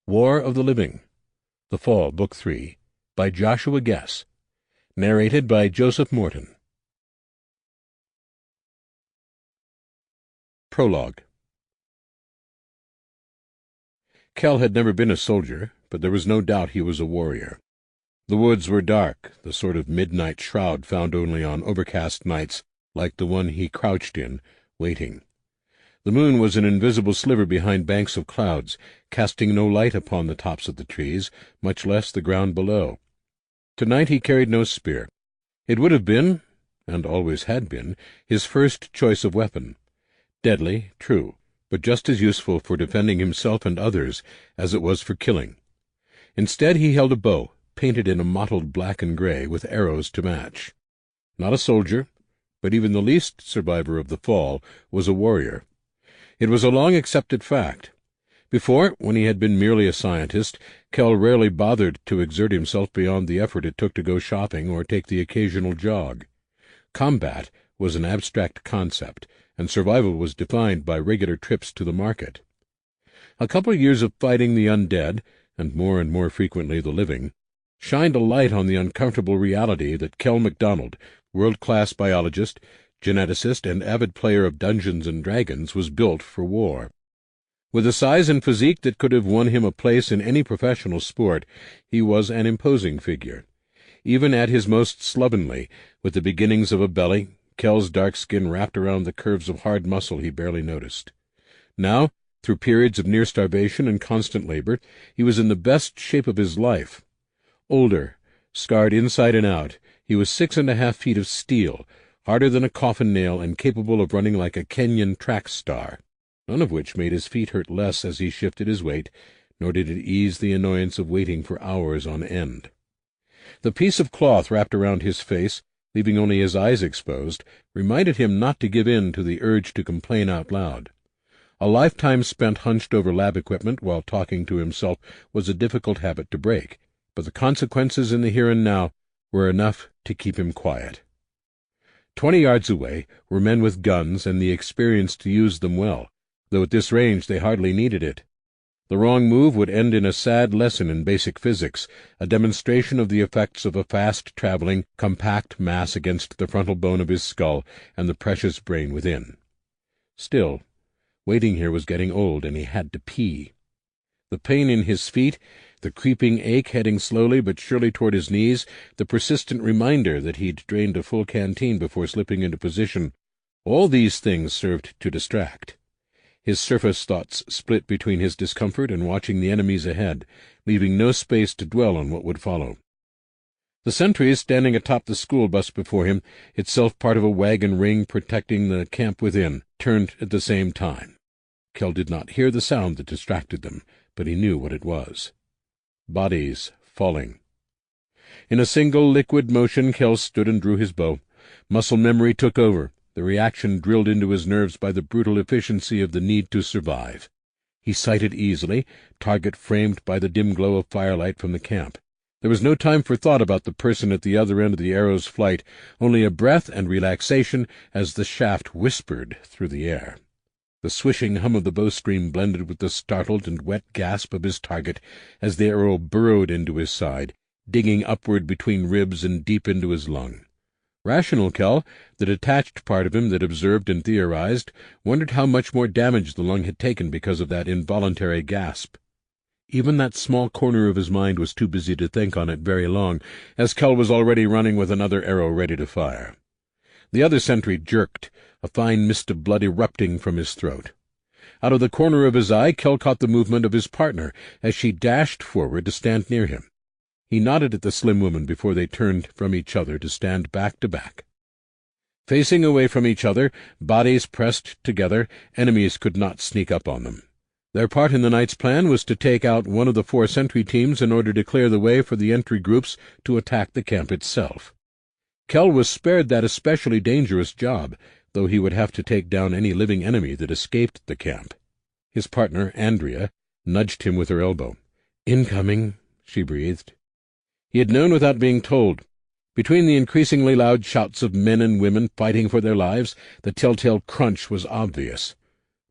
War of the Living, The Fall, Book 3, by Joshua Guess, narrated by Joseph Morton. Prologue. Kell had never been a soldier, but there was no doubt he was a warrior. The woods were dark, the sort of midnight shroud found only on overcast nights like the one he crouched in, waiting. The moon was an invisible sliver behind banks of clouds, casting no light upon the tops of the trees, much less the ground below. Tonight he carried no spear. It would have been, and always had been, his first choice of weapon. Deadly, true, but just as useful for defending himself and others as it was for killing. Instead he held a bow, painted in a mottled black and gray, with arrows to match. Not a soldier, but even the least survivor of the fall was a warrior. It was a long-accepted fact. Before, when he had been merely a scientist, Kell rarely bothered to exert himself beyond the effort it took to go shopping or take the occasional jog. Combat was an abstract concept, and survival was defined by regular trips to the market. A couple years of fighting the undead, and more frequently the living, shined a light on the uncomfortable reality that Kell MacDonald, world-class biologist, geneticist, and avid player of Dungeons and Dragons, was built for war. With a size and physique that could have won him a place in any professional sport, he was an imposing figure. Even at his most slovenly, with the beginnings of a belly, Kell's dark skin wrapped around the curves of hard muscle he barely noticed. Now, through periods of near starvation and constant labor, he was in the best shape of his life. Older, scarred inside and out, he was 6.5 feet of steel, harder than a coffin nail and capable of running like a Kenyan track star, none of which made his feet hurt less as he shifted his weight, nor did it ease the annoyance of waiting for hours on end. The piece of cloth wrapped around his face, leaving only his eyes exposed, reminded him not to give in to the urge to complain out loud. A lifetime spent hunched over lab equipment while talking to himself was a difficult habit to break, but the consequences in the here and now were enough to keep him quiet. 20 yards away were men with guns and the experience to use them well, though at this range they hardly needed it. The wrong move would end in a sad lesson in basic physics, a demonstration of the effects of a fast-traveling, compact mass against the frontal bone of his skull and the precious brain within. Still, waiting here was getting old, and he had to pee. The pain in his feet, the creeping ache heading slowly but surely toward his knees, the persistent reminder that he'd drained a full canteen before slipping into position, all these things served to distract. His surface thoughts split between his discomfort and watching the enemies ahead, leaving no space to dwell on what would follow. The sentries standing atop the school bus before him, itself part of a wagon ring protecting the camp within, turned at the same time. Kell did not hear the sound that distracted them, but he knew what it was. Bodies falling. In a single liquid motion, Kell stood and drew his bow. Muscle memory took over, the reaction drilled into his nerves by the brutal efficiency of the need to survive. He sighted easily, target framed by the dim glow of firelight from the camp. There was no time for thought about the person at the other end of the arrow's flight, only a breath and relaxation as the shaft whispered through the air. The swishing hum of the bowstring blended with the startled and wet gasp of his target as the arrow burrowed into his side, digging upward between ribs and deep into his lung. Rational Kell, the detached part of him that observed and theorized, wondered how much more damage the lung had taken because of that involuntary gasp. Even that small corner of his mind was too busy to think on it very long, as Kell was already running with another arrow ready to fire. The other sentry jerked, a fine mist of blood erupting from his throat. Out of the corner of his eye, Kell caught the movement of his partner as she dashed forward to stand near him. He nodded at the slim woman before they turned from each other to stand back to back. Facing away from each other, bodies pressed together, enemies could not sneak up on them. Their part in the night's plan was to take out one of the 4 sentry teams in order to clear the way for the entry groups to attack the camp itself. Kell was spared that especially dangerous job, though he would have to take down any living enemy that escaped the camp. His partner, Andrea, nudged him with her elbow. "Incoming," she breathed. He had known without being told. Between the increasingly loud shouts of men and women fighting for their lives, the telltale crunch was obvious.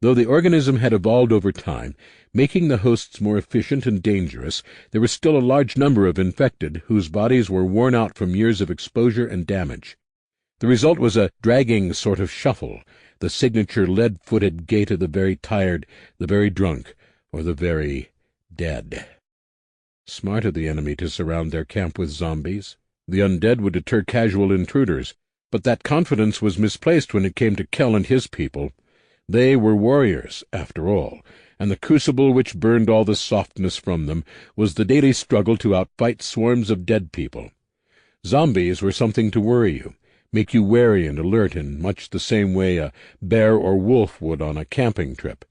Though the organism had evolved over time, making the hosts more efficient and dangerous, there was still a large number of infected whose bodies were worn out from years of exposure and damage. The result was a dragging sort of shuffle, the signature lead-footed gait of the very tired, the very drunk, or the very dead. Smart of the enemy to surround their camp with zombies. The undead would deter casual intruders, but that confidence was misplaced when it came to Kell and his people. They were warriors, after all, and the crucible which burned all the softness from them was the daily struggle to outfight swarms of dead people. Zombies were something to worry you, make you wary and alert in much the same way a bear or wolf would on a camping trip.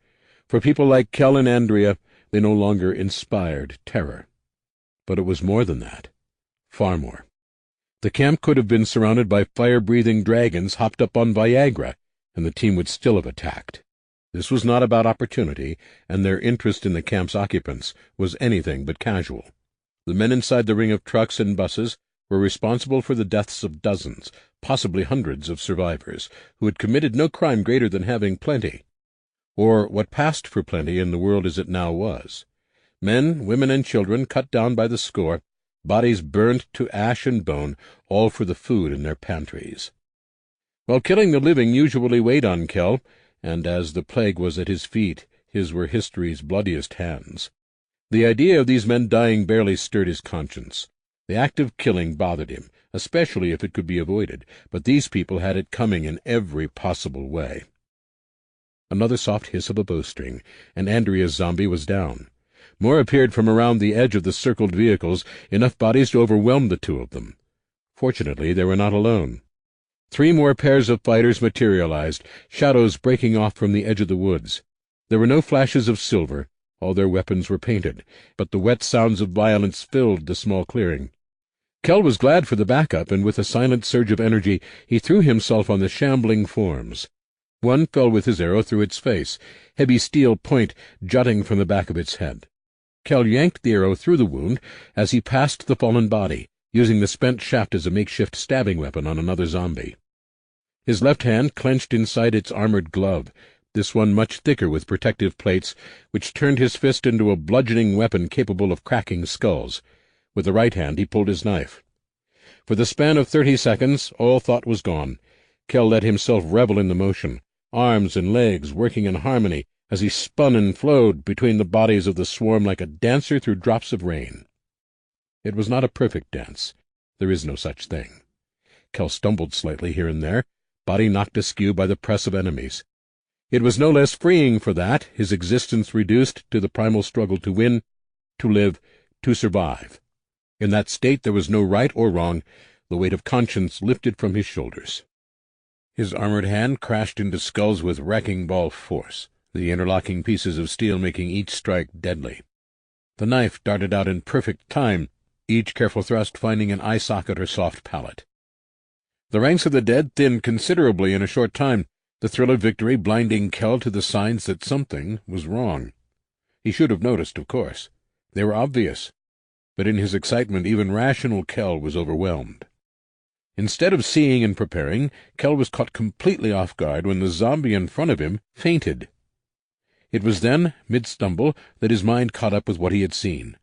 For people like Kell and Andrea, they no longer inspired terror. But it was more than that. Far more. The camp could have been surrounded by fire-breathing dragons hopped up on Viagra, and the team would still have attacked. This was not about opportunity, and their interest in the camp's occupants was anything but casual. The men inside the ring of trucks and buses were responsible for the deaths of dozens, possibly hundreds of survivors, who had committed no crime greater than having plenty, or what passed for plenty in the world as it now was. Men, women, and children cut down by the score, bodies burned to ash and bone, all for the food in their pantries. While killing the living usually weighed on Kell, and as the plague was at his feet, his were history's bloodiest hands. The idea of these men dying barely stirred his conscience. The act of killing bothered him, especially if it could be avoided, but these people had it coming in every possible way. Another soft hiss of a bowstring, and Andrea's zombie was down. More appeared from around the edge of the circled vehicles, enough bodies to overwhelm the two of them. Fortunately, they were not alone. 3 more pairs of fighters materialized, shadows breaking off from the edge of the woods. There were no flashes of silver. All their weapons were painted, but the wet sounds of violence filled the small clearing. Kell was glad for the backup, and with a silent surge of energy he threw himself on the shambling forms. One fell with his arrow through its face, heavy steel point jutting from the back of its head. Kell yanked the arrow through the wound as he passed the fallen body, using the spent shaft as a makeshift stabbing weapon on another zombie. His left hand clenched inside its armored glove, this one much thicker with protective plates, which turned his fist into a bludgeoning weapon capable of cracking skulls. With the right hand he pulled his knife. For the span of 30 seconds all thought was gone. Kell let himself revel in the motion, arms and legs working in harmony as he spun and flowed between the bodies of the swarm like a dancer through drops of rain. It was not a perfect dance. There is no such thing. Kell stumbled slightly here and there, body knocked askew by the press of enemies. It was no less freeing for that, his existence reduced to the primal struggle to win, to live, to survive. In that state there was no right or wrong, the weight of conscience lifted from his shoulders. His armored hand crashed into skulls with wrecking ball force, the interlocking pieces of steel making each strike deadly. The knife darted out in perfect time, each careful thrust finding an eye socket or soft palate. The ranks of the dead thinned considerably in a short time, the thrill of victory blinding Kell to the signs that something was wrong. He should have noticed, of course. They were obvious. But in his excitement even rational Kell was overwhelmed. Instead of seeing and preparing, Kell was caught completely off guard when the zombie in front of him fainted. It was then, mid-stumble, that his mind caught up with what he had seen.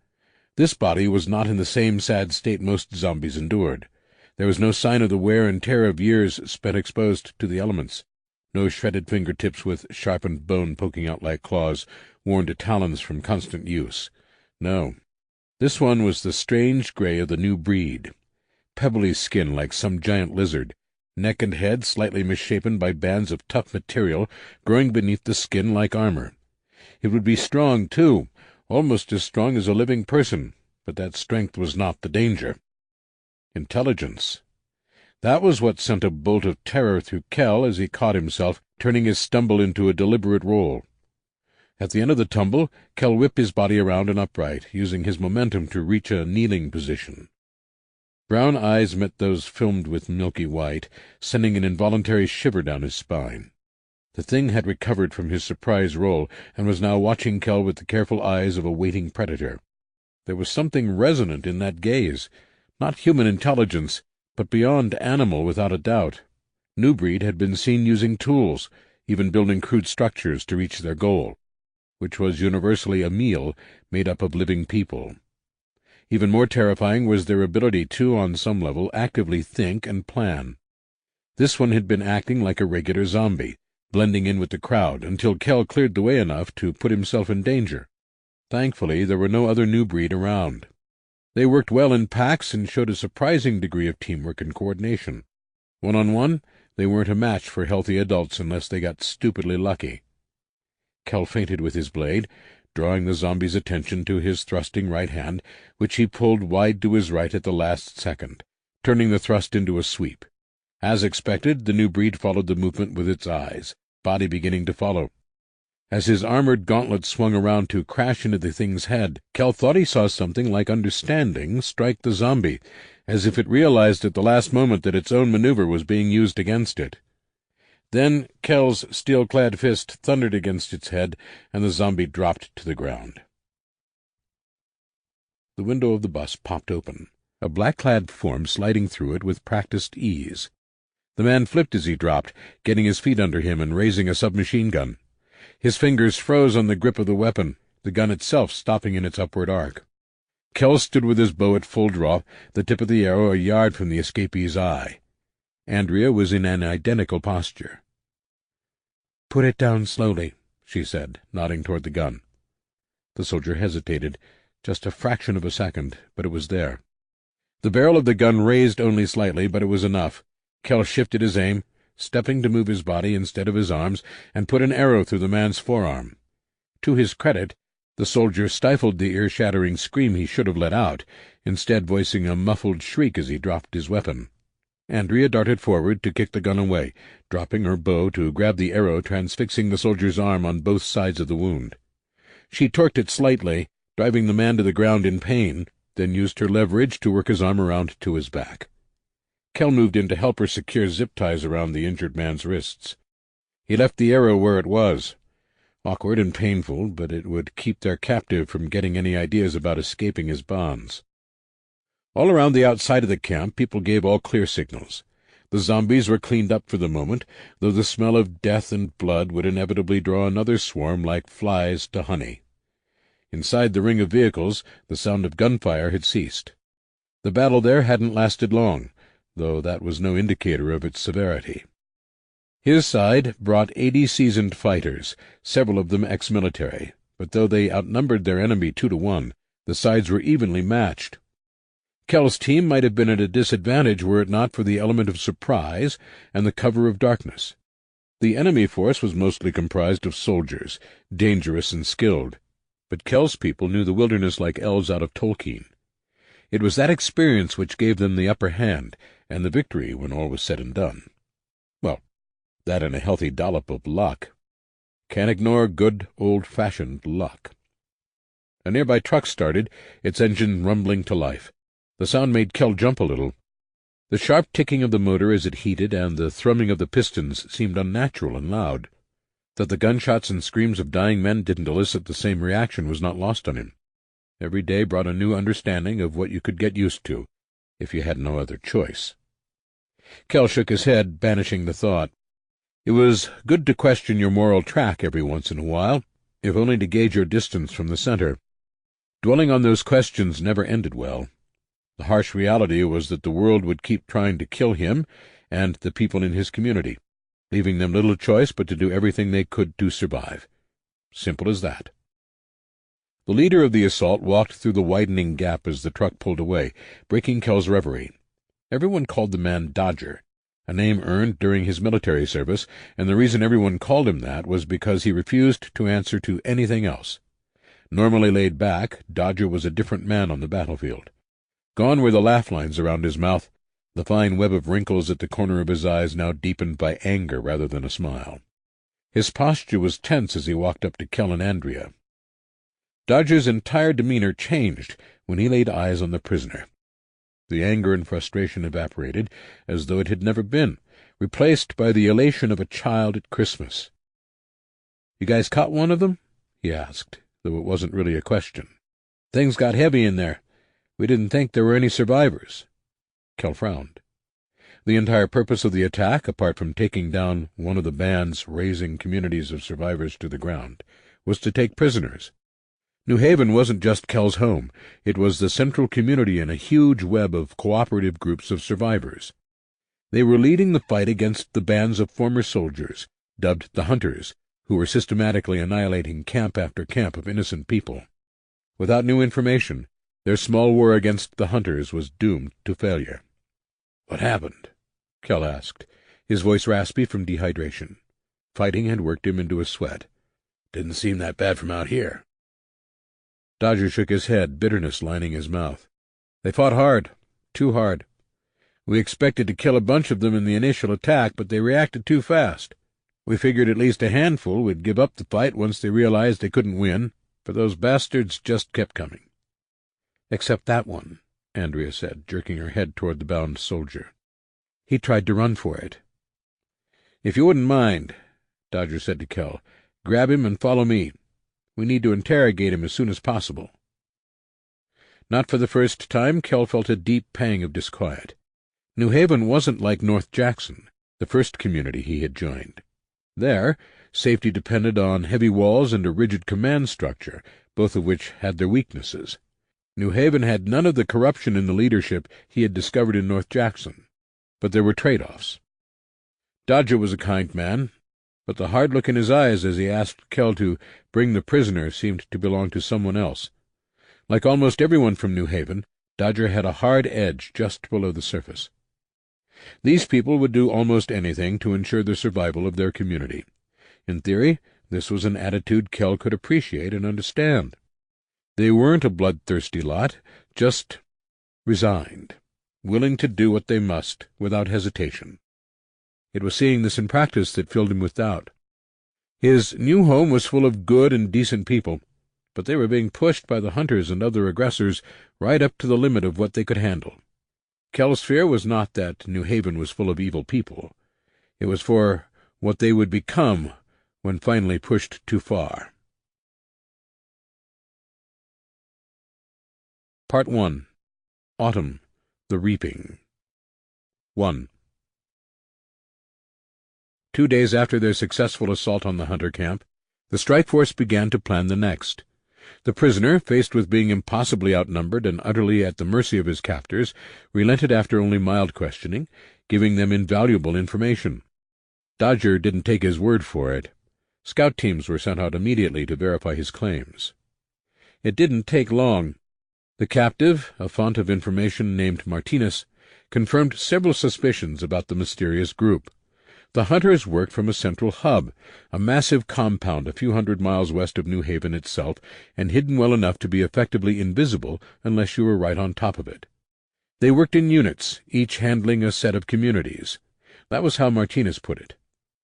This body was not in the same sad state most zombies endured. There was no sign of the wear and tear of years spent exposed to the elements. No shredded fingertips with sharpened bone poking out like claws, worn to talons from constant use. No. This one was the strange gray of the new breed. Pebbly skin like some giant lizard, neck and head slightly misshapen by bands of tough material growing beneath the skin like armor. It would be strong, too, almost as strong as a living person, but that strength was not the danger. Intelligence. That was what sent a bolt of terror through Kell as he caught himself, turning his stumble into a deliberate roll. At the end of the tumble, Kell whipped his body around and upright, using his momentum to reach a kneeling position. Brown eyes met those filmed with milky white, sending an involuntary shiver down his spine. The thing had recovered from his surprise roll, and was now watching Kell with the careful eyes of a waiting predator. There was something resonant in that gaze, not human intelligence, but beyond animal without a doubt. New breed had been seen using tools, even building crude structures to reach their goal, which was universally a meal made up of living people. Even more terrifying was their ability to, on some level, actively think and plan. This one had been acting like a regular zombie, blending in with the crowd, until Kell cleared the way enough to put himself in danger. Thankfully, there were no other new breed around. They worked well in packs and showed a surprising degree of teamwork and coordination. One-on-one, they weren't a match for healthy adults unless they got stupidly lucky. Kell feinted with his blade, drawing the zombie's attention to his thrusting right hand, which he pulled wide to his right at the last second, turning the thrust into a sweep. As expected, the new breed followed the movement with its eyes, body beginning to follow. As his armored gauntlet swung around to crash into the thing's head, Kell thought he saw something like understanding strike the zombie, as if it realized at the last moment that its own maneuver was being used against it. Then Kell's steel-clad fist thundered against its head, and the zombie dropped to the ground. The window of the bus popped open, a black-clad form sliding through it with practiced ease. The man flipped as he dropped, getting his feet under him and raising a submachine gun. His fingers froze on the grip of the weapon, the gun itself stopping in its upward arc. Kell stood with his bow at full draw, the tip of the arrow a yard from the escapee's eye. Andrea was in an identical posture. "Put it down slowly," she said, nodding toward the gun. The soldier hesitated, just a fraction of a second, but it was there. The barrel of the gun raised only slightly, but it was enough. Kell shifted his aim, stepping to move his body instead of his arms, and put an arrow through the man's forearm. To his credit, the soldier stifled the ear-shattering scream he should have let out, instead voicing a muffled shriek as he dropped his weapon. Andrea darted forward to kick the gun away, dropping her bow to grab the arrow transfixing the soldier's arm on both sides of the wound. She torqued it slightly, driving the man to the ground in pain, then used her leverage to work his arm around to his back. Kell moved in to help her secure zip ties around the injured man's wrists. He left the arrow where it was. Awkward and painful, but it would keep their captive from getting any ideas about escaping his bonds. All around the outside of the camp, people gave all clear signals. The zombies were cleaned up for the moment, though the smell of death and blood would inevitably draw another swarm like flies to honey. Inside the ring of vehicles, the sound of gunfire had ceased. The battle there hadn't lasted long, though that was no indicator of its severity. His side brought 80 seasoned fighters, several of them ex-military, but though they outnumbered their enemy 2-1, the sides were evenly matched. Kell's team might have been at a disadvantage were it not for the element of surprise and the cover of darkness. The enemy force was mostly comprised of soldiers, dangerous and skilled, but Kell's people knew the wilderness like elves out of Tolkien. It was that experience which gave them the upper hand, and the victory when all was said and done. Well, that and a healthy dollop of luck. Can't ignore good, old-fashioned luck. A nearby truck started, its engine rumbling to life. The sound made Kell jump a little. The sharp ticking of the motor as it heated and the thrumming of the pistons seemed unnatural and loud. That the gunshots and screams of dying men didn't elicit the same reaction was not lost on him. Every day brought a new understanding of what you could get used to, if you had no other choice. Kell shook his head, banishing the thought. It was good to question your moral track every once in a while, if only to gauge your distance from the center. Dwelling on those questions never ended well. The harsh reality was that the world would keep trying to kill him and the people in his community, leaving them little choice but to do everything they could to survive. Simple as that. The leader of the assault walked through the widening gap as the truck pulled away, breaking Kell's reverie. Everyone called the man Dodger, a name earned during his military service, and the reason everyone called him that was because he refused to answer to anything else. Normally laid back, Dodger was a different man on the battlefield. Gone were the laugh lines around his mouth, the fine web of wrinkles at the corner of his eyes now deepened by anger rather than a smile. His posture was tense as he walked up to Kell and Andrea. Dodger's entire demeanor changed when he laid eyes on the prisoner. The anger and frustration evaporated, as though it had never been, replaced by the elation of a child at Christmas. "You guys caught one of them?" he asked, though it wasn't really a question. "Things got heavy in there. We didn't think there were any survivors." Kell frowned. The entire purpose of the attack, apart from taking down one of the band's raising communities of survivors to the ground, was to take prisoners. New Haven wasn't just Kell's home. It was the central community in a huge web of cooperative groups of survivors. They were leading the fight against the bands of former soldiers, dubbed the Hunters, who were systematically annihilating camp after camp of innocent people. Without new information, their small war against the Hunters was doomed to failure. "What happened?" Kell asked, his voice raspy from dehydration. Fighting had worked him into a sweat. "Didn't seem that bad from out here." Dodger shook his head, bitterness lining his mouth. "They fought hard, too hard. We expected to kill a bunch of them in the initial attack, but they reacted too fast. We figured at least a handful would give up the fight once they realized they couldn't win, but those bastards just kept coming." "Except that one," Andrea said, jerking her head toward the bound soldier. "He tried to run for it." "If you wouldn't mind," Dodger said to Kell, "grab him and follow me. We need to interrogate him as soon as possible." Not for the first time, Kell felt a deep pang of disquiet. New Haven wasn't like North Jackson, the first community he had joined. There, safety depended on heavy walls and a rigid command structure, both of which had their weaknesses. New Haven had none of the corruption in the leadership he had discovered in North Jackson, but there were trade-offs. Dodger was a kind man, but the hard look in his eyes as he asked Kell to bring the prisoner seemed to belong to someone else. Like almost everyone from New Haven, Dodger had a hard edge just below the surface. These people would do almost anything to ensure the survival of their community. In theory, this was an attitude Kell could appreciate and understand. They weren't a bloodthirsty lot, just resigned, willing to do what they must without hesitation. It was seeing this in practice that filled him with doubt. His new home was full of good and decent people, but they were being pushed by the Hunters and other aggressors right up to the limit of what they could handle. Kell's fear was not that New Haven was full of evil people. It was for what they would become when finally pushed too far. Part 1. Autumn. The Reaping. 1. 2 days after their successful assault on the Hunter camp, the strike force began to plan the next. The prisoner, faced with being impossibly outnumbered and utterly at the mercy of his captors, relented after only mild questioning, giving them invaluable information. Dodger didn't take his word for it. Scout teams were sent out immediately to verify his claims. It didn't take long. The captive, a font of information named Martinez, confirmed several suspicions about the mysterious group. The Hunters worked from a central hub, a massive compound a few hundred miles west of New Haven itself, and hidden well enough to be effectively invisible unless you were right on top of it. They worked in units, each handling a set of communities. That was how Martinez put it.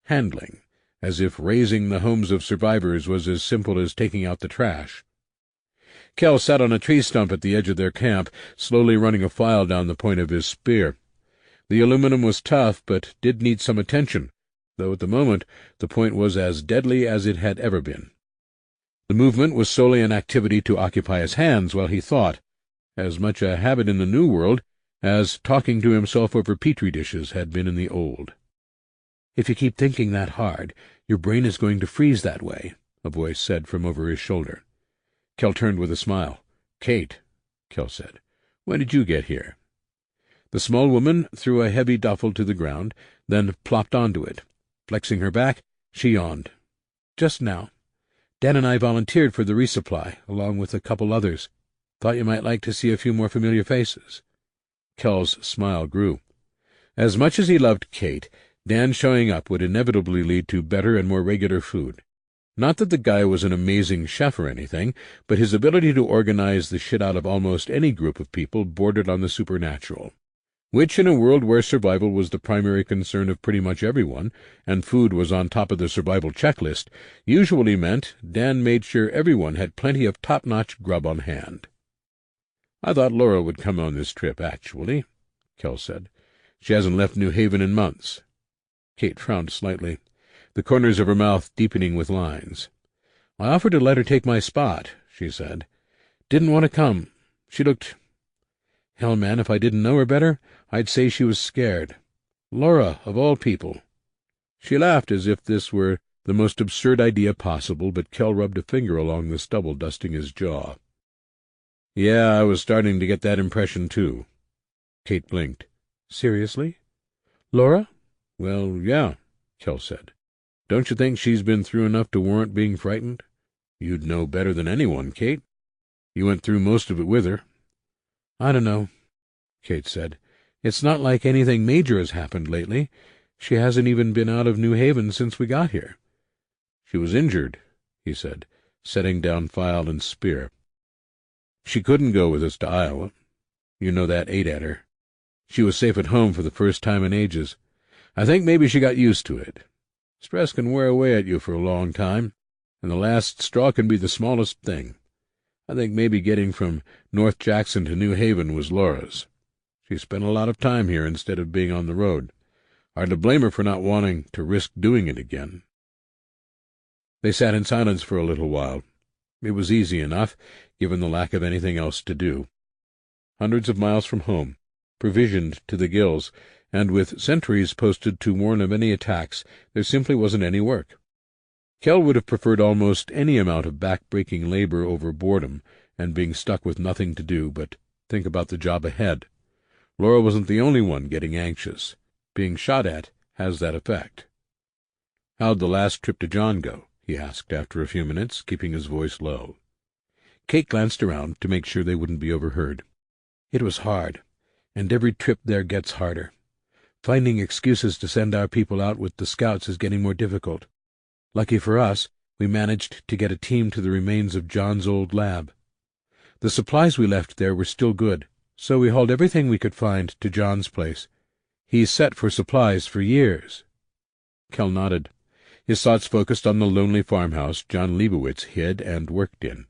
Handling, as if raising the homes of survivors was as simple as taking out the trash. Kell sat on a tree stump at the edge of their camp, slowly running a file down the point of his spear. The aluminum was tough, but did need some attention, though at the moment the point was as deadly as it had ever been. The movement was solely an activity to occupy his hands while he thought, as much a habit in the New World as talking to himself over petri dishes had been in the Old. "If you keep thinking that hard, your brain is going to freeze that way," a voice said from over his shoulder. Kell turned with a smile. "Kate," Kell said, "when did you get here?" The small woman threw a heavy duffel to the ground, then plopped onto it. Flexing her back, she yawned. "Just now. Dan and I volunteered for the resupply, along with a couple others. Thought you might like to see a few more familiar faces." Kell's smile grew. As much as he loved Kate, Dan showing up would inevitably lead to better and more regular food. Not that the guy was an amazing chef or anything, but his ability to organize the shit out of almost any group of people bordered on the supernatural. Which, in a world where survival was the primary concern of pretty much everyone, and food was on top of the survival checklist, usually meant Dan made sure everyone had plenty of top-notch grub on hand. "I thought Laura would come on this trip, actually," Kell said. "She hasn't left New Haven in months." Kate frowned slightly, the corners of her mouth deepening with lines. "I offered to let her take my spot," she said. "Didn't want to come. She looked— Hell, man, if I didn't know her better, I'd say she was scared. Laura, of all people." She laughed as if this were the most absurd idea possible, but Kell rubbed a finger along the stubble, dusting his jaw. "Yeah, I was starting to get that impression, too." Kate blinked. "Seriously? Laura?" "Well, yeah," Kell said. "Don't you think she's been through enough to warrant being frightened? You'd know better than anyone, Kate. You went through most of it with her." "I don't know," Kate said. "It's not like anything major has happened lately. She hasn't even been out of New Haven since we got here." "She was injured," he said, setting down file and spear. "She couldn't go with us to Iowa. You know that ate at her. She was safe at home for the first time in ages. I think maybe she got used to it. Stress can wear away at you for a long time, and the last straw can be the smallest thing. I think maybe getting from North Jackson to New Haven was Laura's. She spent a lot of time here instead of being on the road. Hard to blame her for not wanting to risk doing it again." They sat in silence for a little while. It was easy enough, given the lack of anything else to do. Hundreds of miles from home, provisioned to the gills, and with sentries posted to warn of any attacks, there simply wasn't any work. Kell would have preferred almost any amount of back-breaking labor over boredom and being stuck with nothing to do but think about the job ahead. Laura wasn't the only one getting anxious. Being shot at has that effect. "How'd the last trip to John go?" he asked after a few minutes, keeping his voice low. Kate glanced around to make sure they wouldn't be overheard. "It was hard, and every trip there gets harder. Finding excuses to send our people out with the scouts is getting more difficult. Lucky for us, we managed to get a team to the remains of John's old lab. The supplies we left there were still good, so we hauled everything we could find to John's place. He's set for supplies for years." Kell nodded. His thoughts focused on the lonely farmhouse John Leibowitz hid and worked in.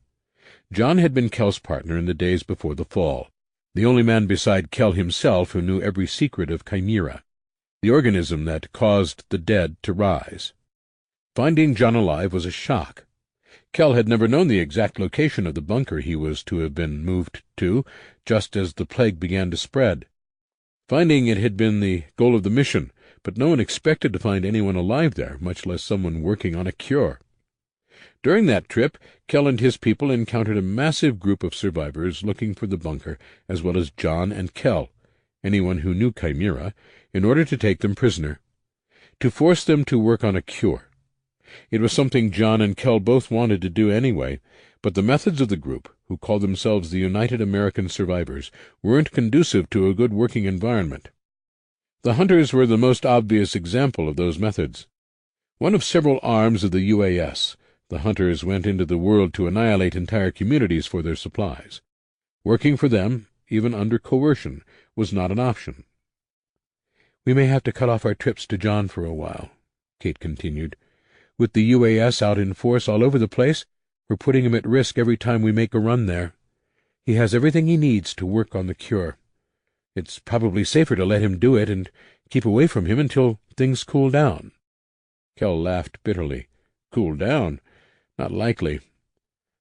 John had been Kell's partner in the days before the fall, the only man beside Kell himself who knew every secret of Chimera, the organism that caused the dead to rise. Finding John alive was a shock. Kell had never known the exact location of the bunker he was to have been moved to, just as the plague began to spread. Finding it had been the goal of the mission, but no one expected to find anyone alive there, much less someone working on a cure. During that trip, Kell and his people encountered a massive group of survivors looking for the bunker, as well as John and Kell, anyone who knew Chimera, in order to take them prisoner, to force them to work on a cure. It was something John and Kell both wanted to do anyway, but the methods of the group, who called themselves the United American Survivors, weren't conducive to a good working environment. The hunters were the most obvious example of those methods. One of several arms of the UAS, the hunters went into the world to annihilate entire communities for their supplies. Working for them, even under coercion, was not an option. "We may have to cut off our trips to John for a while," Kate continued. "With the UAS out in force all over the place, we're putting him at risk every time we make a run there. He has everything he needs to work on the cure. It's probably safer to let him do it and keep away from him until things cool down." Kell laughed bitterly. "Cool down? Not likely.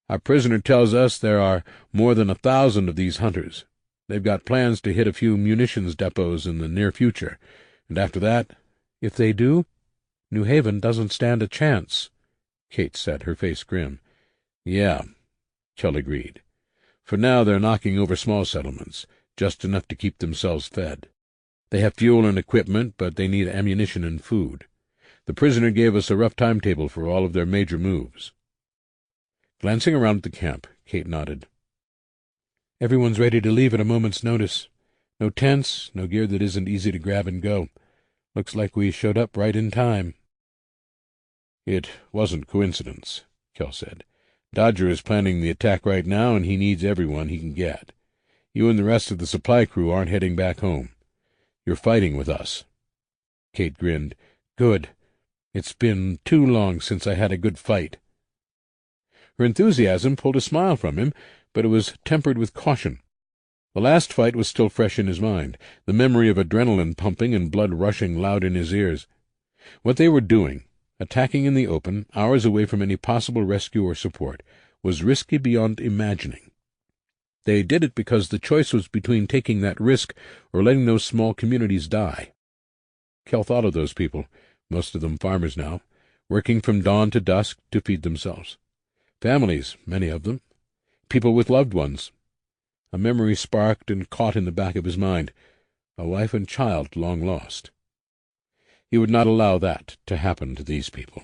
Our prisoner tells us there are more than 1,000 of these hunters. They've got plans to hit a few munitions depots in the near future, and after that—" "If they do, New Haven doesn't stand a chance," Kate said, her face grim. "Yeah," Kell agreed. "For now they're knocking over small settlements, just enough to keep themselves fed. They have fuel and equipment, but they need ammunition and food. The prisoner gave us a rough timetable for all of their major moves." Glancing around at the camp, Kate nodded. "Everyone's ready to leave at a moment's notice. No tents, no gear that isn't easy to grab and go. Looks like we showed up right in time." "It wasn't coincidence," Kell said. "Dodger is planning the attack right now, and he needs everyone he can get. You and the rest of the supply crew aren't heading back home. You're fighting with us." Kate grinned. "Good. It's been too long since I had a good fight." Her enthusiasm pulled a smile from him, but it was tempered with caution. The last fight was still fresh in his mind, the memory of adrenaline pumping and blood rushing loud in his ears. What they were doing, attacking in the open, hours away from any possible rescue or support, was risky beyond imagining. They did it because the choice was between taking that risk or letting those small communities die. Kell thought of those people, most of them farmers now, working from dawn to dusk to feed themselves. Families, many of them. People with loved ones. A memory sparked and caught in the back of his mind. A wife and child long lost. He would not allow that to happen to these people.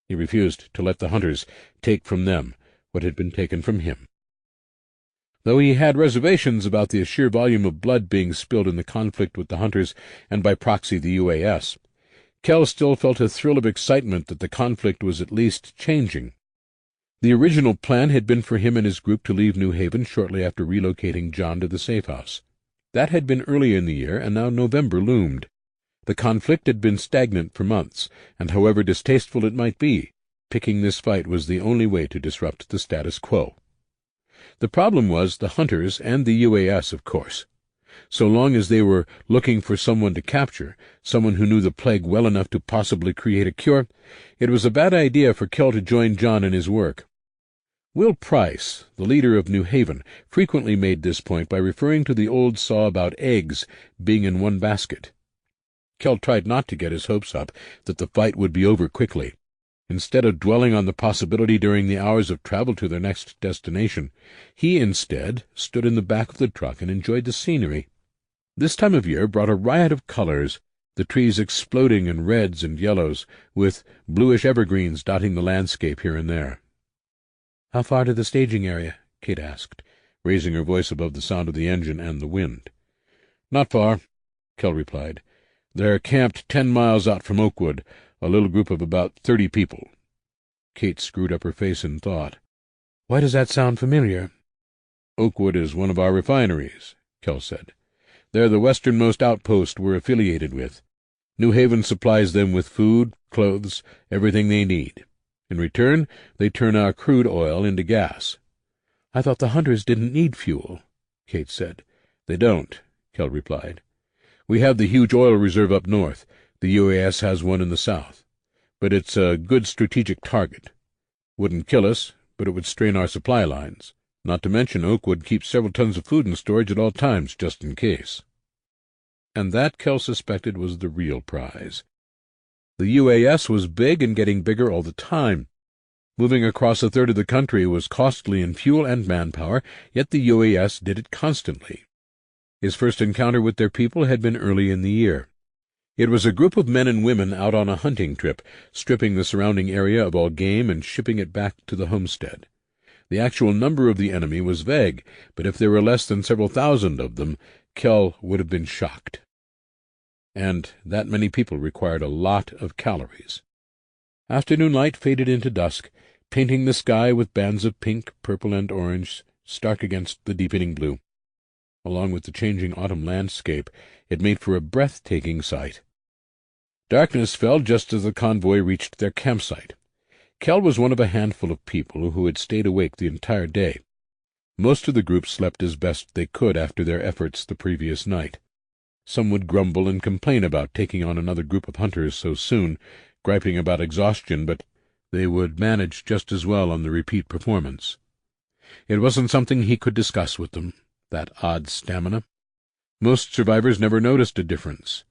He refused to let the hunters take from them what had been taken from him. Though he had reservations about the sheer volume of blood being spilled in the conflict with the hunters and by proxy the UAS, Kell still felt a thrill of excitement that the conflict was at least changing. The original plan had been for him and his group to leave New Haven shortly after relocating John to the safe house. That had been early in the year, and now November loomed. The conflict had been stagnant for months, and however distasteful it might be, picking this fight was the only way to disrupt the status quo. The problem was the hunters and the UAS, of course. So long as they were looking for someone to capture, someone who knew the plague well enough to possibly create a cure, it was a bad idea for Kell to join John in his work. Will Price, the leader of New Haven, frequently made this point by referring to the old saw about eggs being in one basket. Kell tried not to get his hopes up that the fight would be over quickly. Instead of dwelling on the possibility during the hours of travel to their next destination, he instead stood in the back of the truck and enjoyed the scenery. This time of year brought a riot of colors, the trees exploding in reds and yellows, with bluish evergreens dotting the landscape here and there. "How far to the staging area?" Kate asked, raising her voice above the sound of the engine and the wind. "Not far," Kell replied. "They're camped 10 miles out from Oakwood, a little group of about 30 people." Kate screwed up her face in thought. "Why does that sound familiar?" "Oakwood is one of our refineries," Kell said. "They're the westernmost outpost we're affiliated with. New Haven supplies them with food, clothes, everything they need. In return, they turn our crude oil into gas." "I thought the hunters didn't need fuel," Kate said. "They don't," Kell replied. "We have the huge oil reserve up north. The UAS has one in the south. But it's a good strategic target. Wouldn't kill us, but it would strain our supply lines. Not to mention Oakwood keeps several tons of food in storage at all times, just in case." And that, Kell suspected, was the real prize. The UAS was big and getting bigger all the time. Moving across a third of the country was costly in fuel and manpower, yet the UAS did it constantly. His first encounter with their people had been early in the year. It was a group of men and women out on a hunting trip, stripping the surrounding area of all game and shipping it back to the homestead. The actual number of the enemy was vague, but if there were less than several thousand of them, Kell would have been shocked. And that many people required a lot of calories. Afternoon light faded into dusk, painting the sky with bands of pink, purple, and orange, stark against the deepening blue. Along with the changing autumn landscape, it made for a breathtaking sight. Darkness fell just as the convoy reached their campsite. Kell was one of a handful of people who had stayed awake the entire day. Most of the group slept as best they could after their efforts the previous night. Some would grumble and complain about taking on another group of hunters so soon, griping about exhaustion, but they would manage just as well on the repeat performance. It wasn't something he could discuss with them, that odd stamina. Most survivors never noticed a difference.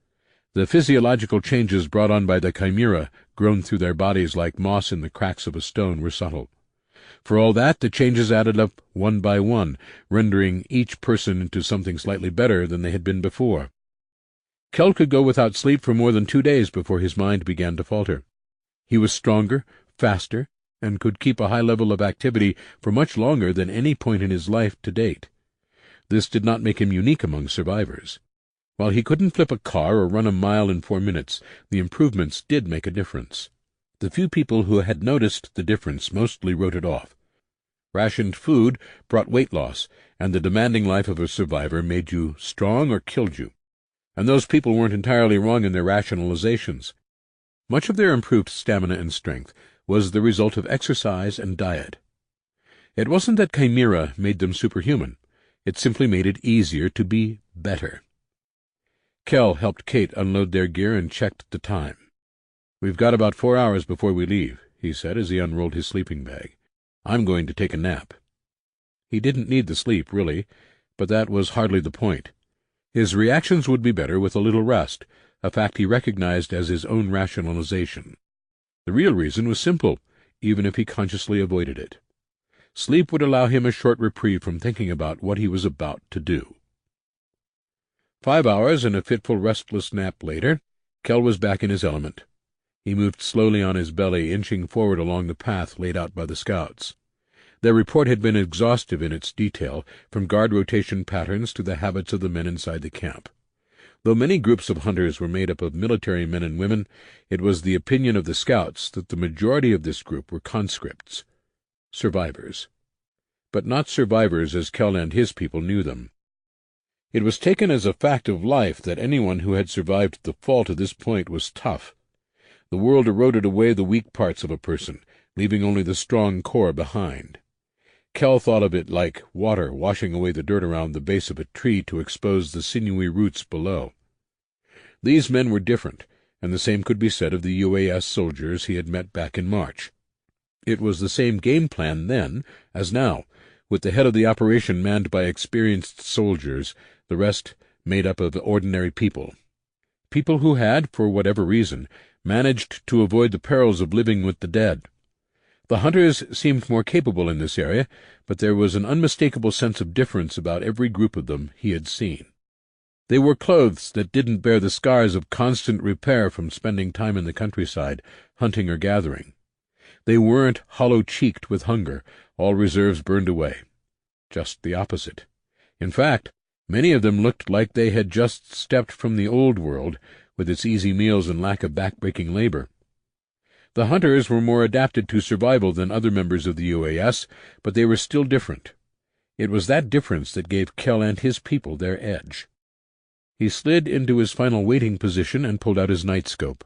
The physiological changes brought on by the chimera, grown through their bodies like moss in the cracks of a stone, were subtle. For all that, the changes added up one by one, rendering each person into something slightly better than they had been before. Kell could go without sleep for more than 2 days before his mind began to falter. He was stronger, faster, and could keep a high level of activity for much longer than any point in his life to date. This did not make him unique among survivors. While he couldn't flip a car or run a mile in 4 minutes, the improvements did make a difference. The few people who had noticed the difference mostly wrote it off. Rationed food brought weight loss, and the demanding life of a survivor made you strong or killed you. And those people weren't entirely wrong in their rationalizations. Much of their improved stamina and strength was the result of exercise and diet. It wasn't that chimera made them superhuman. It simply made it easier to be better. Kell helped Kate unload their gear and checked the time. "We've got about 4 hours before we leave," he said as he unrolled his sleeping bag. "I'm going to take a nap." He didn't need the sleep, really, but that was hardly the point. His reactions would be better with a little rest, a fact he recognized as his own rationalization. The real reason was simple, even if he consciously avoided it. Sleep would allow him a short reprieve from thinking about what he was about to do. 5 hours and a fitful restless nap later, Kell was back in his element. He moved slowly on his belly, inching forward along the path laid out by the scouts. Their report had been exhaustive in its detail, from guard rotation patterns to the habits of the men inside the camp. Though many groups of hunters were made up of military men and women, it was the opinion of the scouts that the majority of this group were conscripts, survivors. But not survivors as Kell and his people knew them. It was taken as a fact of life that anyone who had survived the fall to this point was tough. The world eroded away the weak parts of a person, leaving only the strong core behind. Kell thought of it like water washing away the dirt around the base of a tree to expose the sinewy roots below. These men were different, and the same could be said of the UAS soldiers he had met back in March. It was the same game plan then as now, with the head of the operation manned by experienced soldiers, the rest made up of ordinary people. People who had, for whatever reason, managed to avoid the perils of living with the dead. The hunters seemed more capable in this area, but there was an unmistakable sense of difference about every group of them he had seen. They wore clothes that didn't bear the scars of constant repair from spending time in the countryside, hunting or gathering. They weren't hollow-cheeked with hunger, all reserves burned away. Just the opposite. In fact, many of them looked like they had just stepped from the old world, with its easy meals and lack of back-breaking labor. The hunters were more adapted to survival than other members of the UAS, but they were still different. It was that difference that gave Kell and his people their edge. He slid into his final waiting position and pulled out his night-scope.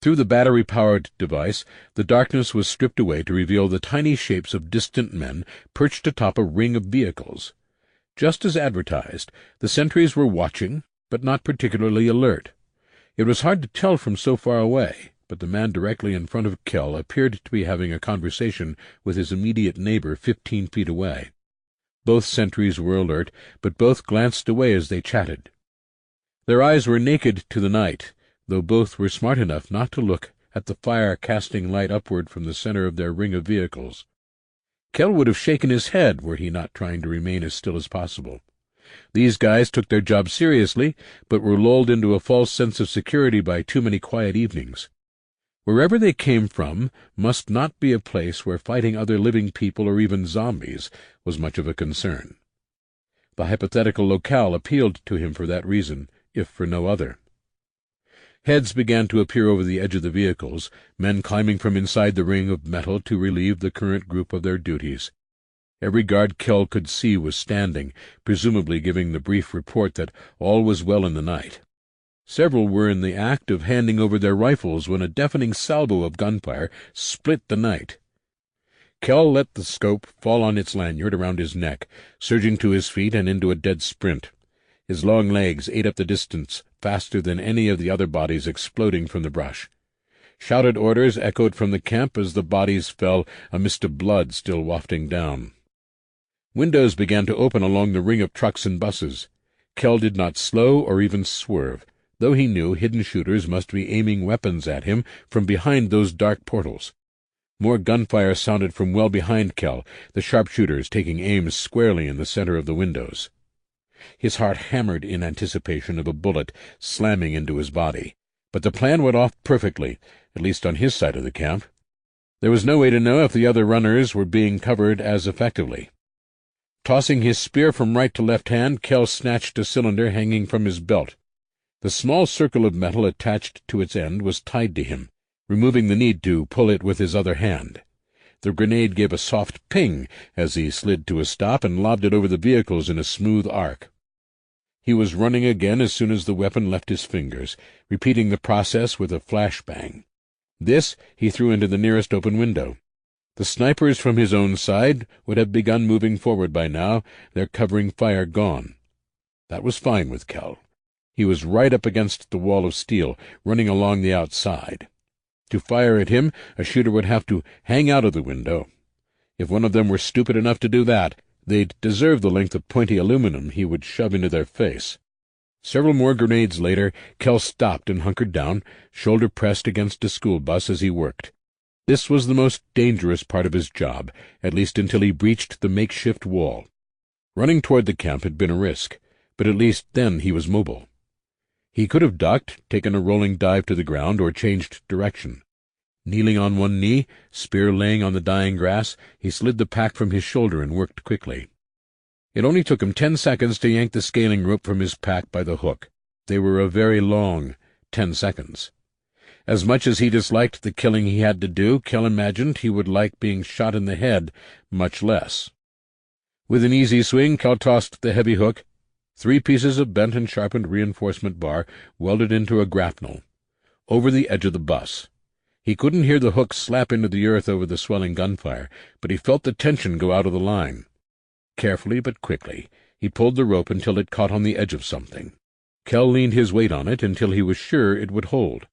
Through the battery-powered device, the darkness was stripped away to reveal the tiny shapes of distant men perched atop a ring of vehicles. Just as advertised, the sentries were watching, but not particularly alert. It was hard to tell from so far away, but the man directly in front of Kell appeared to be having a conversation with his immediate neighbor 15 feet away. Both sentries were alert, but both glanced away as they chatted. Their eyes were naked to the night, though both were smart enough not to look at the fire casting light upward from the center of their ring of vehicles. Kell would have shaken his head were he not trying to remain as still as possible. These guys took their job seriously, but were lulled into a false sense of security by too many quiet evenings. Wherever they came from must not be a place where fighting other living people or even zombies was much of a concern. The hypothetical locale appealed to him for that reason, if for no other. Heads began to appear over the edge of the vehicles, men climbing from inside the ring of metal to relieve the current group of their duties. Every guard Kell could see was standing, presumably giving the brief report that all was well in the night. Several were in the act of handing over their rifles when a deafening salvo of gunfire split the night. Kell let the scope fall on its lanyard around his neck, surging to his feet and into a dead sprint. His long legs ate up the distance faster than any of the other bodies exploding from the brush. Shouted orders echoed from the camp as the bodies fell, a mist of blood still wafting down. Windows began to open along the ring of trucks and buses. Kell did not slow or even swerve, though he knew hidden shooters must be aiming weapons at him from behind those dark portals. More gunfire sounded from well behind Kell, the sharpshooters taking aim squarely in the center of the windows. His heart hammered in anticipation of a bullet slamming into his body, but the plan went off perfectly, at least on his side of the camp. There was no way to know if the other runners were being covered as effectively. Tossing his spear from right to left hand, Kell snatched a cylinder hanging from his belt. The small circle of metal attached to its end was tied to him, removing the need to pull it with his other hand. The grenade gave a soft ping as he slid to a stop and lobbed it over the vehicles in a smooth arc. He was running again as soon as the weapon left his fingers, repeating the process with a flashbang. This he threw into the nearest open window. The snipers from his own side would have begun moving forward by now, their covering fire gone. That was fine with Kell. He was right up against the wall of steel, running along the outside. To fire at him, a shooter would have to hang out of the window. If one of them were stupid enough to do that, they'd deserve the length of pointy aluminum he would shove into their face. Several more grenades later, Kell stopped and hunkered down, shoulder pressed against a school bus as he worked. This was the most dangerous part of his job, at least until he breached the makeshift wall. Running toward the camp had been a risk, but at least then he was mobile. He could have ducked, taken a rolling dive to the ground, or changed direction. Kneeling on one knee, spear laying on the dying grass, he slid the pack from his shoulder and worked quickly. It only took him 10 seconds to yank the scaling rope from his pack by the hook. They were a very long 10 seconds. As much as he disliked the killing he had to do, Kell imagined he would like being shot in the head much less. With an easy swing, Kell tossed the heavy hook, 3 pieces of bent and sharpened reinforcement bar welded into a grapnel, over the edge of the bus. He couldn't hear the hook slap into the earth over the swelling gunfire, but he felt the tension go out of the line. Carefully but quickly, he pulled the rope until it caught on the edge of something. Kell leaned his weight on it until he was sure it would hold.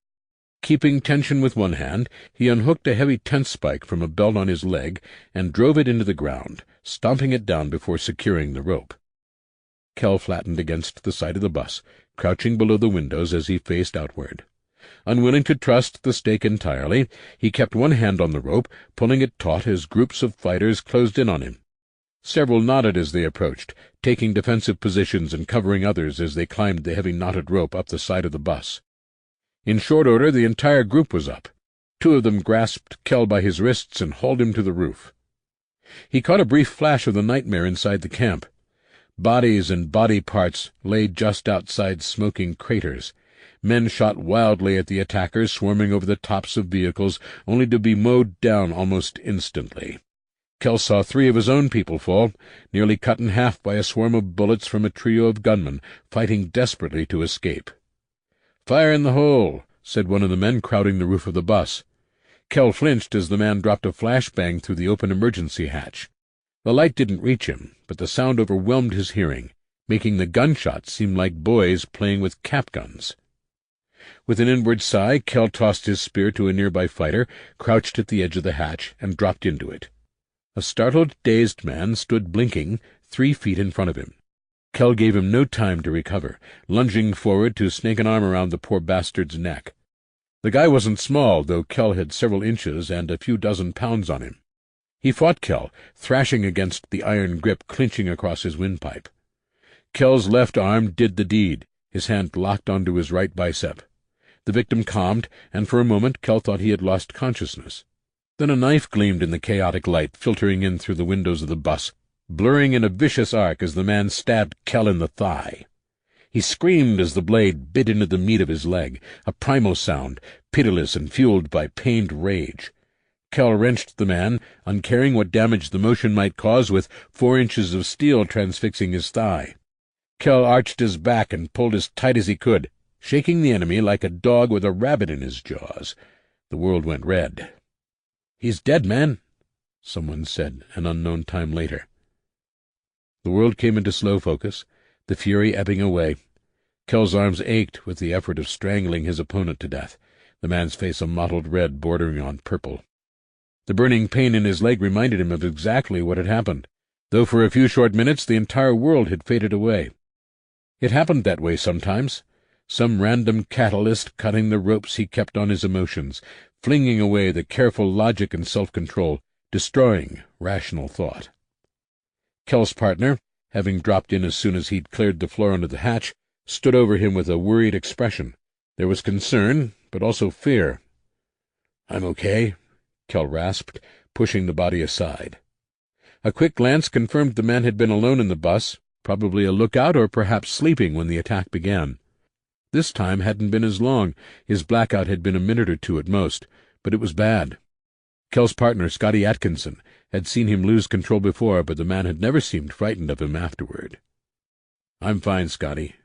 Keeping tension with one hand, he unhooked a heavy tent spike from a belt on his leg and drove it into the ground, stomping it down before securing the rope. Kell flattened against the side of the bus, crouching below the windows as he faced outward. Unwilling to trust the stake entirely, he kept one hand on the rope, pulling it taut as groups of fighters closed in on him. Several nodded as they approached, taking defensive positions and covering others as they climbed the heavy knotted rope up the side of the bus. In short order, the entire group was up. 2 of them grasped Kell by his wrists and hauled him to the roof. He caught a brief flash of the nightmare inside the camp. Bodies and body parts lay just outside smoking craters. Men shot wildly at the attackers swarming over the tops of vehicles, only to be mowed down almost instantly. Kell saw 3 of his own people fall, nearly cut in half by a swarm of bullets from a trio of gunmen, fighting desperately to escape. "Fire in the hole," said one of the men crowding the roof of the bus. Kell flinched as the man dropped a flashbang through the open emergency hatch. The light didn't reach him, but the sound overwhelmed his hearing, making the gunshots seem like boys playing with cap guns. With an inward sigh, Kell tossed his spear to a nearby fighter, crouched at the edge of the hatch, and dropped into it. A startled, dazed man stood blinking 3 feet in front of him. Kell gave him no time to recover, lunging forward to snake an arm around the poor bastard's neck. The guy wasn't small, though Kell had several inches and a few dozen pounds on him. He fought Kell, thrashing against the iron grip clinching across his windpipe. Kell's left arm did the deed, his hand locked onto his right bicep. The victim calmed, and for a moment Kell thought he had lost consciousness. Then a knife gleamed in the chaotic light filtering in through the windows of the bus, blurring in a vicious arc as the man stabbed Kell in the thigh. He screamed as the blade bit into the meat of his leg, a primal sound, pitiless and fueled by pained rage. Kell wrenched the man, uncaring what damage the motion might cause, with 4 inches of steel transfixing his thigh. Kell arched his back and pulled as tight as he could, shaking the enemy like a dog with a rabbit in his jaws. The world went red. "He's dead, man," someone said an unknown time later. The world came into slow focus, the fury ebbing away. Kell's arms ached with the effort of strangling his opponent to death, the man's face a mottled red bordering on purple. The burning pain in his leg reminded him of exactly what had happened, though for a few short minutes the entire world had faded away. It happened that way sometimes, some random catalyst cutting the ropes he kept on his emotions, flinging away the careful logic and self-control, destroying rational thought. Kell's partner, having dropped in as soon as he'd cleared the floor under the hatch, stood over him with a worried expression. There was concern, but also fear. "I'm okay," Kell rasped, pushing the body aside. A quick glance confirmed the man had been alone in the bus, probably a lookout or perhaps sleeping when the attack began. This time hadn't been as long. His blackout had been a minute or 2 at most, but it was bad. Kell's partner, Scotty Atkinson, had seen him lose control before, but the man had never seemed frightened of him afterward. "I'm fine, Scotty,"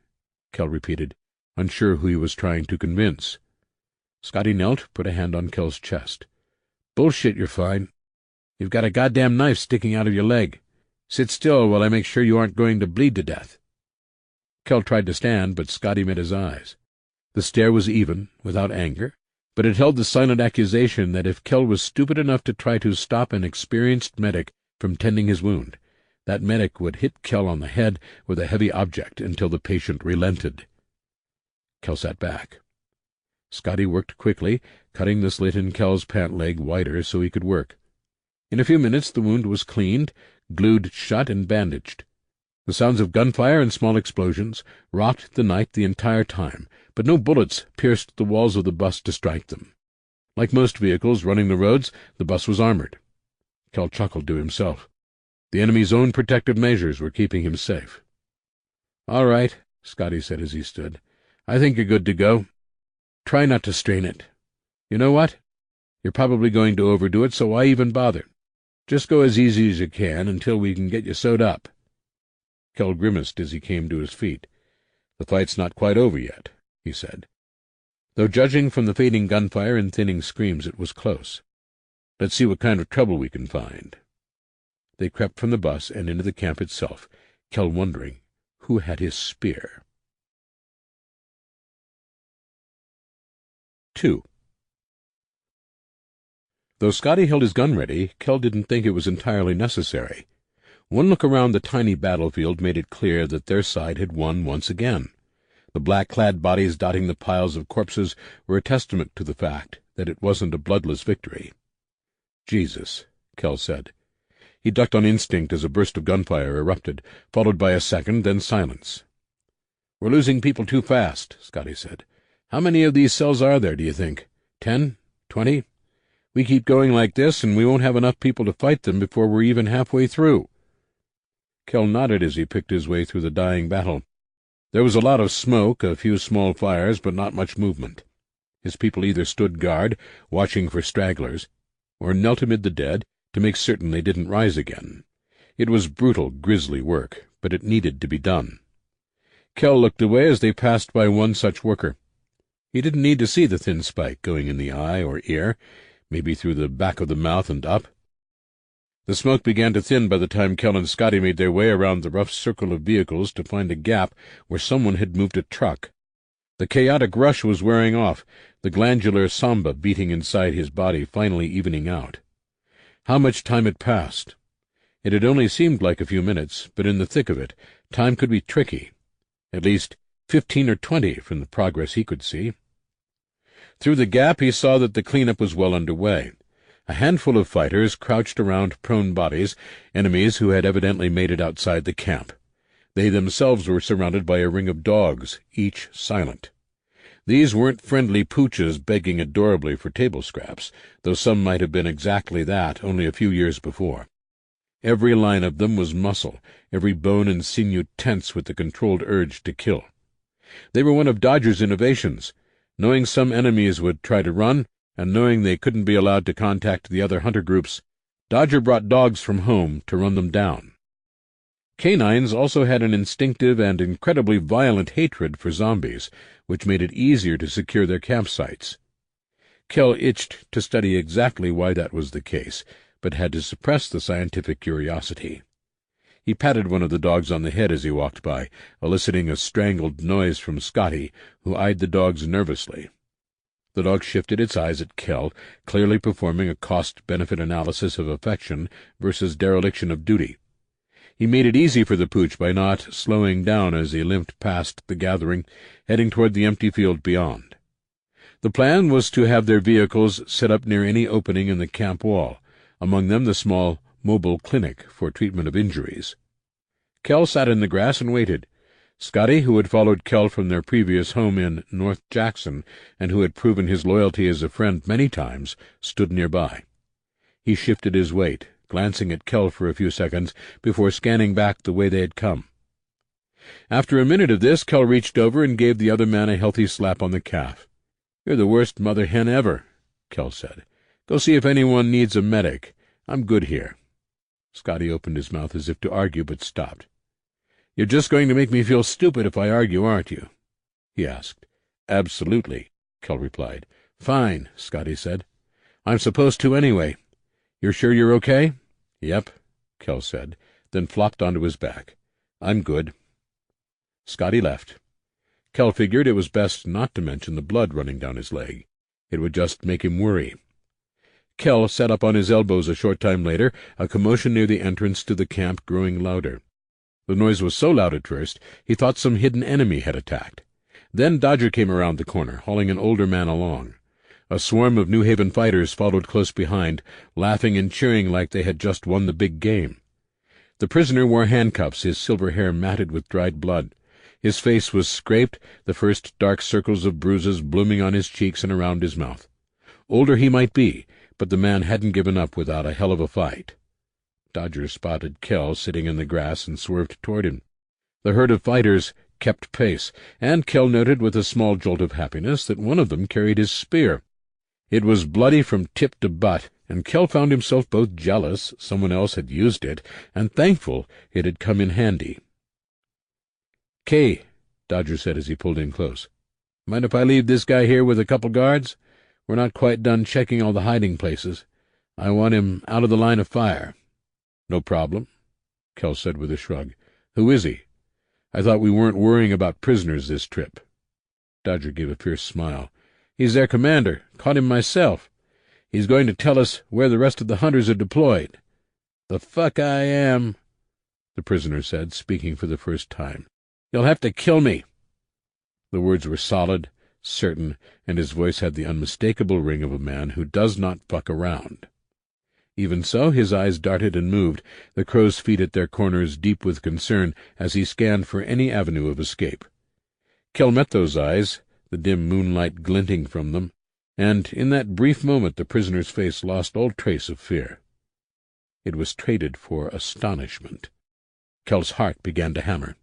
Kell repeated, unsure who he was trying to convince. Scotty knelt, put a hand on Kell's chest. "Bullshit, you're fine. You've got a goddamn knife sticking out of your leg. Sit still while I make sure you aren't going to bleed to death." Kell tried to stand, but Scotty met his eyes. The stare was even, without anger, but it held the silent accusation that if Kell was stupid enough to try to stop an experienced medic from tending his wound, that medic would hit Kell on the head with a heavy object until the patient relented. Kell sat back. Scotty worked quickly, cutting the slit in Kell's pant leg wider so he could work. In a few minutes the wound was cleaned, glued shut, and bandaged. The sounds of gunfire and small explosions rocked the night the entire time, but no bullets pierced the walls of the bus to strike them. Like most vehicles running the roads, the bus was armored. Kell chuckled to himself. The enemy's own protective measures were keeping him safe. "All right," Scotty said as he stood. "I think you're good to go. Try not to strain it. You know what? You're probably going to overdo it, so why even bother? Just go as easy as you can until we can get you sewed up." Kell grimaced as he came to his feet. "The fight's not quite over yet," he said. Though judging from the fading gunfire and thinning screams, it was close. "Let's see what kind of trouble we can find." They crept from the bus and into the camp itself, Kell wondering who had his spear. 2. Though Scotty held his gun ready, Kell didn't think it was entirely necessary. One look around the tiny battlefield made it clear that their side had won once again. The black-clad bodies dotting the piles of corpses were a testament to the fact that it wasn't a bloodless victory. "Jesus," Kell said. He ducked on instinct as a burst of gunfire erupted, followed by a second, then silence. "We're losing people too fast," Scotty said. "How many of these cells are there, do you think? 10? 20? We keep going like this, and we won't have enough people to fight them before we're even halfway through." Kell nodded as he picked his way through the dying battle. There was a lot of smoke, a few small fires, but not much movement. His people either stood guard, watching for stragglers, or knelt amid the dead to make certain they didn't rise again. It was brutal, grisly work, but it needed to be done. Kell looked away as they passed by one such worker. He didn't need to see the thin spike going in the eye or ear, maybe through the back of the mouth and up. The smoke began to thin by the time Kell and Scotty made their way around the rough circle of vehicles to find a gap where someone had moved a truck. The chaotic rush was wearing off, the glandular samba beating inside his body finally evening out. How much time had passed? It had only seemed like a few minutes, but in the thick of it, time could be tricky. At least 15 or 20 from the progress he could see. Through the gap he saw that the cleanup was well underway. A handful of fighters crouched around prone bodies, enemies who had evidently made it outside the camp. They themselves were surrounded by a ring of dogs, each silent. These weren't friendly pooches begging adorably for table scraps, though some might have been exactly that only a few years before. Every line of them was muscle, every bone and sinew tense with the controlled urge to kill. They were one of Dodger's innovations. Knowing some enemies would try to run, and knowing they couldn't be allowed to contact the other hunter groups, Dodger brought dogs from home to run them down. Canines also had an instinctive and incredibly violent hatred for zombies, which made it easier to secure their campsites. Kell itched to study exactly why that was the case, but had to suppress the scientific curiosity. He patted one of the dogs on the head as he walked by, eliciting a strangled noise from Scotty, who eyed the dogs nervously. The dog shifted its eyes at Kell, clearly performing a cost-benefit analysis of affection versus dereliction of duty. He made it easy for the pooch by not slowing down as he limped past the gathering, heading toward the empty field beyond. The plan was to have their vehicles set up near any opening in the camp wall, among them the small mobile clinic for treatment of injuries. Kell sat in the grass and waited. Scotty, who had followed Kell from their previous home in North Jackson and who had proven his loyalty as a friend many times, stood nearby. He shifted his weight, glancing at Kell for a few seconds before scanning back the way they had come. After a minute of this, Kell reached over and gave the other man a healthy slap on the calf. "You're the worst mother hen ever," Kell said. "Go see if anyone needs a medic. I'm good here." Scotty opened his mouth as if to argue, but stopped. "You're just going to make me feel stupid if I argue, aren't you?" he asked. "Absolutely," Kell replied. "Fine," Scotty said. "I'm supposed to anyway. You're sure you're okay?" "Yep," Kell said, then flopped onto his back. "I'm good." Scotty left. Kell figured it was best not to mention the blood running down his leg. It would just make him worry. Kell sat up on his elbows a short time later, a commotion near the entrance to the camp growing louder. The noise was so loud at first he thought some hidden enemy had attacked. Then Dodger came around the corner, hauling an older man along. A swarm of New Haven fighters followed close behind, laughing and cheering like they had just won the big game. The prisoner wore handcuffs, his silver hair matted with dried blood. His face was scraped, the first dark circles of bruises blooming on his cheeks and around his mouth. Older he might be, but the man hadn't given up without a hell of a fight. Dodger spotted Kell sitting in the grass and swerved toward him. The herd of fighters kept pace, and Kell noted with a small jolt of happiness that one of them carried his spear. It was bloody from tip to butt, and Kell found himself both jealous someone else had used it and thankful it had come in handy. "Kay," Dodger said as he pulled in close, "mind if I leave this guy here with a couple guards? We're not quite done checking all the hiding places. I want him out of the line of fire." "No problem," Kell said with a shrug. "Who is he? I thought we weren't worrying about prisoners this trip." Dodger gave a fierce smile. "He's their commander. Caught him myself. He's going to tell us where the rest of the hunters are deployed." "The fuck I am," the prisoner said, speaking for the first time. "You'll have to kill me." The words were solid, certain, and his voice had the unmistakable ring of a man who does not fuck around. Even so, his eyes darted and moved, the crow's feet at their corners deep with concern as he scanned for any avenue of escape. Kell met those eyes, the dim moonlight glinting from them, and in that brief moment the prisoner's face lost all trace of fear. It was traded for astonishment. Kell's heart began to hammer.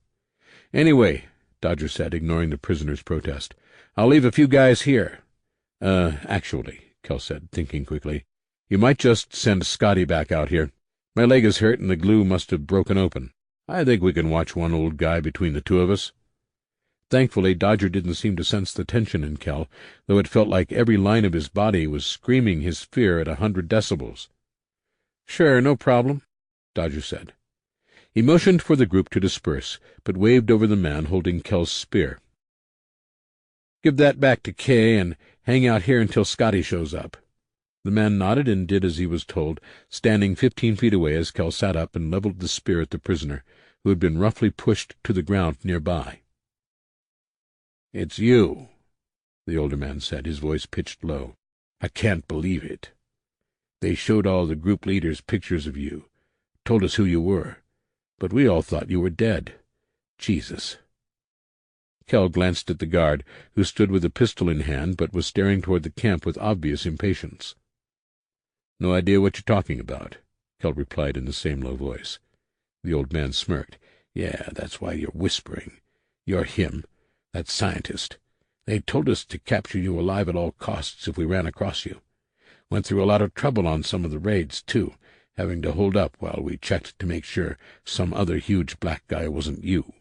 "Anyway," Dodger said, ignoring the prisoner's protest, "I'll leave a few guys here." Actually," Kell said, thinking quickly, "you might just send Scotty back out here. My leg is hurt and the glue must have broken open. I think we can watch one old guy between the two of us." Thankfully, Dodger didn't seem to sense the tension in Kell, though it felt like every line of his body was screaming his fear at 100 decibels. "Sure, no problem," Dodger said. He motioned for the group to disperse, but waved over the man holding Kell's spear. "Give that back to Kay and hang out here until Scotty shows up." The man nodded and did as he was told, standing 15 feet away as Kell sat up and leveled the spear at the prisoner, who had been roughly pushed to the ground nearby. "It's you," the older man said, his voice pitched low. "I can't believe it. They showed all the group leaders pictures of you, told us who you were, but we all thought you were dead. Jesus." Kell glanced at the guard, who stood with a pistol in hand but was staring toward the camp with obvious impatience. "No idea what you're talking about," Kell replied in the same low voice. The old man smirked. "Yeah, that's why you're whispering. You're him, that scientist. They told us to capture you alive at all costs if we ran across you. Went through a lot of trouble on some of the raids, too, having to hold up while we checked to make sure some other huge black guy wasn't you."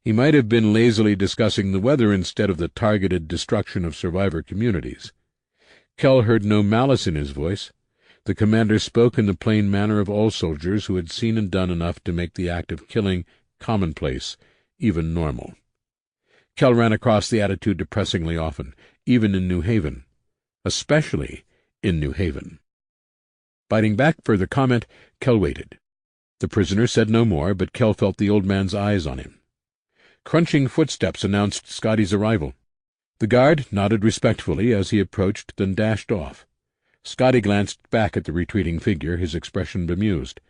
He might have been lazily discussing the weather instead of the targeted destruction of survivor communities. Kell heard no malice in his voice. The commander spoke in the plain manner of all soldiers who had seen and done enough to make the act of killing commonplace, even normal. Kell ran across the attitude depressingly often, even in New Haven. Especially in New Haven. Biting back further comment, Kell waited. The prisoner said no more, but Kell felt the old man's eyes on him. Crunching footsteps announced Scotty's arrival. The guard nodded respectfully as he approached, then dashed off. Scotty glanced back at the retreating figure, his expression bemused.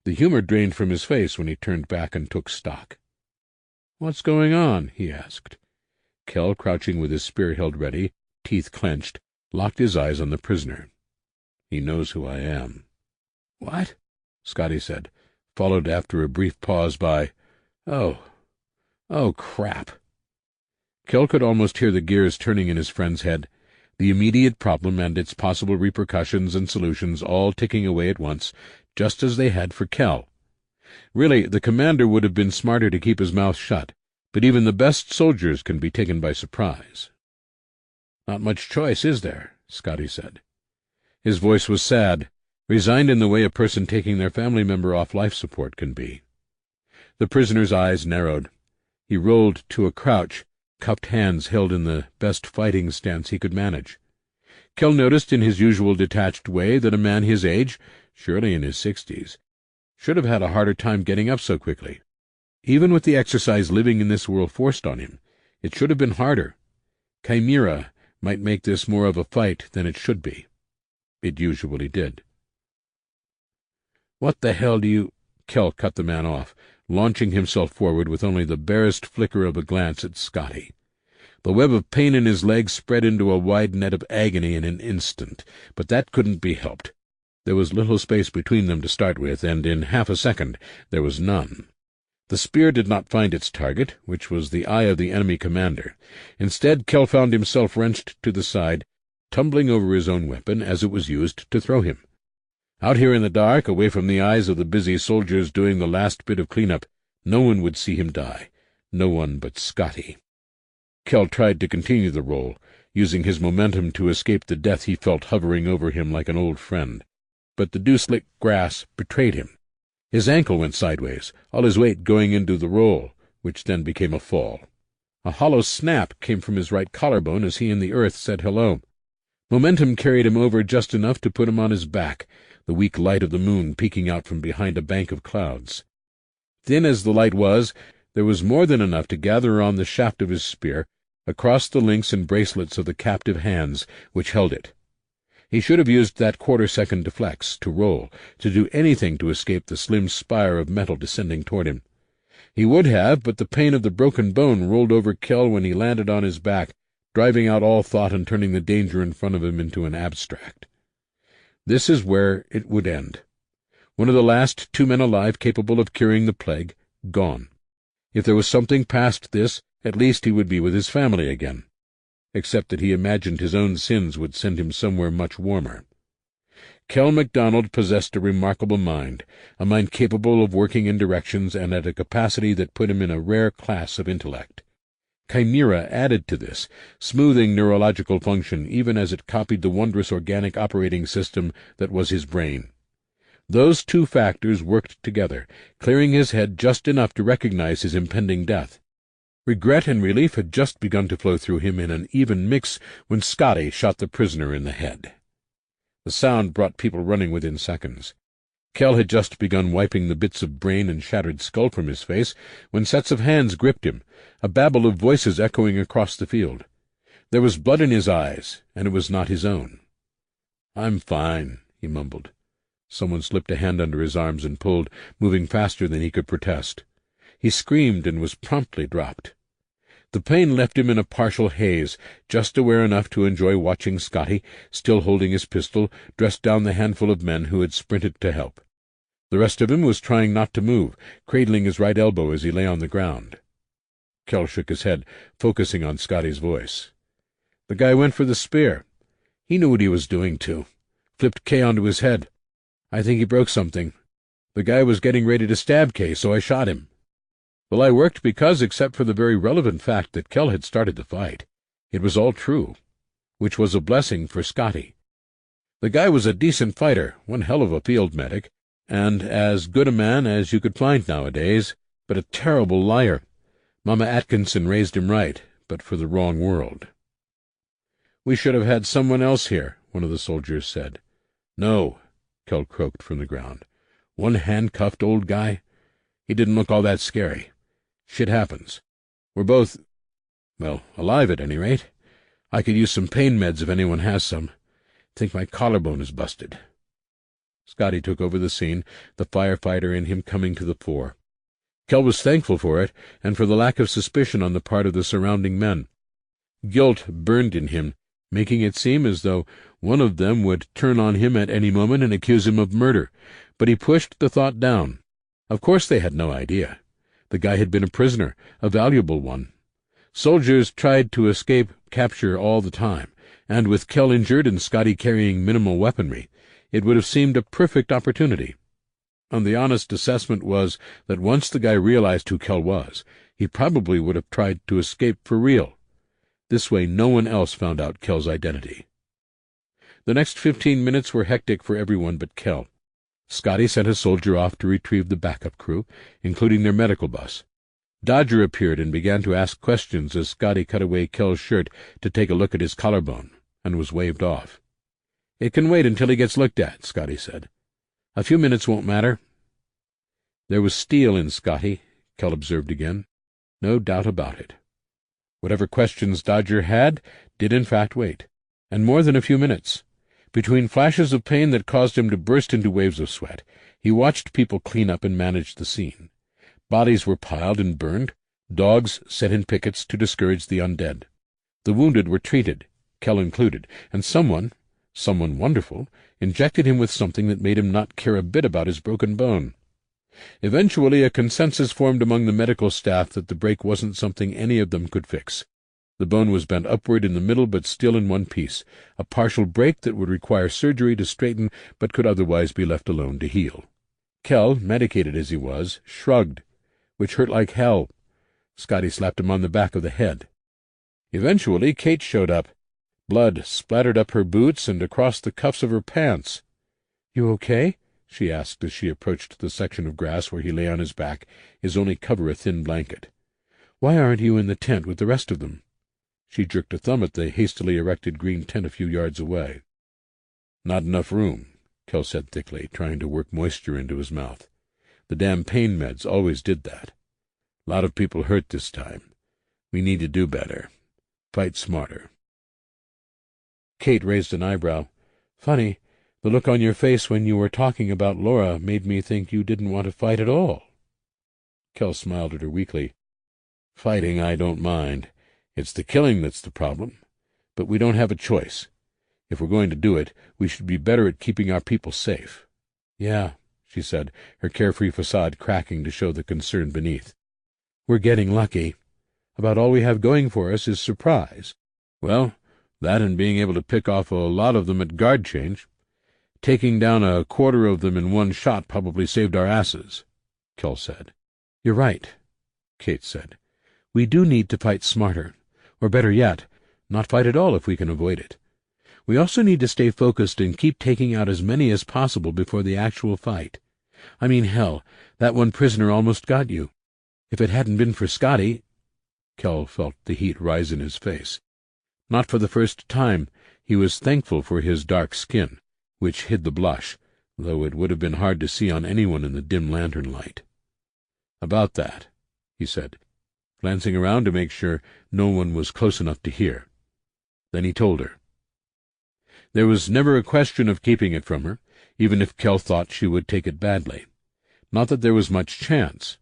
The humor drained from his face when he turned back and took stock. "What's going on?" he asked. Kell, crouching with his spear held ready, teeth clenched, locked his eyes on the prisoner. "He knows who I am." "What?" Scotty said, followed after a brief pause by, Oh, crap." Kell could almost hear the gears turning in his friend's head, the immediate problem and its possible repercussions and solutions all ticking away at once, just as they had for Kell. Really, the commander would have been smarter to keep his mouth shut, but even the best soldiers can be taken by surprise. "Not much choice, is there?" Scotty said. His voice was sad, resigned in the way a person taking their family member off life support can be. The prisoner's eyes narrowed. He rolled to a crouch, cupped hands held in the best fighting stance he could manage. Kell noticed in his usual detached way that a man his age, surely in his 60s, should have had a harder time getting up so quickly. Even with the exercise living in this world forced on him, It should have been harder. Chimera might make this more of a fight than it should be. It usually did. "What the hell do you—" Kell cut the man off, launching himself forward with only the barest flicker of a glance at Scotty. The web of pain in his leg spread into a wide net of agony in an instant, but that couldn't be helped. There was little space between them to start with, and in half a second there was none. The spear did not find its target, which was the eye of the enemy commander. Instead, Kell found himself wrenched to the side, tumbling over his own weapon as it was used to throw him. Out here in the dark, away from the eyes of the busy soldiers doing the last bit of cleanup, no one would see him die. No one but Scotty. Kell tried to continue the roll, using his momentum to escape the death he felt hovering over him like an old friend. But the dew-slick grass betrayed him. His ankle went sideways, all his weight going into the roll, which then became a fall. A hollow snap came from his right collarbone as he and the earth said hello. Momentum carried him over just enough to put him on his back, the weak light of the moon peeking out from behind a bank of clouds. Thin as the light was, there was more than enough to gather on the shaft of his spear, across the links and bracelets of the captive hands which held it. He should have used that quarter-second to flex, to roll, to do anything to escape the slim spire of metal descending toward him. He would have, but the pain of the broken bone rolled over Kell when he landed on his back, driving out all thought and turning the danger in front of him into an abstract. This is where it would end. One of the last 2 men alive capable of curing the plague, gone. If there was something past this, at least he would be with his family again. Except that he imagined his own sins would send him somewhere much warmer. Kell MacDonald possessed a remarkable mind, a mind capable of working in directions and at a capacity that put him in a rare class of intellect. Chimera added to this, smoothing neurological function even as it copied the wondrous organic operating system that was his brain. Those 2 factors worked together, clearing his head just enough to recognize his impending death. Regret and relief had just begun to flow through him in an even mix when Scotty shot the prisoner in the head. The sound brought people running within seconds. Kell had just begun wiping the bits of brain and shattered skull from his face when sets of hands gripped him, a babble of voices echoing across the field. There was blood in his eyes, and it was not his own. "I'm fine," he mumbled. Someone slipped a hand under his arms and pulled, moving faster than he could protest. He screamed and was promptly dropped. The pain left him in a partial haze, just aware enough to enjoy watching Scotty, still holding his pistol, dress down the handful of men who had sprinted to help. The rest of him was trying not to move, cradling his right elbow as he lay on the ground. Kell shook his head, focusing on Scotty's voice. "The guy went for the spear. He knew what he was doing, too. Flipped Kay onto his head. I think he broke something. The guy was getting ready to stab Kay, so I shot him." Well, I worked because, except for the very relevant fact that Kell had started the fight, it was all true, which was a blessing for Scotty. The guy was a decent fighter, one hell of a field medic, and as good a man as you could find nowadays, but a terrible liar. Mama Atkinson raised him right, but for the wrong world. "We should have had someone else here," one of the soldiers said. "No," Kell croaked from the ground. "One handcuffed old guy? He didn't look all that scary. Shit happens. We're both, well, alive at any rate. I could use some pain meds if anyone has some. Think my collarbone is busted." Scotty took over the scene, the firefighter in him coming to the fore. Kell was thankful for it, and for the lack of suspicion on the part of the surrounding men. Guilt burned in him, making it seem as though one of them would turn on him at any moment and accuse him of murder, but he pushed the thought down. Of course they had no idea. The guy had been a prisoner, a valuable one. Soldiers tried to escape capture all the time, and with Kell injured and Scotty carrying minimal weaponry, it would have seemed a perfect opportunity. And the honest assessment was that once the guy realized who Kell was, he probably would have tried to escape for real. This way no one else found out Kell's identity. The next 15 minutes were hectic for everyone but Kell. Scotty sent a soldier off to retrieve the backup crew, including their medical bus. Dodger appeared and began to ask questions as Scotty cut away Kell's shirt to take a look at his collarbone, and was waved off. "It can wait until he gets looked at," Scotty said. "A few minutes won't matter." There was steel in Scotty, Kell observed again. No doubt about it. Whatever questions Dodger had did in fact wait, and more than a few minutes. Between flashes of pain that caused him to burst into waves of sweat, he watched people clean up and manage the scene. Bodies were piled and burned, dogs set in pickets to discourage the undead. The wounded were treated, Kell included, and someone wonderful, injected him with something that made him not care a bit about his broken bone. Eventually a consensus formed among the medical staff that the break wasn't something any of them could fix. The bone was bent upward in the middle but still in one piece, a partial break that would require surgery to straighten but could otherwise be left alone to heal. Kell, medicated as he was, shrugged, which hurt like hell. Scotty slapped him on the back of the head. Eventually Kate showed up. Blood splattered up her boots and across the cuffs of her pants. "You okay?" she asked as she approached the section of grass where he lay on his back, his only cover a thin blanket. "Why aren't you in the tent with the rest of them?" She jerked a thumb at the hastily erected green tent a few yards away. "Not enough room," Kell said thickly, trying to work moisture into his mouth. "The damn pain meds always did that. A lot of people hurt this time. We need to do better. Fight smarter." Kate raised an eyebrow. "Funny, the look on your face when you were talking about Laura made me think you didn't want to fight at all." Kell smiled at her weakly. "Fighting I don't mind. It's the killing that's the problem. But we don't have a choice. If we're going to do it, we should be better at keeping our people safe." "Yeah," she said, her carefree facade cracking to show the concern beneath. "We're getting lucky. About all we have going for us is surprise." "Well, that and being able to pick off a lot of them at guard change. Taking down a quarter of them in one shot probably saved our asses," Kell said. "You're right," Kate said. "We do need to fight smarter. Or better yet, not fight at all if we can avoid it. We also need to stay focused and keep taking out as many as possible before the actual fight. I mean, hell, that one prisoner almost got you. If it hadn't been for Scotty—" Kell felt the heat rise in his face. Not for the first time, he was thankful for his dark skin, which hid the blush, though it would have been hard to see on anyone in the dim lantern light. "About that," he said, glancing around to make sure no one was close enough to hear. Then he told her. There was never a question of keeping it from her, even if Kell thought she would take it badly. Not that there was much chance.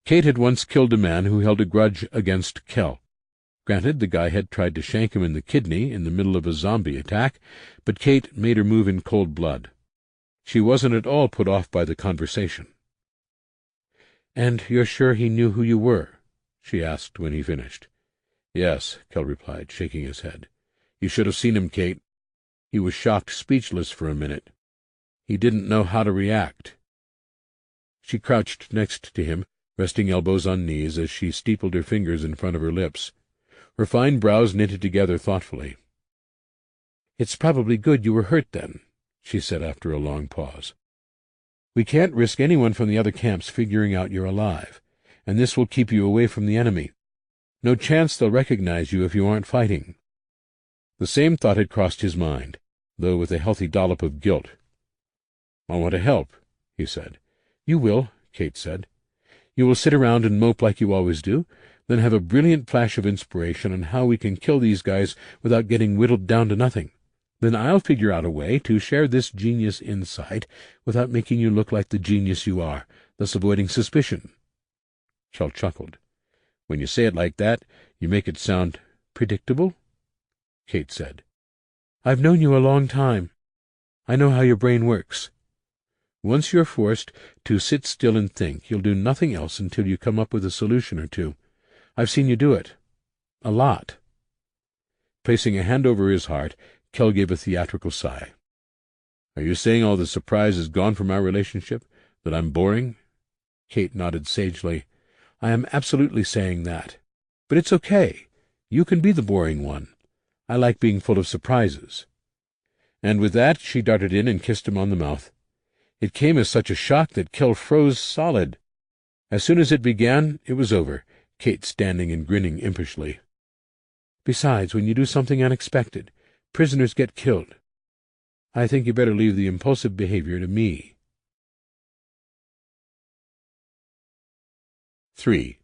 Kate had once killed a man who held a grudge against Kell. Granted, the guy had tried to shank him in the kidney in the middle of a zombie attack, but Kate made her move in cold blood. She wasn't at all put off by the conversation. "And you're sure he knew who you were?" she asked when he finished. "Yes," Kell replied, shaking his head. "You should have seen him, Kate. He was shocked speechless for a minute. He didn't know how to react." She crouched next to him, resting elbows on knees as she steepled her fingers in front of her lips. Her fine brows knitted together thoughtfully. "It's probably good you were hurt, then," she said after a long pause. "We can't risk anyone from the other camps figuring out you're alive, and this will keep you away from the enemy. No chance they'll recognize you if you aren't fighting." The same thought had crossed his mind, though with a healthy dollop of guilt. "I want to help," he said. "You will," Kate said. "You will sit around and mope like you always do, then have a brilliant flash of inspiration on how we can kill these guys without getting whittled down to nothing. Then I'll figure out a way to share this genius insight without making you look like the genius you are, thus avoiding suspicion." Kell chuckled. "When you say it like that, you make it sound predictable," Kate said. "I've known you a long time. I know how your brain works. Once you're forced to sit still and think, you'll do nothing else until you come up with a solution or two. I've seen you do it. A lot." Placing a hand over his heart, Kell gave a theatrical sigh. "Are you saying all the surprise is gone from our relationship? That I'm boring?" Kate nodded sagely. "I am absolutely saying that. But it's okay. You can be the boring one. I like being full of surprises." And with that she darted in and kissed him on the mouth. It came as such a shock that Kell froze solid. As soon as it began, it was over, Kate standing and grinning impishly. "Besides, when you do something unexpected, prisoners get killed. I think you better leave the impulsive behavior to me." 3.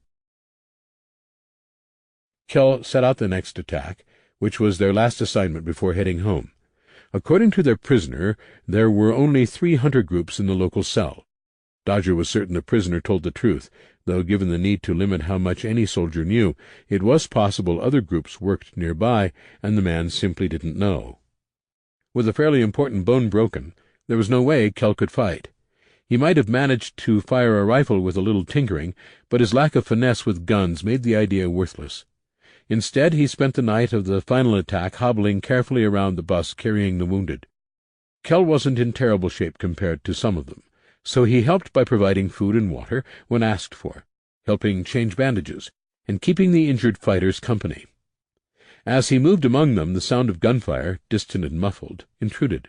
Kell set out the next attack, which was their last assignment before heading home. According to their prisoner, there were only 3 hunter groups in the local cell. Dodger was certain the prisoner told the truth, though given the need to limit how much any soldier knew, it was possible other groups worked nearby, and the man simply didn't know. With a fairly important bone broken, there was no way Kell could fight. He might have managed to fire a rifle with a little tinkering, but his lack of finesse with guns made the idea worthless. Instead, he spent the night of the final attack hobbling carefully around the bus carrying the wounded. Kell wasn't in terrible shape compared to some of them, so he helped by providing food and water when asked for, helping change bandages, and keeping the injured fighters company. As he moved among them, the sound of gunfire, distant and muffled, intruded.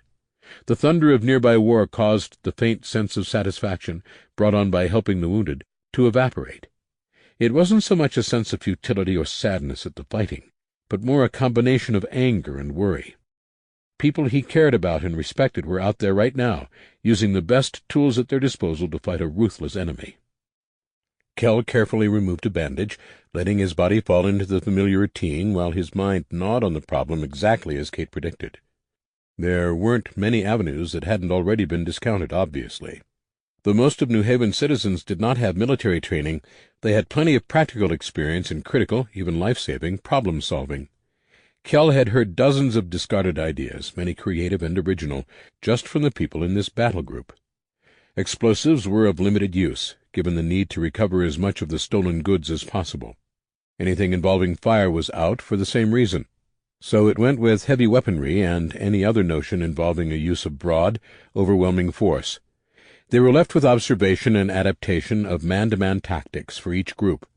The thunder of nearby war caused the faint sense of satisfaction, brought on by helping the wounded, to evaporate. It wasn't so much a sense of futility or sadness at the fighting, but more a combination of anger and worry. People he cared about and respected were out there right now, using the best tools at their disposal to fight a ruthless enemy. Kell carefully removed a bandage, letting his body fall into the familiar routine while his mind gnawed on the problem exactly as Kate predicted. There weren't many avenues that hadn't already been discounted, obviously. Though most of New Haven's citizens did not have military training, they had plenty of practical experience in critical, even life-saving, problem-solving. Kell had heard dozens of discarded ideas, many creative and original, just from the people in this battle group. Explosives were of limited use, given the need to recover as much of the stolen goods as possible. Anything involving fire was out for the same reason. So it went with heavy weaponry and any other notion involving a use of broad, overwhelming force. They were left with observation and adaptation of man-to-man tactics for each group.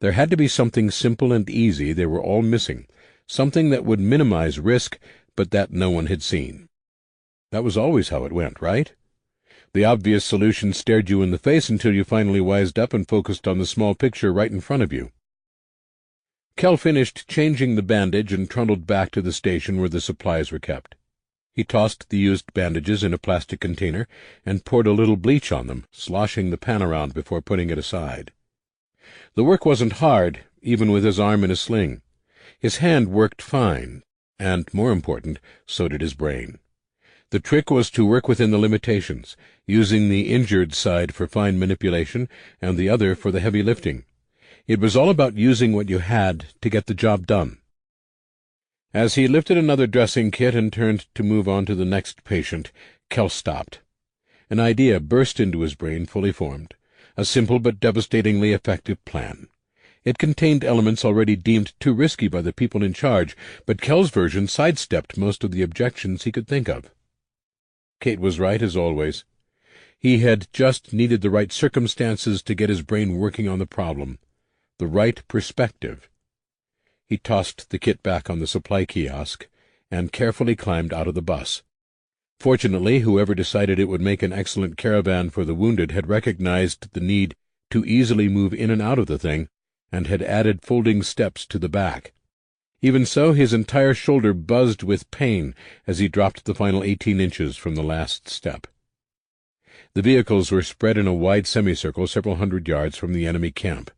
There had to be something simple and easy they were all missing, something that would minimize risk, but that no one had seen. That was always how it went, right? The obvious solution stared you in the face until you finally wised up and focused on the small picture right in front of you. Kell finished changing the bandage and trundled back to the station where the supplies were kept. He tossed the used bandages in a plastic container and poured a little bleach on them, sloshing the pan around before putting it aside. The work wasn't hard, even with his arm in a sling. His hand worked fine, and, more important, so did his brain. The trick was to work within the limitations, using the injured side for fine manipulation and the other for the heavy lifting. It was all about using what you had to get the job done. As he lifted another dressing kit and turned to move on to the next patient, Kell stopped. An idea burst into his brain fully formed, a simple but devastatingly effective plan. It contained elements already deemed too risky by the people in charge, but Kell's version sidestepped most of the objections he could think of. Kate was right, as always. He had just needed the right circumstances to get his brain working on the problem. The right perspective. He tossed the kit back on the supply kiosk and carefully climbed out of the bus. Fortunately, whoever decided it would make an excellent caravan for the wounded had recognized the need to easily move in and out of the thing, and had added folding steps to the back. Even so, his entire shoulder buzzed with pain as he dropped the final 18 inches from the last step. The vehicles were spread in a wide semicircle several hundred yards from the enemy camp.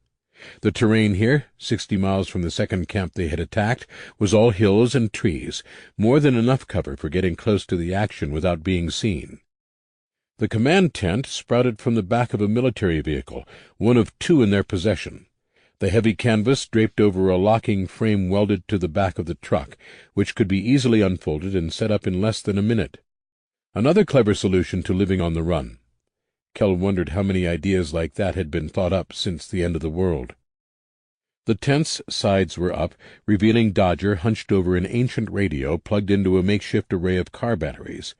The terrain here, 60 miles from the second camp they had attacked, was all hills and trees, more than enough cover for getting close to the action without being seen. The command tent sprouted from the back of a military vehicle, one of 2 in their possession. The heavy canvas draped over a locking frame welded to the back of the truck, which could be easily unfolded and set up in less than a minute. Another clever solution to living on the run. Kell wondered how many ideas like that had been thought up since the end of the world. The tent's sides were up, revealing Dodger hunched over an ancient radio plugged into a makeshift array of car batteries.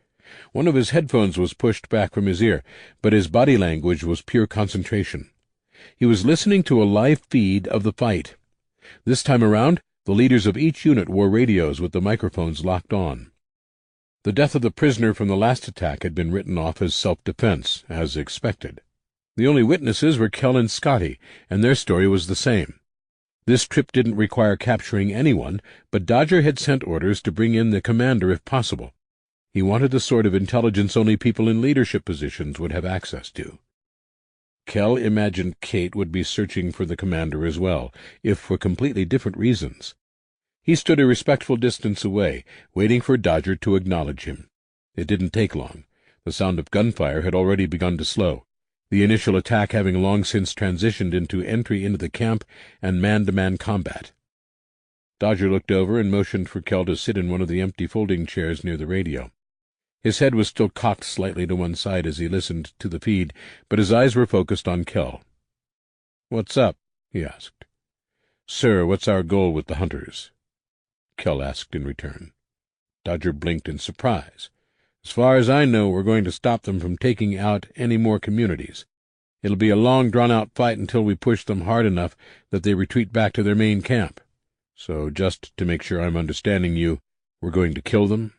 One of his headphones was pushed back from his ear, but his body language was pure concentration. He was listening to a live feed of the fight. This time around, the leaders of each unit wore radios with the microphones locked on. The death of the prisoner from the last attack had been written off as self-defense, as expected. The only witnesses were Kell and Scotty, and their story was the same. This trip didn't require capturing anyone, but Dodger had sent orders to bring in the commander if possible. He wanted the sort of intelligence only people in leadership positions would have access to. Kell imagined Kate would be searching for the commander as well, if for completely different reasons. He stood a respectful distance away, waiting for Dodger to acknowledge him. It didn't take long. The sound of gunfire had already begun to slow, the initial attack having long since transitioned into entry into the camp and man-to-man combat. Dodger looked over and motioned for Kell to sit in one of the empty folding chairs near the radio. His head was still cocked slightly to one side as he listened to the feed, but his eyes were focused on Kell. "What's up?" he asked. "Sir, what's our goal with the hunters?" Kell asked in return. Dodger blinked in surprise. "As far as I know, we're going to stop them from taking out any more communities. It'll be a long, drawn-out fight until we push them hard enough that they retreat back to their main camp. So, just to make sure I'm understanding you, we're going to kill them?"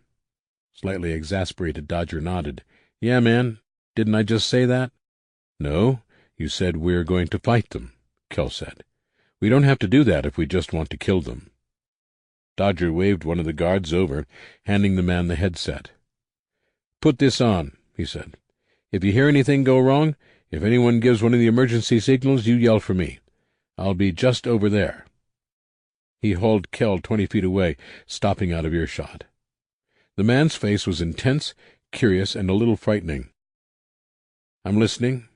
Slightly exasperated, Dodger nodded. "Yeah, man. Didn't I just say that?" "No, you said we're going to fight them," Kell said. "We don't have to do that if we just want to kill them." Dodger waved one of the guards over, handing the man the headset. "Put this on," he said. "If you hear anything go wrong, if anyone gives one of the emergency signals, you yell for me. I'll be just over there." He hauled Kell 20 feet away, stopping out of earshot. The man's face was intense, curious, and a little frightening. "I'm listening,"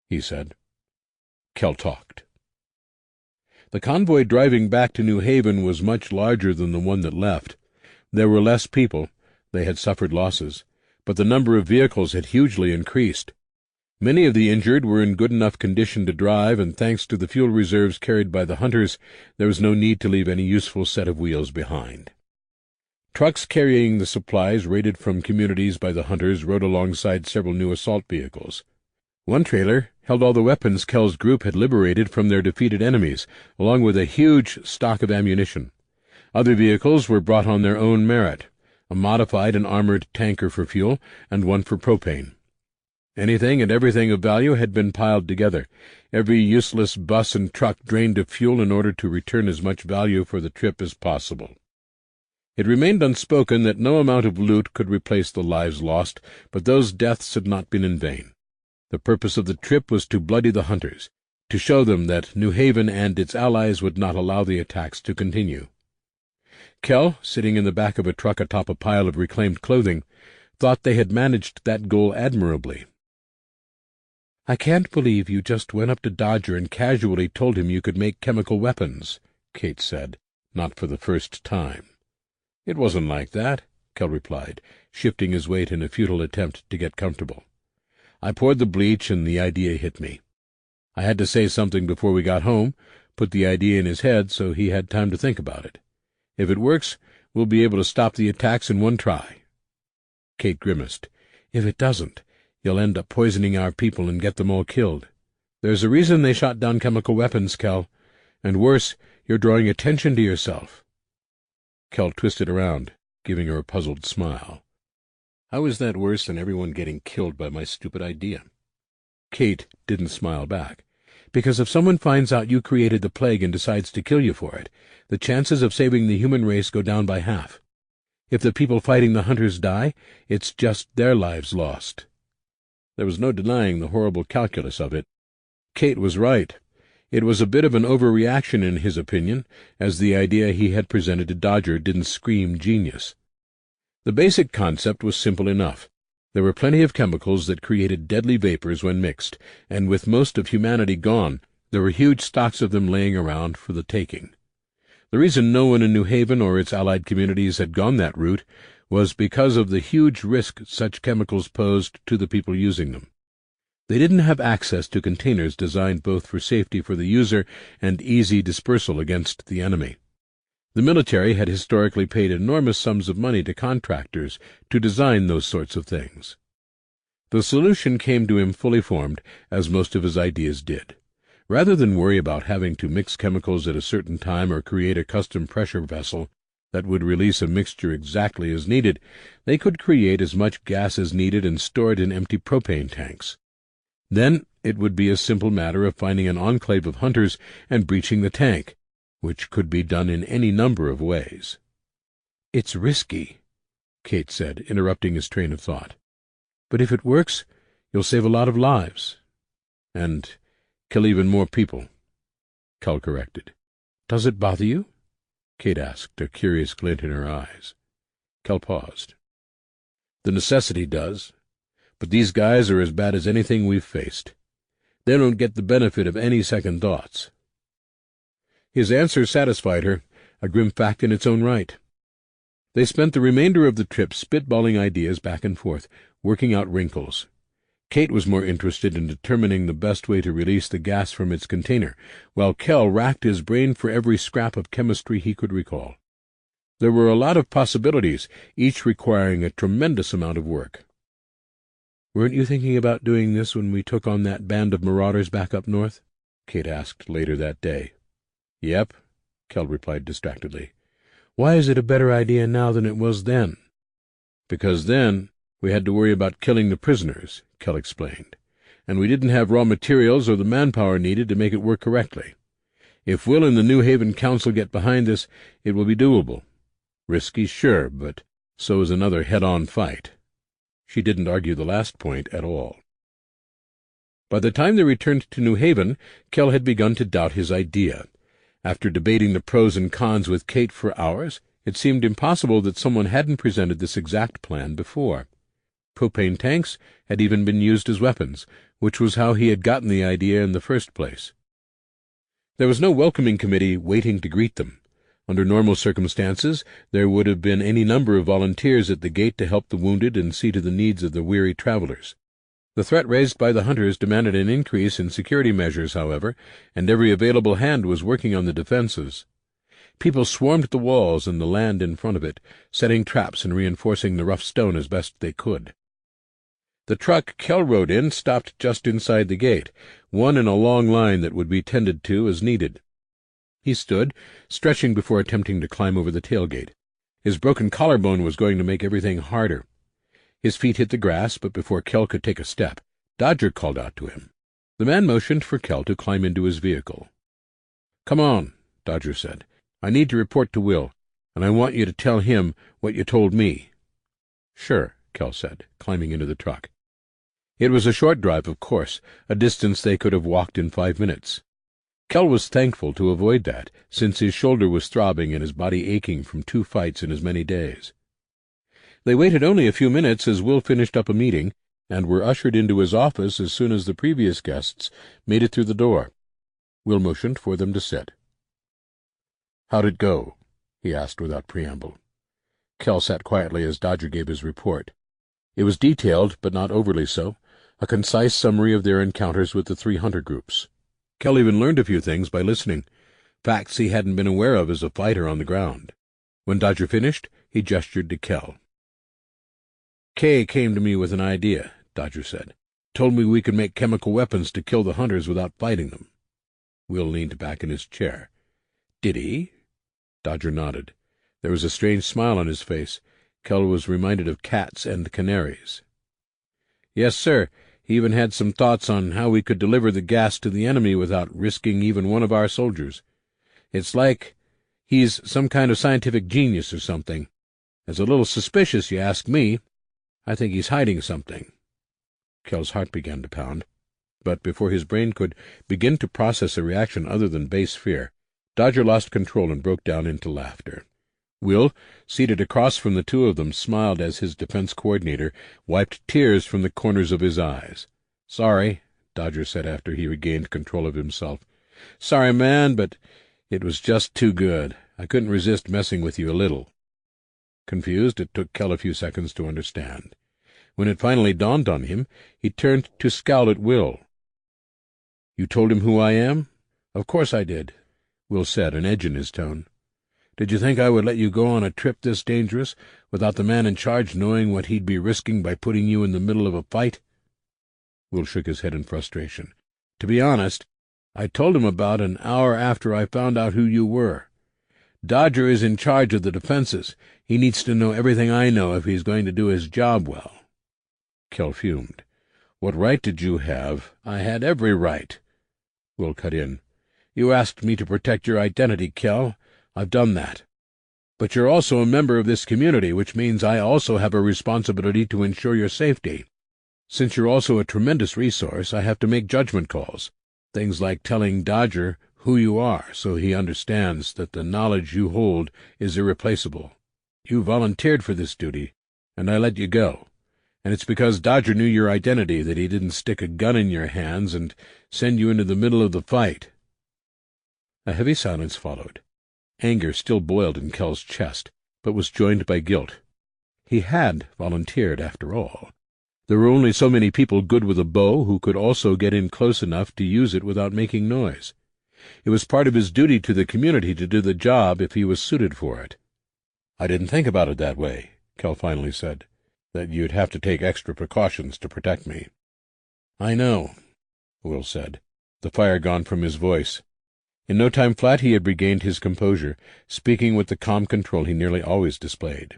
he said. Kell talked. The convoy driving back to New Haven was much larger than the one that left. There were less people. They had suffered losses, but the number of vehicles had hugely increased. Many of the injured were in good enough condition to drive, and thanks to the fuel reserves carried by the hunters, there was no need to leave any useful set of wheels behind. Trucks carrying the supplies raided from communities by the hunters rode alongside several new assault vehicles. One trailer held all the weapons Kell's group had liberated from their defeated enemies, along with a huge stock of ammunition. Other vehicles were brought on their own merit, a modified and armored tanker for fuel, and one for propane. Anything and everything of value had been piled together, every useless bus and truck drained of fuel in order to return as much value for the trip as possible. It remained unspoken that no amount of loot could replace the lives lost, but those deaths had not been in vain. The purpose of the trip was to bloody the hunters, to show them that New Haven and its allies would not allow the attacks to continue. Kell, sitting in the back of a truck atop a pile of reclaimed clothing, thought they had managed that goal admirably. "I can't believe you just went up to Dodger and casually told him you could make chemical weapons," Kate said, not for the first time. "It wasn't like that," Kell replied, shifting his weight in a futile attempt to get comfortable. "I poured the bleach and the idea hit me. I had to say something before we got home, put the idea in his head so he had time to think about it. If it works, we'll be able to stop the attacks in one try." Kate grimaced. "If it doesn't, you'll end up poisoning our people and get them all killed. There's a reason they shot down chemical weapons, Kell. And worse, you're drawing attention to yourself." Kell twisted around, giving her a puzzled smile. "How is that worse than everyone getting killed by my stupid idea?" Kate didn't smile back. "Because if someone finds out you created the plague and decides to kill you for it, the chances of saving the human race go down by half. If the people fighting the hunters die, it's just their lives lost." There was no denying the horrible calculus of it. Kate was right. It was a bit of an overreaction in his opinion, as the idea he had presented to Dodger didn't scream genius. The basic concept was simple enough. There were plenty of chemicals that created deadly vapors when mixed, and with most of humanity gone, there were huge stocks of them laying around for the taking. The reason no one in New Haven or its allied communities had gone that route was because of the huge risk such chemicals posed to the people using them. They didn't have access to containers designed both for safety for the user and easy dispersal against the enemy. The military had historically paid enormous sums of money to contractors to design those sorts of things. The solution came to him fully formed, as most of his ideas did. Rather than worry about having to mix chemicals at a certain time or create a custom pressure vessel that would release a mixture exactly as needed, they could create as much gas as needed and store it in empty propane tanks. Then it would be a simple matter of finding an enclave of hunters and breaching the tank, which could be done in any number of ways. "It's risky," Kate said, interrupting his train of thought. "But if it works, you'll save a lot of lives." And kill even more people, Kell corrected. Does it bother you? Kate asked, a curious glint in her eyes. Kell paused. The necessity does, but these guys are as bad as anything we've faced. They don't get the benefit of any second thoughts. His answer satisfied her, a grim fact in its own right. They spent the remainder of the trip spitballing ideas back and forth, working out wrinkles. Kate was more interested in determining the best way to release the gas from its container, while Kell racked his brain for every scrap of chemistry he could recall. There were a lot of possibilities, each requiring a tremendous amount of work. "Weren't you thinking about doing this when we took on that band of marauders back up north?" Kate asked later that day. "Yep," Kell replied distractedly. "Why is it a better idea now than it was then?" "Because then we had to worry about killing the prisoners," Kell explained, "and we didn't have raw materials or the manpower needed to make it work correctly. If Will and the New Haven Council get behind this, it will be doable. Risky, sure, but so is another head-on fight." She didn't argue the last point at all. By the time they returned to New Haven, Kell had begun to doubt his idea. After debating the pros and cons with Kate for hours, it seemed impossible that someone hadn't presented this exact plan before. Propane tanks had even been used as weapons, which was how he had gotten the idea in the first place. There was no welcoming committee waiting to greet them. Under normal circumstances, there would have been any number of volunteers at the gate to help the wounded and see to the needs of the weary travelers. The threat raised by the hunters demanded an increase in security measures, however, and every available hand was working on the defenses. People swarmed the walls and the land in front of it, setting traps and reinforcing the rough stone as best they could. The truck Kell rode in stopped just inside the gate, one in a long line that would be tended to as needed. He stood, stretching before attempting to climb over the tailgate. His broken collarbone was going to make everything harder. His feet hit the grass, but before Kell could take a step, Dodger called out to him. The man motioned for Kell to climb into his vehicle. "Come on," Dodger said. "I need to report to Will, and I want you to tell him what you told me." "Sure," Kell said, climbing into the truck. It was a short drive, of course, a distance they could have walked in 5 minutes. Kell was thankful to avoid that, since his shoulder was throbbing and his body aching from 2 fights in as many days. They waited only a few minutes as Will finished up a meeting, and were ushered into his office as soon as the previous guests made it through the door. Will motioned for them to sit. "How'd it go?" he asked without preamble. Kell sat quietly as Dodger gave his report. It was detailed, but not overly so, a concise summary of their encounters with the 3 hunter groups. Kell even learned a few things by listening, facts he hadn't been aware of as a fighter on the ground. When Dodger finished, he gestured to Kell. "Kay came to me with an idea," Dodger said. "Told me we could make chemical weapons to kill the hunters without fighting them." Will leaned back in his chair. "Did he?" Dodger nodded. There was a strange smile on his face. Kell was reminded of cats and canaries. "Yes, sir. He even had some thoughts on how we could deliver the gas to the enemy without risking even one of our soldiers. It's like he's some kind of scientific genius or something. It's a little suspicious, you ask me. I think he's hiding something." Kell's heart began to pound, but before his brain could begin to process a reaction other than base fear, Dodger lost control and broke down into laughter. Will, seated across from the two of them, smiled as his defense coordinator wiped tears from the corners of his eyes. "Sorry," Dodger said after he regained control of himself. "Sorry, man, but it was just too good. I couldn't resist messing with you a little." Confused, it took Kell a few seconds to understand. When it finally dawned on him, he turned to scowl at Will. "You told him who I am?" "Of course I did," Will said, an edge in his tone. "Did you think I would let you go on a trip this dangerous without the man in charge knowing what he'd be risking by putting you in the middle of a fight?" Will shook his head in frustration. "To be honest, I told him about an hour after I found out who you were. Dodger is in charge of the defenses. He needs to know everything I know if he's going to do his job well." Kell fumed. "What right did you have?" "I had every right," Will cut in. "You asked me to protect your identity, Kell. I've done that. But you're also a member of this community, which means I also have a responsibility to ensure your safety. Since you're also a tremendous resource, I have to make judgment calls. Things like telling Dodger who you are so he understands that the knowledge you hold is irreplaceable. You volunteered for this duty, and I let you go. And it's because Dodger knew your identity that he didn't stick a gun in your hands and send you into the middle of the fight." A heavy silence followed. Anger still boiled in Kell's chest, but was joined by guilt. He had volunteered, after all. There were only so many people good with a bow who could also get in close enough to use it without making noise. It was part of his duty to the community to do the job if he was suited for it. "I didn't think about it that way," Kell finally said, "that you'd have to take extra precautions to protect me." "I know," Will said, the fire gone from his voice. In no time flat he had regained his composure, speaking with the calm control he nearly always displayed.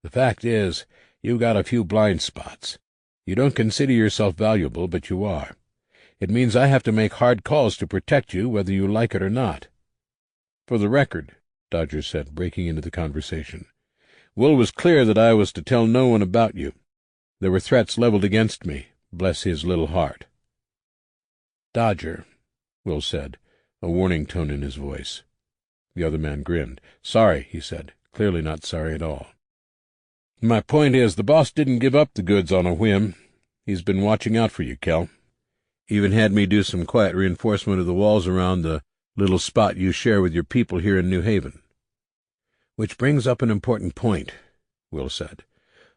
"The fact is, you've got a few blind spots. You don't consider yourself valuable, but you are. It means I have to make hard calls to protect you, whether you like it or not." "For the record," Dodger said, breaking into the conversation, "Will was clear that I was to tell no one about you. There were threats leveled against me, bless his little heart." "Dodger," Will said, a warning tone in his voice. The other man grinned. "Sorry," he said, clearly not sorry at all. "My point is, the boss didn't give up the goods on a whim. He's been watching out for you, Kell. Even had me do some quiet reinforcement of the walls around the little spot you share with your people here in New Haven." "Which brings up an important point," Will said.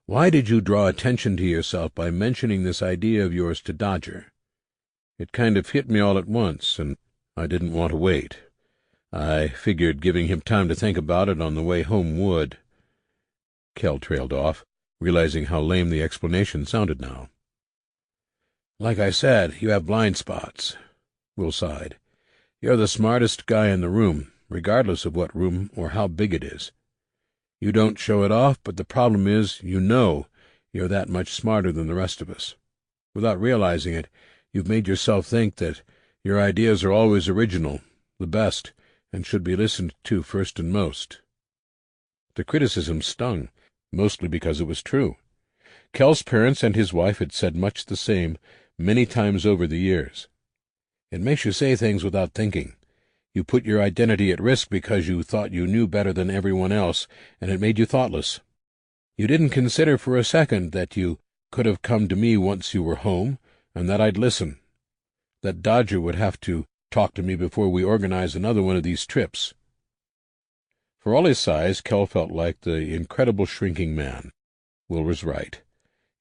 "Why did you draw attention to yourself by mentioning this idea of yours to Dodger?" "It kind of hit me all at once, and I didn't want to wait. I figured giving him time to think about it on the way home would—" Kell trailed off, realizing how lame the explanation sounded now. "Like I said, you have blind spots," Will sighed. "You're the smartest guy in the room, regardless of what room or how big it is. You don't show it off, but the problem is you know you're that much smarter than the rest of us. Without realizing it, you've made yourself think that your ideas are always original, the best, and should be listened to first and most." The criticism stung, mostly because it was true. Kell's parents and his wife had said much the same many times over the years. It makes you say things without thinking. You put your identity at risk because you thought you knew better than everyone else, and it made you thoughtless. You didn't consider for a second that you could have come to me once you were home, and that I'd listen. That Dodger would have to talk to me before we organize another one of these trips." For all his size, Kell felt like the incredible shrinking man. Will was right.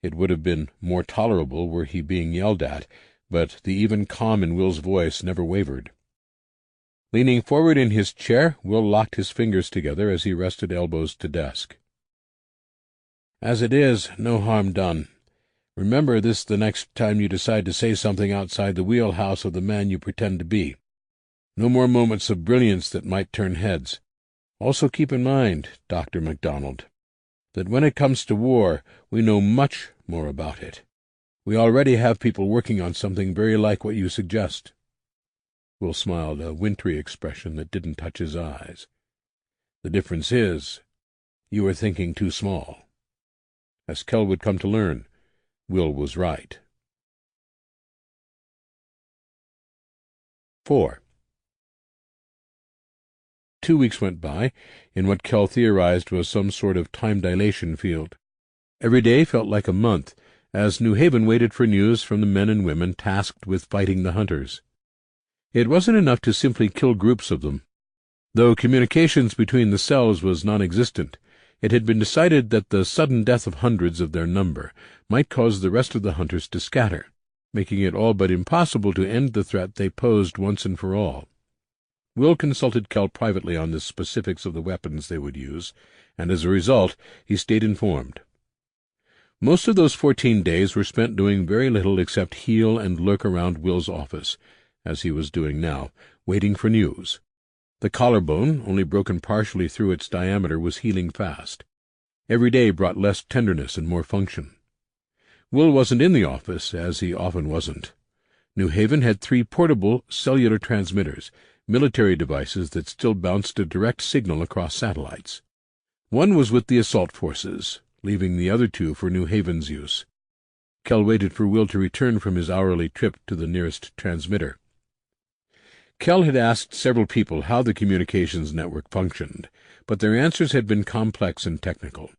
It would have been more tolerable were he being yelled at, but the even calm in Will's voice never wavered. Leaning forward in his chair, Will locked his fingers together as he rested elbows to desk. "As it is, no harm done. Remember this the next time you decide to say something outside the wheelhouse of the man you pretend to be. No more moments of brilliance that might turn heads. Also keep in mind, Dr. MacDonald, that when it comes to war, we know much more about it. We already have people working on something very like what you suggest." Will smiled, a wintry expression that didn't touch his eyes. "The difference is, you are thinking too small." As Kell would come to learn, Will was right. 4. 2 weeks went by, in what Kell theorized was some sort of time-dilation field. Every day felt like a month, as New Haven waited for news from the men and women tasked with fighting the hunters. It wasn't enough to simply kill groups of them. Though communications between the cells was non-existent, it had been decided that the sudden death of hundreds of their number might cause the rest of the hunters to scatter, making it all but impossible to end the threat they posed once and for all. Will consulted Kell privately on the specifics of the weapons they would use, and as a result he stayed informed. Most of those 14 days were spent doing very little except heel and lurk around Will's office, as he was doing now, waiting for news. The collarbone, only broken partially through its diameter, was healing fast. Every day brought less tenderness and more function. Will wasn't in the office, as he often wasn't. New Haven had 3 portable cellular transmitters, military devices that still bounced a direct signal across satellites. One was with the assault forces, leaving the other 2 for New Haven's use. Kell waited for Will to return from his hourly trip to the nearest transmitter. Kell had asked several people how the communications network functioned, but their answers had been complex and technical.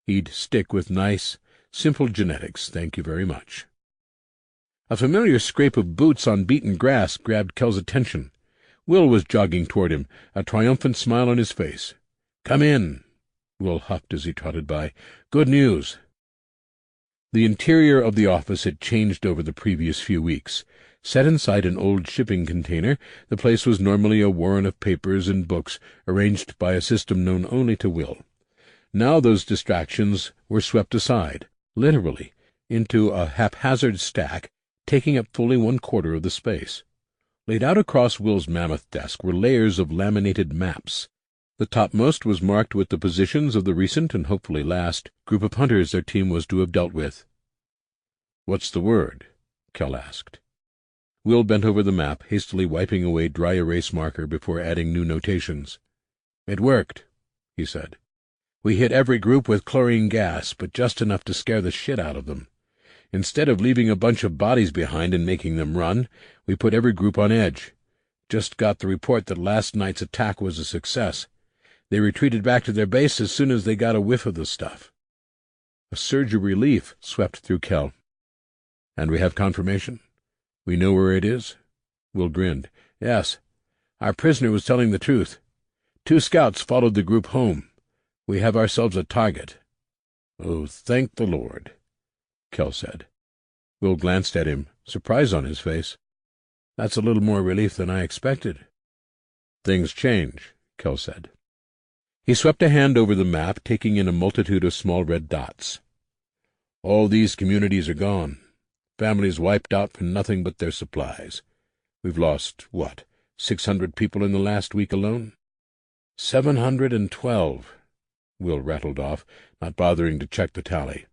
He'd stick with nice, simple genetics, thank you very much. A familiar scrape of boots on beaten grass grabbed Kell's attention. Will was jogging toward him, a triumphant smile on his face. "Come in," Will huffed as he trotted by. "Good news." The interior of the office had changed over the previous few weeks. Set inside an old shipping container, the place was normally a warren of papers and books arranged by a system known only to Will. Now those distractions were swept aside, literally, into a haphazard stack, taking up fully 1/4 of the space. Laid out across Will's mammoth desk were layers of laminated maps. The topmost was marked with the positions of the recent and hopefully last group of hunters their team was to have dealt with. "What's the word?" Kell asked. Will bent over the map, hastily wiping away dry erase marker before adding new notations. "It worked," he said. "We hit every group with chlorine gas, but just enough to scare the shit out of them. Instead of leaving a bunch of bodies behind and making them run, we put every group on edge. Just got the report that last night's attack was a success. They retreated back to their base as soon as they got a whiff of the stuff." A surge of relief swept through Kell. "And we have confirmation? We know where it is?" Will grinned. "Yes. Our prisoner was telling the truth. 2 scouts followed the group home. We have ourselves a target." "Oh, thank the Lord," Kell said. Will glanced at him, surprise on his face. "That's a little more relief than I expected." "Things change," Kell said. He swept a hand over the map, taking in a multitude of small red dots. "All these communities are gone. Families wiped out for nothing but their supplies. We've lost, 600 people in the last week alone?" 712, Will rattled off, not bothering to check the tally.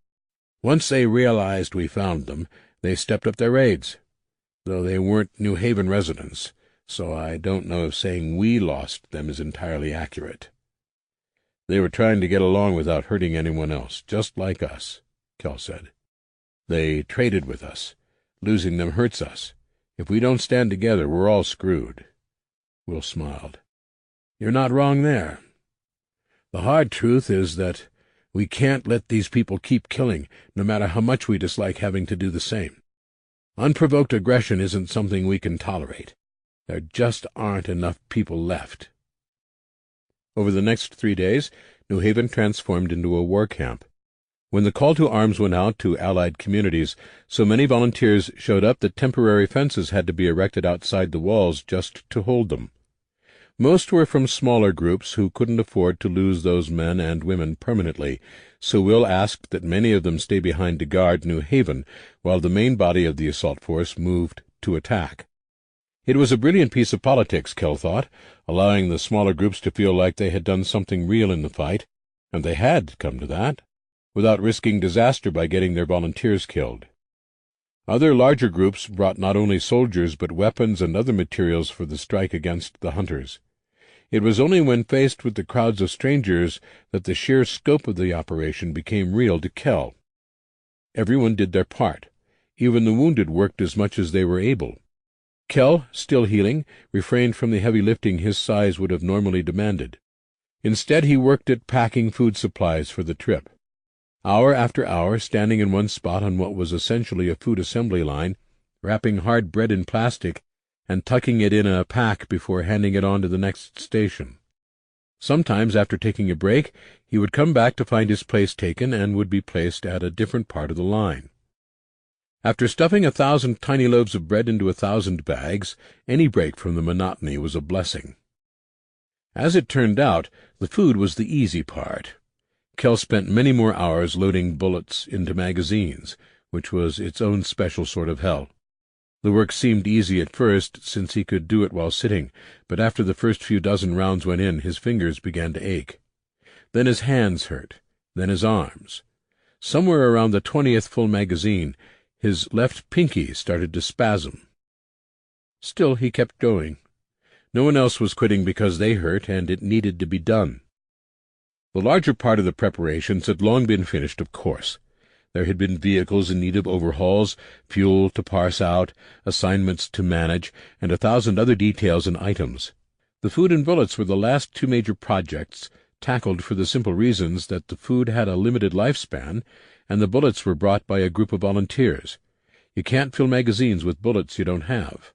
"Once they realized we found them, they stepped up their raids, though they weren't New Haven residents, so I don't know if saying we lost them is entirely accurate." "They were trying to get along without hurting anyone else, just like us," Kell said. "They traded with us. Losing them hurts us. If we don't stand together, we're all screwed." Will smiled. "You're not wrong there. The hard truth is that we can't let these people keep killing, no matter how much we dislike having to do the same. Unprovoked aggression isn't something we can tolerate. There just aren't enough people left." Over the next 3 days, New Haven transformed into a war camp. When the call to arms went out to Allied communities, so many volunteers showed up that temporary fences had to be erected outside the walls just to hold them. Most were from smaller groups who couldn't afford to lose those men and women permanently, so Will asked that many of them stay behind to guard New Haven while the main body of the assault force moved to attack. It was a brilliant piece of politics, Kell thought, allowing the smaller groups to feel like they had done something real in the fight, and they had come to that, without risking disaster by getting their volunteers killed. Other larger groups brought not only soldiers but weapons and other materials for the strike against the hunters. It was only when faced with the crowds of strangers that the sheer scope of the operation became real to Kell. Everyone did their part. Even the wounded worked as much as they were able. Kell, still healing, refrained from the heavy lifting his size would have normally demanded. Instead, he worked at packing food supplies for the trip. Hour after hour, standing in one spot on what was essentially a food assembly line, wrapping hard bread in plastic and tucking it in a pack before handing it on to the next station. Sometimes, after taking a break, he would come back to find his place taken and would be placed at a different part of the line. After stuffing 1,000 tiny loaves of bread into 1,000 bags, any break from the monotony was a blessing. As it turned out, the food was the easy part. Kell spent many more hours loading bullets into magazines, which was its own special sort of hell. The work seemed easy at first, since he could do it while sitting, but after the first few dozen rounds went in, his fingers began to ache. Then his hands hurt, then his arms. Somewhere around the 20th full magazine, his left pinky started to spasm. Still, he kept going. No one else was quitting because they hurt, and it needed to be done. The larger part of the preparations had long been finished, of course. There had been vehicles in need of overhauls, fuel to parse out, assignments to manage, and 1,000 other details and items. The food and bullets were the last two major projects, tackled for the simple reasons that the food had a limited lifespan, and the bullets were brought by a group of volunteers. You can't fill magazines with bullets you don't have.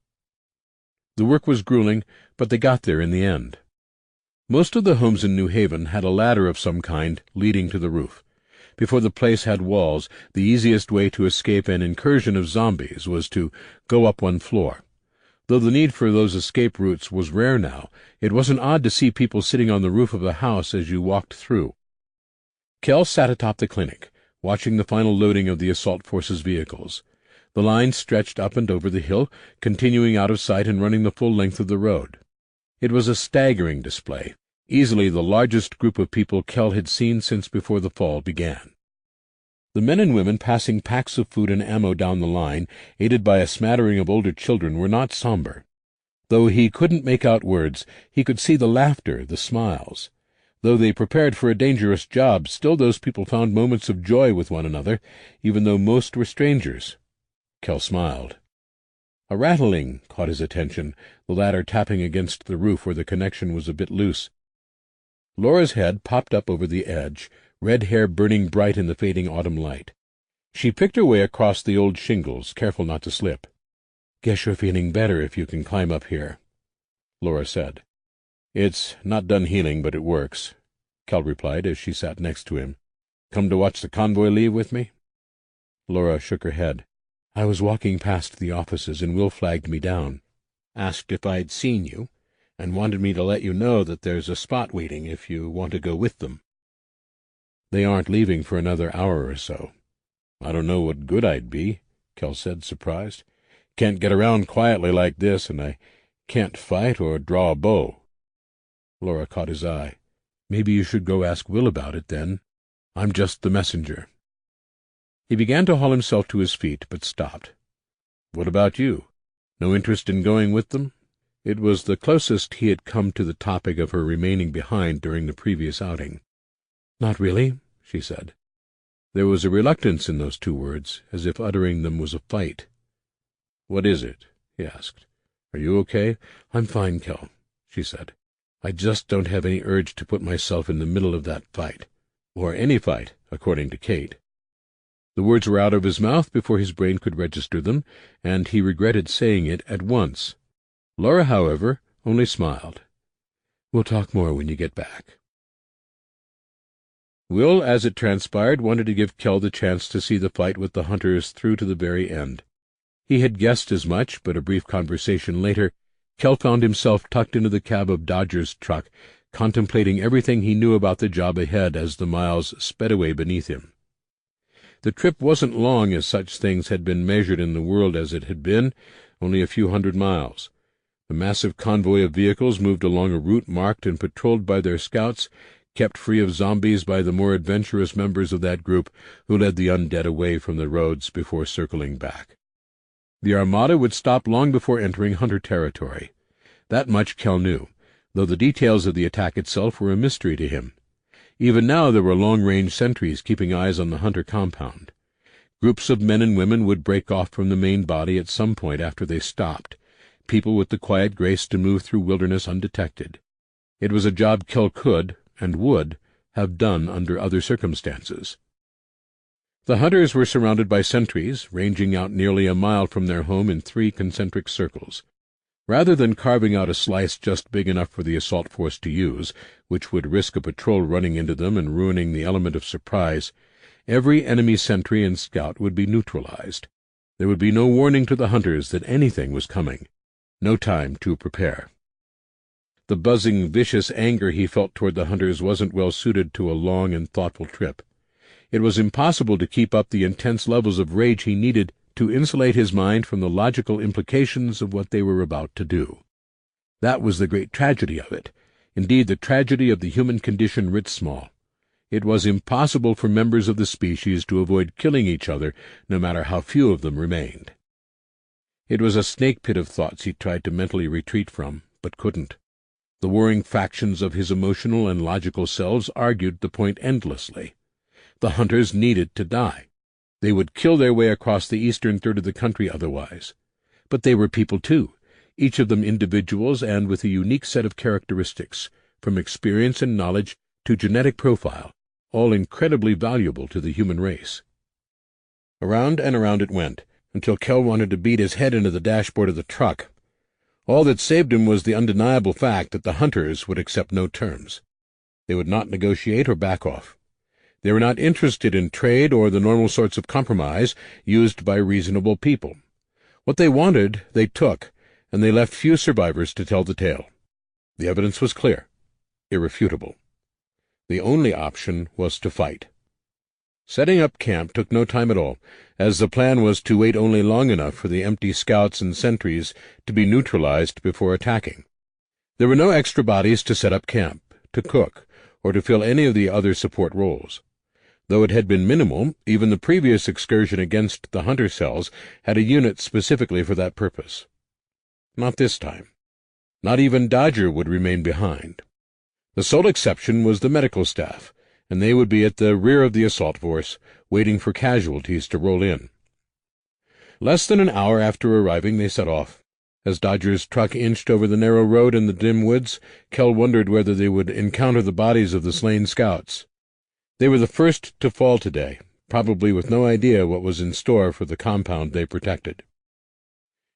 The work was grueling, but they got there in the end. Most of the homes in New Haven had a ladder of some kind leading to the roof. Before the place had walls, the easiest way to escape an incursion of zombies was to go up one floor. Though the need for those escape routes was rare now, it wasn't odd to see people sitting on the roof of the house as you walked through. Kell sat atop the clinic, watching the final loading of the assault force's vehicles. The line stretched up and over the hill, continuing out of sight and running the full length of the road. It was a staggering display, easily the largest group of people Kell had seen since before the fall began. The men and women passing packs of food and ammo down the line, aided by a smattering of older children, were not somber. Though he couldn't make out words, he could see the laughter, the smiles. Though they prepared for a dangerous job, still those people found moments of joy with one another, even though most were strangers. Kell smiled. A rattling caught his attention, the ladder tapping against the roof where the connection was a bit loose. Laura's head popped up over the edge, red hair burning bright in the fading autumn light. She picked her way across the old shingles, careful not to slip. "Guess you're feeling better if you can climb up here," Laura said. "It's not done healing, but it works," Kell replied as she sat next to him. "Come to watch the convoy leave with me?" Laura shook her head. "I was walking past the offices and Will flagged me down. Asked if I'd seen you, and wanted me to let you know that there's a spot waiting if you want to go with them." "They aren't leaving for another hour or so." "I don't know what good I'd be," Kell said, surprised. "Can't get around quietly like this, and I can't fight or draw a bow." Laura caught his eye. "Maybe you should go ask Will about it, then. I'm just the messenger." He began to haul himself to his feet, but stopped. "What about you? No interest in going with them?" It was the closest he had come to the topic of her remaining behind during the previous outing. "Not really," she said. There was a reluctance in those two words, as if uttering them was a fight. "What is it?" he asked. "Are you okay?" "I'm fine, Kell," she said. "I just don't have any urge to put myself in the middle of that fight. Or any fight, according to Kate." The words were out of his mouth before his brain could register them, and he regretted saying it at once. Laura, however, only smiled. "We'll talk more when you get back." Will, as it transpired, wanted to give Kell the chance to see the fight with the hunters through to the very end. He had guessed as much, but a brief conversation later, Kell found himself tucked into the cab of Dodger's truck, contemplating everything he knew about the job ahead as the miles sped away beneath him. The trip wasn't long as such things had been measured in the world as it had been, only a few hundred miles. The massive convoy of vehicles moved along a route marked and patrolled by their scouts, kept free of zombies by the more adventurous members of that group who led the undead away from the roads before circling back. The armada would stop long before entering hunter territory. That much Kell knew, though the details of the attack itself were a mystery to him. Even now there were long-range sentries keeping eyes on the hunter compound. Groups of men and women would break off from the main body at some point after they stopped, people with the quiet grace to move through wilderness undetected. It was a job Kell could, and would, have done under other circumstances. The hunters were surrounded by sentries, ranging out nearly a mile from their home in 3 concentric circles. Rather than carving out a slice just big enough for the assault force to use, which would risk a patrol running into them and ruining the element of surprise, every enemy sentry and scout would be neutralized. There would be no warning to the hunters that anything was coming. No time to prepare. The buzzing, vicious anger he felt toward the hunters wasn't well suited to a long and thoughtful trip. It was impossible to keep up the intense levels of rage he needed to insulate his mind from the logical implications of what they were about to do. That was the great tragedy of it, indeed the tragedy of the human condition writ small. It was impossible for members of the species to avoid killing each other, no matter how few of them remained. It was a snake pit of thoughts he tried to mentally retreat from, but couldn't. The warring factions of his emotional and logical selves argued the point endlessly. The hunters needed to die. They would kill their way across the eastern third of the country otherwise. But they were people too, each of them individuals and with a unique set of characteristics, from experience and knowledge to genetic profile, all incredibly valuable to the human race. Around and around it went, until Kell wanted to beat his head into the dashboard of the truck. All that saved him was the undeniable fact that the hunters would accept no terms. They would not negotiate or back off. They were not interested in trade or the normal sorts of compromise used by reasonable people. What they wanted, they took, and they left few survivors to tell the tale. The evidence was clear, irrefutable. The only option was to fight. Setting up camp took no time at all, as the plan was to wait only long enough for the empty scouts and sentries to be neutralized before attacking. There were no extra bodies to set up camp, to cook, or to fill any of the other support roles. Though it had been minimal, even the previous excursion against the hunter cells had a unit specifically for that purpose. Not this time. Not even Dodger would remain behind. The sole exception was the medical staff, and they would be at the rear of the assault force, waiting for casualties to roll in. Less than an hour after arriving, they set off. As Dodger's truck inched over the narrow road in the dim woods, Kell wondered whether they would encounter the bodies of the slain scouts. They were the first to fall today, probably with no idea what was in store for the compound they protected.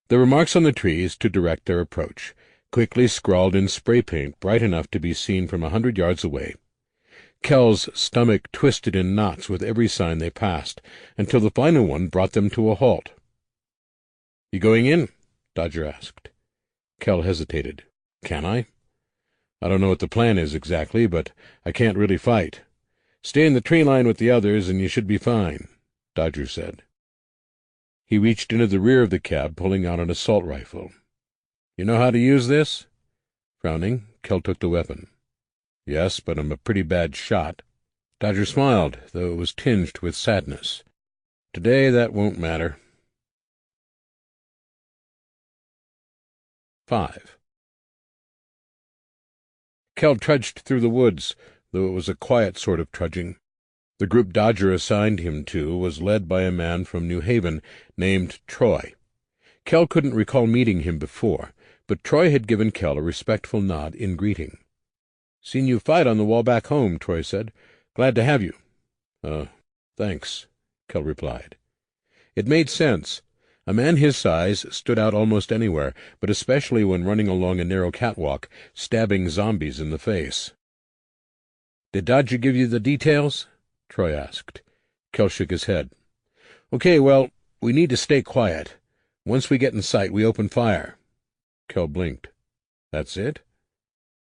There were marks on the trees to direct their approach, quickly scrawled in spray paint bright enough to be seen from 100 yards away. Kell's stomach twisted in knots with every sign they passed, until the final one brought them to a halt. "You going in?" Dodger asked. Kell hesitated. "Can I? I don't know what the plan is exactly, but I can't really fight. Stay in the tree line with the others, and you should be fine," Dodger said. He reached into the rear of the cab, pulling out an assault rifle. "You know how to use this?" Frowning, Kell took the weapon. "Yes, but I'm a pretty bad shot." Dodger smiled, though it was tinged with sadness. "Today that won't matter." 5. Kell trudged through the woods, though it was a quiet sort of trudging. The group Dodger assigned him to was led by a man from New Haven named Troy. Kell couldn't recall meeting him before, but Troy had given Kell a respectful nod in greeting. "Seen you fight on the wall back home," Troy said. "Glad to have you." Thanks," Kell replied. It made sense. A man his size stood out almost anywhere, but especially when running along a narrow catwalk, stabbing zombies in the face. "Did Dodger give you the details?" Troy asked. Kell shook his head. "Okay, well, we need to stay quiet. Once we get in sight, we open fire." Kell blinked. "That's it?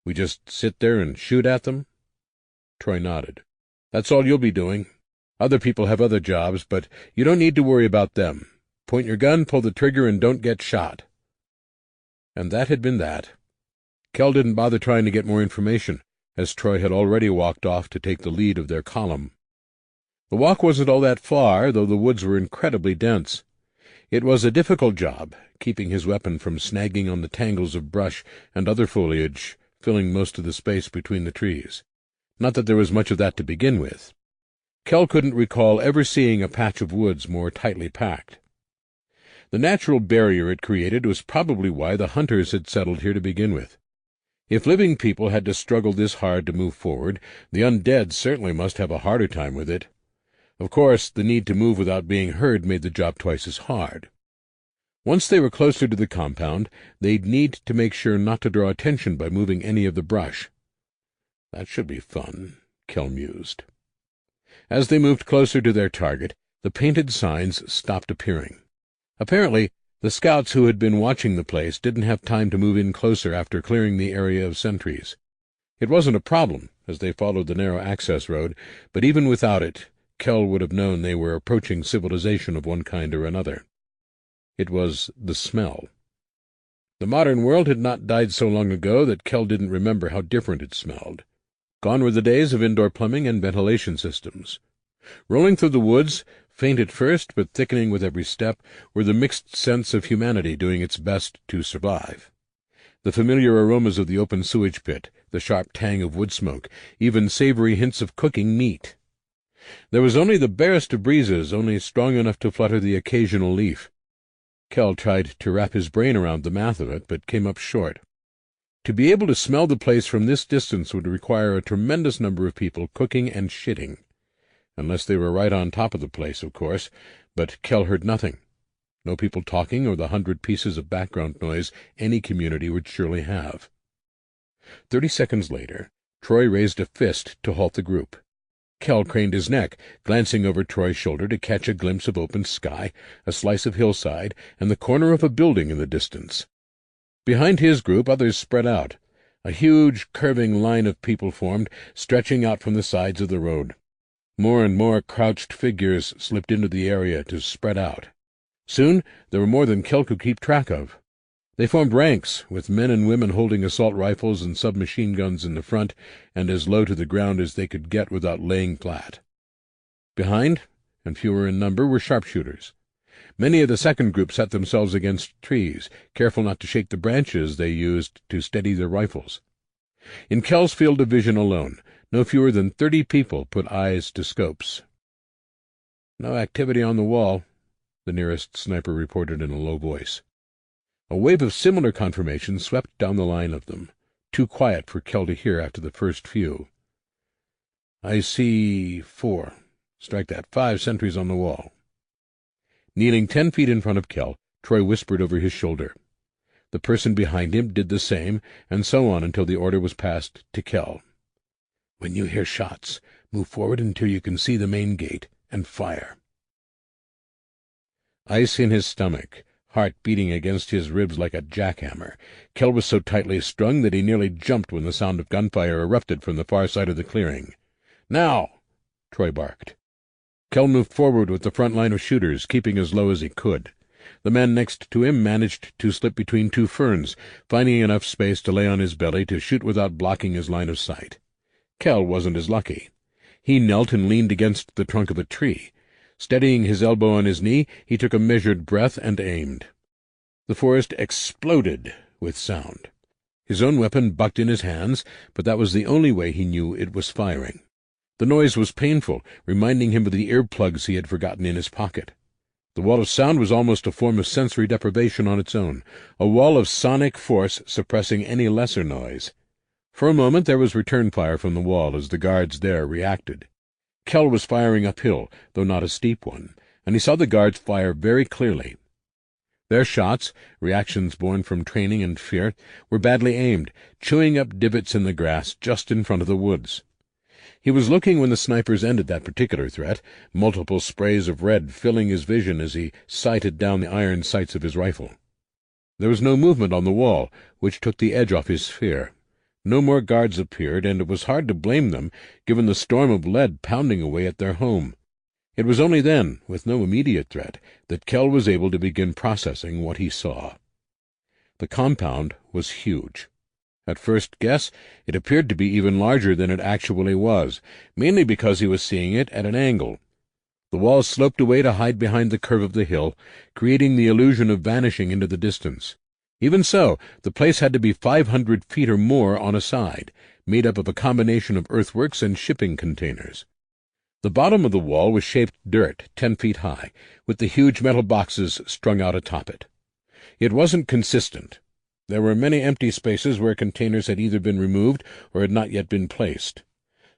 We just sit there and shoot at them?" Troy nodded. "That's all you'll be doing. Other people have other jobs, but you don't need to worry about them. Point your gun, pull the trigger, and don't get shot." And that had been that. Kell didn't bother trying to get more information, as Troy had already walked off to take the lead of their column. The walk wasn't all that far, though the woods were incredibly dense. It was a difficult job, keeping his weapon from snagging on the tangles of brush and other foliage, filling most of the space between the trees. Not that there was much of that to begin with. Kell couldn't recall ever seeing a patch of woods more tightly packed. The natural barrier it created was probably why the hunters had settled here to begin with. If living people had to struggle this hard to move forward, the undead certainly must have a harder time with it. Of course, the need to move without being heard made the job twice as hard. Once they were closer to the compound, they'd need to make sure not to draw attention by moving any of the brush. That should be fun, Kell mused. As they moved closer to their target, the painted signs stopped appearing. Apparently, the scouts who had been watching the place didn't have time to move in closer after clearing the area of sentries. It wasn't a problem, as they followed the narrow access road, but even without it, Kell would have known they were approaching civilization of one kind or another. It was the smell. The modern world had not died so long ago that Kell didn't remember how different it smelled. Gone were the days of indoor plumbing and ventilation systems. Rolling through the woods, faint at first but thickening with every step, were the mixed scents of humanity doing its best to survive. The familiar aromas of the open sewage pit, the sharp tang of wood smoke, even savory hints of cooking meat. There was only the barest of breezes, only strong enough to flutter the occasional leaf. Kell tried to wrap his brain around the math of it, but came up short. To be able to smell the place from this distance would require a tremendous number of people cooking and shitting. Unless they were right on top of the place, of course, but Kell heard nothing. No people talking or the 100 pieces of background noise any community would surely have. 30 seconds later, Troy raised a fist to halt the group. Kell craned his neck, glancing over Troy's shoulder to catch a glimpse of open sky, a slice of hillside, and the corner of a building in the distance. Behind his group others spread out. A huge, curving line of people formed, stretching out from the sides of the road. More and more crouched figures slipped into the area to spread out. Soon there were more than Kell could keep track of. They formed ranks, with men and women holding assault rifles and submachine guns in the front, and as low to the ground as they could get without laying flat. Behind, and fewer in number, were sharpshooters. Many of the second group set themselves against trees, careful not to shake the branches they used to steady their rifles. In Kell's field of vision alone, no fewer than 30 people put eyes to scopes. "No activity on the wall," the nearest sniper reported in a low voice. A wave of similar confirmation swept down the line of them, too quiet for Kell to hear after the first few. "I see 4. Strike that. 5 sentries on the wall." Kneeling 10 feet in front of Kell, Troy whispered over his shoulder. The person behind him did the same, and so on until the order was passed to Kell. "When you hear shots, move forward until you can see the main gate, and fire." Ice in his stomach, heart beating against his ribs like a jackhammer, Kell was so tightly strung that he nearly jumped when the sound of gunfire erupted from the far side of the clearing. "Now!" Troy barked. Kell moved forward with the front line of shooters, keeping as low as he could. The man next to him managed to slip between 2 ferns, finding enough space to lay on his belly to shoot without blocking his line of sight. Kell wasn't as lucky. He knelt and leaned against the trunk of a tree. Steadying his elbow on his knee, he took a measured breath and aimed. The forest exploded with sound. His own weapon bucked in his hands, but that was the only way he knew it was firing. The noise was painful, reminding him of the earplugs he had forgotten in his pocket. The wall of sound was almost a form of sensory deprivation on its own, a wall of sonic force suppressing any lesser noise. For a moment there was return fire from the wall as the guards there reacted. Kell was firing uphill, though not a steep one, and he saw the guards fire very clearly. Their shots, reactions born from training and fear, were badly aimed, chewing up divots in the grass just in front of the woods. He was looking when the snipers ended that particular threat, multiple sprays of red filling his vision as he sighted down the iron sights of his rifle. There was no movement on the wall, which took the edge off his fear. No more guards appeared, and it was hard to blame them, given the storm of lead pounding away at their home. It was only then, with no immediate threat, that Kell was able to begin processing what he saw. The compound was huge. At first guess, it appeared to be even larger than it actually was, mainly because he was seeing it at an angle. The walls sloped away to hide behind the curve of the hill, creating the illusion of vanishing into the distance. Even so, the place had to be 500 feet or more on a side, made up of a combination of earthworks and shipping containers. The bottom of the wall was shaped dirt 10 feet high, with the huge metal boxes strung out atop it. It wasn't consistent. There were many empty spaces where containers had either been removed or had not yet been placed.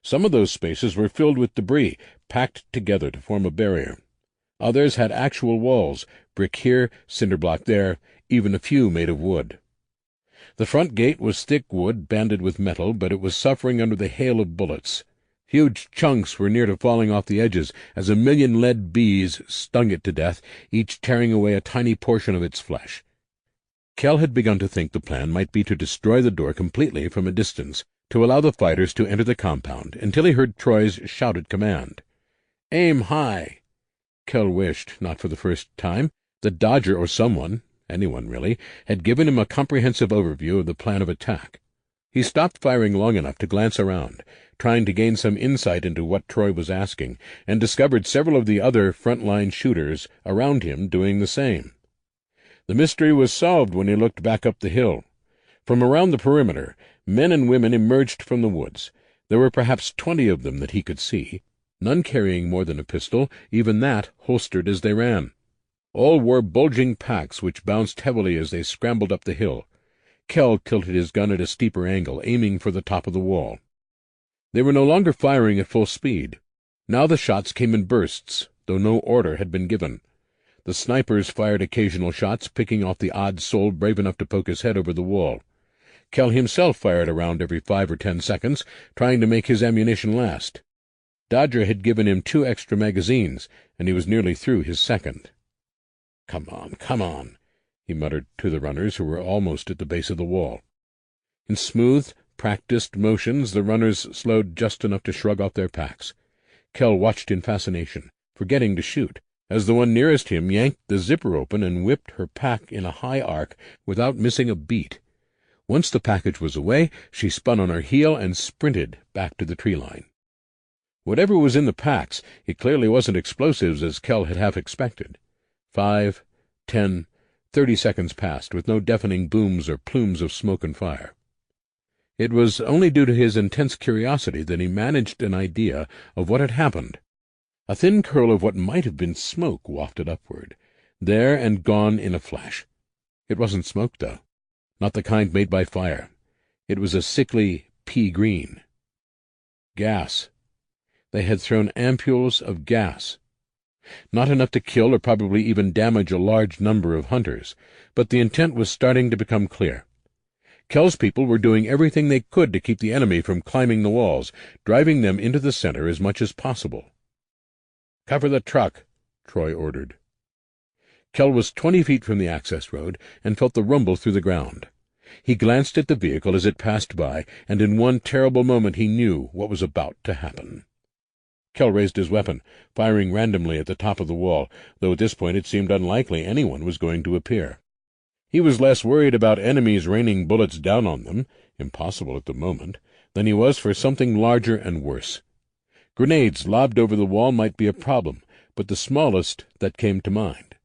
Some of those spaces were filled with debris, packed together to form a barrier. Others had actual walls, brick here, cinder block there, even a few made of wood. The front gate was thick wood banded with metal, but it was suffering under the hail of bullets. Huge chunks were near to falling off the edges as a million lead bees stung it to death, each tearing away a tiny portion of its flesh. Kell had begun to think the plan might be to destroy the door completely from a distance, to allow the fighters to enter the compound, until he heard Troy's shouted command. "Aim high!" Kell wished, not for the first time, that Dodger or someone, anyone really, had given him a comprehensive overview of the plan of attack. He stopped firing long enough to glance around, trying to gain some insight into what Troy was asking, and discovered several of the other front-line shooters around him doing the same. The mystery was solved when he looked back up the hill. From around the perimeter, men and women emerged from the woods. There were perhaps 20 of them that he could see. none carrying more than a pistol, even that holstered as they ran. All wore bulging packs which bounced heavily as they scrambled up the hill. Kell tilted his gun at a steeper angle, aiming for the top of the wall. They were no longer firing at full speed. Now the shots came in bursts, though no order had been given. The snipers fired occasional shots, picking off the odd soul brave enough to poke his head over the wall. Kell himself fired a round every 5 or 10 seconds, trying to make his ammunition last. Dodger had given him 2 extra magazines, and he was nearly through his second. "Come on, come on," he muttered to the runners who were almost at the base of the wall. In smooth, practiced motions the runners slowed just enough to shrug off their packs. Kell watched in fascination, forgetting to shoot, as the one nearest him yanked the zipper open and whipped her pack in a high arc without missing a beat. Once the package was away, she spun on her heel and sprinted back to the tree line. Whatever was in the packs, it clearly wasn't explosives as Kell had half expected. 5, 10, 30 seconds passed, with no deafening booms or plumes of smoke and fire. It was only due to his intense curiosity that he managed an idea of what had happened. A thin curl of what might have been smoke wafted upward, there and gone in a flash. It wasn't smoke, though. Not the kind made by fire. It was a sickly pea-green. Gas. They had thrown ampules of gas. Not enough to kill or probably even damage a large number of hunters, but the intent was starting to become clear. Kell's people were doing everything they could to keep the enemy from climbing the walls, driving them into the center as much as possible. "Cover the truck," Troy ordered. Kell was 20 feet from the access road and felt the rumble through the ground. He glanced at the vehicle as it passed by, and in one terrible moment he knew what was about to happen. Kell raised his weapon, firing randomly at the top of the wall, though at this point it seemed unlikely anyone was going to appear. He was less worried about enemies raining bullets down on them, impossible at the moment, than he was for something larger and worse. Grenades lobbed over the wall might be a problem, but the smallest that came to mind.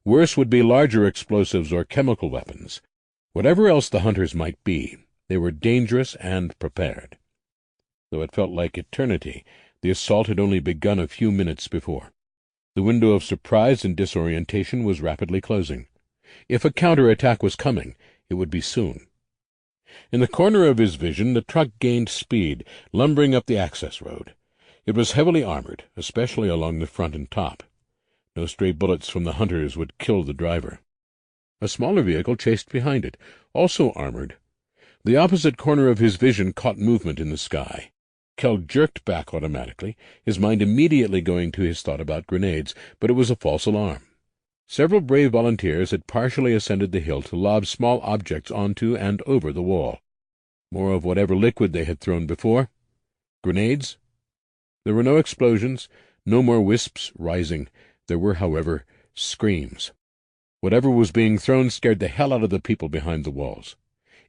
Worse would be larger explosives or chemical weapons. Whatever else the hunters might be, they were dangerous and prepared. Though it felt like eternity, the assault had only begun a few minutes before. The window of surprise and disorientation was rapidly closing. If a counter-attack was coming, it would be soon. In the corner of his vision, the truck gained speed, lumbering up the access road. It was heavily armored, especially along the front and top. No stray bullets from the hunters would kill the driver. A smaller vehicle chased behind it, also armored. The opposite corner of his vision caught movement in the sky. Kell jerked back automatically, his mind immediately going to his thought about grenades, but it was a false alarm. Several brave volunteers had partially ascended the hill to lob small objects onto and over the wall. More of whatever liquid they had thrown before. Grenades? There were no explosions, no more wisps rising. There were, however, screams. Whatever was being thrown scared the hell out of the people behind the walls.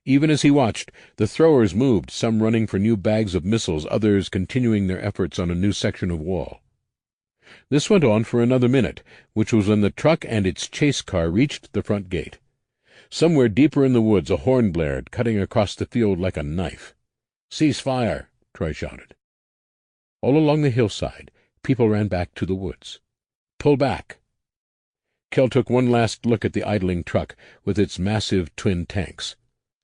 Even as he watched, the throwers moved, some running for new bags of missiles, others continuing their efforts on a new section of wall. This went on for another minute, which was when the truck and its chase car reached the front gate. Somewhere deeper in the woods a horn blared, cutting across the field like a knife. "Cease fire!" Troy shouted. All along the hillside, people ran back to the woods. "Pull back!" Kell took one last look at the idling truck, with its massive twin tanks.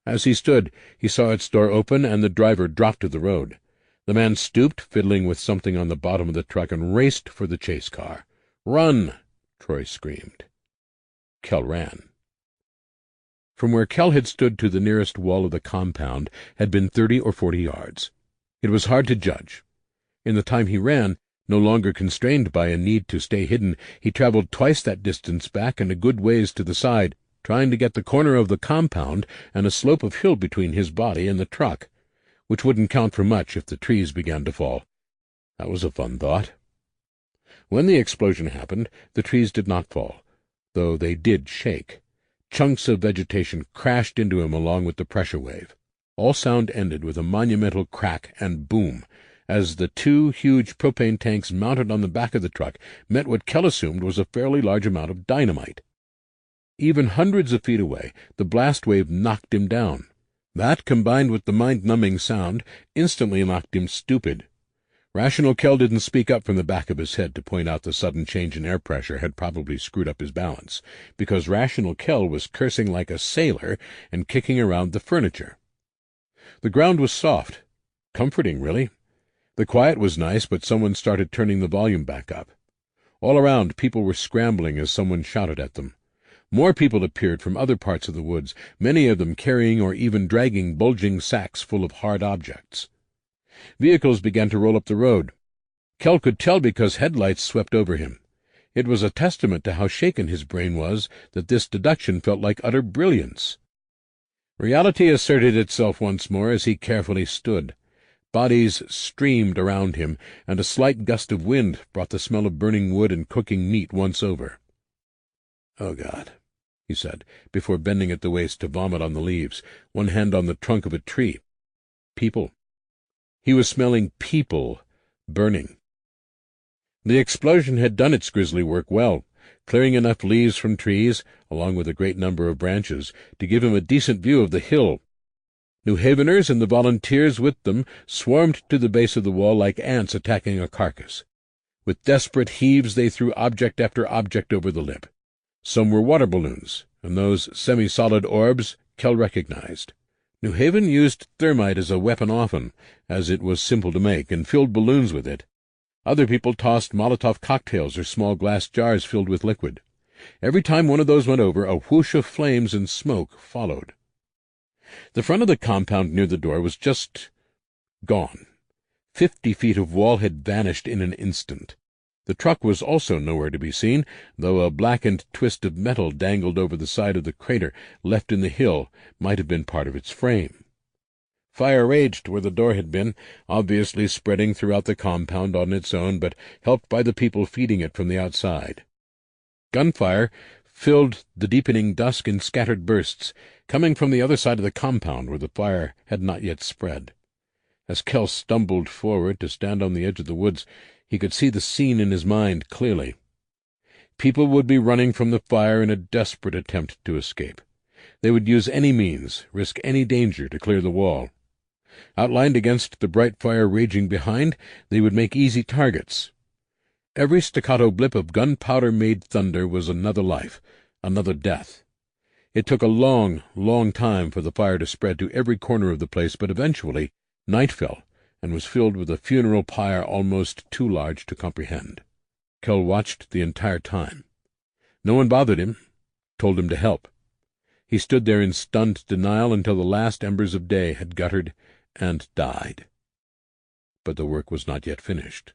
As he stood, he saw its door open and the driver drop to the road. The man stooped, fiddling with something on the bottom of the truck, and raced for the chase car. "Run!" Troy screamed. Kell ran. From where Kell had stood to the nearest wall of the compound had been 30 or 40 yards. It was hard to judge. In the time he ran, no longer constrained by a need to stay hidden, he traveled twice that distance back and a good ways to the side, trying to get the corner of the compound and a slope of hill between his body and the truck, which wouldn't count for much if the trees began to fall. That was a fun thought. When the explosion happened, the trees did not fall, though they did shake. Chunks of vegetation crashed into him along with the pressure wave. All sound ended with a monumental crack and boom, as the 2 huge propane tanks mounted on the back of the truck met what Kell assumed was a fairly large amount of dynamite. Even hundreds of feet away, the blast wave knocked him down. That, combined with the mind-numbing sound, instantly knocked him stupid. Rational Kell didn't speak up from the back of his head to point out the sudden change in air pressure had probably screwed up his balance, because Rational Kell was cursing like a sailor and kicking around the furniture. The ground was soft. Comforting, really. The quiet was nice, but someone started turning the volume back up. All around, people were scrambling as someone shouted at them. More people appeared from other parts of the woods, many of them carrying or even dragging bulging sacks full of hard objects. Vehicles began to roll up the road. Kell could tell because headlights swept over him. It was a testament to how shaken his brain was that this deduction felt like utter brilliance. Reality asserted itself once more as he carefully stood. Bodies streamed around him, and a slight gust of wind brought the smell of burning wood and cooking meat once over. "Oh, God," he said, before bending at the waist to vomit on the leaves, one hand on the trunk of a tree. People. He was smelling people burning. The explosion had done its grisly work well, clearing enough leaves from trees, along with a great number of branches, to give him a decent view of the hill. New Haveners and the volunteers with them swarmed to the base of the wall like ants attacking a carcass. With desperate heaves they threw object after object over the lip. Some were water balloons, and those semi-solid orbs Kell recognized. New Haven used thermite as a weapon often, as it was simple to make, and filled balloons with it. Other people tossed Molotov cocktails or small glass jars filled with liquid. Every time one of those went over, a whoosh of flames and smoke followed. The front of the compound near the door was just gone. 50 feet of wall had vanished in an instant. The truck was also nowhere to be seen, though a blackened twist of metal dangled over the side of the crater left in the hill might have been part of its frame. Fire raged where the door had been, obviously spreading throughout the compound on its own, but helped by the people feeding it from the outside. Gunfire filled the deepening dusk in scattered bursts, coming from the other side of the compound where the fire had not yet spread. As Kell stumbled forward to stand on the edge of the woods, he could see the scene in his mind clearly. People would be running from the fire in a desperate attempt to escape. They would use any means, risk any danger to clear the wall. Outlined against the bright fire raging behind, they would make easy targets. Every staccato blip of gunpowder-made thunder was another life, another death. It took a long, long time for the fire to spread to every corner of the place, but eventually night fell, and was filled with a funeral pyre almost too large to comprehend. Kell watched the entire time. No one bothered him, told him to help. He stood there in stunned denial until the last embers of day had guttered and died. But the work was not yet finished.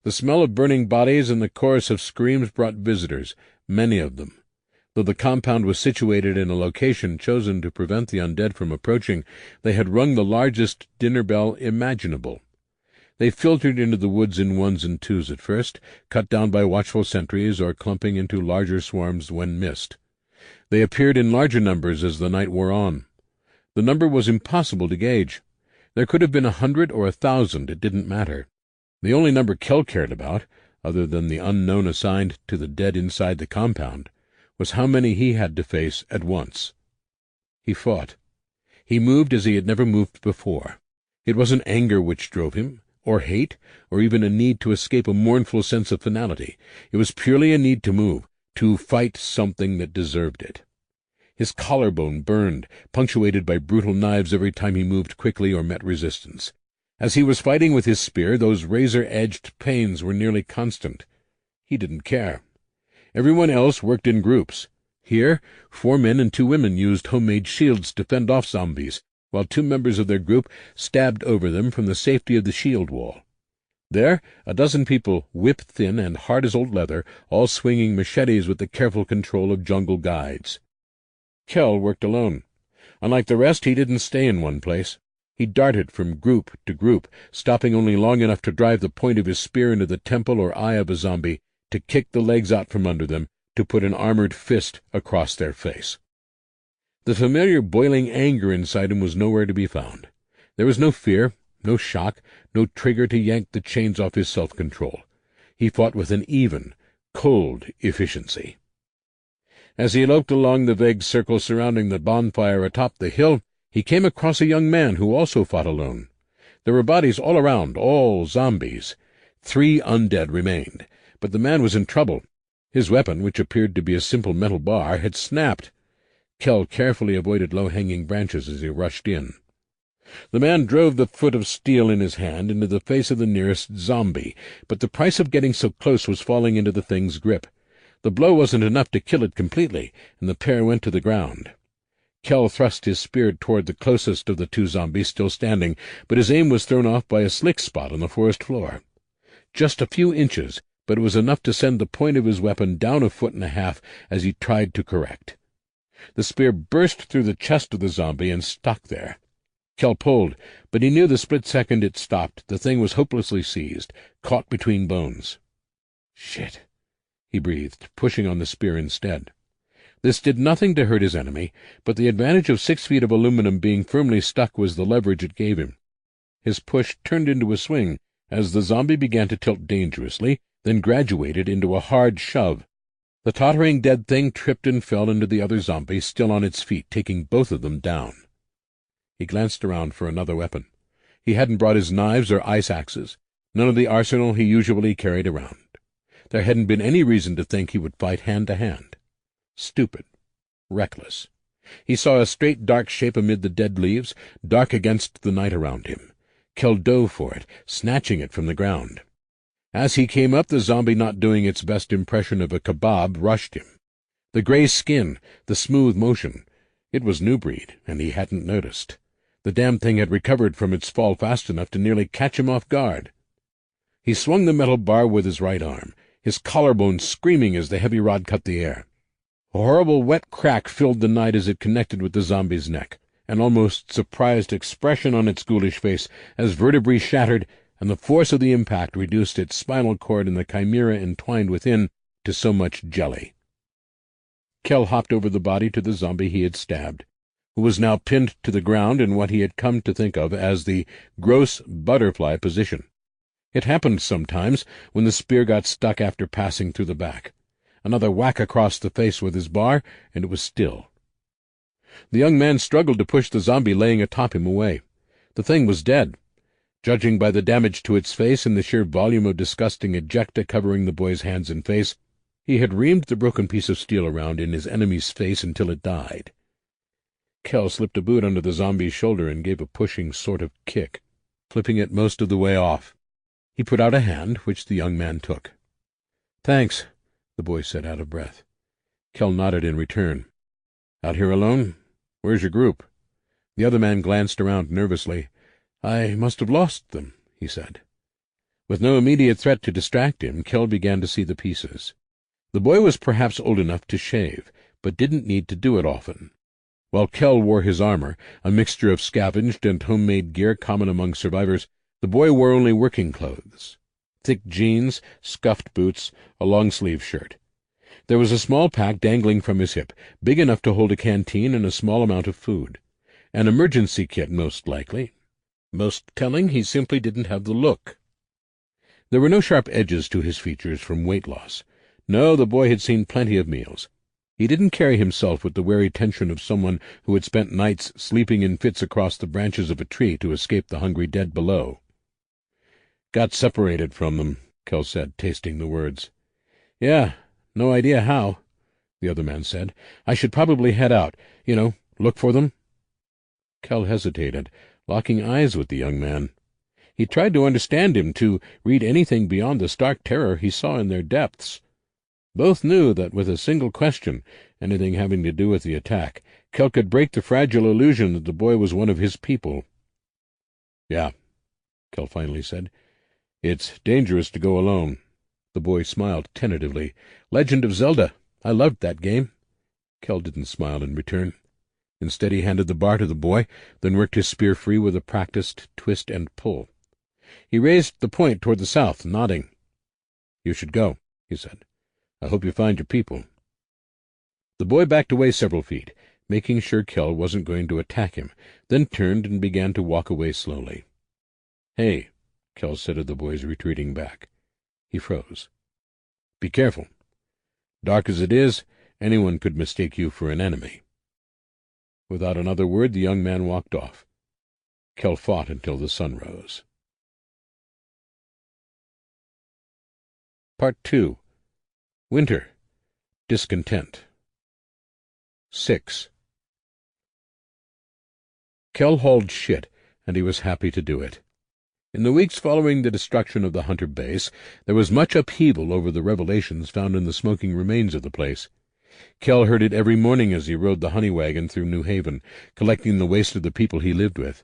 The smell of burning bodies and the chorus of screams brought visitors, many of them. Though the compound was situated in a location chosen to prevent the undead from approaching, they had rung the largest dinner bell imaginable. They filtered into the woods in ones and twos at first, cut down by watchful sentries or clumping into larger swarms when missed. They appeared in larger numbers as the night wore on. The number was impossible to gauge. There could have been 100 or 1,000, it didn't matter. The only number Kell cared about, other than the unknown assigned to the dead inside the compound, was how many he had to face at once. He fought. He moved as he had never moved before. It wasn't anger which drove him, or hate, or even a need to escape a mournful sense of finality. It was purely a need to move, to fight something that deserved it. His collarbone burned, punctuated by brutal knives every time he moved quickly or met resistance. As he was fighting with his spear, those razor-edged pains were nearly constant. He didn't care. Everyone else worked in groups. Here, 4 men and 2 women used homemade shields to fend off zombies, while 2 members of their group stabbed over them from the safety of the shield wall. There, a dozen people, whip-thin and hard as old leather, all swinging machetes with the careful control of jungle guides. Kell worked alone. Unlike the rest, he didn't stay in one place. He darted from group to group, stopping only long enough to drive the point of his spear into the temple or eye of a zombie, to kick the legs out from under them, to put an armored fist across their face. The familiar boiling anger inside him was nowhere to be found. There was no fear, no shock, no trigger to yank the chains off his self-control. He fought with an even, cold efficiency. As he loped along the vague circle surrounding the bonfire atop the hill, he came across a young man who also fought alone. There were bodies all around, all zombies. 3 undead remained, but the man was in trouble. His weapon, which appeared to be a simple metal bar, had snapped. Kell carefully avoided low-hanging branches as he rushed in. The man drove the foot of steel in his hand into the face of the nearest zombie, but the price of getting so close was falling into the thing's grip. The blow wasn't enough to kill it completely, and the pair went to the ground. Kell thrust his spear toward the closest of the 2 zombies still standing, but his aim was thrown off by a slick spot on the forest floor. Just a few inches, but it was enough to send the point of his weapon down 1.5 feet as he tried to correct. The spear burst through the chest of the zombie and stuck there. Kell pulled, but he knew the split second it stopped, the thing was hopelessly seized, caught between bones. "Shit," he breathed, pushing on the spear instead. This did nothing to hurt his enemy, but the advantage of 6 feet of aluminum being firmly stuck was the leverage it gave him. His push turned into a swing as the zombie began to tilt dangerously, then graduated into a hard shove. The tottering dead thing tripped and fell into the other zombie, still on its feet, taking both of them down. He glanced around for another weapon. He hadn't brought his knives or ice axes, none of the arsenal he usually carried around. There hadn't been any reason to think he would fight hand to hand. Stupid. Reckless. He saw a straight dark shape amid the dead leaves, dark against the night around him. Kell dove for it, snatching it from the ground. As he came up, the zombie, not doing its best impression of a kebab, rushed him. The gray skin, the smooth motion. It was new breed, and he hadn't noticed. The damn thing had recovered from its fall fast enough to nearly catch him off guard. He swung the metal bar with his right arm, his collarbone screaming as the heavy rod cut the air. A horrible wet crack filled the night as it connected with the zombie's neck, an almost surprised expression on its ghoulish face as vertebrae shattered, and the force of the impact reduced its spinal cord and the chimera entwined within to so much jelly. Kell hopped over the body to the zombie he had stabbed, who was now pinned to the ground in what he had come to think of as the gross butterfly position. It happened sometimes when the spear got stuck after passing through the back. Another whack across the face with his bar, and it was still. The young man struggled to push the zombie laying atop him away. The thing was dead. Judging by the damage to its face and the sheer volume of disgusting ejecta covering the boy's hands and face, he had reamed the broken piece of steel around in his enemy's face until it died. Kell slipped a boot under the zombie's shoulder and gave a pushing sort of kick, flipping it most of the way off. He put out a hand, which the young man took. "Thanks," the boy said out of breath. Kell nodded in return. "Out here alone? Where's your group?" The other man glanced around nervously. "I must have lost them," he said. With no immediate threat to distract him, Kell began to see the pieces. The boy was perhaps old enough to shave, but didn't need to do it often. While Kell wore his armor, a mixture of scavenged and homemade gear common among survivors, the boy wore only working clothes. Thick jeans, scuffed boots, a long-sleeve shirt. There was a small pack dangling from his hip, big enough to hold a canteen and a small amount of food. An emergency kit, most likely. Most telling, he simply didn't have the look. There were no sharp edges to his features from weight loss. No, the boy had seen plenty of meals. He didn't carry himself with the wary tension of someone who had spent nights sleeping in fits across the branches of a tree to escape the hungry dead below. "Got separated from them," Kell said, tasting the words. "Yeah, no idea how," the other man said. "I should probably head out. Look for them." Kell hesitated, locking eyes with the young man. He tried to understand him, to read anything beyond the stark terror he saw in their depths. Both knew that with a single question, anything having to do with the attack, Kell could break the fragile illusion that the boy was one of his people. "Yeah," Kell finally said. "It's dangerous to go alone." The boy smiled tentatively. "Legend of Zelda. I loved that game." Kell didn't smile in return. Instead, he handed the bar to the boy, then worked his spear free with a practiced twist and pull. He raised the point toward the south, nodding. "You should go," he said. "I hope you find your people." The boy backed away several feet, making sure Kell wasn't going to attack him, then turned and began to walk away slowly. "Hey," Kell said to the boy's retreating back. He froze. "Be careful. Dark as it is, anyone could mistake you for an enemy." Without another word, the young man walked off. Kell fought until the sun rose. Part 2. Winter. Discontent. 6. Kell hauled shit, and he was happy to do it. In the weeks following the destruction of the Hunter base, there was much upheaval over the revelations found in the smoking remains of the place. Kell heard it every morning as he rode the honey wagon through New Haven, collecting the waste of the people he lived with.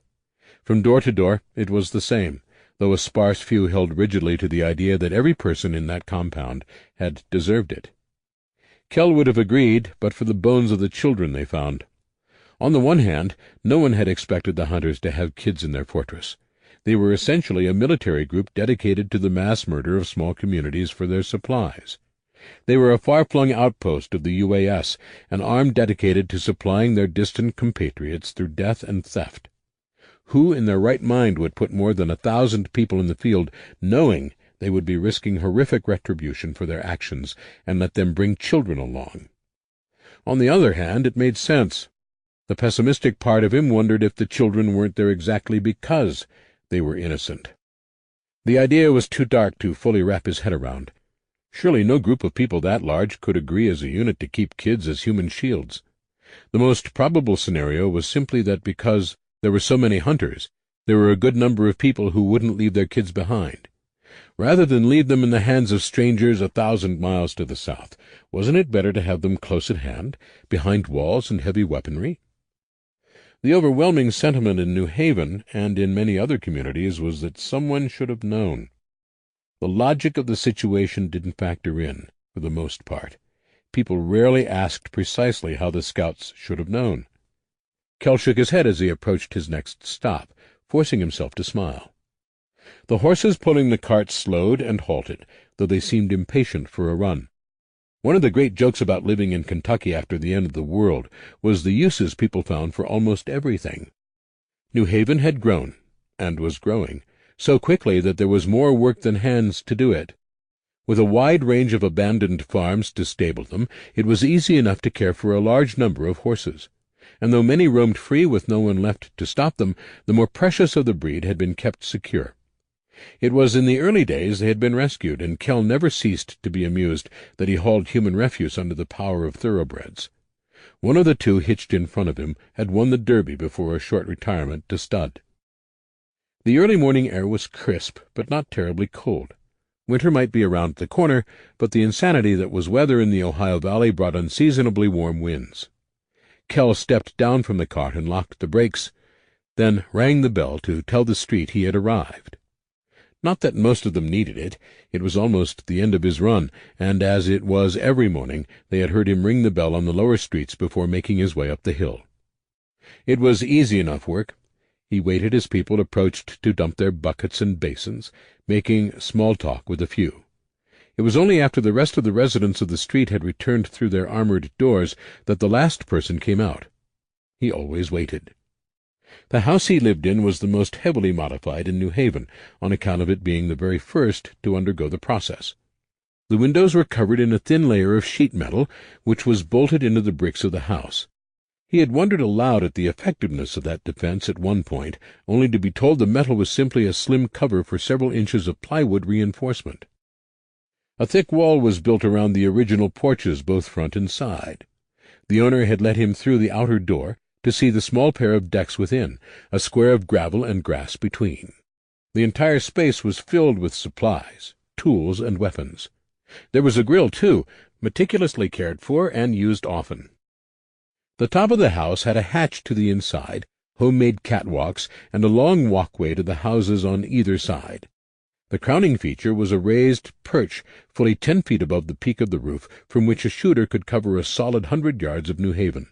From door to door it was the same, though a sparse few held rigidly to the idea that every person in that compound had deserved it. Kell would have agreed but for the bones of the children they found. On the one hand, no one had expected the Hunters to have kids in their fortress. They were essentially a military group dedicated to the mass murder of small communities for their supplies. They were a far-flung outpost of the UAS, an arm dedicated to supplying their distant compatriots through death and theft. Who in their right mind would put more than 1,000 people in the field, knowing they would be risking horrific retribution for their actions, and let them bring children along? On the other hand, it made sense. The pessimistic part of him wondered if the children weren't there exactly because they were innocent. The idea was too dark to fully wrap his head around. Surely no group of people that large could agree as a unit to keep kids as human shields. The most probable scenario was simply that because there were so many Hunters, there were a good number of people who wouldn't leave their kids behind. Rather than leave them in the hands of strangers 1,000 miles to the south, wasn't it better to have them close at hand, behind walls and heavy weaponry? The overwhelming sentiment in New Haven and in many other communities was that someone should have known. The logic of the situation didn't factor in, for the most part. People rarely asked precisely how the scouts should have known. Kell shook his head as he approached his next stop, forcing himself to smile. The horses pulling the cart slowed and halted, though they seemed impatient for a run. One of the great jokes about living in Kentucky after the end of the world was the uses people found for almost everything. New Haven had grown, and was growing, so quickly that there was more work than hands to do it. With a wide range of abandoned farms to stable them, it was easy enough to care for a large number of horses. And though many roamed free with no one left to stop them, the more precious of the breed had been kept secure. It was in the early days they had been rescued, and Kell never ceased to be amused that he hauled human refuse under the power of thoroughbreds. One of the two hitched in front of him had won the Derby before a short retirement to stud. The early morning air was crisp, but not terribly cold. Winter might be around the corner, but the insanity that was weather in the Ohio Valley brought unseasonably warm winds. Kell stepped down from the cart and locked the brakes, then rang the bell to tell the street he had arrived. Not that most of them needed it. It was almost the end of his run, and as it was every morning, they had heard him ring the bell on the lower streets before making his way up the hill. It was easy enough work. He waited as people approached to dump their buckets and basins, making small talk with a few. It was only after the rest of the residents of the street had returned through their armored doors that the last person came out. He always waited. The house he lived in was the most heavily modified in New Haven, on account of it being the very first to undergo the process. The windows were covered in a thin layer of sheet metal, which was bolted into the bricks of the house. He had wondered aloud at the effectiveness of that defense at one point, only to be told the metal was simply a slim cover for several inches of plywood reinforcement. A thick wall was built around the original porches, both front and side. The owner had let him through the outer door to see the small pair of decks within, a square of gravel and grass between. The entire space was filled with supplies, tools, and weapons. There was a grill, too, meticulously cared for and used often. The top of the house had a hatch to the inside, homemade catwalks, and a long walkway to the houses on either side. The crowning feature was a raised perch fully 10 feet above the peak of the roof, from which a shooter could cover a solid 100 yards of New Haven.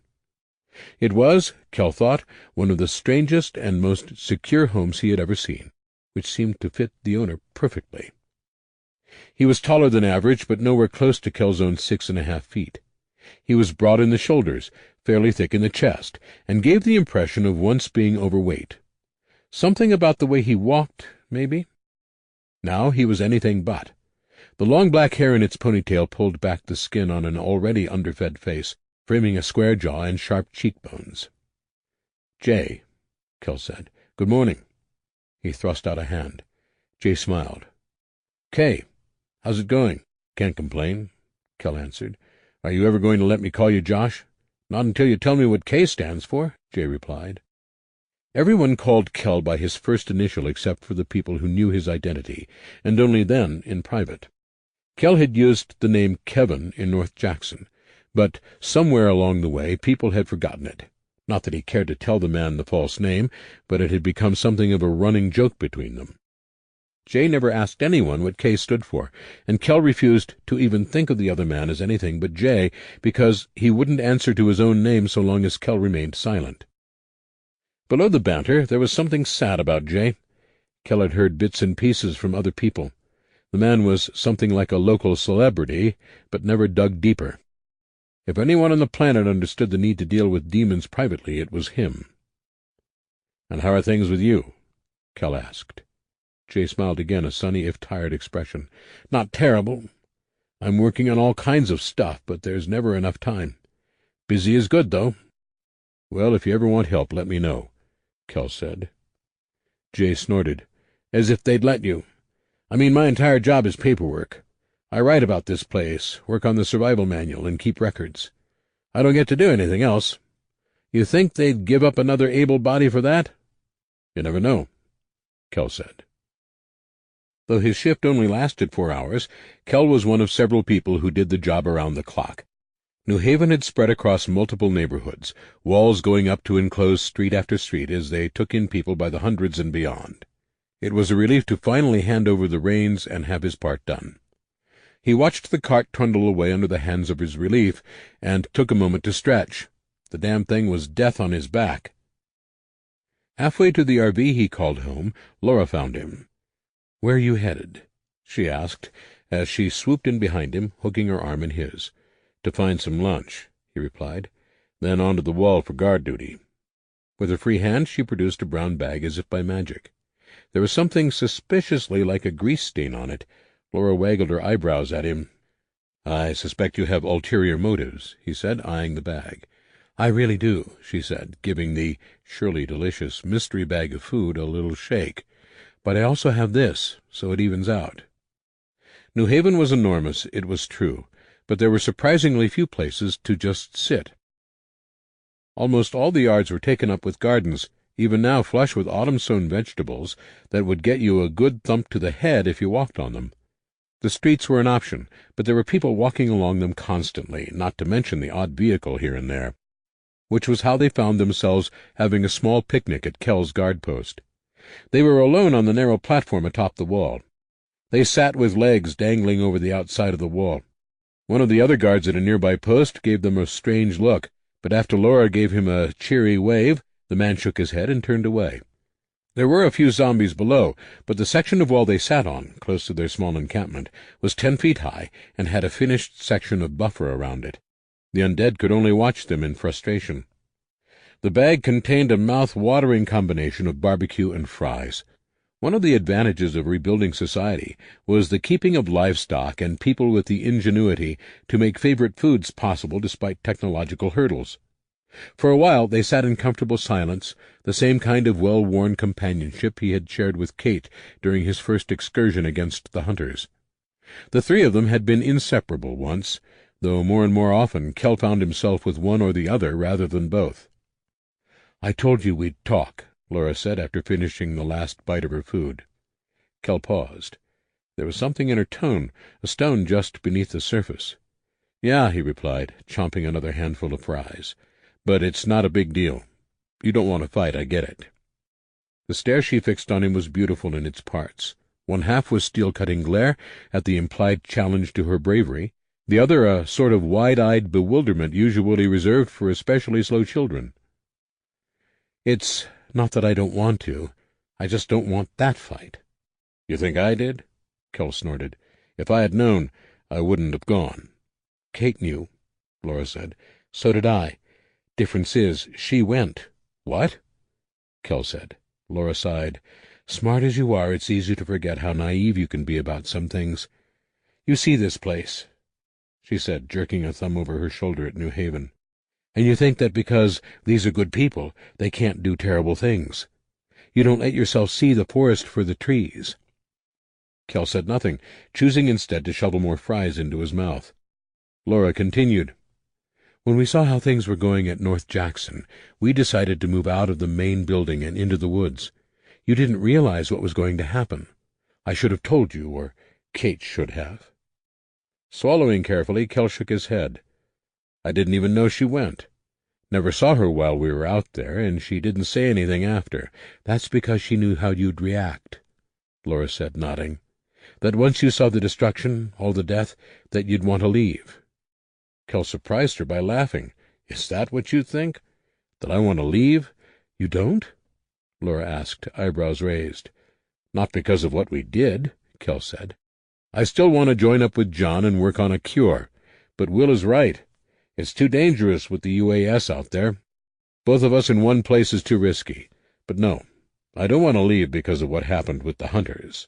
It was, Kell thought, one of the strangest and most secure homes he had ever seen, which seemed to fit the owner perfectly. He was taller than average, but nowhere close to Kell's own 6.5 feet. He was broad in the shoulders, fairly thick in the chest, and gave the impression of once being overweight. Something about the way he walked, maybe? Now he was anything but. The long black hair in its ponytail pulled back the skin on an already underfed face, framing a square jaw and sharp cheekbones. "Jay," Kell said, "Good morning." He thrust out a hand. Jay smiled. "Kay, how's it going?" "Can't complain," Kel answered. "Are you ever going to let me call you Josh?" "Not until you tell me what K stands for," Jay replied. Everyone called Kel by his first initial except for the people who knew his identity, and only then in private. Kel had used the name Kevin in North Jackson, but somewhere along the way people had forgotten it. Not that he cared to tell the man the false name, but it had become something of a running joke between them. Jay never asked anyone what K stood for, and Kel refused to even think of the other man as anything but Jay, because he wouldn't answer to his own name so long as Kel remained silent. Below the banter, there was something sad about Jay. Kel had heard bits and pieces from other people. The man was something like a local celebrity, but never dug deeper. If anyone on the planet understood the need to deal with demons privately, it was him. "And how are things with you?" Kel asked. Jay smiled again, a sunny if tired expression. "Not terrible. I'm working on all kinds of stuff, but there's never enough time. Busy is good, though." "Well, if you ever want help, let me know," Kel said. Jay snorted. "As if they'd let you. I mean, my entire job is paperwork. I write about this place, work on the survival manual, and keep records. I don't get to do anything else. You think they'd give up another able body for that?" "You never know," Kel said. Though his shift only lasted 4 hours, Kel was one of several people who did the job around the clock. New Haven had spread across multiple neighborhoods, walls going up to enclose street after street as they took in people by the hundreds and beyond. It was a relief to finally hand over the reins and have his part done. He watched the cart trundle away under the hands of his relief, and took a moment to stretch. The damn thing was death on his back. Halfway to the RV he called home, Laura found him. "Where are you headed?" she asked, as she swooped in behind him, hooking her arm in his. "To find some lunch," he replied, "then onto the wall for guard duty." With her free hand she produced a brown bag as if by magic. There was something suspiciously like a grease stain on it. Laura waggled her eyebrows at him. "I suspect you have ulterior motives," he said, eyeing the bag. "I really do," she said, giving the surely delicious mystery bag of food a little shake. "But I also have this, so it evens out." New Haven was enormous, it was true, but there were surprisingly few places to just sit. Almost all the yards were taken up with gardens, even now flush with autumn-sown vegetables that would get you a good thump to the head if you walked on them. The streets were an option, but there were people walking along them constantly, not to mention the odd vehicle here and there, which was how they found themselves having a small picnic at Kel's guard post. They were alone on the narrow platform atop the wall. They sat with legs dangling over the outside of the wall. One of the other guards at a nearby post gave them a strange look, but after Laura gave him a cheery wave, the man shook his head and turned away. There were a few zombies below, but the section of wall they sat on, close to their small encampment, was 10 feet high and had a finished section of buffer around it. The undead could only watch them in frustration. The bag contained a mouth-watering combination of barbecue and fries. One of the advantages of rebuilding society was the keeping of livestock and people with the ingenuity to make favorite foods possible despite technological hurdles. For a while they sat in comfortable silence, the same kind of well-worn companionship he had shared with Kate during his first excursion against the hunters. The three of them had been inseparable once, though more and more often Kel found himself with one or the other rather than both. "I told you we'd talk," Laura said after finishing the last bite of her food. Kel paused. There was something in her tone, a stone just beneath the surface. "Yeah," he replied, chomping another handful of fries. "But it's not a big deal. You don't want to fight, I get it." The stare she fixed on him was beautiful in its parts. One half was steel-cutting glare at the implied challenge to her bravery, the other a sort of wide-eyed bewilderment usually reserved for especially slow children. "It's not that I don't want to. I just don't want that fight." "You think I did?" Kel snorted. "If I had known, I wouldn't have gone." "Kate knew," Laura said. "So did I. Difference is, she went." "What?" Kel said. Laura sighed. "Smart as you are, it's easy to forget how naive you can be about some things. You see this place," she said, jerking a thumb over her shoulder at New Haven, "and you think that because these are good people, they can't do terrible things. You don't let yourself see the forest for the trees." Kell said nothing, choosing instead to shovel more fries into his mouth. Laura continued, "When we saw how things were going at North Jackson, we decided to move out of the main building and into the woods. You didn't realize what was going to happen. I should have told you, or Kate should have." Swallowing carefully, Kell shook his head. "I didn't even know she went. Never saw her while we were out there, and she didn't say anything after. That's because she knew how you'd react," Laura said, nodding. "That once you saw the destruction, all the death, that you'd want to leave." Kell surprised her by laughing. "Is that what you think? That I want to leave?" "You don't?" Laura asked, eyebrows raised. "Not because of what we did," Kell said. "I still want to join up with John and work on a cure. But Will is right. It's too dangerous with the UAS out there. Both of us in one place is too risky. But no, I don't want to leave because of what happened with the hunters."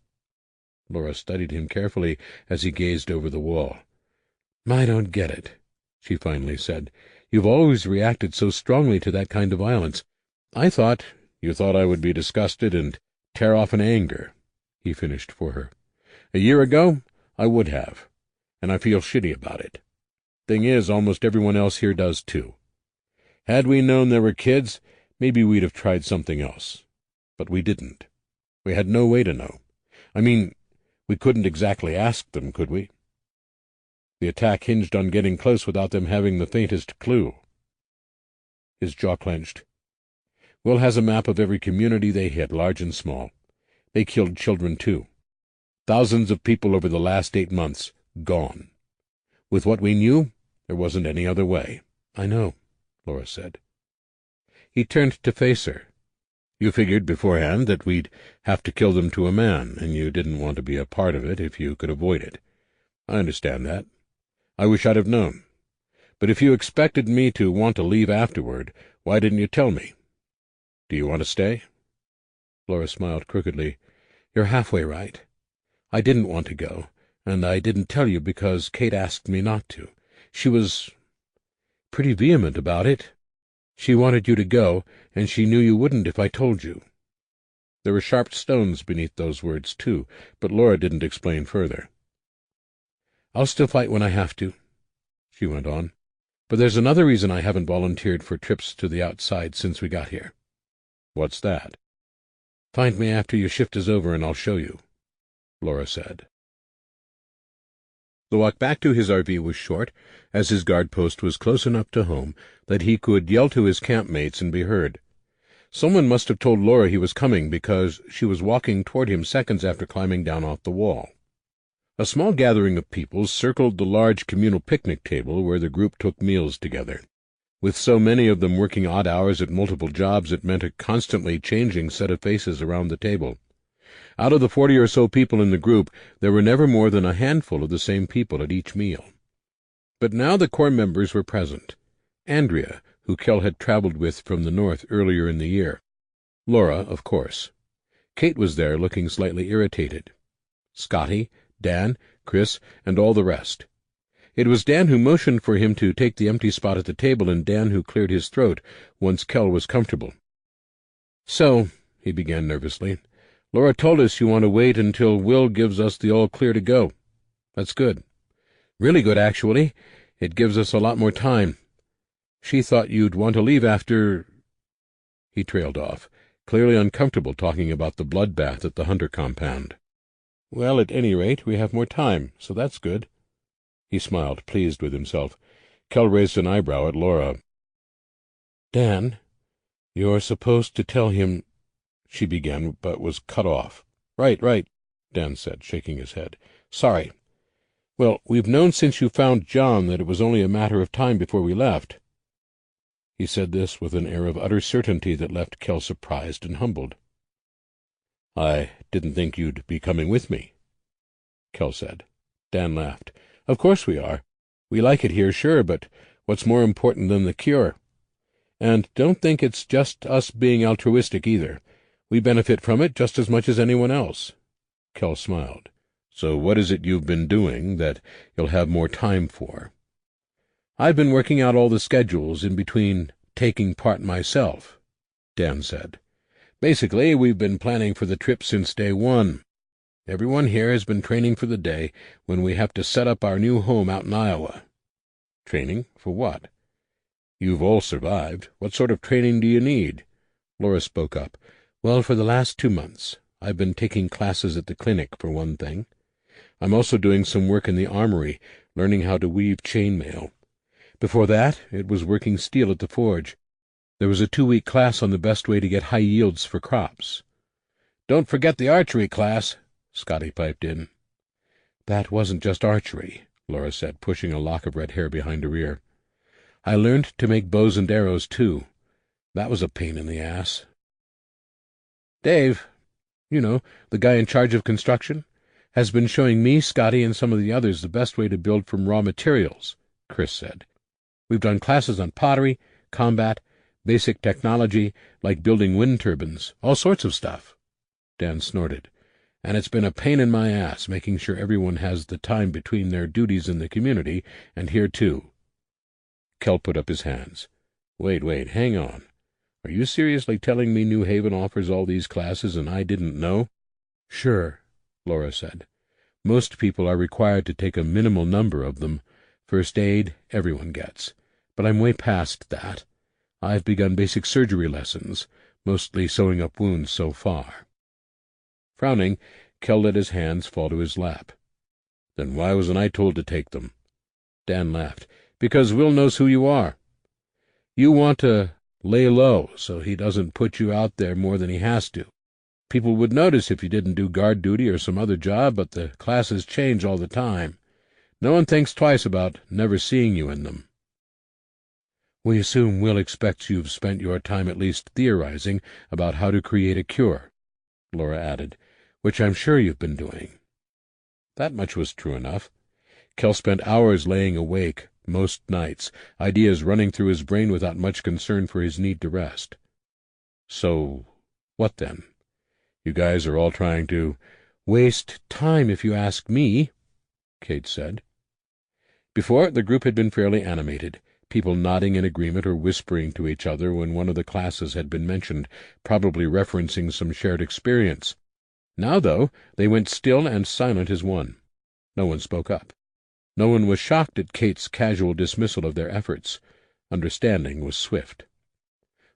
Laura studied him carefully as he gazed over the wall. "I don't get it," she finally said. "You've always reacted so strongly to that kind of violence. I thought—" "You thought I would be disgusted and tear off in anger," he finished for her. "A year ago, I would have, and I feel shitty about it. Thing is, almost everyone else here does too. Had we known there were kids, maybe we'd have tried something else. But we didn't. We had no way to know. I mean, we couldn't exactly ask them, could we? The attack hinged on getting close without them having the faintest clue." His jaw clenched. "Will has a map of every community they hit, large and small. They killed children, too. Thousands of people over the last 8 months, gone. With what we knew, there wasn't any other way." "I know," Laura said. He turned to face her. "You figured beforehand that we'd have to kill them to a man, and you didn't want to be a part of it if you could avoid it. I understand that. I wish I'd have known. But if you expected me to want to leave afterward, why didn't you tell me? Do you want to stay?" Laura smiled crookedly. "You're halfway right. I didn't want to go, and I didn't tell you because Kate asked me not to. She was pretty vehement about it. She wanted you to go, and she knew you wouldn't if I told you." There were sharp stones beneath those words, too, but Laura didn't explain further. "I'll still fight when I have to," she went on. "But there's another reason I haven't volunteered for trips to the outside since we got here." "What's that?" "Find me after your shift is over, and I'll show you," Laura said. The walk back to his RV was short, as his guard post was close enough to home that he could yell to his campmates and be heard. Someone must have told Laura he was coming, because she was walking toward him seconds after climbing down off the wall. A small gathering of people circled the large communal picnic table where the group took meals together. With so many of them working odd hours at multiple jobs, it meant a constantly changing set of faces around the table. Out of the 40 or so people in the group, there were never more than a handful of the same people at each meal. But now the core members were present. Andrea, who Kell had traveled with from the north earlier in the year. Laura, of course. Kate was there, looking slightly irritated. Scotty, Dan, Chris, and all the rest. It was Dan who motioned for him to take the empty spot at the table, and Dan who cleared his throat once Kell was comfortable. "So," he began nervously, "Laura told us you want to wait until Will gives us the all-clear to go. That's good. Really good, actually. It gives us a lot more time. She thought you'd want to leave after—" He trailed off, clearly uncomfortable talking about the bloodbath at the Hunter compound. "Well, at any rate, we have more time, so that's good." He smiled, pleased with himself. Kell raised an eyebrow at Laura. "Dan, you're supposed to tell him—" she began, but was cut off. Right, Dan said, shaking his head. "Sorry. Well, we've known since you found John that it was only a matter of time before we left." He said this with an air of utter certainty that left Kell surprised and humbled. "I didn't think you'd be coming with me," Kell said. Dan laughed. "Of course we are. We like it here, sure, but what's more important than the cure? And don't think it's just us being altruistic either. We benefit from it just as much as anyone else." Kell smiled. "So what is it you've been doing that you'll have more time for?" "I've been working out all the schedules in between taking part myself," Dan said. Basically, we've been planning for the trip since day one. Everyone here has been training for the day when we have to set up our new home out in Iowa. Training? For what? You've all survived. What sort of training do you need? Laura spoke up. Well, for the last 2 months, I've been taking classes at the clinic, for one thing. I'm also doing some work in the armory, learning how to weave chainmail. Before that, it was working steel at the forge. There was a 2-week class on the best way to get high yields for crops. Don't forget the archery class, Scotty piped in. That wasn't just archery, Laura said, pushing a lock of red hair behind her ear. I learned to make bows and arrows, too. That was a pain in the ass. Dave, the guy in charge of construction, has been showing me, Scotty, and some of the others the best way to build from raw materials, Chris said. We've done classes on pottery, combat, basic technology, like building wind turbines, all sorts of stuff. Dan snorted. And it's been a pain in my ass making sure everyone has the time between their duties in the community and here, too. Kell put up his hands. Wait, hang on. Are you seriously telling me New Haven offers all these classes and I didn't know? Sure, Laura said. Most people are required to take a minimal number of them. First aid, everyone gets. But I'm way past that. I've begun basic surgery lessons, mostly sewing up wounds so far. Frowning, Kell let his hands fall to his lap. Then why wasn't I told to take them? Dan laughed. Because Will knows who you are. You want to lay low so he doesn't put you out there more than he has to. People would notice if you didn't do guard duty or some other job, but the classes change all the time. No one thinks twice about never seeing you in them. We assume Will expects you've spent your time at least theorizing about how to create a cure, Laura added, which I'm sure you've been doing. That much was true enough. Kell spent hours laying awake, most nights, ideas running through his brain without much concern for his need to rest. So, what then? You guys are all trying to waste time, if you ask me, Kate said. Before, the group had been fairly animated, people nodding in agreement or whispering to each other when one of the classes had been mentioned, probably referencing some shared experience. Now, though, they went still and silent as one. No one spoke up. No one was shocked at Kate's casual dismissal of their efforts. Understanding was swift.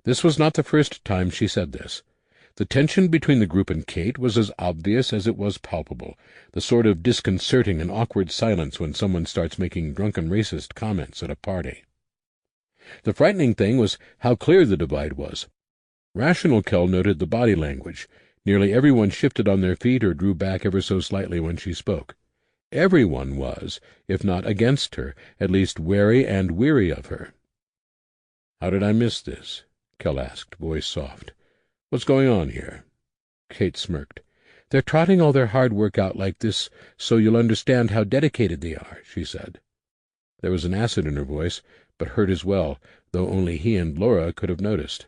This was not the first time she said this. The tension between the group and Kate was as obvious as it was palpable, the sort of disconcerting and awkward silence when someone starts making drunken racist comments at a party. The frightening thing was how clear the divide was. Rational Kell noted the body language. Nearly everyone shifted on their feet or drew back ever so slightly when she spoke. Everyone was, if not against her, at least wary and weary of her. "How did I miss this?" Kell asked, voice soft. "What's going on here?" Kate smirked. "They're trotting all their hard work out like this so you'll understand how dedicated they are," she said. There was an acid in her voice, but hurt as well, though only he and Laura could have noticed.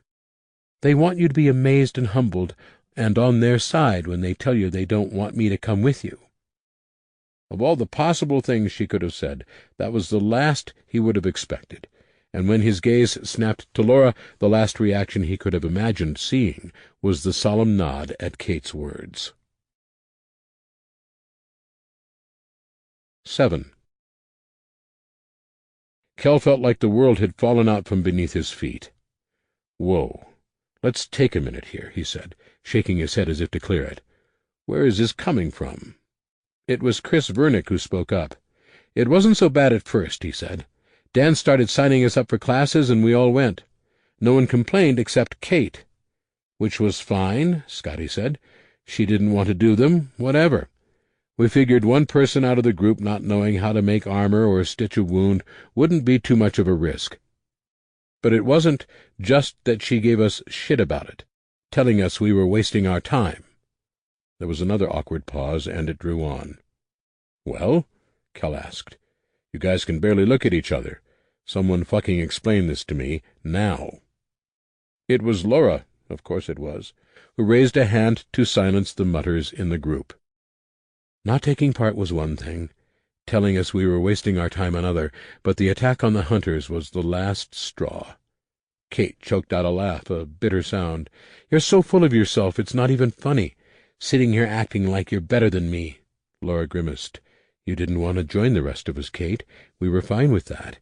"They want you to be amazed and humbled and on their side when they tell you they don't want me to come with you." Of all the possible things she could have said, that was the last he would have expected, and when his gaze snapped to Laura, the last reaction he could have imagined seeing was the solemn nod at Kate's words. 7. Kell felt like the world had fallen out from beneath his feet. "Whoa. Let's take a minute here," he said, shaking his head as if to clear it. "Where is this coming from?" It was Chris Vernick who spoke up. "It wasn't so bad at first," he said. "Dan started signing us up for classes, and we all went. No one complained except Kate." "Which was fine," Scotty said. "She didn't want to do them, whatever. We figured one person out of the group not knowing how to make armor or stitch a wound wouldn't be too much of a risk. But it wasn't just that she gave us shit about it, telling us we were wasting our time." There was another awkward pause, and it drew on. "Well?" Kell asked. "You guys can barely look at each other. Someone fucking explain this to me, now." It was Laura, of course it was, who raised a hand to silence the mutters in the group. Not taking part was one thing, telling us we were wasting our time another, but the attack on the hunters was the last straw. Kate choked out a laugh, a bitter sound. "You're so full of yourself, it's not even funny. Sitting here acting like you're better than me." Laura grimaced. "You didn't want to join the rest of us, Kate. We were fine with that.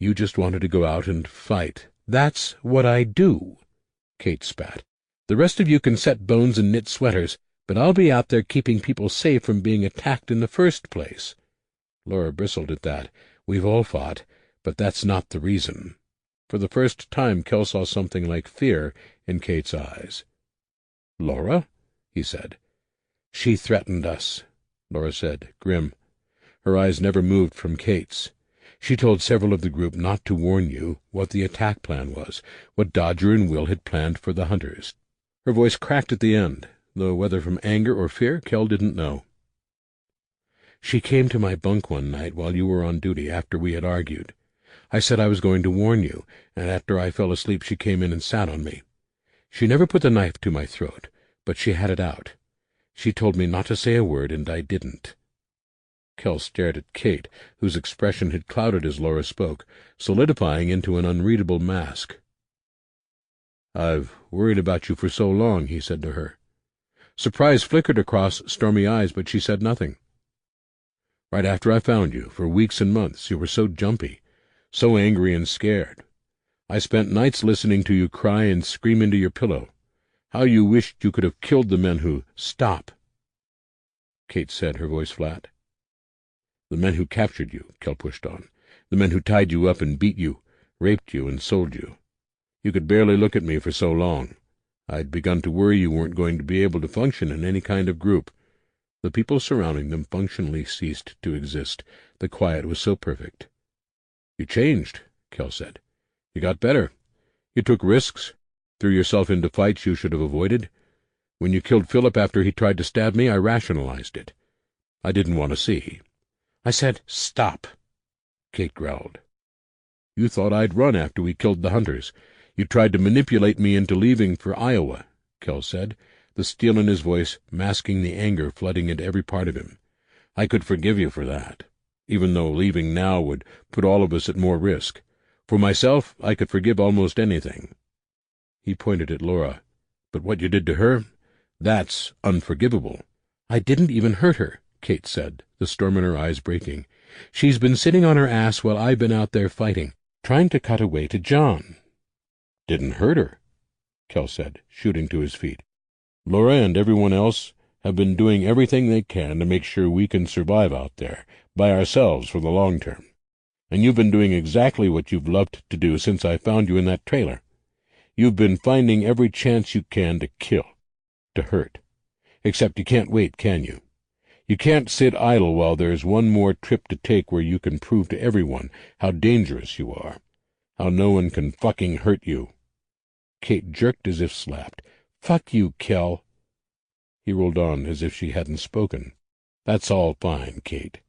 You just wanted to go out and fight." "That's what I do," Kate spat. "The rest of you can set bones and knit sweaters, but I'll be out there keeping people safe from being attacked in the first place." Laura bristled at that. "We've all fought, but that's not the reason." For the first time Kell saw something like fear in Kate's eyes. "Laura?" he said. "She threatened us," Laura said, grim. Her eyes never moved from Kate's. "She told several of the group not to warn you what the attack plan was, what Dodger and Will had planned for the hunters." Her voice cracked at the end, though whether from anger or fear Kell didn't know. "She came to my bunk one night while you were on duty after we had argued. I said I was going to warn you, and after I fell asleep she came in and sat on me. She never put the knife to my throat, but she had it out. She told me not to say a word, and I didn't." Kell stared at Kate, whose expression had clouded as Laura spoke, solidifying into an unreadable mask. "I've worried about you for so long," he said to her. Surprise flickered across stormy eyes, but she said nothing. "Right after I found you, for weeks and months, you were so jumpy, so angry and scared. I spent nights listening to you cry and scream into your pillow. How you wished you could have killed the men who—" "Stop," Kate said, her voice flat. "The men who captured you," Kell pushed on. "The men who tied you up and beat you, raped you and sold you. You could barely look at me for so long. I'd begun to worry you weren't going to be able to function in any kind of group." The people surrounding them functionally ceased to exist. The quiet was so perfect. "You changed," Kell said. "You got better. You took risks, threw yourself into fights you should have avoided. When you killed Philip after he tried to stab me, I rationalized it. I didn't want to see." "I said, stop," Kate growled. "You thought I'd run after we killed the hunters. You tried to manipulate me into leaving for Iowa," Kell said, the steel in his voice masking the anger flooding into every part of him. "I could forgive you for that, even though leaving now would put all of us at more risk. For myself, I could forgive almost anything." He pointed at Laura. "But what you did to her, that's unforgivable." "I didn't even hurt her," Kate said, the storm in her eyes breaking. "She's been sitting on her ass while I've been out there fighting, trying to cut away to John." "Didn't hurt her," Kell said, shooting to his feet. "Laura and everyone else have been doing everything they can to make sure we can survive out there, by ourselves for the long term. And you've been doing exactly what you've loved to do since I found you in that trailer. You've been finding every chance you can to kill, to hurt. Except you can't wait, can you? You can't sit idle while there's one more trip to take where you can prove to everyone how dangerous you are, how no one can fucking hurt you." Kate jerked as if slapped. "Fuck you, Kell." He rolled on as if she hadn't spoken. "That's all fine, Kate.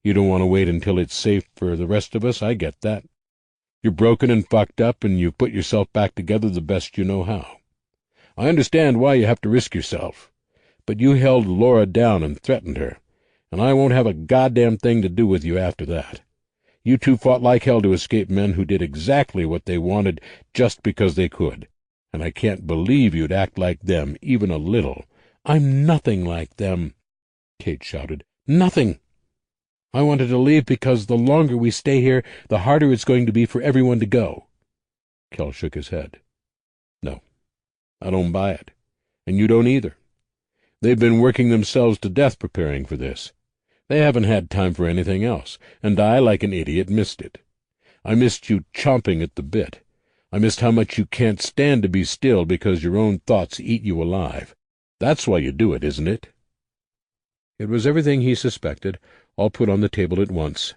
You don't want to wait until it's safe for the rest of us, I get that. You're broken and fucked up, and you've put yourself back together the best you know how. I understand why you have to risk yourself. But you held Laura down and threatened her, and I won't have a goddamn thing to do with you after that. You two fought like hell to escape men who did exactly what they wanted just because they could, and I can't believe you'd act like them even a little." "I'm nothing like them," Kate shouted. "Nothing. I wanted to leave because the longer we stay here, the harder it's going to be for everyone to go." Kell shook his head. "No, I don't buy it, and you don't either. They've been working themselves to death preparing for this. They haven't had time for anything else, and I, like an idiot, missed it. I missed you chomping at the bit. I missed how much you can't stand to be still because your own thoughts eat you alive. That's why you do it, isn't it?" It was everything he suspected, all put on the table at once.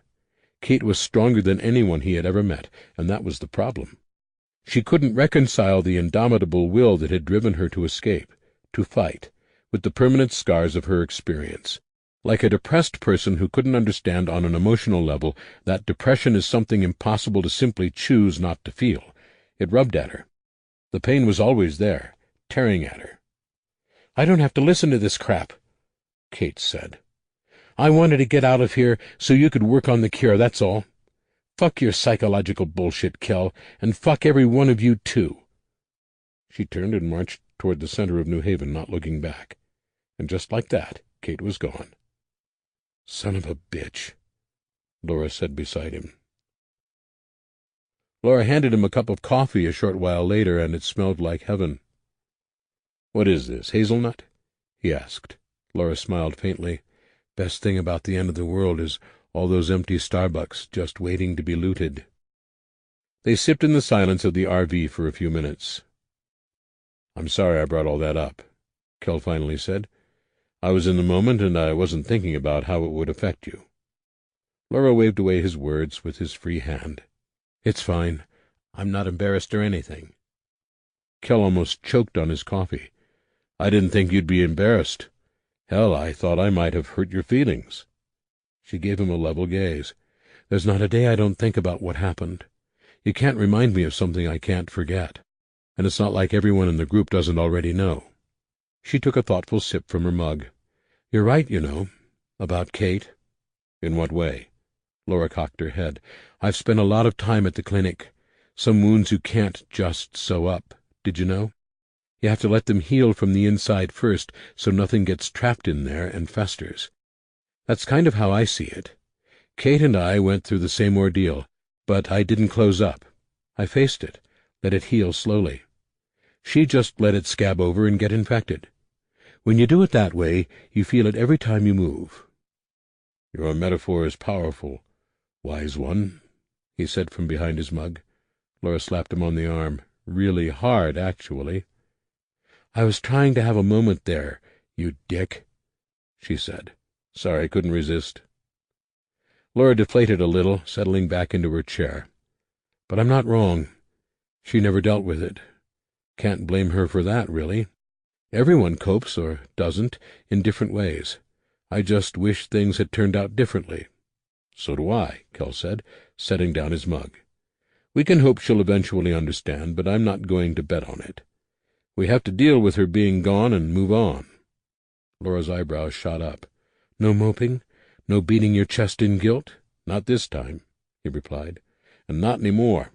Kate was stronger than anyone he had ever met, and that was the problem. She couldn't reconcile the indomitable will that had driven her to escape, to fight, with the permanent scars of her experience. Like a depressed person who couldn't understand on an emotional level that depression is something impossible to simply choose not to feel, it rubbed at her. The pain was always there, tearing at her. "I don't have to listen to this crap," Kate said. "I wanted to get out of here so you could work on the cure, that's all. Fuck your psychological bullshit, Kell, and fuck every one of you, too. She turned and marched toward the center of New Haven, not looking back. And just like that, Kate was gone. Son of a bitch, Laura said beside him. Laura handed him a cup of coffee a short while later, and it smelled like heaven. "What is this, hazelnut?" he asked. Laura smiled faintly. "Best thing about the end of the world is all those empty Starbucks just waiting to be looted." They sipped in the silence of the RV for a few minutes. "I'm sorry I brought all that up," Kell finally said. "I was in the moment, and I wasn't thinking about how it would affect you." Laura waved away his words with his free hand. "It's fine. I'm not embarrassed or anything." Kell almost choked on his coffee. "I didn't think you'd be embarrassed. Hell, I thought I might have hurt your feelings." She gave him a level gaze. "There's not a day I don't think about what happened. You can't remind me of something I can't forget. And it's not like everyone in the group doesn't already know." She took a thoughtful sip from her mug. "You're right, you know, about Kate." "In what way?" Laura cocked her head. "I've spent a lot of time at the clinic. Some wounds you can't just sew up. Did you know? You have to let them heal from the inside first, so nothing gets trapped in there and festers. That's kind of how I see it. Kate and I went through the same ordeal, but I didn't close up. I faced it, let it heal slowly. She just let it scab over and get infected. When you do it that way, you feel it every time you move." "Your metaphor is powerful, wise one," he said from behind his mug. Laura slapped him on the arm. "Really hard, actually." "I was trying to have a moment there, you dick," she said. "Sorry, couldn't resist." Laura deflated a little, settling back into her chair. "But I'm not wrong. She never dealt with it. Can't blame her for that, really. Everyone copes, or doesn't, in different ways. I just wish things had turned out differently." "So do I," Kell said, setting down his mug. "We can hope she'll eventually understand, but I'm not going to bet on it. We have to deal with her being gone and move on." Laura's eyebrows shot up. "No moping? No beating your chest in guilt?" "Not this time," he replied. "And not any more.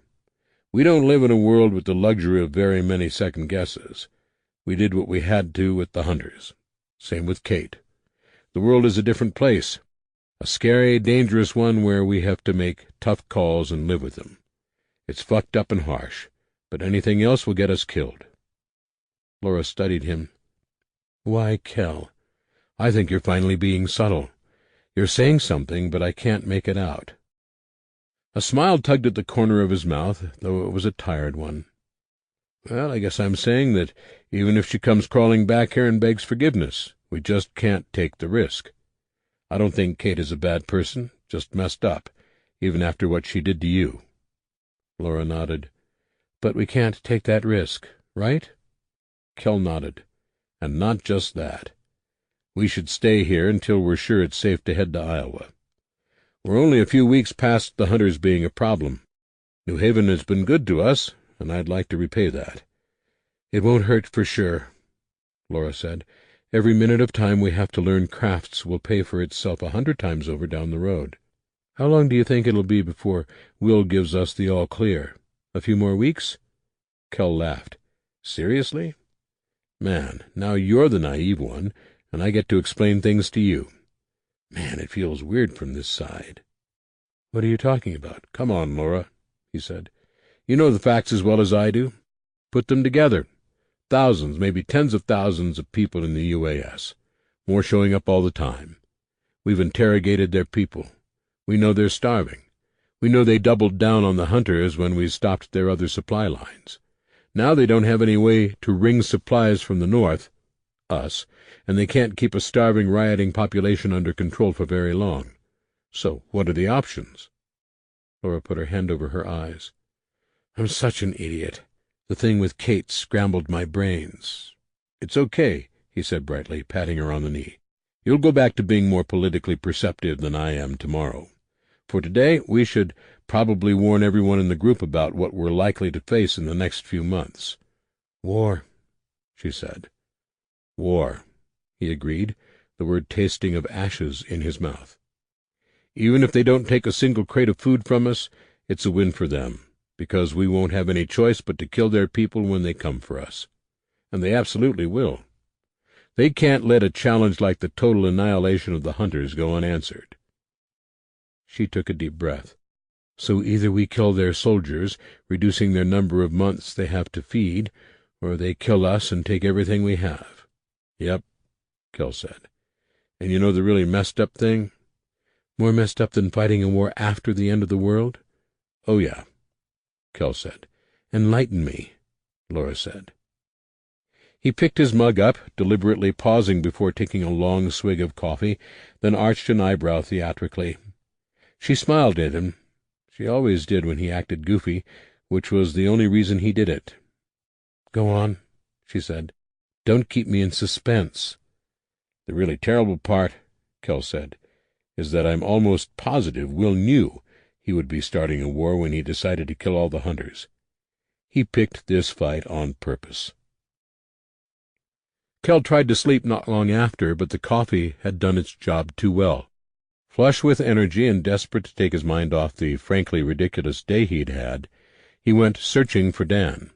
We don't live in a world with the luxury of very many second guesses. We did what we had to with the hunters. Same with Kate. The world is a different place. A scary, dangerous one where we have to make tough calls and live with them. It's fucked up and harsh, but anything else will get us killed." Laura studied him. "Why, Kell, I think you're finally being subtle. You're saying something, but I can't make it out." A smile tugged at the corner of his mouth, though it was a tired one. "Well, I guess I'm saying that even if she comes crawling back here and begs forgiveness, we just can't take the risk. I don't think Kate is a bad person, just messed up, even after what she did to you." Laura nodded. "But we can't take that risk, right?" Kell nodded. "And not just that. We should stay here until we're sure it's safe to head to Iowa. We're only a few weeks past the hunters being a problem. New Haven has been good to us, and I'd like to repay that." "It won't hurt for sure," Laura said. "Every minute of time we have to learn crafts will pay for itself 100 times over down the road. How long do you think it'll be before Will gives us the all-clear? A few more weeks?" Kell laughed. "Seriously? Man, now you're the naive one, and I get to explain things to you. Man, it feels weird from this side." "What are you talking about?" "Come on, Laura," he said. "You know the facts as well as I do. Put them together. Thousands, maybe tens of thousands of people in the UAS. More showing up all the time. We've interrogated their people. We know they're starving. We know they doubled down on the hunters when we stopped their other supply lines. Now they don't have any way to wring supplies from the north, us, and they can't keep a starving, rioting population under control for very long. So what are the options?" Laura put her hand over her eyes. "I'm such an idiot. The thing with Kate scrambled my brains." "It's okay," he said brightly, patting her on the knee. "You'll go back to being more politically perceptive than I am tomorrow. For today, we should probably warn everyone in the group about what we're likely to face in the next few months." "War," she said. "War," he agreed, the word tasting of ashes in his mouth. "Even if they don't take a single crate of food from us, It's a win for them, because we won't have any choice but to kill their people when they come for us. And they absolutely will. They can't let a challenge like the total annihilation of the hunters go unanswered." She took a deep breath. "So either we kill their soldiers, reducing their number of months they have to feed, or they kill us and take everything we have." "Yep," Kel said. "And you know the really messed up thing?" "More messed up than fighting a war after the end of the world?" "Oh, yeah," Kel said. "Enlighten me," Laura said. He picked his mug up, deliberately pausing before taking a long swig of coffee, then arched an eyebrow theatrically. She smiled at him. She always did when he acted goofy, which was the only reason he did it. "Go on," she said. "Don't keep me in suspense." "The really terrible part," Kel said, "is that I'm almost positive Will knew he would be starting a war when he decided to kill all the hunters. He picked this fight on purpose." Kel tried to sleep not long after, but the coffee had done its job too well. Flush with energy and desperate to take his mind off the frankly ridiculous day he'd had, he went searching for Dan.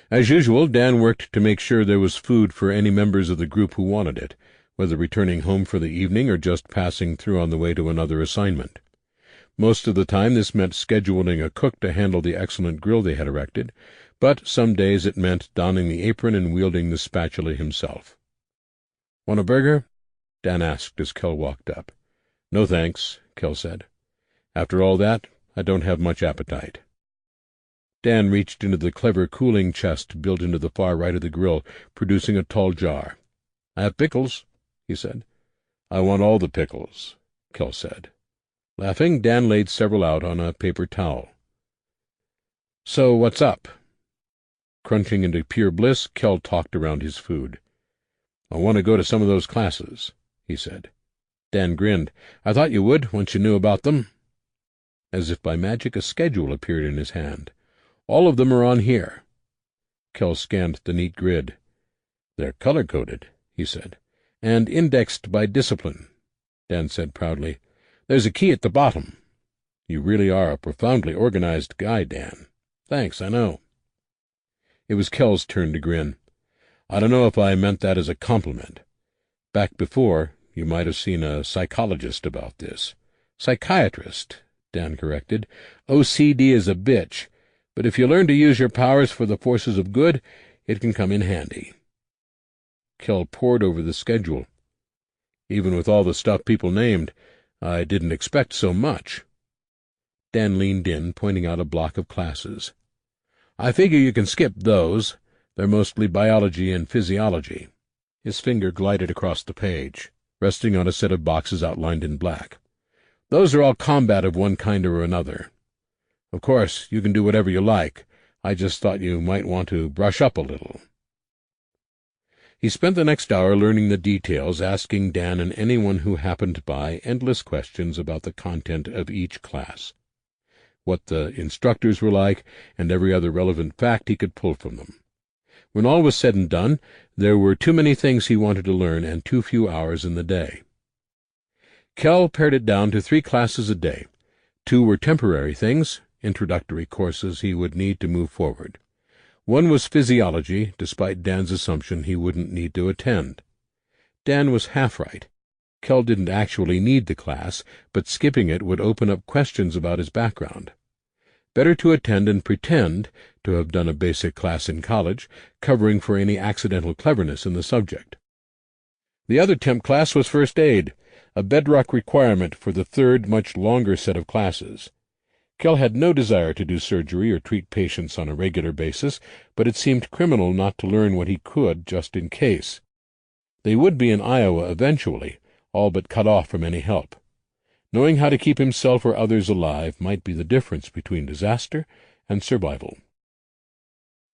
As usual, Dan worked to make sure there was food for any members of the group who wanted it, whether returning home for the evening or just passing through on the way to another assignment. Most of the time this meant scheduling a cook to handle the excellent grill they had erected, but some days it meant donning the apron and wielding the spatula himself. "Want a burger?" Dan asked as Kel walked up. "No, thanks," Kel said. "After all that, I don't have much appetite." Dan reached into the clever cooling chest built into the far right of the grill, producing a tall jar. "I have pickles," he said. "I want all the pickles," Kel said. Laughing, Dan laid several out on a paper towel. "So what's up?" Crunching into pure bliss, Kel talked around his food. "I want to go to some of those classes," he said. Dan grinned. "I thought you would, once you knew about them." As if by magic, a schedule appeared in his hand. "All of them are on here." Kel scanned the neat grid. "They're color-coded," he said. "And indexed by discipline," Dan said proudly. "There's a key at the bottom." "You really are a profoundly organized guy, Dan." "Thanks, I know." It was Kel's turn to grin. "I don't know if I meant that as a compliment. Back before, you might have seen a psychologist about this." "Psychiatrist," Dan corrected. "OCD is a bitch, but if you learn to use your powers for the forces of good, it can come in handy." Kel pored over the schedule. "Even with all the stuff people named, I didn't expect so much." Dan leaned in, pointing out a block of classes. "I figure you can skip those. They're mostly biology and physiology." His finger glided across the page, resting on a set of boxes outlined in black. "Those are all combat of one kind or another. Of course, you can do whatever you like. I just thought you might want to brush up a little." He spent the next hour learning the details, asking Dan and anyone who happened by endless questions about the content of each class, what the instructors were like, and every other relevant fact he could pull from them. When all was said and done, there were too many things he wanted to learn and too few hours in the day. Kel pared it down to 3 classes a day. 2 were temporary things, introductory courses he would need to move forward. 1 was physiology, despite Dan's assumption he wouldn't need to attend. Dan was half right. Kel didn't actually need the class, but skipping it would open up questions about his background. Better to attend and pretend to have done a basic class in college, covering for any accidental cleverness in the subject. The other temp class was first aid, a bedrock requirement for the 3rd, much longer set of classes. Kel had no desire to do surgery or treat patients on a regular basis, but it seemed criminal not to learn what he could just in case. They would be in Iowa eventually, all but cut off from any help. Knowing how to keep himself or others alive might be the difference between disaster and survival.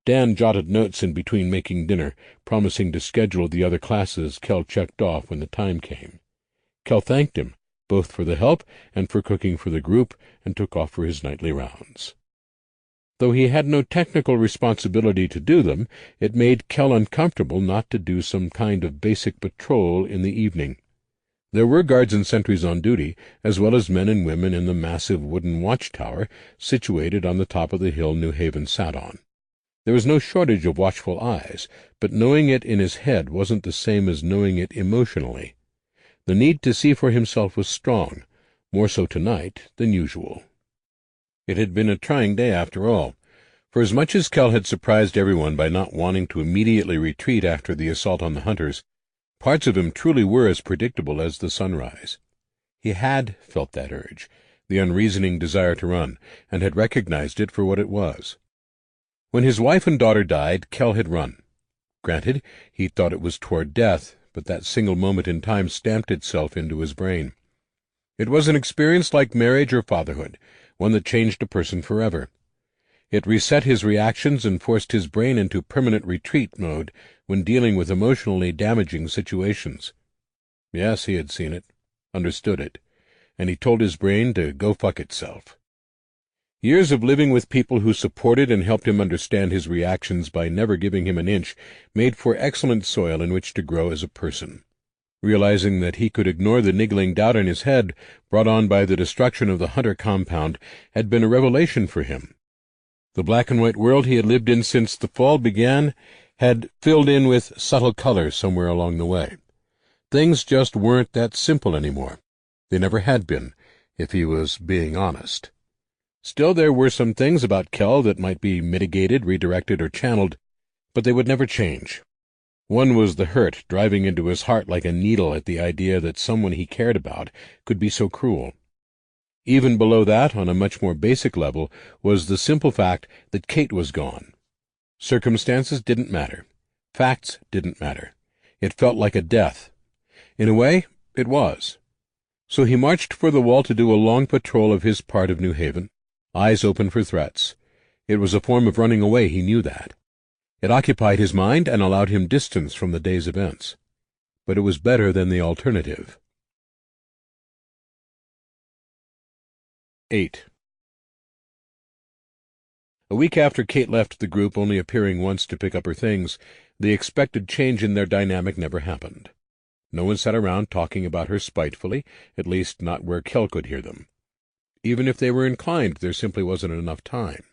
Dan jotted notes in between making dinner, promising to schedule the other classes Kel checked off when the time came. Kel thanked him, both for the help and for cooking for the group, and took off for his nightly rounds. Though he had no technical responsibility to do them, it made Kel uncomfortable not to do some kind of basic patrol in the evening. There were guards and sentries on duty, as well as men and women in the massive wooden watchtower situated on the top of the hill New Haven sat on. There was no shortage of watchful eyes, but knowing it in his head wasn't the same as knowing it emotionally. The need to see for himself was strong, more so tonight than usual. It had been a trying day after all. For as much as Kell had surprised everyone by not wanting to immediately retreat after the assault on the hunters, parts of him truly were as predictable as the sunrise. He had felt that urge, the unreasoning desire to run, and had recognized it for what it was. When his wife and daughter died, Kell had run. Granted, he thought it was toward death, but that single moment in time stamped itself into his brain. It was an experience like marriage or fatherhood, one that changed a person forever. It reset his reactions and forced his brain into permanent retreat mode when dealing with emotionally damaging situations. Yes, he had seen it, understood it, and he told his brain to go fuck itself. Years of living with people who supported and helped him understand his reactions by never giving him an inch made for excellent soil in which to grow as a person. Realizing that he could ignore the niggling doubt in his head brought on by the destruction of the Hunter compound had been a revelation for him. The black-and-white world he had lived in since the fall began had filled in with subtle color somewhere along the way. Things just weren't that simple anymore. They never had been, if he was being honest. Still, there were some things about Kell that might be mitigated, redirected, or channeled, but they would never change. One was the hurt driving into his heart like a needle at the idea that someone he cared about could be so cruel. Even below that, on a much more basic level, was the simple fact that Kate was gone. Circumstances didn't matter. Facts didn't matter. It felt like a death. In a way, it was. So he marched for the wall to do a long patrol of his part of New Haven, eyes open for threats. It was a form of running away, he knew that. It occupied his mind and allowed him distance from the day's events. But it was better than the alternative. 8. A week after Kate left the group, only appearing once to pick up her things, the expected change in their dynamic never happened. No one sat around talking about her spitefully, at least not where Kell could hear them. Even if they were inclined, there simply wasn't enough time.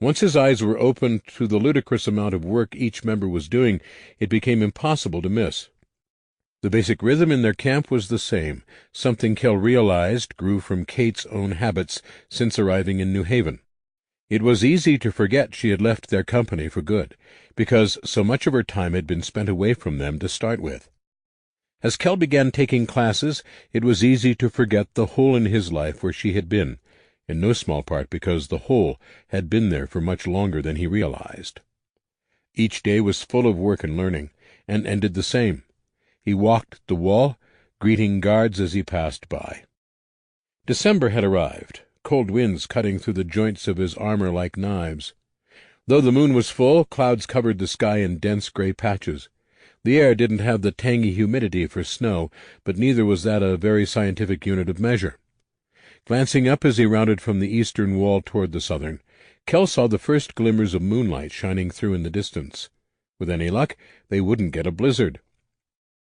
Once his eyes were opened to the ludicrous amount of work each member was doing, it became impossible to miss. The basic rhythm in their camp was the same, something Kell realized grew from Kate's own habits since arriving in New Haven. It was easy to forget she had left their company for good, because so much of her time had been spent away from them to start with. As Kell began taking classes, it was easy to forget the hole in his life where she had been, in no small part because the hole had been there for much longer than he realized. Each day was full of work and learning, and ended the same. He walked the wall, greeting guards as he passed by. December had arrived, cold winds cutting through the joints of his armor like knives. Though the moon was full, clouds covered the sky in dense gray patches. The air didn't have the tangy humidity for snow, but neither was that a very scientific unit of measure. Glancing up as he rounded from the eastern wall toward the southern, Kell saw the first glimmers of moonlight shining through in the distance. With any luck, they wouldn't get a blizzard.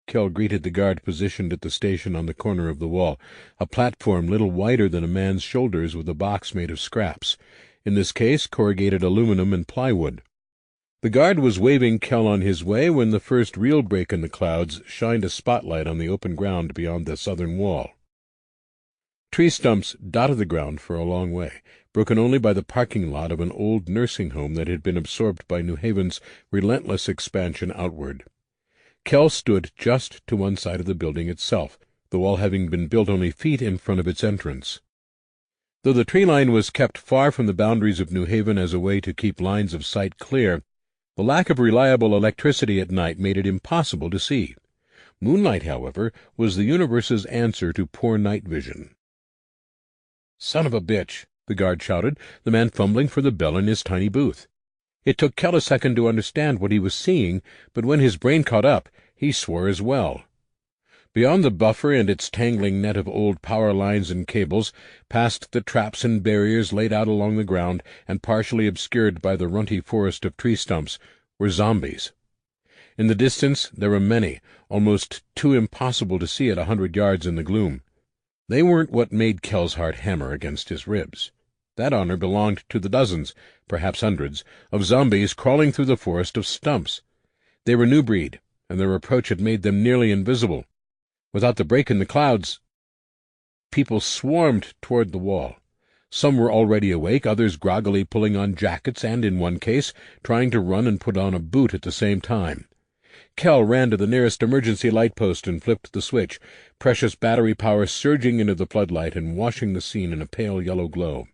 Kell greeted the guard positioned at the station on the corner of the wall, a platform little wider than a man's shoulders with a box made of scraps, in this case corrugated aluminum and plywood. The guard was waving Kell on his way when the first real break in the clouds shined a spotlight on the open ground beyond the southern wall. Tree stumps dotted the ground for a long way, broken only by the parking lot of an old nursing home that had been absorbed by New Haven's relentless expansion outward. Kell stood just to one side of the building itself, the wall having been built only feet in front of its entrance. Though the tree line was kept far from the boundaries of New Haven as a way to keep lines of sight clear, the lack of reliable electricity at night made it impossible to see. Moonlight, however, was the universe's answer to poor night vision. "Son of a bitch!" the guard shouted, the man fumbling for the bell in his tiny booth. It took Kell a second to understand what he was seeing, but when his brain caught up, he swore as well. Beyond the buffer and its tangling net of old power lines and cables, past the traps and barriers laid out along the ground and partially obscured by the runty forest of tree stumps, were zombies. In the distance there were many, almost too impossible to see at 100 yards in the gloom. They weren't what made Kell's heart hammer against his ribs. That honor belonged to the dozens, perhaps hundreds, of zombies crawling through the forest of stumps. They were new breed, and their approach had made them nearly invisible. Without the break in the clouds, people swarmed toward the wall. Some were already awake, others groggily pulling on jackets and, in one case, trying to run and put on a boot at the same time. Kell ran to the nearest emergency light post and flipped the switch, precious battery power surging into the floodlight and washing the scene in a pale yellow glow.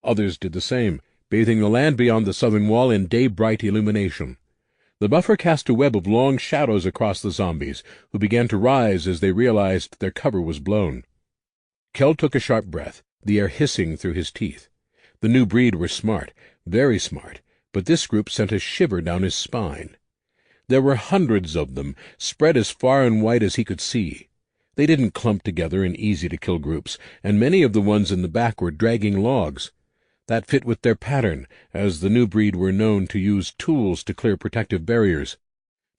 Others did the same, bathing the land beyond the southern wall in day-bright illumination. The buffer cast a web of long shadows across the zombies, who began to rise as they realized their cover was blown. Kell took a sharp breath, the air hissing through his teeth. The new breed were smart, very smart, but this group sent a shiver down his spine. There were hundreds of them, spread as far and wide as he could see. They didn't clump together in easy-to-kill groups, and many of the ones in the back were dragging logs. That fit with their pattern, as the new breed were known to use tools to clear protective barriers.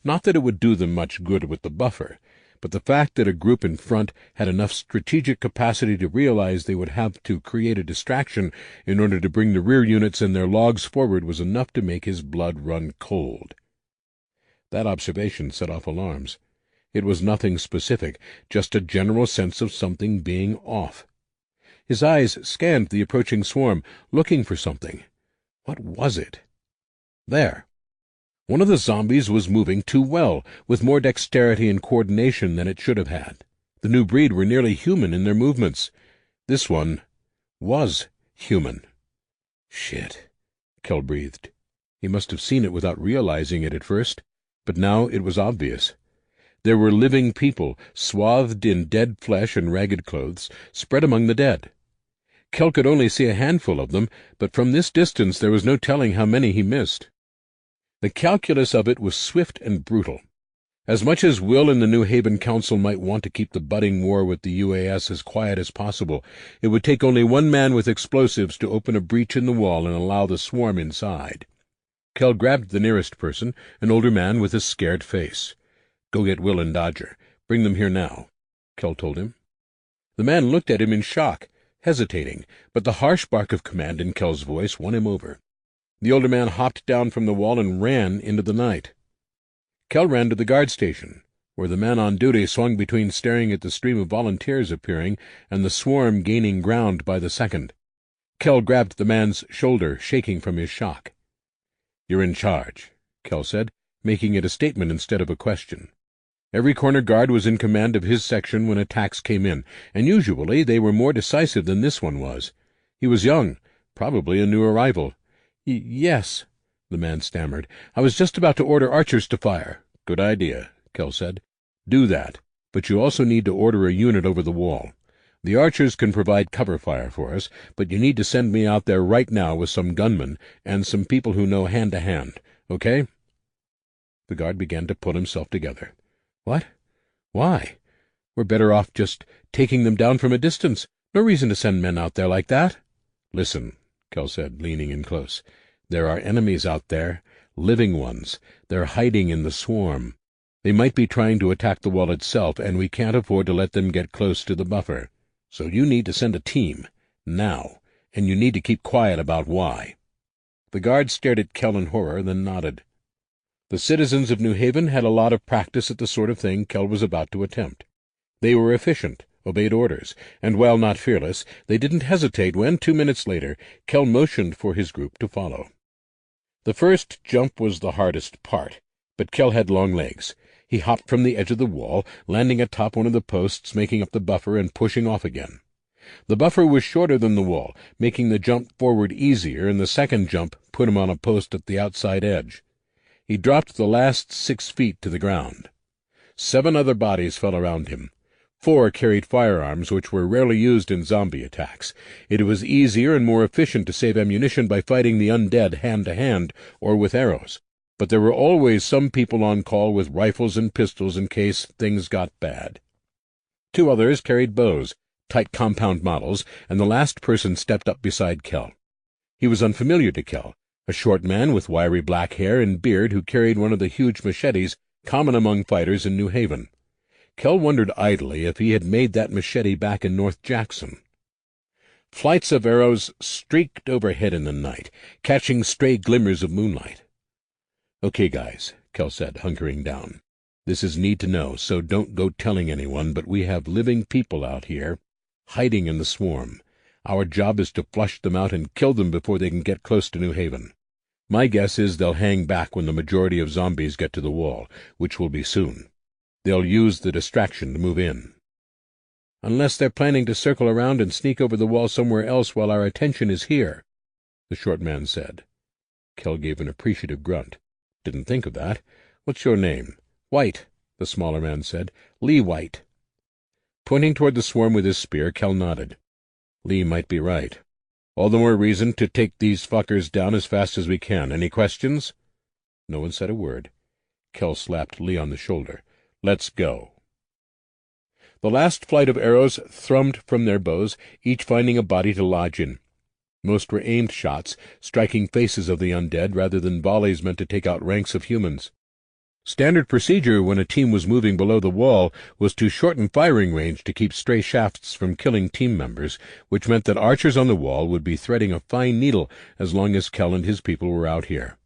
Not that it would do them much good with the buffer, but the fact that a group in front had enough strategic capacity to realize they would have to create a distraction in order to bring the rear units and their logs forward was enough to make his blood run cold. That observation set off alarms. It was nothing specific, just a general sense of something being off. His eyes scanned the approaching swarm, looking for something. What was it? There. One of the zombies was moving too well, with more dexterity and coordination than it should have had. The new breed were nearly human in their movements. This one was human. Shit, Kell breathed. He must have seen it without realizing it at first, but now it was obvious. There were living people, swathed in dead flesh and ragged clothes, spread among the dead. Kell could only see a handful of them, but from this distance there was no telling how many he missed. The calculus of it was swift and brutal. As much as Will and the New Haven Council might want to keep the budding war with the UAS as quiet as possible, it would take only one man with explosives to open a breach in the wall and allow the swarm inside. Kell grabbed the nearest person, an older man with a scared face. "Go get Will and Dodger. Bring them here now," Kell told him. The man looked at him in shock, hesitating, but the harsh bark of command in Kell's voice won him over. The older man hopped down from the wall and ran into the night. Kell ran to the guard station, where the man on duty swung between staring at the stream of volunteers appearing and the swarm gaining ground by the second. Kell grabbed the man's shoulder, shaking from his shock. "You're in charge," Kell said, making it a statement instead of a question. Every corner guard was in command of his section when attacks came in, and usually they were more decisive than this one was. He was young, probably a new arrival. Yes, the man stammered. "I was just about to order archers to fire." "Good idea," Kell said. "Do that, but you also need to order a unit over the wall. The archers can provide cover fire for us, but you need to send me out there right now with some gunmen and some people who know hand-to-hand, okay?" The guard began to pull himself together. "What? Why? We're better off just taking them down from a distance. No reason to send men out there like that." "Listen," Kell said, leaning in close. "There are enemies out there, living ones. They're hiding in the swarm. They might be trying to attack the wall itself, and we can't afford to let them get close to the buffer. So you need to send a team, now, and you need to keep quiet about why." The guard stared at Kell in horror, then nodded. The citizens of New Haven had a lot of practice at the sort of thing Kell was about to attempt. They were efficient, obeyed orders, and while not fearless, they didn't hesitate when, 2 minutes later, Kell motioned for his group to follow. The first jump was the hardest part, but Kell had long legs. He hopped from the edge of the wall, landing atop one of the posts making up the buffer and pushing off again. The buffer was shorter than the wall, making the jump forward easier, and the second jump put him on a post at the outside edge. He dropped the last 6 feet to the ground. 7 other bodies fell around him. 4 carried firearms, which were rarely used in zombie attacks. It was easier and more efficient to save ammunition by fighting the undead hand-to-hand or with arrows, but there were always some people on call with rifles and pistols in case things got bad. 2 others carried bows, tight compound models, and the last person stepped up beside Kell. He was unfamiliar to Kell, a short man with wiry black hair and beard who carried one of the huge machetes common among fighters in New Haven. Kell wondered idly if he had made that machete back in North Jackson. Flights of arrows streaked overhead in the night, catching stray glimmers of moonlight. "Okay, guys," Kell said, hunkering down. "This is need to know, so don't go telling anyone, but we have living people out here, hiding in the swarm. Our job is to flush them out and kill them before they can get close to New Haven. My guess is they'll hang back when the majority of zombies get to the wall, which will be soon. They'll use the distraction to move in." "Unless they're planning to circle around and sneak over the wall somewhere else while our attention is here," the short man said. Kell gave an appreciative grunt. "Didn't think of that. What's your name?" "White," the smaller man said. "Lee White." Pointing toward the swarm with his spear, Kell nodded. Lee might be right. "All the more reason to take these fuckers down as fast as we can. Any questions?" No one said a word. Kell slapped Lee on the shoulder. "Let's go." The last flight of arrows thrummed from their bows, each finding a body to lodge in. Most were aimed shots, striking faces of the undead rather than volleys meant to take out ranks of humans. Standard procedure when a team was moving below the wall was to shorten firing range to keep stray shafts from killing team members, which meant that archers on the wall would be threading a fine needle as long as Kell and his people were out here,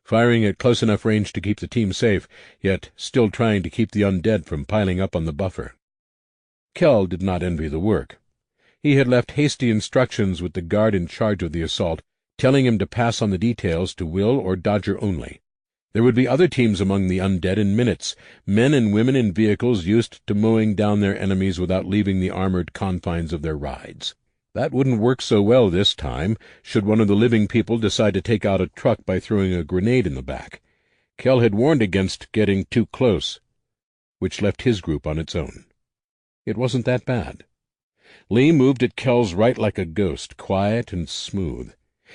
firing at close enough range to keep the team safe, yet still trying to keep the undead from piling up on the buffer. Kell did not envy the work. He had left hasty instructions with the guard in charge of the assault, telling him to pass on the details to Will or Dodger only. There would be other teams among the undead in minutes, men and women in vehicles used to mowing down their enemies without leaving the armored confines of their rides. That wouldn't work so well this time, should one of the living people decide to take out a truck by throwing a grenade in the back. Kell had warned against getting too close, which left his group on its own. It wasn't that bad. Lee moved at Kell's right like a ghost, quiet and smooth.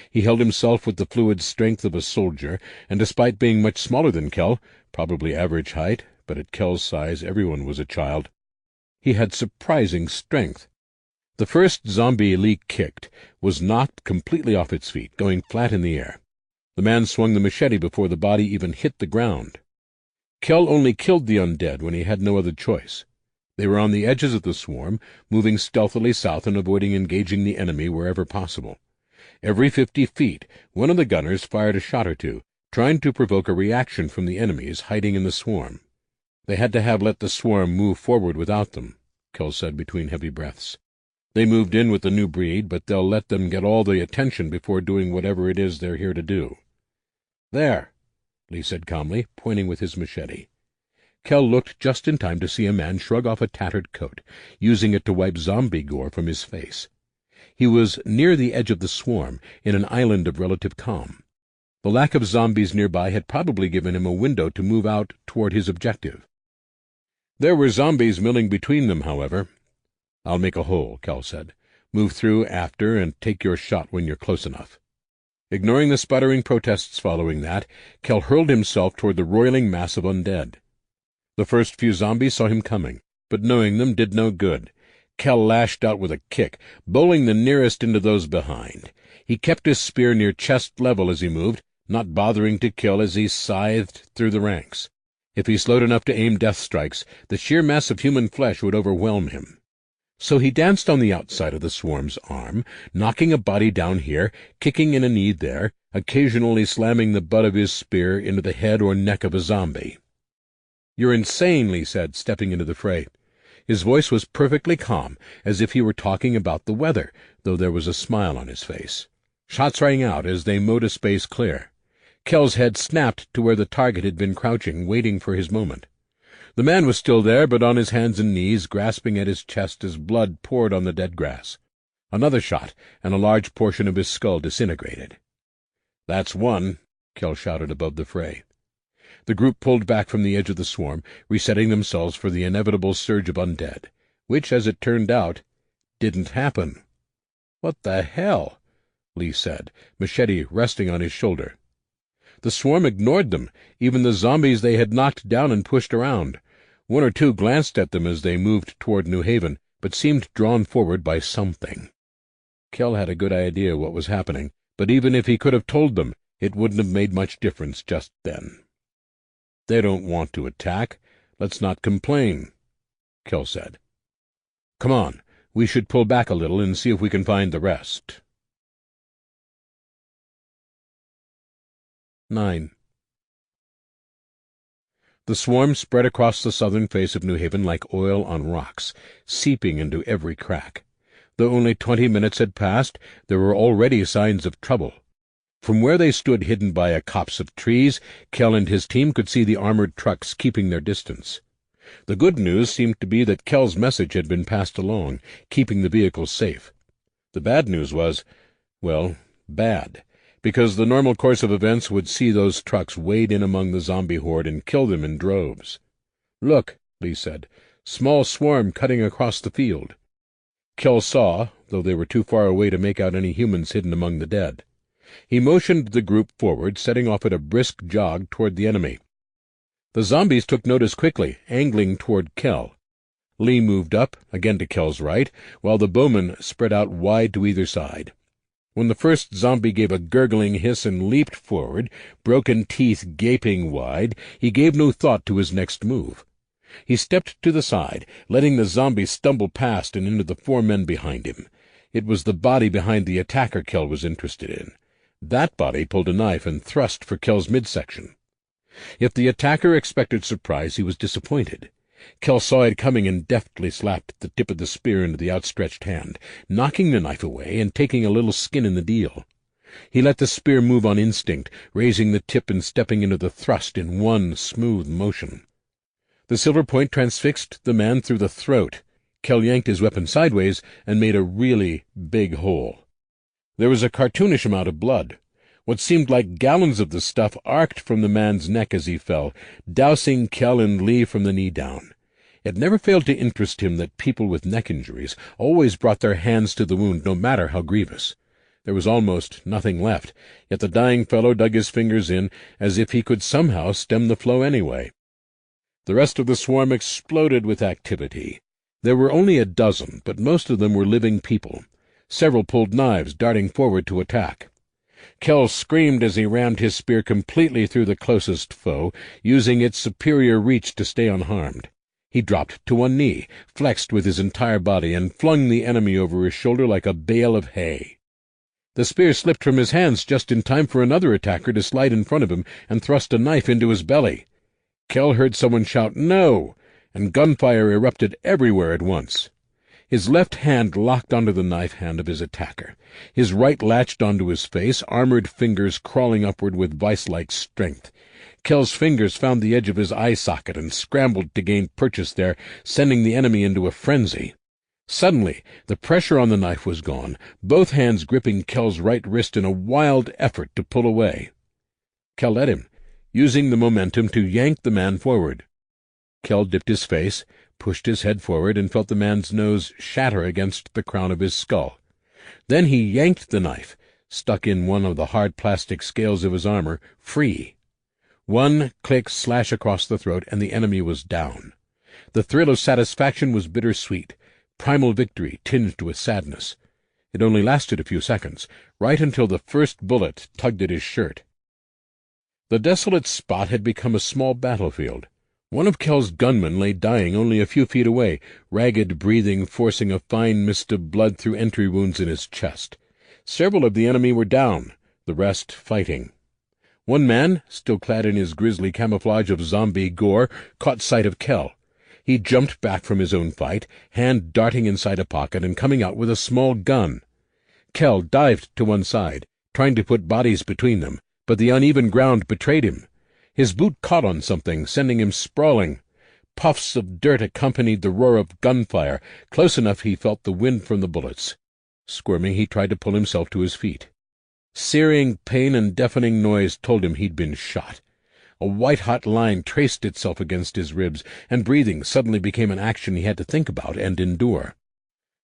He held himself with the fluid strength of a soldier, and despite being much smaller than Kell, probably average height, but at Kell's size everyone was a child, he had surprising strength. The first zombie Lee kicked was knocked completely off its feet, going flat in the air. The man swung the machete before the body even hit the ground. Kell only killed the undead when he had no other choice. They were on the edges of the swarm, moving stealthily south and avoiding engaging the enemy wherever possible. Every 50 feet, one of the gunners fired a shot or two, trying to provoke a reaction from the enemies hiding in the swarm. They had to have let the swarm move forward without them, Kell said between heavy breaths. They moved in with the new breed, but they'll let them get all the attention before doing whatever it is they're here to do. "There," Lee said calmly, pointing with his machete. Kell looked just in time to see a man shrug off a tattered coat, using it to wipe zombie gore from his face. He was near the edge of the swarm, in an island of relative calm. The lack of zombies nearby had probably given him a window to move out toward his objective. There were zombies milling between them, however. "I'll make a hole," Kell said. "Move through after and take your shot when you're close enough." Ignoring the sputtering protests following that, Kell hurled himself toward the roiling mass of undead. The first few zombies saw him coming, but knowing them did no good. Kell lashed out with a kick, bowling the nearest into those behind. He kept his spear near chest level as he moved, not bothering to kill as he scythed through the ranks. If he slowed enough to aim death strikes, the sheer mass of human flesh would overwhelm him. So he danced on the outside of the swarm's arm, knocking a body down here, kicking in a knee there, occasionally slamming the butt of his spear into the head or neck of a zombie. "You're insane," Lee said, stepping into the fray. His voice was perfectly calm, as if he were talking about the weather, though there was a smile on his face. Shots rang out as they mowed a space clear. Kell's head snapped to where the target had been crouching, waiting for his moment. The man was still there, but on his hands and knees, grasping at his chest as blood poured on the dead grass. Another shot, and a large portion of his skull disintegrated. "That's one," Kell shouted above the fray. The group pulled back from the edge of the swarm, resetting themselves for the inevitable surge of undead, which, as it turned out, didn't happen. "What the hell?" Lee said, machete resting on his shoulder. The swarm ignored them, even the zombies they had knocked down and pushed around. One or two glanced at them as they moved toward New Haven, but seemed drawn forward by something. Kell had a good idea what was happening, but even if he could have told them, It wouldn't have made much difference just then. "They don't want to attack. Let's not complain," Kell said. "Come on, we should pull back a little and see if we can find the rest." 9. The swarm spread across the southern face of New Haven like oil on rocks, seeping into every crack. Though only 20 minutes had passed, there were already signs of trouble. From where they stood hidden by a copse of trees, Kell and his team could see the armored trucks keeping their distance. The good news seemed to be that Kell's message had been passed along, keeping the vehicles safe. The bad news was, well, bad, because the normal course of events would see those trucks wade in among the zombie horde and kill them in droves. "Look," Lee said, "small swarm cutting across the field." Kell saw, though they were too far away to make out any humans hidden among the dead. He motioned the group forward, setting off at a brisk jog toward the enemy. The zombies took notice quickly, angling toward Kell. Lee moved up, again to Kell's right, while the bowmen spread out wide to either side. When the first zombie gave a gurgling hiss and leaped forward, broken teeth gaping wide, he gave no thought to his next move. He stepped to the side, letting the zombie stumble past and into the 4 men behind him. It was the body behind the attacker Kell was interested in. That body pulled a knife and thrust for Kell's midsection. If the attacker expected surprise, he was disappointed. Kell saw it coming and deftly slapped the tip of the spear into the outstretched hand, knocking the knife away and taking a little skin in the deal. He let the spear move on instinct, raising the tip and stepping into the thrust in one smooth motion. The silver point transfixed the man through the throat. Kell yanked his weapon sideways and made a really big hole. There was a cartoonish amount of blood. What seemed like gallons of the stuff arced from the man's neck as he fell, dousing Kell and Lee from the knee down. It never failed to interest him that people with neck injuries always brought their hands to the wound, no matter how grievous. There was almost nothing left, yet the dying fellow dug his fingers in as if he could somehow stem the flow anyway. The rest of the swarm exploded with activity. There were only a dozen, but most of them were living people. Several pulled knives, darting forward to attack. Kell screamed as he rammed his spear completely through the closest foe, using its superior reach to stay unharmed. He dropped to one knee, flexed with his entire body, and flung the enemy over his shoulder like a bale of hay. The spear slipped from his hands just in time for another attacker to slide in front of him and thrust a knife into his belly. Kell heard someone shout, "No!" and gunfire erupted everywhere at once. His left hand locked onto the knife hand of his attacker. His right latched onto his face, armored fingers crawling upward with vice-like strength. Kell's fingers found the edge of his eye socket and scrambled to gain purchase there, sending the enemy into a frenzy. Suddenly, the pressure on the knife was gone, both hands gripping Kell's right wrist in a wild effort to pull away. Kell let him, using the momentum to yank the man forward. Kell dipped his face, pushed his head forward, and felt the man's nose shatter against the crown of his skull. Then he yanked the knife, stuck in one of the hard plastic scales of his armor, free. One click slash across the throat, and the enemy was down. The thrill of satisfaction was bittersweet, primal victory tinged with sadness. It only lasted a few seconds, right until the first bullet tugged at his shirt. The desolate spot had become a small battlefield. One of Kell's gunmen lay dying only a few feet away, ragged breathing forcing a fine mist of blood through entry wounds in his chest. Several of the enemy were down, the rest fighting. One man, still clad in his grisly camouflage of zombie gore, caught sight of Kell. He jumped back from his own fight, hand darting inside a pocket and coming out with a small gun. Kell dived to one side, trying to put bodies between them, but the uneven ground betrayed him. His boot caught on something, sending him sprawling. Puffs of dirt accompanied the roar of gunfire. Close enough he felt the wind from the bullets. Squirming, he tried to pull himself to his feet. Searing pain and deafening noise told him he'd been shot. A white-hot line traced itself against his ribs, and breathing suddenly became an action he had to think about and endure.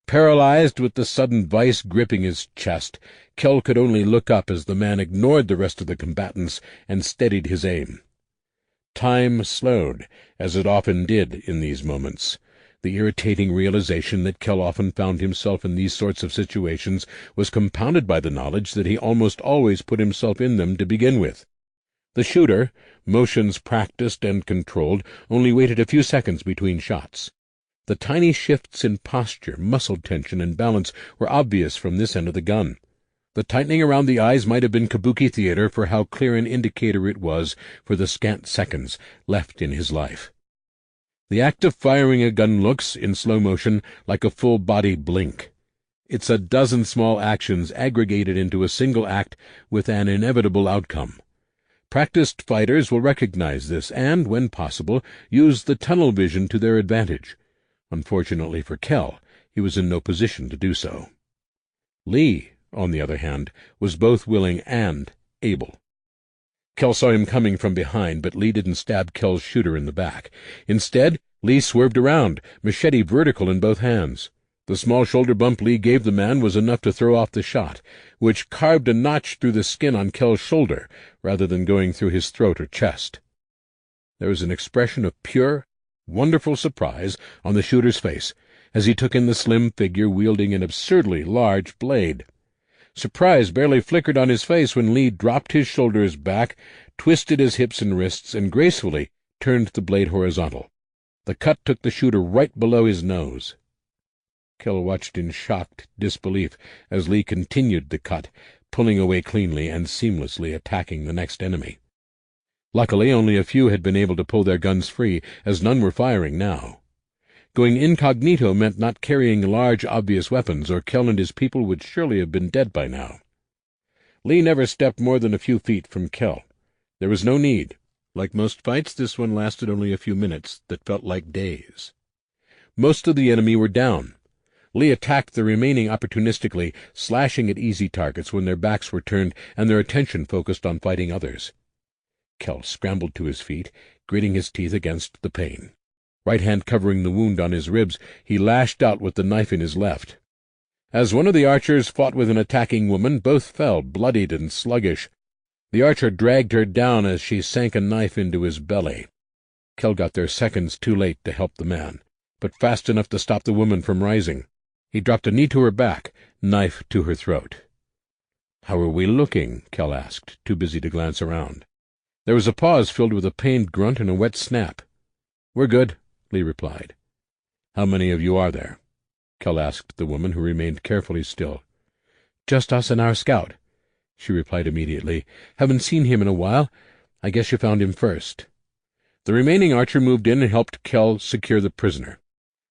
Paralyzed with the sudden vice gripping his chest, Kell could only look up as the man ignored the rest of the combatants and steadied his aim. Time slowed, as it often did in these moments. The irritating realization that Kell often found himself in these sorts of situations was compounded by the knowledge that he almost always put himself in them to begin with. The shooter, motions practiced and controlled, only waited a few seconds between shots. The tiny shifts in posture, muscle tension, and balance were obvious from this end of the gun. The tightening around the eyes might have been kabuki theater for how clear an indicator it was for the scant seconds left in his life. The act of firing a gun looks, in slow motion, like a full-body blink. It's a dozen small actions aggregated into a single act with an inevitable outcome. Practiced fighters will recognize this and, when possible, use the tunnel vision to their advantage. Unfortunately for Kell, he was in no position to do so. Lee, on the other hand, was both willing and able. Kell saw him coming from behind, but Lee didn't stab Kell's shooter in the back. Instead, Lee swerved around, machete vertical in both hands. The small shoulder bump Lee gave the man was enough to throw off the shot, which carved a notch through the skin on Kell's shoulder, rather than going through his throat or chest. There was an expression of pure, wonderful surprise on the shooter's face as he took in the slim figure wielding an absurdly large blade. Surprise barely flickered on his face when Lee dropped his shoulders back, twisted his hips and wrists, and gracefully turned the blade horizontal. The cut took the shooter right below his nose. Kell watched in shocked disbelief as Lee continued the cut, pulling away cleanly and seamlessly, attacking the next enemy. Luckily, only a few had been able to pull their guns free, as none were firing now. Going incognito meant not carrying large, obvious weapons, or Kell and his people would surely have been dead by now. Lee never stepped more than a few feet from Kell. There was no need. Like most fights, this one lasted only a few minutes that felt like days. Most of the enemy were down. Lee attacked the remaining opportunistically, slashing at easy targets when their backs were turned and their attention focused on fighting others. Kell scrambled to his feet, gritting his teeth against the pain. Right hand covering the wound on his ribs, he lashed out with the knife in his left. As one of the archers fought with an attacking woman, both fell, bloodied and sluggish. The archer dragged her down as she sank a knife into his belly. Kell got there seconds too late to help the man, but fast enough to stop the woman from rising. He dropped a knee to her back, knife to her throat. "How are we looking?" Kell asked, too busy to glance around. There was a pause filled with a pained grunt and a wet snap. "We're good," Lee replied. "How many of you are there?" Kell asked the woman, who remained carefully still. "Just us and our scout," she replied immediately. "Haven't seen him in a while. I guess you found him first." The remaining archer moved in and helped Kell secure the prisoner.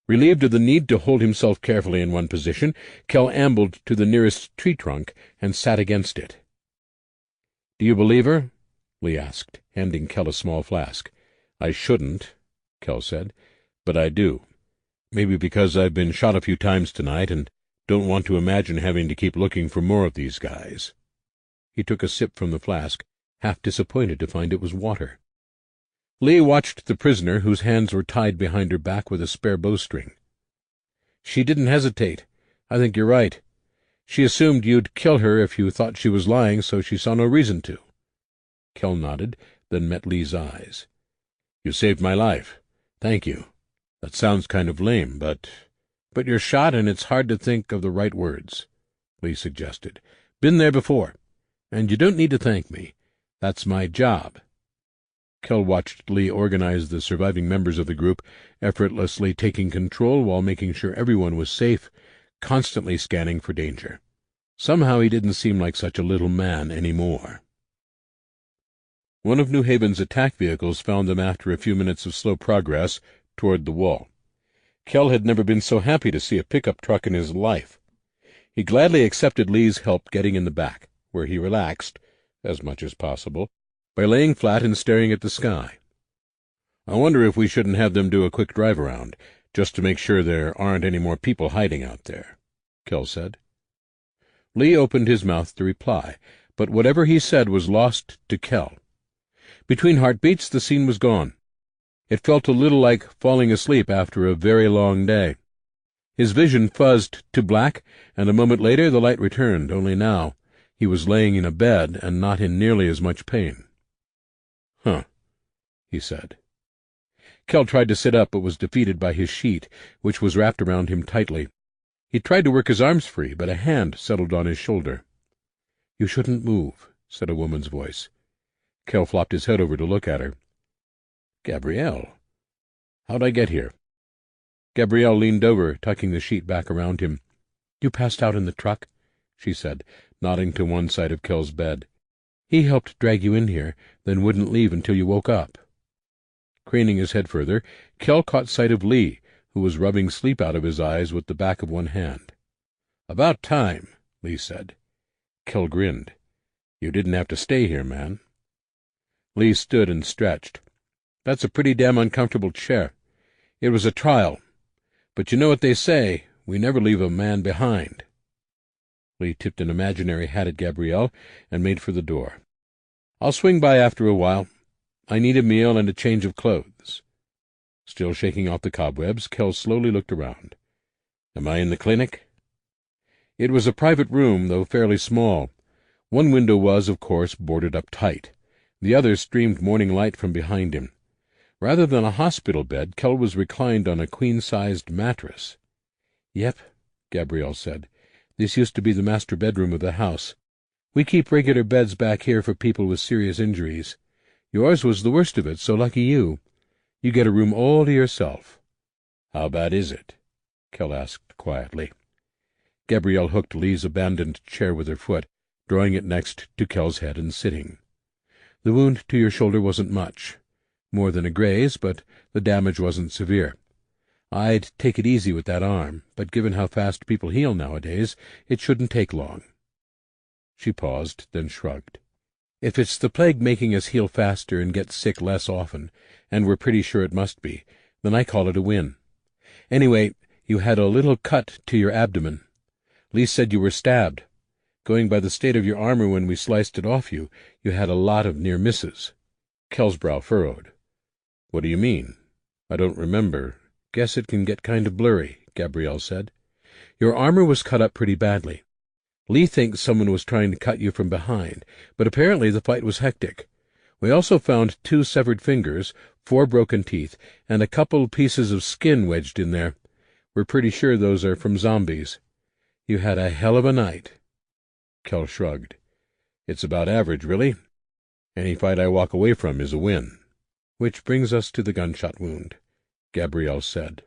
Relieved of the need to hold himself carefully in one position, Kell ambled to the nearest tree trunk and sat against it. "Do you believe her?" Lee asked, handing Kell a small flask. "I shouldn't," Kell said, "but I do. Maybe because I've been shot a few times tonight and don't want to imagine having to keep looking for more of these guys." He took a sip from the flask, half disappointed to find it was water. Lee watched the prisoner, whose hands were tied behind her back with a spare bowstring. "She didn't hesitate. I think you're right. She assumed you'd kill her if you thought she was lying, so she saw no reason to." Kell nodded, then met Lee's eyes. "You saved my life. Thank you. That sounds kind of lame, but you're shot and it's hard to think of the right words," Lee suggested. "Been there before. And you don't need to thank me. That's my job." Kell watched Lee organize the surviving members of the group, effortlessly taking control while making sure everyone was safe, constantly scanning for danger. Somehow he didn't seem like such a little man anymore. One of New Haven's attack vehicles found them after a few minutes of slow progress toward the wall. Kell had never been so happy to see a pickup truck in his life. He gladly accepted Lee's help getting in the back, where he relaxed, as much as possible, by laying flat and staring at the sky. "I wonder if we shouldn't have them do a quick drive around, just to make sure there aren't any more people hiding out there," Kell said. Lee opened his mouth to reply, but whatever he said was lost to Kell. Between heartbeats, the scene was gone. It felt a little like falling asleep after a very long day. His vision fuzzed to black, and a moment later the light returned, only now he was laying in a bed and not in nearly as much pain. "Huh," he said. Kell tried to sit up, but was defeated by his sheet, which was wrapped around him tightly. He tried to work his arms free, but a hand settled on his shoulder. "You shouldn't move," said a woman's voice. Kell flopped his head over to look at her. "Gabrielle, how'd I get here?" Gabrielle leaned over, tucking the sheet back around him. "You passed out in the truck," she said, nodding to one side of Kell's bed. "He helped drag you in here, then wouldn't leave until you woke up." Craning his head further, Kell caught sight of Lee, who was rubbing sleep out of his eyes with the back of one hand. "About time," Lee said. Kell grinned. "You didn't have to stay here, man." Lee stood and stretched. "That's a pretty damn uncomfortable chair. It was a trial. But you know what they say, we never leave a man behind." Lee tipped an imaginary hat at Gabrielle and made for the door. "I'll swing by after a while. I need a meal and a change of clothes." Still shaking off the cobwebs, Kell slowly looked around. "Am I in the clinic?" It was a private room, though fairly small. One window was, of course, boarded up tight. The other streamed morning light from behind him. Rather than a hospital bed, Kell was reclined on a queen-sized mattress. "Yep," Gabrielle said. "This used to be the master bedroom of the house. We keep regular beds back here for people with serious injuries. Yours was the worst of it, so lucky you. You get a room all to yourself." "How bad is it?" Kell asked quietly. Gabrielle hooked Lee's abandoned chair with her foot, drawing it next to Kell's head and sitting. "The wound to your shoulder wasn't much. More than a graze, but the damage wasn't severe. I'd take it easy with that arm, but given how fast people heal nowadays, it shouldn't take long." She paused, then shrugged. "If it's the plague making us heal faster and get sick less often, and we're pretty sure it must be, then I call it a win. Anyway, you had a little cut to your abdomen. Lee said you were stabbed. Going by the state of your armor when we sliced it off you, you had a lot of near misses." Kell's brow furrowed. "What do you mean? I don't remember." "Guess it can get kind of blurry," Gabrielle said. "Your armor was cut up pretty badly. Lee thinks someone was trying to cut you from behind, but apparently the fight was hectic. We also found 2 severed fingers, 4 broken teeth, and a couple pieces of skin wedged in there. We're pretty sure those are from zombies. You had a hell of a night." Kell shrugged. "It's about average, really. Any fight I walk away from is a win." "Which brings us to the gunshot wound," Gabrielle said.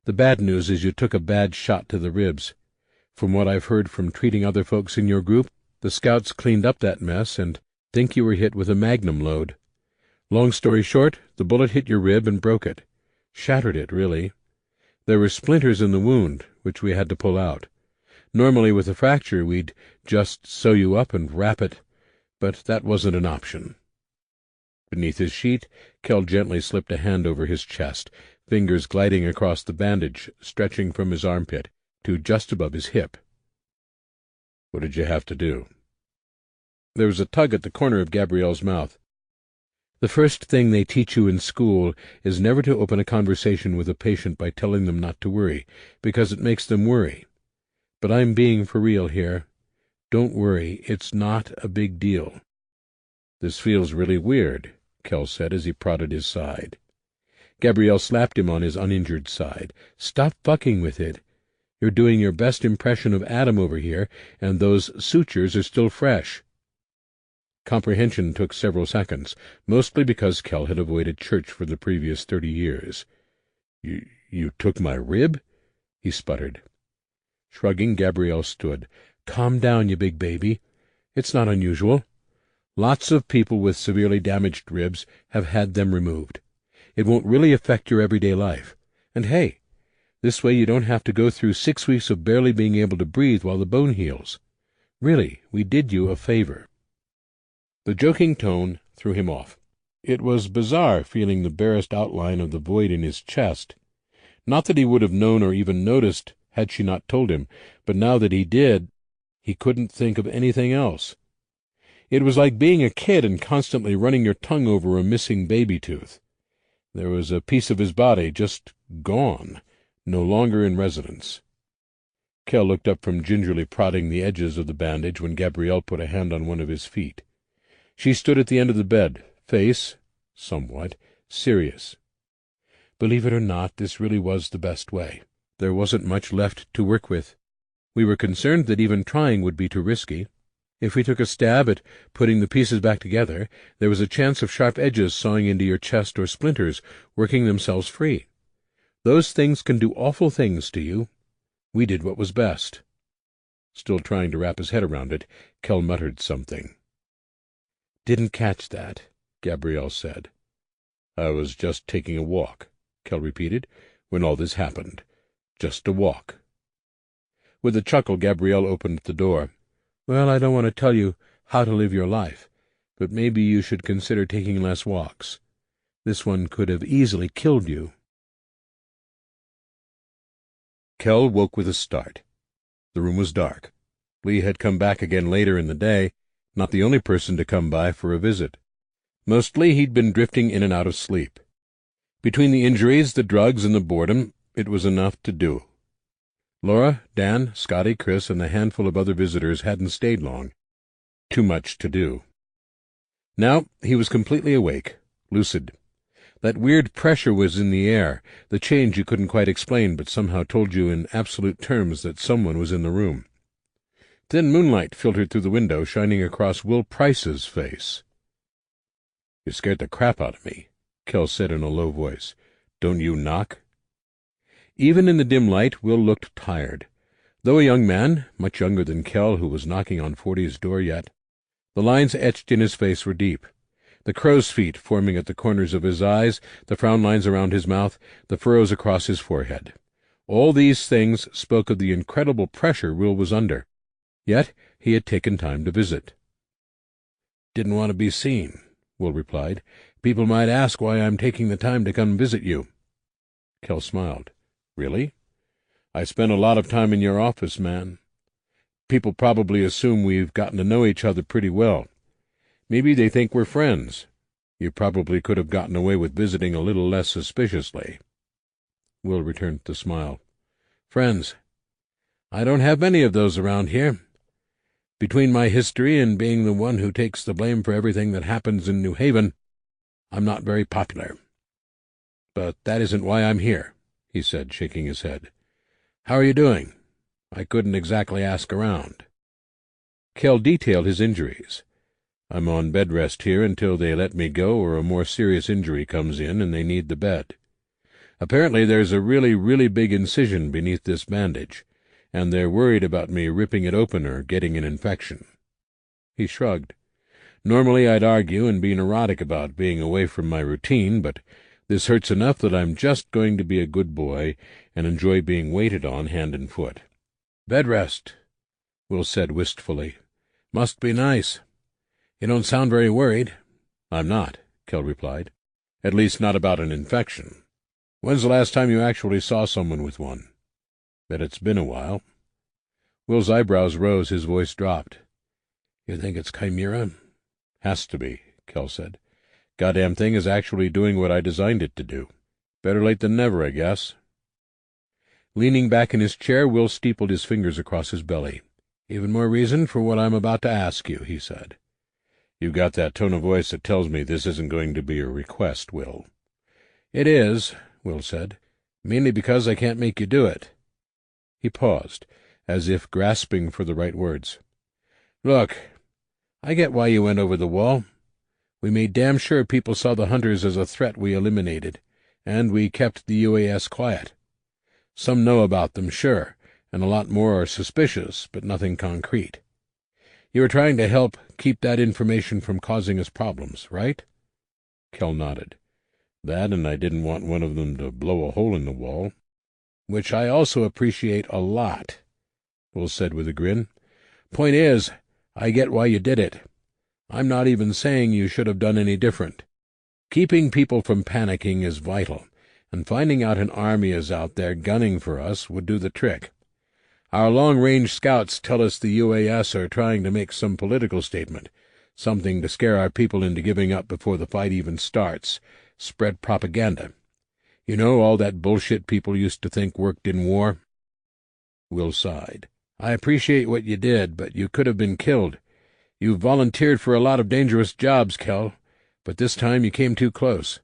"The bad news is you took a bad shot to the ribs. From what I've heard from treating other folks in your group, the scouts cleaned up that mess and think you were hit with a magnum load. Long story short, the bullet hit your rib and broke it. Shattered it, really. There were splinters in the wound, which we had to pull out. Normally with a fracture we'd just sew you up and wrap it, but that wasn't an option." Beneath his sheet, Kell gently slipped a hand over his chest, fingers gliding across the bandage, stretching from his armpit to just above his hip. "What did you have to do?" There was a tug at the corner of Gabrielle's mouth. "The first thing they teach you in school is never to open a conversation with a patient by telling them not to worry, because it makes them worry. But I'm being for real here. Don't worry, it's not a big deal." "This feels really weird," Kell said as he prodded his side. Gabrielle slapped him on his uninjured side. "Stop fucking with it. You're doing your best impression of Adam over here, and those sutures are still fresh." Comprehension took several seconds, mostly because Kell had avoided church for the previous 30 years. You took my rib?" he sputtered. Shrugging, Gabrielle stood. "Calm down, you big baby. It's not unusual. Lots of people with severely damaged ribs have had them removed. It won't really affect your everyday life. And hey, this way you don't have to go through 6 weeks of barely being able to breathe while the bone heals. Really, we did you a favor." The joking tone threw him off. It was bizarre feeling the barest outline of the void in his chest. Not that he would have known or even noticed had she not told him, but now that he did, he couldn't think of anything else. It was like being a kid and constantly running your tongue over a missing baby tooth. There was a piece of his body just gone, no longer in residence. Kell looked up from gingerly prodding the edges of the bandage when Gabrielle put a hand on one of his feet. She stood at the end of the bed, face, somewhat, serious. Believe it or not, this really was the best way. There wasn't much left to work with. We were concerned that even trying would be too risky. If we took a stab at putting the pieces back together, there was a chance of sharp edges sawing into your chest or splinters working themselves free. Those things can do awful things to you. We did what was best. Still trying to wrap his head around it, Kell muttered something. "Didn't catch that," Gabrielle said. "I was just taking a walk," Kell repeated, "when all this happened. Just a walk." With a chuckle, Gabrielle opened the door. "Well, I don't want to tell you how to live your life, but maybe you should consider taking less walks. This one could have easily killed you." Kell woke with a start. The room was dark. Lee had come back again later in the day, not the only person to come by for a visit. Mostly he'd been drifting in and out of sleep. Between the injuries, the drugs, and the boredom, it was enough to do. Laura, Dan, Scotty, Chris, and a handful of other visitors hadn't stayed long. Too much to do. Now he was completely awake, lucid. That weird pressure was in the air, the change you couldn't quite explain but somehow told you in absolute terms that someone was in the room. Thin moonlight filtered through the window, shining across Will Price's face. "You scared the crap out of me," Kell said in a low voice. "Don't you knock?" Even in the dim light, Will looked tired. Though a young man, much younger than Kell, who was knocking on 40's door yet, the lines etched in his face were deep. The crow's feet forming at the corners of his eyes, the frown lines around his mouth, the furrows across his forehead. All these things spoke of the incredible pressure Will was under. Yet he had taken time to visit. "Didn't want to be seen," Will replied. "People might ask why I'm taking the time to come visit you." Kell smiled. "Really? I spent a lot of time in your office, man. People probably assume we've gotten to know each other pretty well. Maybe they think we're friends. You probably could have gotten away with visiting a little less suspiciously." Will returned the smile. "Friends? I don't have many of those around here. Between my history and being the one who takes the blame for everything that happens in New Haven, I'm not very popular. But that isn't why I'm here," he said, shaking his head. "How are you doing? I couldn't exactly ask around." Kell detailed his injuries. "I'm on bed rest here until they let me go or a more serious injury comes in and they need the bed. Apparently there's a really big incision beneath this bandage, and they're worried about me ripping it open or getting an infection." He shrugged. "Normally I'd argue and be neurotic about being away from my routine, but this hurts enough that I'm just going to be a good boy and enjoy being waited on hand and foot." "Bed rest," Will said wistfully. "Must be nice. You don't sound very worried." "I'm not," Kell replied. "At least not about an infection. When's the last time you actually saw someone with one?" "Bet it's been a while." Will's eyebrows rose, his voice dropped. "You think it's chimera?" "Has to be," Kell said. "Goddamn thing is actually doing what I designed it to do. Better late than never, I guess." Leaning back in his chair, Will steepled his fingers across his belly. "Even more reason for what I'm about to ask you," he said. "You've got that tone of voice that tells me this isn't going to be a request, Will." "It is," Will said, "mainly because I can't make you do it." He paused, as if grasping for the right words. "Look, I get why you went over the wall. We made damn sure people saw the hunters as a threat we eliminated, and we kept the UAS quiet. Some know about them, sure, and a lot more are suspicious, but nothing concrete. You were trying to help keep that information from causing us problems, right?" Kell nodded. "That, and I didn't want one of them to blow a hole in the wall." "Which I also appreciate a lot," Will said with a grin. "Point is, I get why you did it. I'm not even saying you should have done any different. Keeping people from panicking is vital, and finding out an army is out there gunning for us would do the trick. Our long-range scouts tell us the UAS are trying to make some political statement, something to scare our people into giving up before the fight even starts, spread propaganda. You know, all that bullshit people used to think worked in war?" Will sighed. "I appreciate what you did, but you could have been killed. You've volunteered for a lot of dangerous jobs, Kell, but this time you came too close.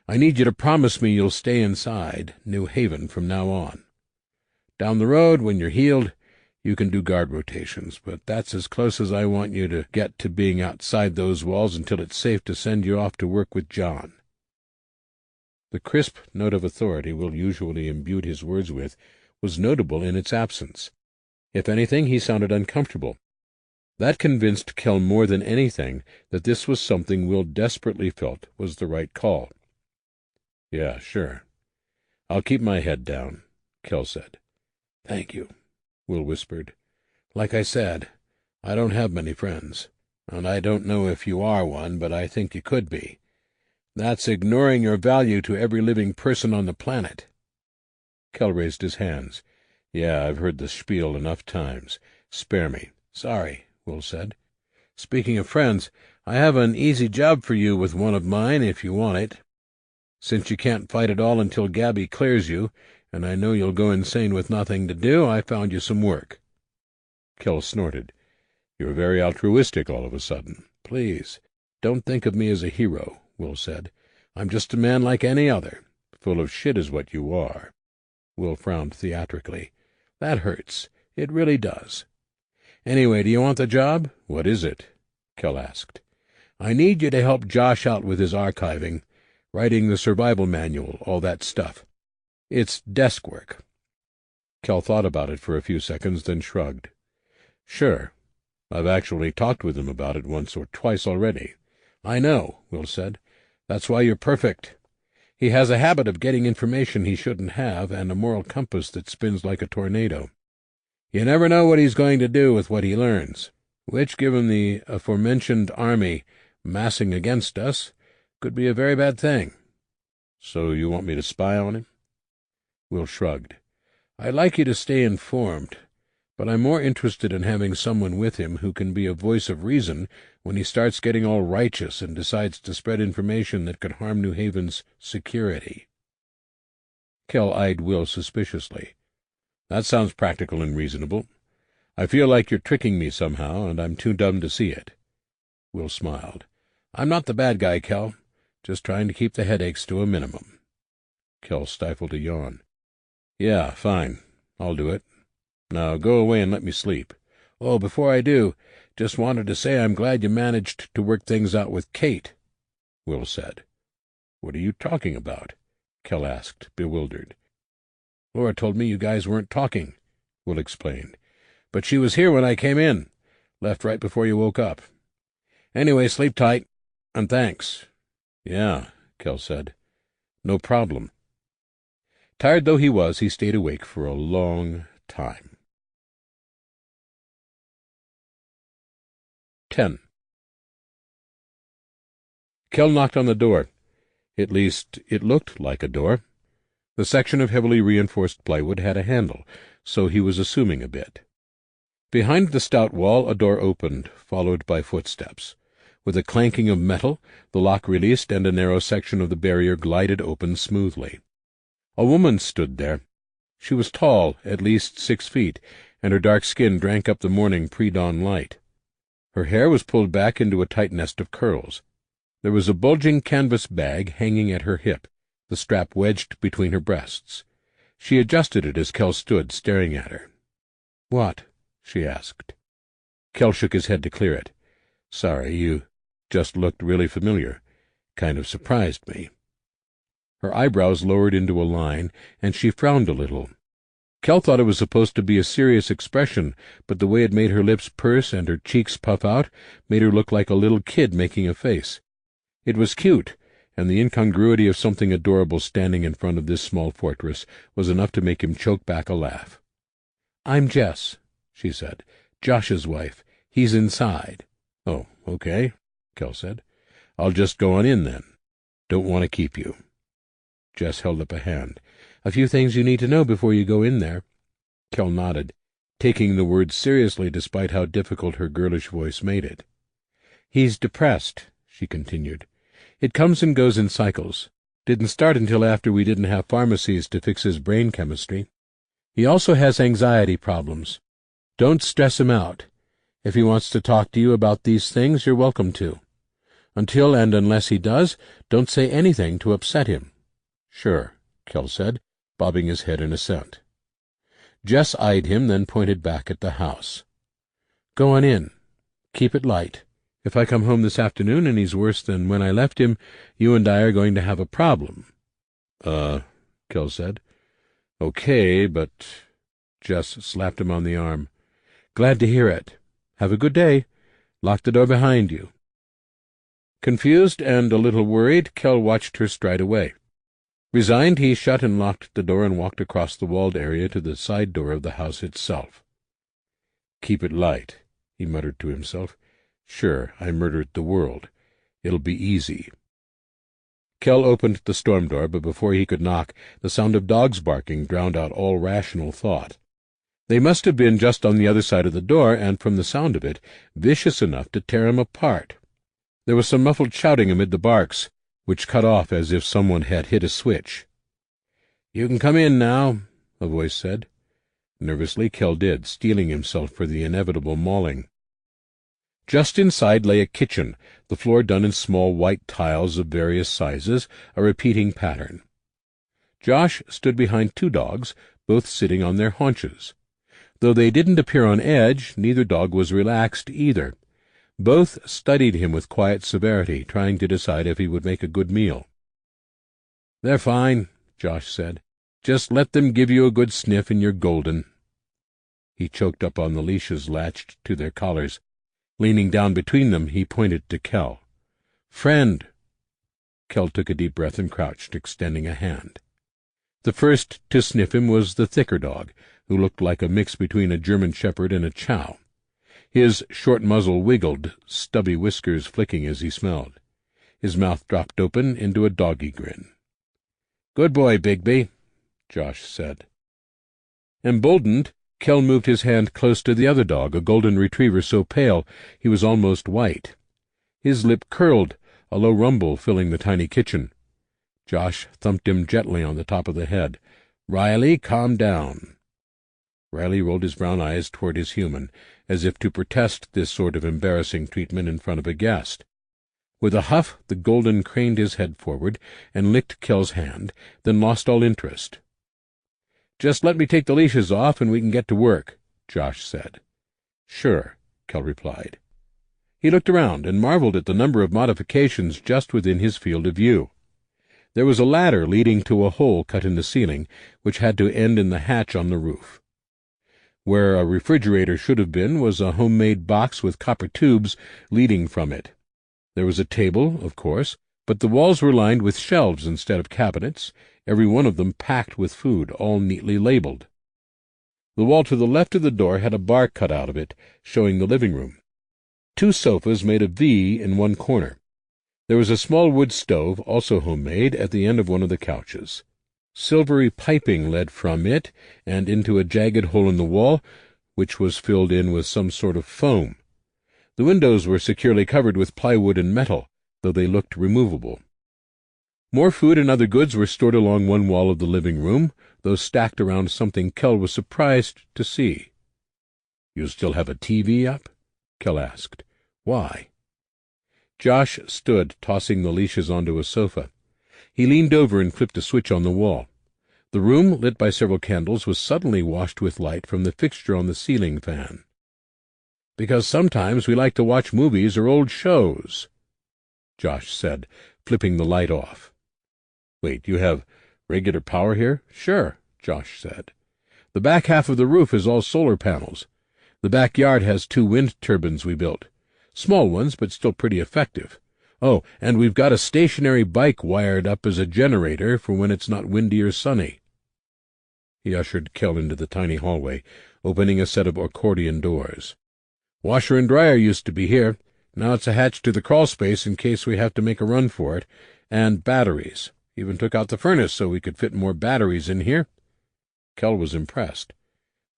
I need you to promise me you'll stay inside New Haven from now on. Down the road, when you're healed, you can do guard rotations, but that's as close as I want you to get to being outside those walls until it's safe to send you off to work with John." The crisp note of authority Will usually imbued his words with was notable in its absence. If anything, he sounded uncomfortable. That convinced Kell more than anything that this was something Will desperately felt was the right call. "Yeah, sure. I'll keep my head down," Kell said. "Thank you," Will whispered. "Like I said, I don't have many friends, and I don't know if you are one, but I think you could be. That's ignoring your value to every living person on the planet." Kell raised his hands. "Yeah, I've heard the spiel enough times. Spare me." "Sorry," Will said. "Speaking of friends, I have an easy job for you with one of mine if you want it. Since you can't fight at all until Gabby clears you, and I know you'll go insane with nothing to do, I found you some work." Kell snorted. "You're very altruistic all of a sudden." "Please, don't think of me as a hero," Will said. "I'm just a man like any other." "Full of shit is what you are." Will frowned theatrically. "That hurts. It really does. Anyway, do you want the job?" "What is it?" Kell asked. "I need you to help Josh out with his archiving, writing the survival manual, all that stuff. It's desk work." Kell thought about it for a few seconds, then shrugged. "Sure. I've actually talked with him about it once or twice already." "I know," Will said. "That's why you're perfect. He has a habit of getting information he shouldn't have, and a moral compass that spins like a tornado. You never know what he's going to do with what he learns, which, given the aforementioned army massing against us, could be a very bad thing." "So you want me to spy on him?" Will shrugged. "I'd like you to stay informed, but I'm more interested in having someone with him who can be a voice of reason when he starts getting all righteous and decides to spread information that could harm New Haven's security." Kell eyed Will suspiciously. "That sounds practical and reasonable. I feel like you're tricking me somehow, and I'm too dumb to see it." Will smiled. "I'm not the bad guy, Kell. Just trying to keep the headaches to a minimum." Kell stifled a yawn. "Yeah, fine. I'll do it. Now go away and let me sleep." "Oh, before I do, just wanted to say I'm glad you managed to work things out with Kate," Will said. "What are you talking about?" Kell asked, bewildered. "Laura told me you guys weren't talking," Will explained. "But she was here when I came in. Left right before you woke up. Anyway, sleep tight, and thanks." "Yeah," Kell said. "No problem." Tired though he was, he stayed awake for a long time. 10. Kell knocked on the door. At least, it looked like a door. The section of heavily reinforced plywood had a handle, so he was assuming a bit. Behind the stout wall a door opened, followed by footsteps. With a clanking of metal, the lock released, and a narrow section of the barrier glided open smoothly. A woman stood there. She was tall, at least 6 feet, and her dark skin drank up the morning pre-dawn light. Her hair was pulled back into a tight nest of curls. There was a bulging canvas bag hanging at her hip, the strap wedged between her breasts. She adjusted it as Kell stood, staring at her. "What?" she asked. Kell shook his head to clear it. "Sorry, you just looked really familiar. Kind of surprised me." Her eyebrows lowered into a line, and she frowned a little. Kell thought it was supposed to be a serious expression, but the way it made her lips purse and her cheeks puff out made her look like a little kid making a face. It was cute, and the incongruity of something adorable standing in front of this small fortress was enough to make him choke back a laugh. "I'm Jess," she said. "Josh's wife. He's inside." "Oh, okay," Kell said. "I'll just go on in, then. Don't want to keep you." Jess held up a hand. "A few things you need to know before you go in there." Kell nodded, taking the words seriously despite how difficult her girlish voice made it. "He's depressed," she continued. "It comes and goes in cycles. Didn't start until after we didn't have pharmacies to fix his brain chemistry. He also has anxiety problems. Don't stress him out. If he wants to talk to you about these things, you're welcome to." Until and unless he does, don't say anything to upset him." "Sure," Kell said, bobbing his head in assent. Jess eyed him, then pointed back at the house. "Go on in. Keep it light. If I come home this afternoon and he's worse than when I left him, you and I are going to have a problem." Kell said. "Okay, but—" Jess slapped him on the arm. "Glad to hear it. Have a good day. Lock the door behind you." Confused and a little worried, Kell watched her stride away. Resigned, he shut and locked the door and walked across the walled area to the side door of the house itself. "Keep it light," he muttered to himself. "Sure, I murdered the world. It'll be easy." Kell opened the storm door, but before he could knock, the sound of dogs barking drowned out all rational thought. They must have been just on the other side of the door, and, from the sound of it, vicious enough to tear him apart. There was some muffled shouting amid the barks, which cut off as if someone had hit a switch. "You can come in now," a voice said. Nervously, Kell did, steeling himself for the inevitable mauling. Just inside lay a kitchen, the floor done in small white tiles of various sizes, a repeating pattern. Josh stood behind two dogs, both sitting on their haunches. Though they didn't appear on edge, neither dog was relaxed either. Both studied him with quiet severity, trying to decide if he would make a good meal. "They're fine," Josh said. "Just let them give you a good sniff and you're golden." He choked up on the leashes latched to their collars. Leaning down between them, he pointed to Kell. "Friend." Kell took a deep breath and crouched, extending a hand. The first to sniff him was the thicker dog, who looked like a mix between a German shepherd and a chow. His short muzzle wiggled, stubby whiskers flicking as he smelled. His mouth dropped open into a doggy grin. "Good boy, Bigby," Josh said. Emboldened, Kell moved his hand close to the other dog, a golden retriever so pale he was almost white. His lip curled, a low rumble filling the tiny kitchen. Josh thumped him gently on the top of the head. "Riley, calm down." Riley rolled his brown eyes toward his human, as if to protest this sort of embarrassing treatment in front of a guest. With a huff, the golden craned his head forward and licked Kell's hand, then lost all interest. "Just let me take the leashes off and we can get to work," Josh said. "Sure," Kell replied. He looked around and marveled at the number of modifications just within his field of view. There was a ladder leading to a hole cut in the ceiling, which had to end in the hatch on the roof. Where a refrigerator should have been was a homemade box with copper tubes leading from it. There was a table, of course, but the walls were lined with shelves instead of cabinets, every one of them packed with food, all neatly labeled. The wall to the left of the door had a bar cut out of it, showing the living room. Two sofas made a V in one corner. There was a small wood stove, also homemade, at the end of one of the couches. Silvery piping led from it and into a jagged hole in the wall, which was filled in with some sort of foam. The windows were securely covered with plywood and metal, though they looked removable. More food and other goods were stored along one wall of the living room, though stacked around something Kell was surprised to see. "You still have a TV up?" Kell asked. "Why?" Josh stood, tossing the leashes onto a sofa. He leaned over and flipped a switch on the wall. The room, lit by several candles, was suddenly washed with light from the fixture on the ceiling fan. "Because sometimes we like to watch movies or old shows," Josh said, flipping the light off. "Wait, you have regular power here?" "Sure," Josh said. "The back half of the roof is all solar panels. The backyard has 2 wind turbines we built. Small ones, but still pretty effective. Oh, and we've got a stationary bike wired up as a generator for when it's not windy or sunny." He ushered Kell into the tiny hallway, opening a set of accordion doors. "Washer and dryer used to be here. Now it's a hatch to the crawl space in case we have to make a run for it. And batteries. Even took out the furnace so we could fit more batteries in here." Kell was impressed.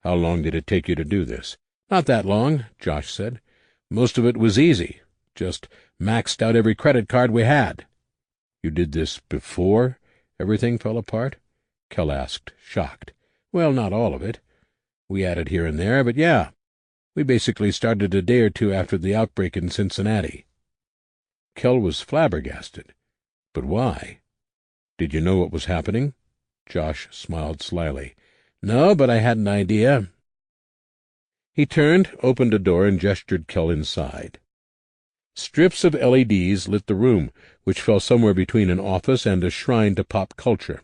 "How long did it take you to do this?" "Not that long," Josh said. "Most of it was easy. Just maxed out every credit card we had." "You did this before everything fell apart?" Kell asked, shocked. "Well, not all of it. We added here and there, but yeah. We basically started a day or two after the outbreak in Cincinnati." Kell was flabbergasted. But why? Did you know what was happening? Josh smiled slyly. No, but I had an idea. He turned, opened a door, and gestured Kell inside. Strips of LEDs lit the room, which fell somewhere between an office and a shrine to pop culture.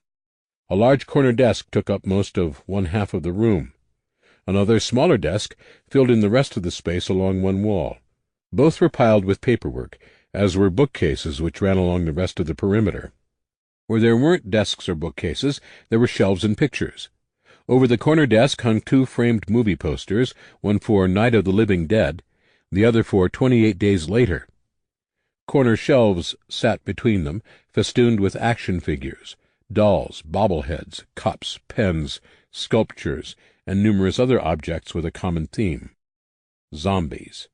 A large corner desk took up most of one half of the room. Another, smaller desk filled in the rest of the space along one wall. Both were piled with paperwork, as were bookcases which ran along the rest of the perimeter. Where there weren't desks or bookcases, there were shelves and pictures. Over the corner desk hung 2 framed movie posters, one for Night of the Living Dead, the other for 28 Days Later. Corner shelves sat between them, festooned with action figures, dolls, bobbleheads, cups, pens, sculptures, and numerous other objects with a common theme. Zombies.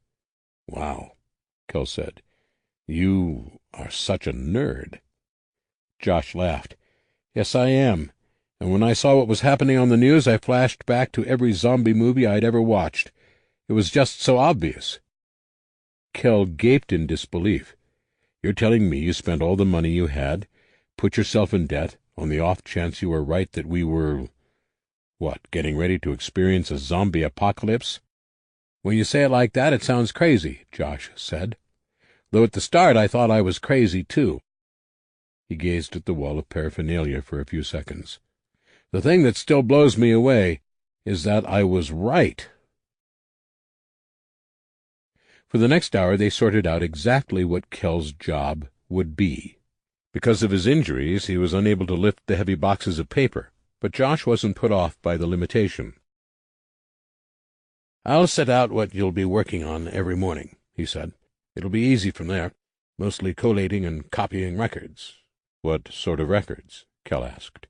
Wow, Kell said. You are such a nerd. Josh laughed. Yes, I am. And when I saw what was happening on the news, I flashed back to every zombie movie I'd ever watched. It was just so obvious. Kell gaped in disbelief. You're telling me you spent all the money you had, put yourself in debt, on the off chance you were right that we were, getting ready to experience a zombie apocalypse? When you say it like that, it sounds crazy, Josh said. Though at the start I thought I was crazy, too. He gazed at the wall of paraphernalia for a few seconds. The thing that still blows me away is that I was right. For the next hour they sorted out exactly what Kell's job would be. Because of his injuries, he was unable to lift the heavy boxes of paper, but Josh wasn't put off by the limitation. I'll set out what you'll be working on every morning, he said. It'll be easy from there, mostly collating and copying records. What sort of records? Kell asked.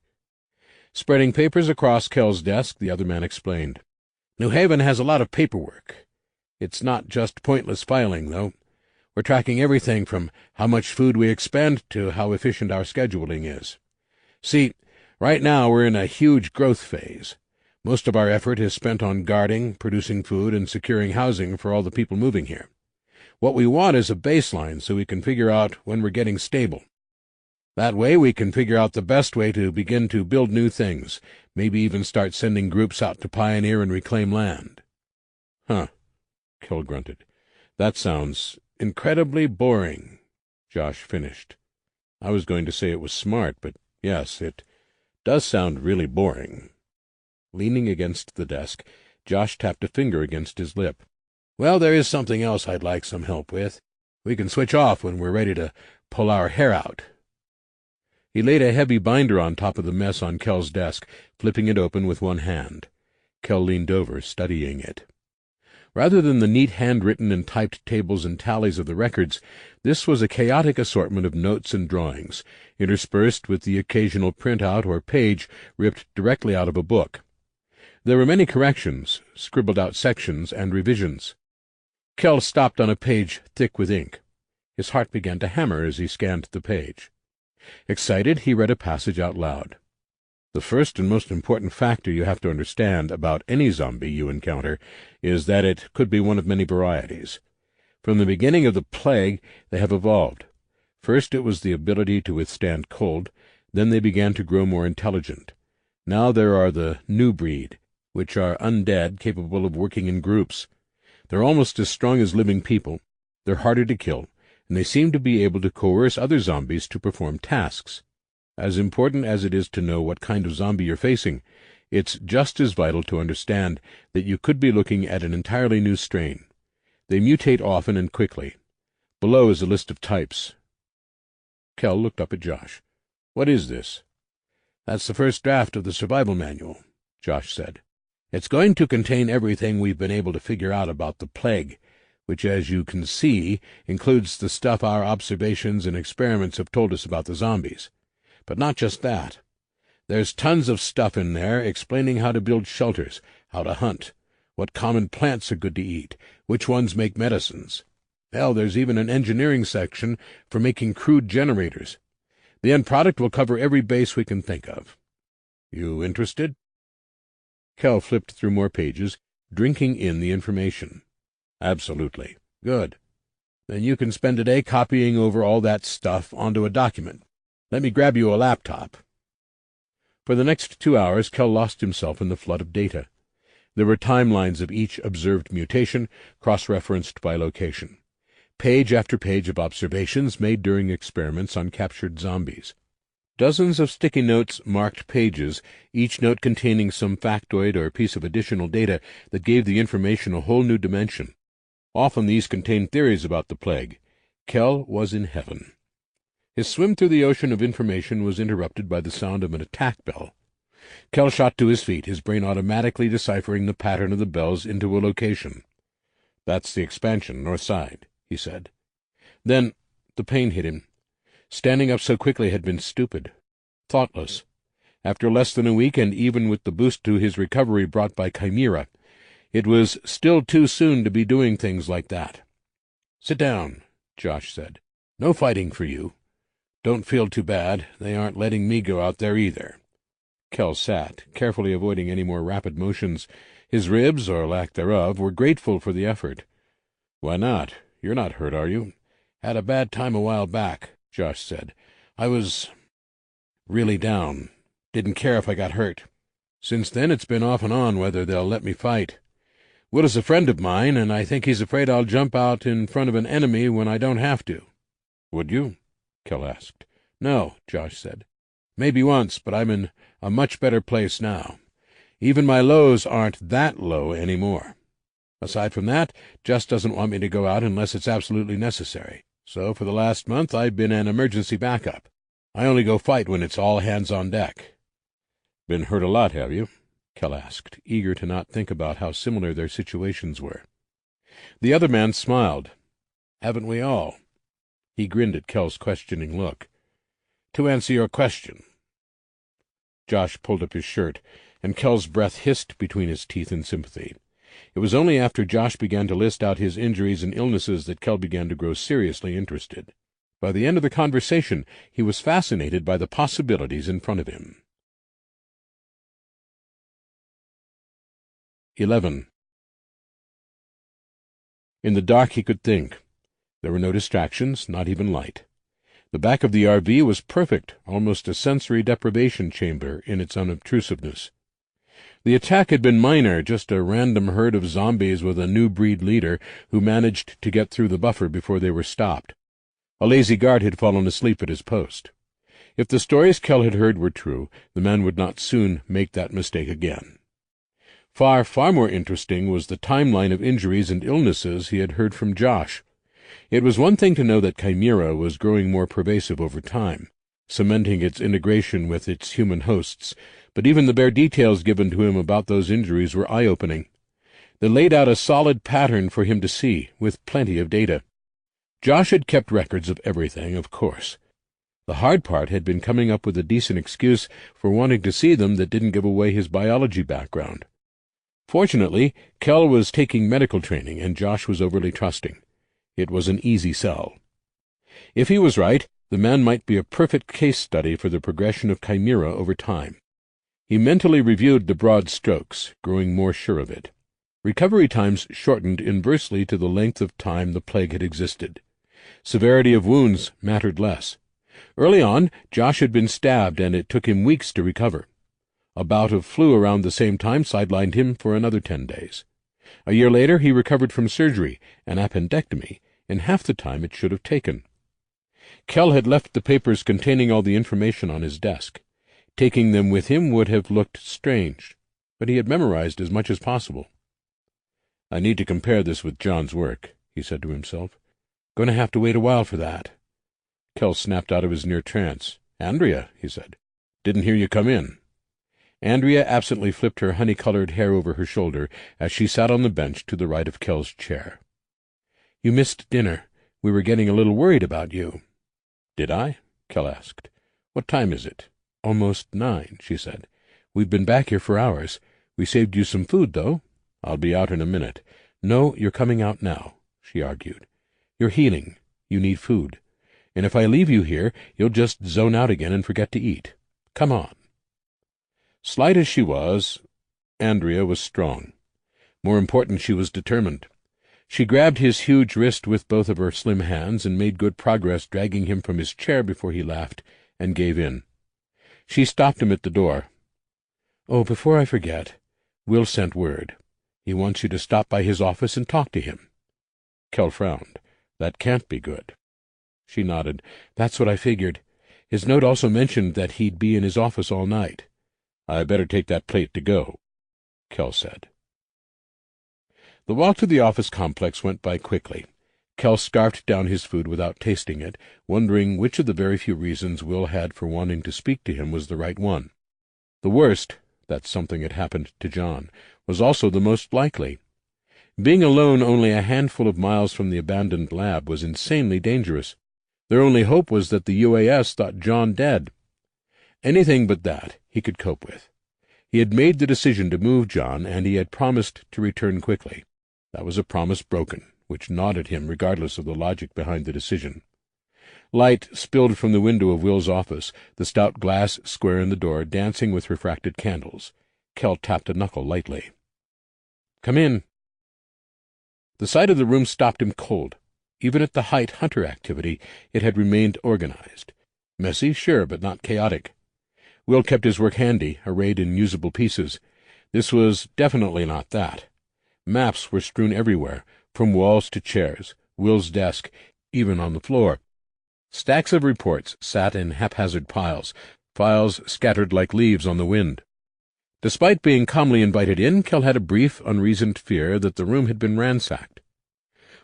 Spreading papers across Kell's desk, the other man explained. New Haven has a lot of paperwork. It's not just pointless filing, though. We're tracking everything from how much food we expend to how efficient our scheduling is. See, right now we're in a huge growth phase. Most of our effort is spent on guarding, producing food, and securing housing for all the people moving here. What we want is a baseline so we can figure out when we're getting stable. That way we can figure out the best way to begin to build new things, maybe even start sending groups out to pioneer and reclaim land. Huh, Kell grunted. That sounds incredibly boring, Josh finished. I was going to say it was smart, but yes, it does sound really boring. Leaning against the desk, Josh tapped a finger against his lip. Well, there is something else I'd like some help with. We can switch off when we're ready to pull our hair out. He laid a heavy binder on top of the mess on Kell's desk, flipping it open with one hand. Kell leaned over, studying it. Rather than the neat handwritten and typed tables and tallies of the records, this was a chaotic assortment of notes and drawings, interspersed with the occasional printout or page ripped directly out of a book. There were many corrections, scribbled-out sections, and revisions. Kell stopped on a page thick with ink. His heart began to hammer as he scanned the page. Excited, he read a passage out loud. The first and most important factor you have to understand about any zombie you encounter is that it could be one of many varieties. From the beginning of the plague, they have evolved. First it was the ability to withstand cold, then they began to grow more intelligent. Now there are the new breed, which are undead, capable of working in groups. They're almost as strong as living people, they're harder to kill, and they seem to be able to coerce other zombies to perform tasks. As important as it is to know what kind of zombie you're facing, it's just as vital to understand that you could be looking at an entirely new strain. They mutate often and quickly. Below is a list of types. Kell looked up at Josh. What is this? That's the first draft of the survival manual, Josh said. It's going to contain everything we've been able to figure out about the plague, which, as you can see, includes the stuff our observations and experiments have told us about the zombies. But not just that. There's tons of stuff in there explaining how to build shelters, how to hunt, what common plants are good to eat, which ones make medicines. Hell, there's even an engineering section for making crude generators. The end product will cover every base we can think of. You interested? Kell flipped through more pages, drinking in the information. Absolutely. Good. Then you can spend a day copying over all that stuff onto a document. Let me grab you a laptop." For the next 2 hours, Kell lost himself in the flood of data. There were timelines of each observed mutation, cross-referenced by location. Page after page of observations made during experiments on captured zombies. Dozens of sticky notes marked pages, each note containing some factoid or piece of additional data that gave the information a whole new dimension. Often these contained theories about the plague. Kell was in heaven. His swim through the ocean of information was interrupted by the sound of an attack bell. Kell shot to his feet, his brain automatically deciphering the pattern of the bells into a location. "That's the expansion, north side," he said. Then the pain hit him. Standing up so quickly had been stupid, thoughtless. After less than a week, and even with the boost to his recovery brought by Chimera, it was still too soon to be doing things like that. "Sit down," Josh said. "No fighting for you. Don't feel too bad. They aren't letting me go out there either." Kell sat, carefully avoiding any more rapid motions. His ribs, or lack thereof, were grateful for the effort. "Why not? You're not hurt, are you?" "Had a bad time a while back," Josh said. "I was really down. Didn't care if I got hurt. Since then it's been off and on whether they'll let me fight. Will is a friend of mine, and I think he's afraid I'll jump out in front of an enemy when I don't have to." "Would you?" Kell asked. "No," Josh said. "Maybe once, but I'm in a much better place now. Even my lows aren't that low anymore. Aside from that, Just doesn't want me to go out unless it's absolutely necessary. So for the last month I've been an emergency backup. I only go fight when it's all hands on deck." "Been hurt a lot, have you?" Kell asked, eager to not think about how similar their situations were. The other man smiled. "Haven't we all?" He grinned at Kell's questioning look. "To answer your question." Josh pulled up his shirt, and Kell's breath hissed between his teeth in sympathy. It was only after Josh began to list out his injuries and illnesses that Kell began to grow seriously interested. By the end of the conversation, he was fascinated by the possibilities in front of him. 11. In the dark he could think. There were no distractions, not even light. The back of the RV was perfect, almost a sensory deprivation chamber in its unobtrusiveness. The attack had been minor, just a random herd of zombies with a new breed leader who managed to get through the buffer before they were stopped. A lazy guard had fallen asleep at his post. If the stories Kell had heard were true, the man would not soon make that mistake again. Far, far more interesting was the timeline of injuries and illnesses he had heard from Josh. It was one thing to know that Chimera was growing more pervasive over time, cementing its integration with its human hosts, but even the bare details given to him about those injuries were eye-opening. They laid out a solid pattern for him to see, with plenty of data. Josh had kept records of everything, of course. The hard part had been coming up with a decent excuse for wanting to see them that didn't give away his biology background. Fortunately, Kell was taking medical training, and Josh was overly trusting. It was an easy sell. If he was right, the man might be a perfect case study for the progression of Chimera over time. He mentally reviewed the broad strokes, growing more sure of it. Recovery times shortened inversely to the length of time the plague had existed. Severity of wounds mattered less. Early on, Josh had been stabbed, and it took him weeks to recover. A bout of flu around the same time sidelined him for another 10 days. A year later he recovered from surgery, an appendectomy, in half the time it should have taken. Kell had left the papers containing all the information on his desk. Taking them with him would have looked strange, but he had memorized as much as possible. "I need to compare this with John's work," he said to himself. "Going to have to wait a while for that." Kell snapped out of his near trance. "Andrea," he said. "Didn't hear you come in." Andrea absently flipped her honey-colored hair over her shoulder as she sat on the bench to the right of Kell's chair. "You missed dinner. We were getting a little worried about you." "Did I?" Kell asked. "What time is it?" "Almost 9, she said. "We've been back here for hours. We saved you some food, though." "I'll be out in a minute." "No, you're coming out now," she argued. "You're healing. You need food. And if I leave you here, you'll just zone out again and forget to eat. Come on." Slight as she was, Andrea was strong. More important, she was determined. She grabbed his huge wrist with both of her slim hands and made good progress dragging him from his chair before he laughed and gave in. She stopped him at the door. "Oh, before I forget, Will sent word. He wants you to stop by his office and talk to him." Kell frowned. "That can't be good." She nodded. "That's what I figured. His note also mentioned that he'd be in his office all night." "I better take that plate to go," Kell said. The walk to the office complex went by quickly. Kell scarfed down his food without tasting it, wondering which of the very few reasons Will had for wanting to speak to him was the right one. The worst, that something had happened to John, was also the most likely. Being alone only a handful of miles from the abandoned lab was insanely dangerous. Their only hope was that the UAS thought John dead. Anything but that he could cope with. He had made the decision to move John, and he had promised to return quickly. That was a promise broken, which gnawed at him regardless of the logic behind the decision. Light spilled from the window of Will's office, the stout glass square in the door dancing with refracted candles. Kell tapped a knuckle lightly. "Come in." The sight of the room stopped him cold. Even at the height hunter activity, it had remained organized. Messy, sure, but not chaotic. Will kept his work handy, arrayed in usable pieces. This was definitely not that. Maps were strewn everywhere, from walls to chairs, Will's desk, even on the floor. Stacks of reports sat in haphazard piles, files scattered like leaves on the wind. Despite being calmly invited in, Kell had a brief, unreasoned fear that the room had been ransacked.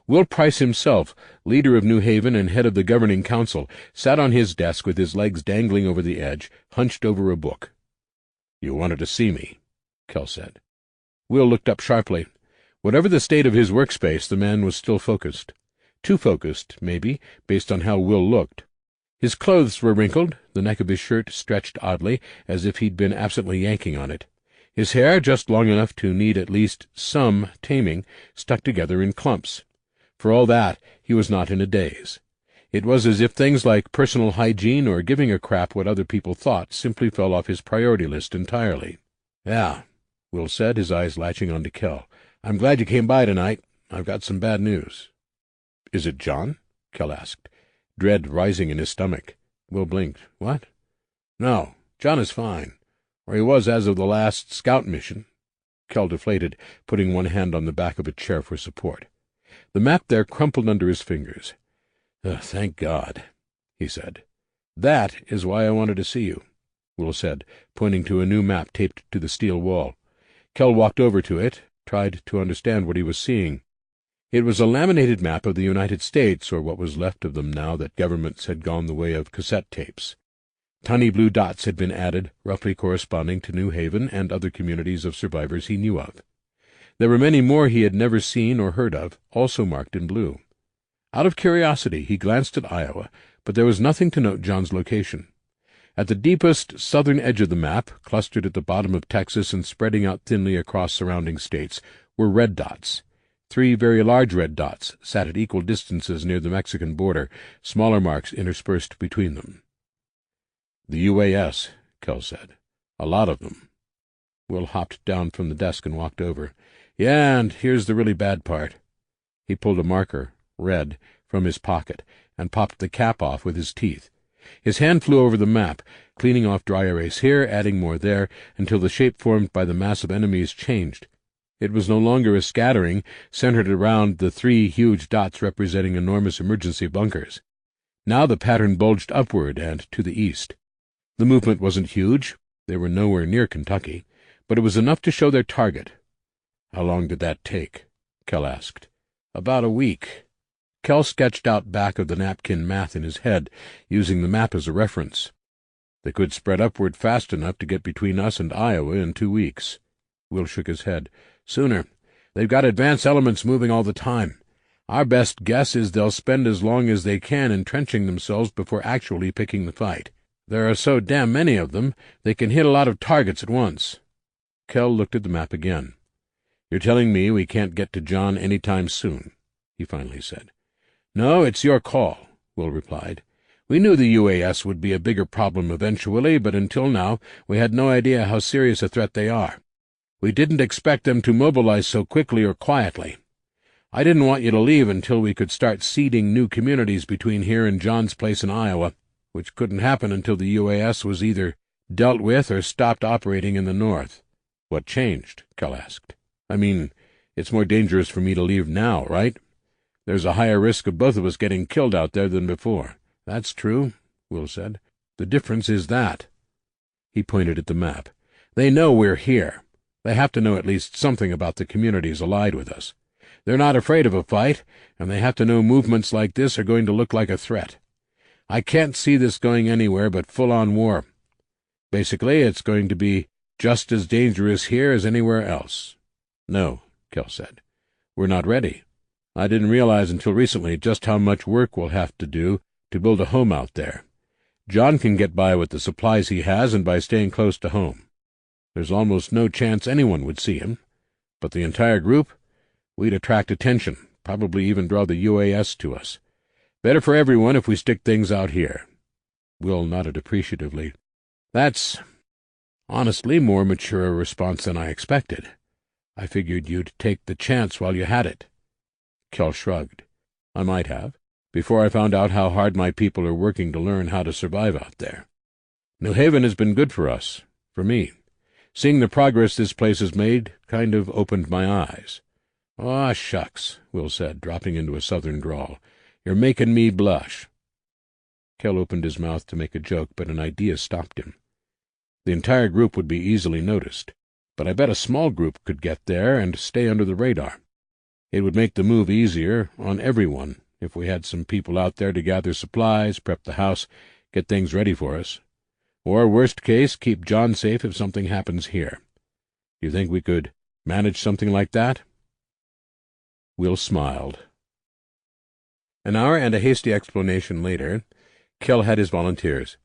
Will Price himself, leader of New Haven and head of the governing council, sat on his desk with his legs dangling over the edge, hunched over a book. "You wanted to see me," Kell said. Will looked up sharply. Whatever the state of his workspace, the man was still focused. Too focused, maybe, based on how Will looked. His clothes were wrinkled, the neck of his shirt stretched oddly, as if he'd been absently yanking on it. His hair, just long enough to need at least some taming, stuck together in clumps. For all that, he was not in a daze. It was as if things like personal hygiene or giving a crap what other people thought simply fell off his priority list entirely. "Yeah," Will said, his eyes latching onto Kell. "I'm glad you came by tonight. I've got some bad news." "Is it John?" Kell asked, dread rising in his stomach. Will blinked. "What?" "No, John is fine. Or he was as of the last scout mission." Kell deflated, putting one hand on the back of a chair for support. The map there crumpled under his fingers. "Thank God," he said. "That is why I wanted to see you," Will said, pointing to a new map taped to the steel wall. Kell walked over to it, tried to understand what he was seeing. It was a laminated map of the United States, or what was left of them now that governments had gone the way of cassette tapes. Tiny blue dots had been added, roughly corresponding to New Haven and other communities of survivors he knew of. There were many more he had never seen or heard of, also marked in blue. Out of curiosity, he glanced at Iowa, but there was nothing to note John's location. At the deepest southern edge of the map, clustered at the bottom of Texas and spreading out thinly across surrounding states, were red dots. 3 very large red dots sat at equal distances near the Mexican border, smaller marks interspersed between them. "The UAS," Kell said. "A lot of them." Will hopped down from the desk and walked over. "Yeah, and here's the really bad part." He pulled a marker, red, from his pocket, and popped the cap off with his teeth. His hand flew over the map, cleaning off dry erase here, adding more there, until the shape formed by the mass of enemies changed. It was no longer a scattering, centered around the 3 huge dots representing enormous emergency bunkers. Now the pattern bulged upward and to the east. The movement wasn't huge. They were nowhere near Kentucky, but it was enough to show their target. "How long did that take?" Kell asked. "About a week." Kell sketched out back of the napkin math in his head, using the map as a reference. "They could spread upward fast enough to get between us and Iowa in 2 weeks. Will shook his head. "Sooner. They've got advance elements moving all the time. Our best guess is they'll spend as long as they can entrenching themselves before actually picking the fight. There are so damn many of them, they can hit a lot of targets at once." Kell looked at the map again. "You're telling me we can't get to John any time soon," he finally said. "No, it's your call," Will replied. "We knew the UAS would be a bigger problem eventually, but until now we had no idea how serious a threat they are. We didn't expect them to mobilize so quickly or quietly. I didn't want you to leave until we could start seeding new communities between here and John's place in Iowa, which couldn't happen until the UAS was either dealt with or stopped operating in the north." "What changed?" Kell asked. "I mean, it's more dangerous for me to leave now, right? There's a higher risk of both of us getting killed out there than before." "That's true," Will said. "The difference is that." He pointed at the map. "They know we're here. They have to know at least something about the communities allied with us. They're not afraid of a fight, and they have to know movements like this are going to look like a threat. I can't see this going anywhere but full-on war. Basically, it's going to be just as dangerous here as anywhere else." "No," Kell said. "We're not ready. I didn't realize until recently just how much work we'll have to do to build a home out there. John can get by with the supplies he has and by staying close to home. There's almost no chance anyone would see him. But the entire group, we'd attract attention, probably even draw the UAS to us. Better for everyone if we stick things out here." Will nodded appreciatively. "That's, honestly, more mature a response than I expected. I figured you'd take the chance while you had it." Kell shrugged. "I might have, before I found out how hard my people are working to learn how to survive out there. New Haven has been good for us, for me. Seeing the progress this place has made kind of opened my eyes." "Aw, shucks," Will said, dropping into a southern drawl. "You're making me blush." Kell opened his mouth to make a joke, but an idea stopped him. The entire group would be easily noticed, but I bet a small group could get there and stay under the radar. It would make the move easier on everyone if we had some people out there to gather supplies, prep the house, get things ready for us. Or, worst case, keep John safe if something happens here. Do you think we could manage something like that?" Will smiled. An hour and a hasty explanation later, Kell had his volunteers.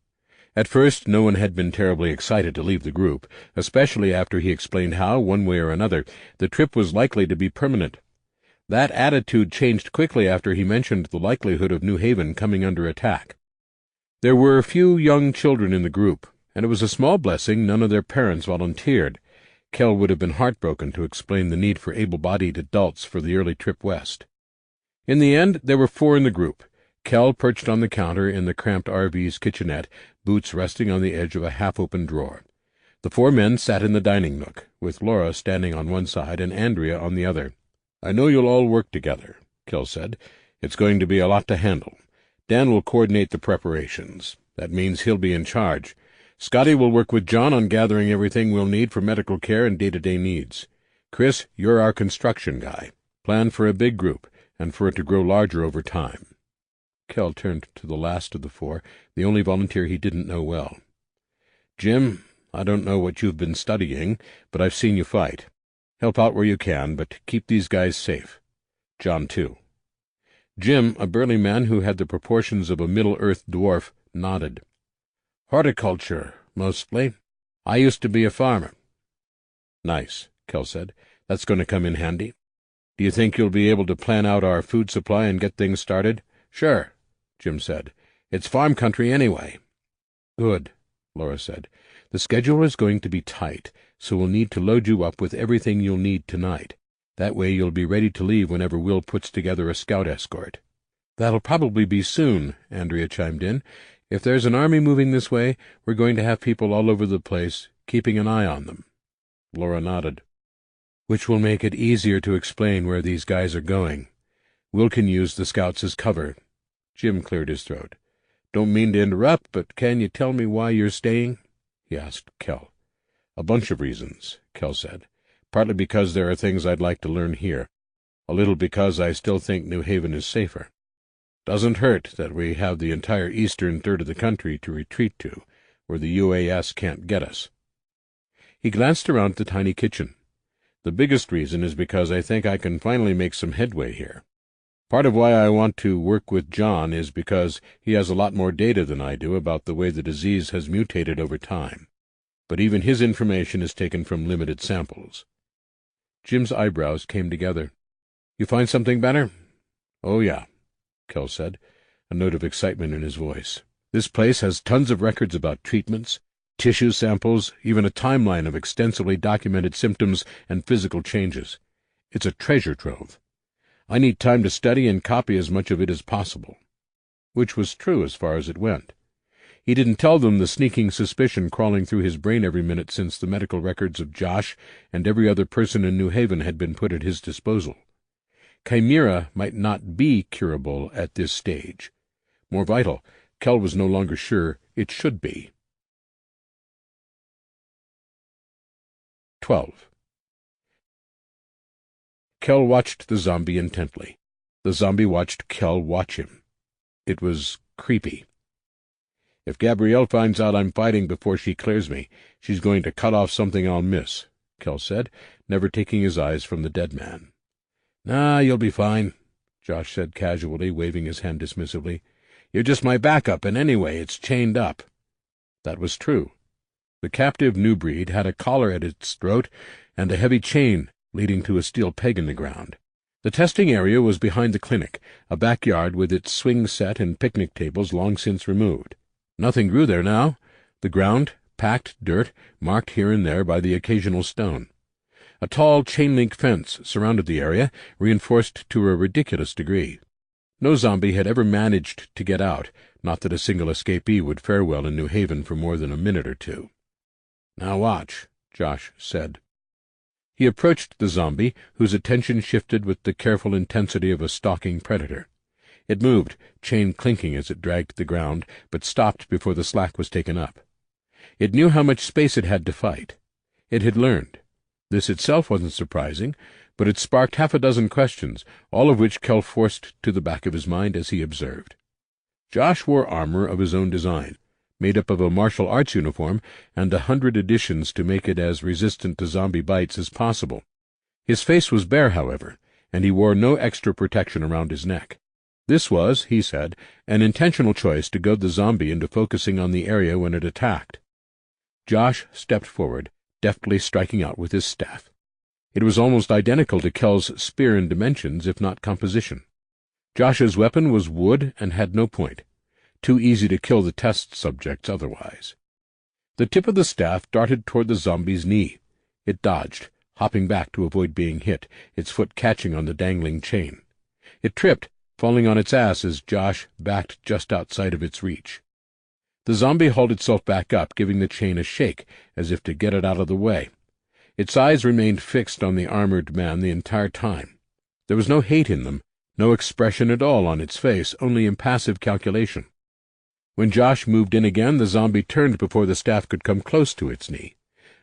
At first, no one had been terribly excited to leave the group, especially after he explained how, one way or another, the trip was likely to be permanent. That attitude changed quickly after he mentioned the likelihood of New Haven coming under attack. There were a few young children in the group, and it was a small blessing none of their parents volunteered. Kell would have been heartbroken to explain the need for able-bodied adults for the early trip west. In the end, there were 4 in the group. Kell perched on the counter in the cramped RV's kitchenette, boots resting on the edge of a half-open drawer. The 4 men sat in the dining nook, with Laura standing on one side and Andrea on the other. "I know you'll all work together," Kell said. "It's going to be a lot to handle. Dan will coordinate the preparations. That means he'll be in charge. Scotty will work with John on gathering everything we'll need for medical care and day-to-day needs. Chris, you're our construction guy. Plan for a big group, and for it to grow larger over time." Kell turned to the last of the 4, the only volunteer he didn't know well. "Jim, I don't know what you've been studying, but I've seen you fight. Help out where you can, but keep these guys safe. John, too." Jim, a burly man who had the proportions of a Middle-earth dwarf, nodded. "Horticulture, mostly. I used to be a farmer." "Nice," Kell said. "That's going to come in handy. Do you think you'll be able to plan out our food supply and get things started?" "Sure," Jim said. "It's farm country anyway." "Good," Laura said. "The schedule is going to be tight, so we'll need to load you up with everything you'll need tonight. That way you'll be ready to leave whenever Will puts together a scout escort." "That'll probably be soon," Andrea chimed in. "If there's an army moving this way, we're going to have people all over the place, keeping an eye on them." Laura nodded. "Which will make it easier to explain where these guys are going. Will can use the scouts as cover." Jim cleared his throat. "Don't mean to interrupt, but can you tell me why you're staying?" he asked Kell. "A bunch of reasons," Kell said. "Partly because there are things I'd like to learn here. A little because I still think New Haven is safer. Doesn't hurt that we have the entire eastern third of the country to retreat to, where the UAS can't get us." He glanced around the tiny kitchen. "The biggest reason is because I think I can finally make some headway here. Part of why I want to work with John is because he has a lot more data than I do about the way the disease has mutated over time. But even his information is taken from limited samples." Jim's eyebrows came together. "You find something better?" "Oh, yeah," Kell said, a note of excitement in his voice. "This place has tons of records about treatments, tissue samples, even a timeline of extensively documented symptoms and physical changes. It's a treasure trove. I need time to study and copy as much of it as possible." Which was true as far as it went. He didn't tell them the sneaking suspicion crawling through his brain every minute since the medical records of Josh and every other person in New Haven had been put at his disposal. Chimera might not be curable at this stage. More vital, Kell was no longer sure it should be. 12. Kell watched the zombie intently. The zombie watched Kell watch him. It was creepy. "If Gabrielle finds out I'm fighting before she clears me, she's going to cut off something I'll miss," Kell said, never taking his eyes from the dead man. "Nah, you'll be fine," Josh said casually, waving his hand dismissively. "You're just my backup, and anyway, it's chained up." That was true. The captive new breed had a collar at its throat and a heavy chain leading to a steel peg in the ground. The testing area was behind the clinic, a backyard with its swing set and picnic tables long since removed. Nothing grew there now. The ground, packed dirt, marked here and there by the occasional stone. A tall chain-link fence surrounded the area, reinforced to a ridiculous degree. No zombie had ever managed to get out, not that a single escapee would fare well in New Haven for more than a minute or two. "Now watch," Josh said. He approached the zombie, whose attention shifted with the careful intensity of a stalking predator. It moved, chain clinking as it dragged the ground, but stopped before the slack was taken up. It knew how much space it had to fight. It had learned. This itself wasn't surprising, but it sparked half a dozen questions, all of which Kell forced to the back of his mind as he observed. Josh wore armor of his own design, made up of a martial arts uniform and 100 additions to make it as resistant to zombie bites as possible. His face was bare, however, and he wore no extra protection around his neck. This was, he said, an intentional choice to goad the zombie into focusing on the area when it attacked. Josh stepped forward, deftly striking out with his staff. It was almost identical to Kell's spear in dimensions, if not composition. Josh's weapon was wood and had no point. Too easy to kill the test subjects otherwise. The tip of the staff darted toward the zombie's knee. It dodged, hopping back to avoid being hit, its foot catching on the dangling chain. It tripped, falling on its ass as Josh backed just outside of its reach. The zombie hauled itself back up, giving the chain a shake, as if to get it out of the way. Its eyes remained fixed on the armored man the entire time. There was no hate in them, no expression at all on its face, only impassive calculation. When Josh moved in again, the zombie turned before the staff could come close to its knee,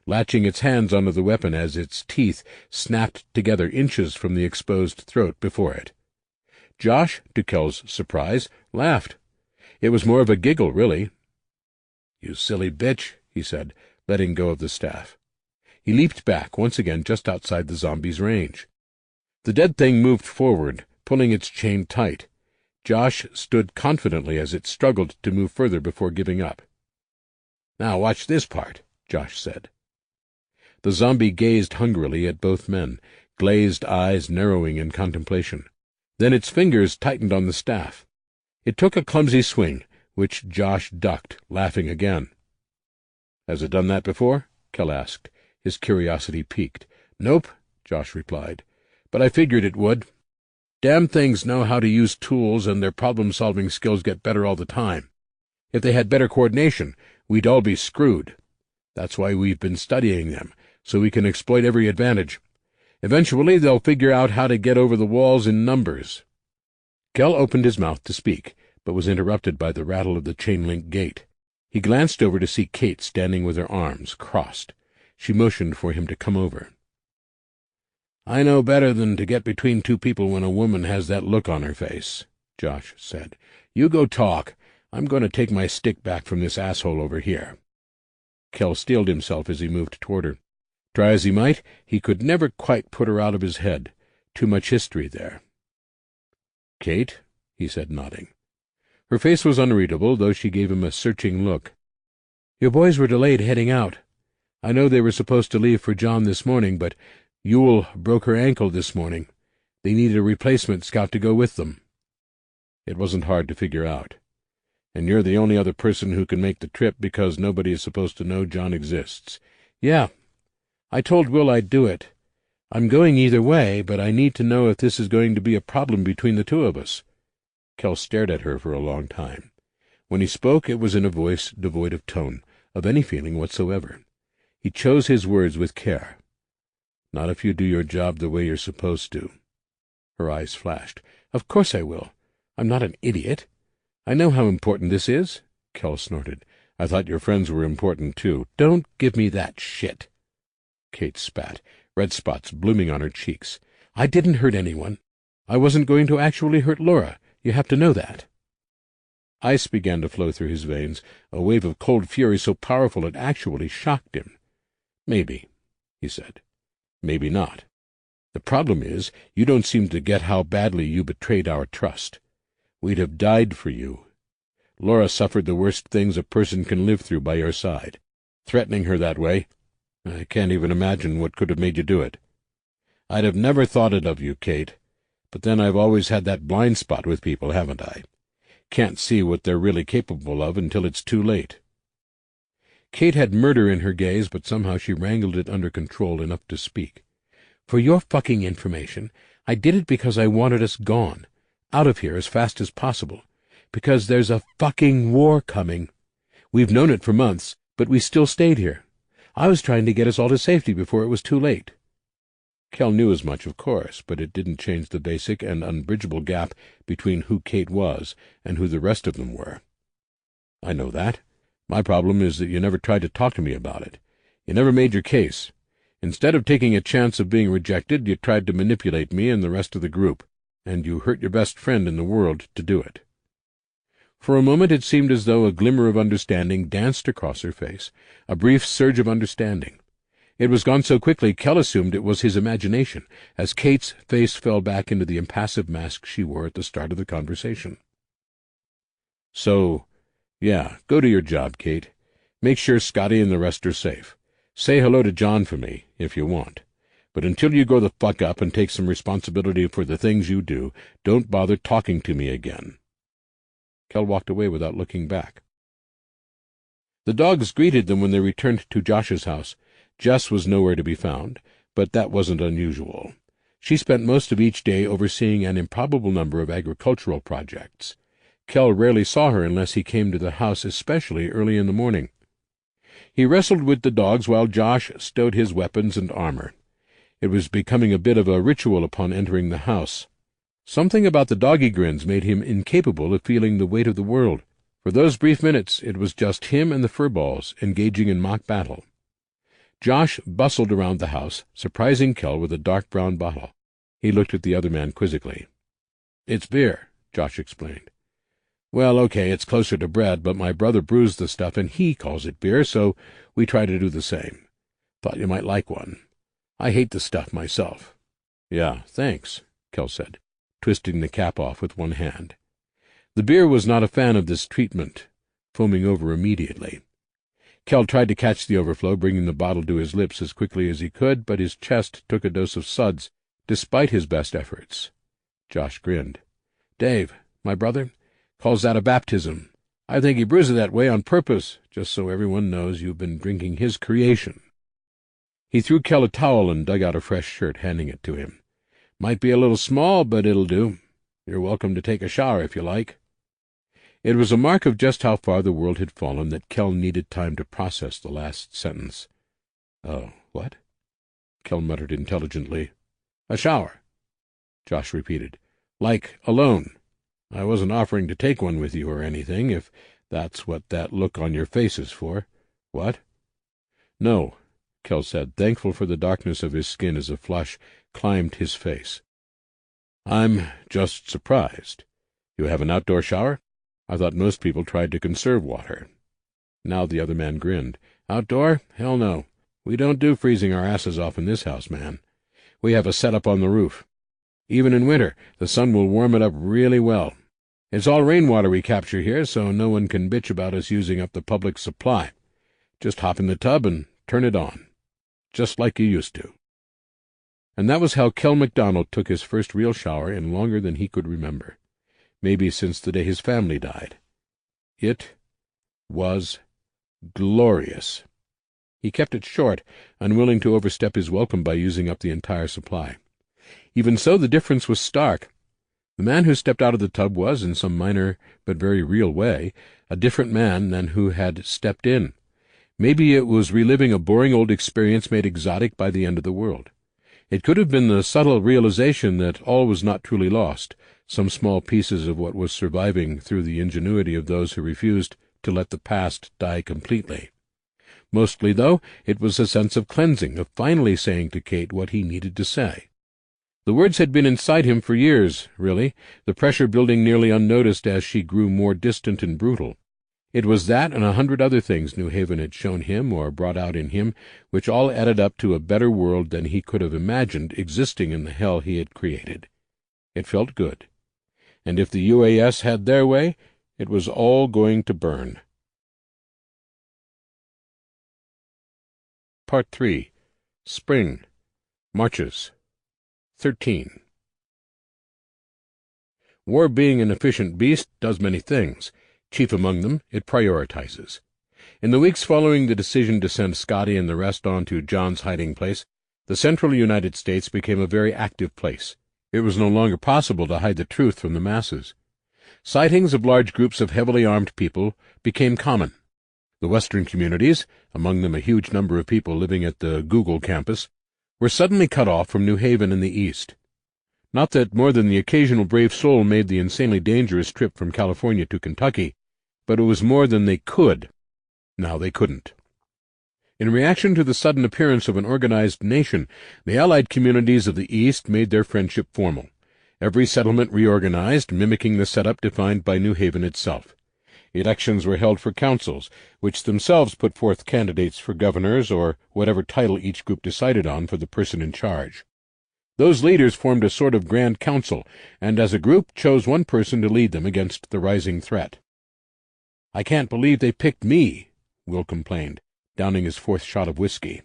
latching its hands onto the weapon as its teeth snapped together inches from the exposed throat before it. Josh, to Kell's surprise, laughed. It was more of a giggle, really. "You silly bitch," he said, letting go of the staff. He leaped back, once again just outside the zombie's range. The dead thing moved forward, pulling its chain tight. Josh stood confidently as it struggled to move further before giving up. "Now watch this part," Josh said. The zombie gazed hungrily at both men, glazed eyes narrowing in contemplation. Then its fingers tightened on the staff. It took a clumsy swing, which Josh ducked, laughing again. "Has it done that before?" Kell asked, his curiosity piqued. "Nope," Josh replied, "but I figured it would. Damn things know how to use tools, and their problem-solving skills get better all the time. If they had better coordination, we'd all be screwed. That's why we've been studying them, so we can exploit every advantage. Eventually they'll figure out how to get over the walls in numbers." Kell opened his mouth to speak, but was interrupted by the rattle of the chain-link gate. He glanced over to see Kate standing with her arms crossed. She motioned for him to come over. "I know better than to get between two people when a woman has that look on her face," Josh said. "You go talk. I'm going to take my stick back from this asshole over here." Kell steeled himself as he moved toward her. Try as he might, he could never quite put her out of his head. Too much history there. "Kate?" he said, nodding. Her face was unreadable, though she gave him a searching look. "Your boys were delayed heading out. I know they were supposed to leave for John this morning, but Ewell broke her ankle this morning. They needed a replacement scout to go with them." It wasn't hard to figure out. "And you're the only other person who can make the trip because nobody is supposed to know John exists." "Yeah. I told Will I'd do it. I'm going either way, but I need to know if this is going to be a problem between the two of us." Kell stared at her for a long time. When he spoke, it was in a voice devoid of tone, of any feeling whatsoever. He chose his words with care. "Not if you do your job the way you're supposed to." Her eyes flashed. "Of course I will. I'm not an idiot. I know how important this is." Kell snorted. "I thought your friends were important, too." "Don't give me that shit." Kate spat, red spots blooming on her cheeks. "I didn't hurt anyone. I wasn't going to actually hurt Laura. You have to know that." Ice began to flow through his veins, a wave of cold fury so powerful it actually shocked him. "Maybe," he said. "Maybe not. The problem is, you don't seem to get how badly you betrayed our trust. We'd have died for you. Laura suffered the worst things a person can live through by your side. Threatening her that way, I can't even imagine what could have made you do it. I'd have never thought it of you, Kate, but then I've always had that blind spot with people, haven't I? Can't see what they're really capable of until it's too late." Kate had murder in her gaze, but somehow she wrangled it under control enough to speak. "For your fucking information, I did it because I wanted us gone, out of here as fast as possible, because there's a fucking war coming. We've known it for months, but we still stayed here. I was trying to get us all to safety before it was too late." Kell knew as much, of course, but it didn't change the basic and unbridgeable gap between who Kate was and who the rest of them were. "I know that. My problem is that you never tried to talk to me about it. You never made your case. Instead of taking a chance of being rejected, you tried to manipulate me and the rest of the group, and you hurt your best friend in the world to do it." For a moment it seemed as though a glimmer of understanding danced across her face, a brief surge of understanding. It was gone so quickly Kell assumed it was his imagination, as Kate's face fell back into the impassive mask she wore at the start of the conversation. "So, yeah, go to your job, Kate. Make sure Scotty and the rest are safe. Say hello to John for me, if you want. But until you grow the fuck up and take some responsibility for the things you do, don't bother talking to me again." Kell walked away without looking back. The dogs greeted them when they returned to Josh's house. Jess was nowhere to be found, but that wasn't unusual. She spent most of each day overseeing an improbable number of agricultural projects. Kell rarely saw her unless he came to the house, especially early in the morning. He wrestled with the dogs while Josh stowed his weapons and armor. It was becoming a bit of a ritual upon entering the house. Something about the doggy grins made him incapable of feeling the weight of the world. For those brief minutes it was just him and the furballs engaging in mock battle. Josh bustled around the house, surprising Kell with a dark brown bottle. He looked at the other man quizzically. "It's beer," Josh explained. "Well, okay, it's closer to bread, but my brother brews the stuff and he calls it beer, so we try to do the same. Thought you might like one. I hate the stuff myself." "Yeah, thanks," Kell said, twisting the cap off with one hand. The beer was not a fan of this treatment, foaming over immediately. Kell tried to catch the overflow, bringing the bottle to his lips as quickly as he could, but his chest took a dose of suds, despite his best efforts. Josh grinned. "Dave, my brother, calls that a baptism. I think he brews it that way on purpose, just so everyone knows you've been drinking his creation." He threw Kell a towel and dug out a fresh shirt, handing it to him. "Might be a little small, but it'll do. You're welcome to take a shower if you like." It was a mark of just how far the world had fallen that Kell needed time to process the last sentence. "Oh, what?" Kell muttered intelligently. "A shower," Josh repeated. "Like, alone. I wasn't offering to take one with you or anything, if that's what that look on your face is for. What?" "No," Kell said, thankful for the darkness of his skin as a flush climbed his face. "I'm just surprised. You have an outdoor shower? I thought most people tried to conserve water." Now the other man grinned. "Outdoor? Hell no. We don't do freezing our asses off in this house, man. We have a setup on the roof. Even in winter, the sun will warm it up really well. It's all rainwater we capture here, so no one can bitch about us using up the public supply. Just hop in the tub and turn it on. Just like you used to." And that was how Kell MacDonald took his first real shower in longer than he could remember. Maybe since the day his family died. It was glorious. He kept it short, unwilling to overstep his welcome by using up the entire supply. Even so, the difference was stark. The man who stepped out of the tub was, in some minor but very real way, a different man than who had stepped in. Maybe it was reliving a boring old experience made exotic by the end of the world. It could have been the subtle realization that all was not truly lost, some small pieces of what was surviving through the ingenuity of those who refused to let the past die completely. Mostly, though, it was a sense of cleansing, of finally saying to Kate what he needed to say. The words had been inside him for years, really, the pressure building nearly unnoticed as she grew more distant and brutal. It was that and 100 other things New Haven had shown him or brought out in him, which all added up to a better world than he could have imagined existing in the hell he had created. It felt good. And if the UAS had their way, it was all going to burn. Part 3. Spring. Marches. 13. War, being an efficient beast, does many things. Chief among them, it prioritizes. In the weeks following the decision to send Scotty and the rest on to John's hiding place, the central United States became a very active place. It was no longer possible to hide the truth from the masses. Sightings of large groups of heavily armed people became common. The western communities, among them a huge number of people living at the Google campus, were suddenly cut off from New Haven in the east. Not that more than the occasional brave soul made the insanely dangerous trip from California to Kentucky, but it was more than they could. Now they couldn't. In reaction to the sudden appearance of an organized nation, the Allied communities of the East made their friendship formal. Every settlement reorganized, mimicking the setup defined by New Haven itself. Elections were held for councils, which themselves put forth candidates for governors or whatever title each group decided on for the person in charge. Those leaders formed a sort of grand council, and as a group chose one person to lead them against the rising threat. "I can't believe they picked me," Will complained, downing his 4th shot of whiskey.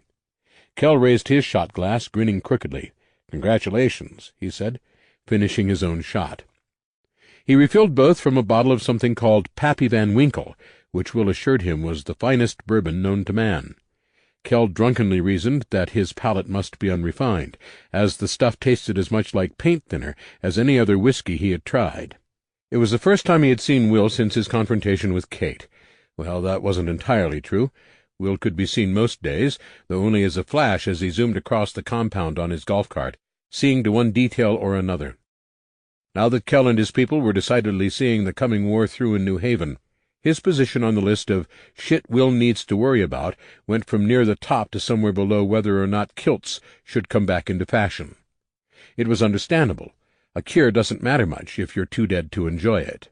Kell raised his shot glass, grinning crookedly. "Congratulations," he said, finishing his own shot. He refilled both from a bottle of something called Pappy Van Winkle, which Will assured him was the finest bourbon known to man. Kell drunkenly reasoned that his palate must be unrefined, as the stuff tasted as much like paint thinner as any other whiskey he had tried. It was the first time he had seen Will since his confrontation with Kate. Well, that wasn't entirely true. Will could be seen most days, though only as a flash as he zoomed across the compound on his golf cart, seeing to one detail or another. Now that Kell and his people were decidedly seeing the coming war through in New Haven, his position on the list of shit Will needs to worry about went from near the top to somewhere below whether or not kilts should come back into fashion. It was understandable. A cure doesn't matter much if you're too dead to enjoy it.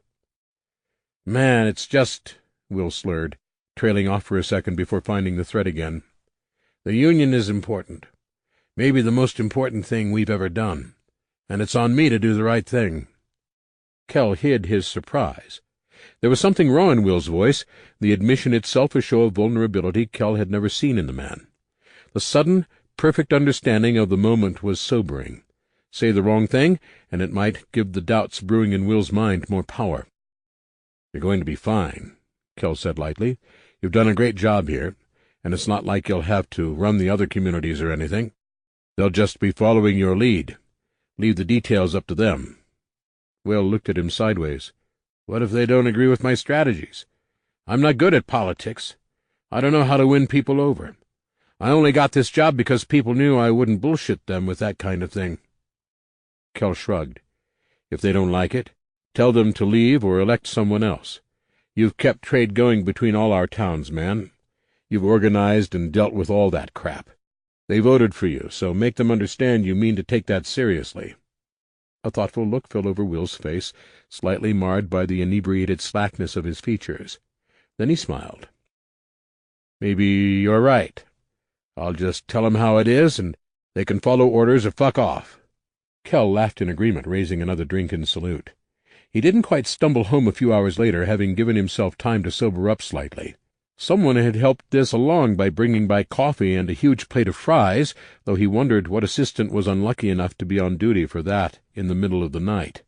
"Man, it's just—" Will slurred, trailing off for a second before finding the thread again. "The Union is important. Maybe the most important thing we've ever done. And it's on me to do the right thing." Kell hid his surprise. There was something raw in Will's voice, the admission itself a show of vulnerability Kell had never seen in the man. The sudden, perfect understanding of the moment was sobering. Say the wrong thing, and it might give the doubts brewing in Will's mind more power. "You're going to be fine," Kell said lightly. "You've done a great job here, and it's not like you'll have to run the other communities or anything. They'll just be following your lead. Leave the details up to them." Will looked at him sideways. "What if they don't agree with my strategies? I'm not good at politics. I don't know how to win people over. I only got this job because people knew I wouldn't bullshit them with that kind of thing." Kell shrugged. "If they don't like it, tell them to leave or elect someone else. You've kept trade going between all our towns, man. You've organized and dealt with all that crap. They voted for you, so make them understand you mean to take that seriously." A thoughtful look fell over Will's face, slightly marred by the inebriated slackness of his features. Then he smiled. "Maybe you're right. I'll just tell 'em how it is, and they can follow orders or fuck off." Kell laughed in agreement, raising another drink in salute. He didn't quite stumble home a few hours later, having given himself time to sober up slightly. Someone had helped this along by bringing by coffee and a huge plate of fries, though he wondered what assistant was unlucky enough to be on duty for that in the middle of the night.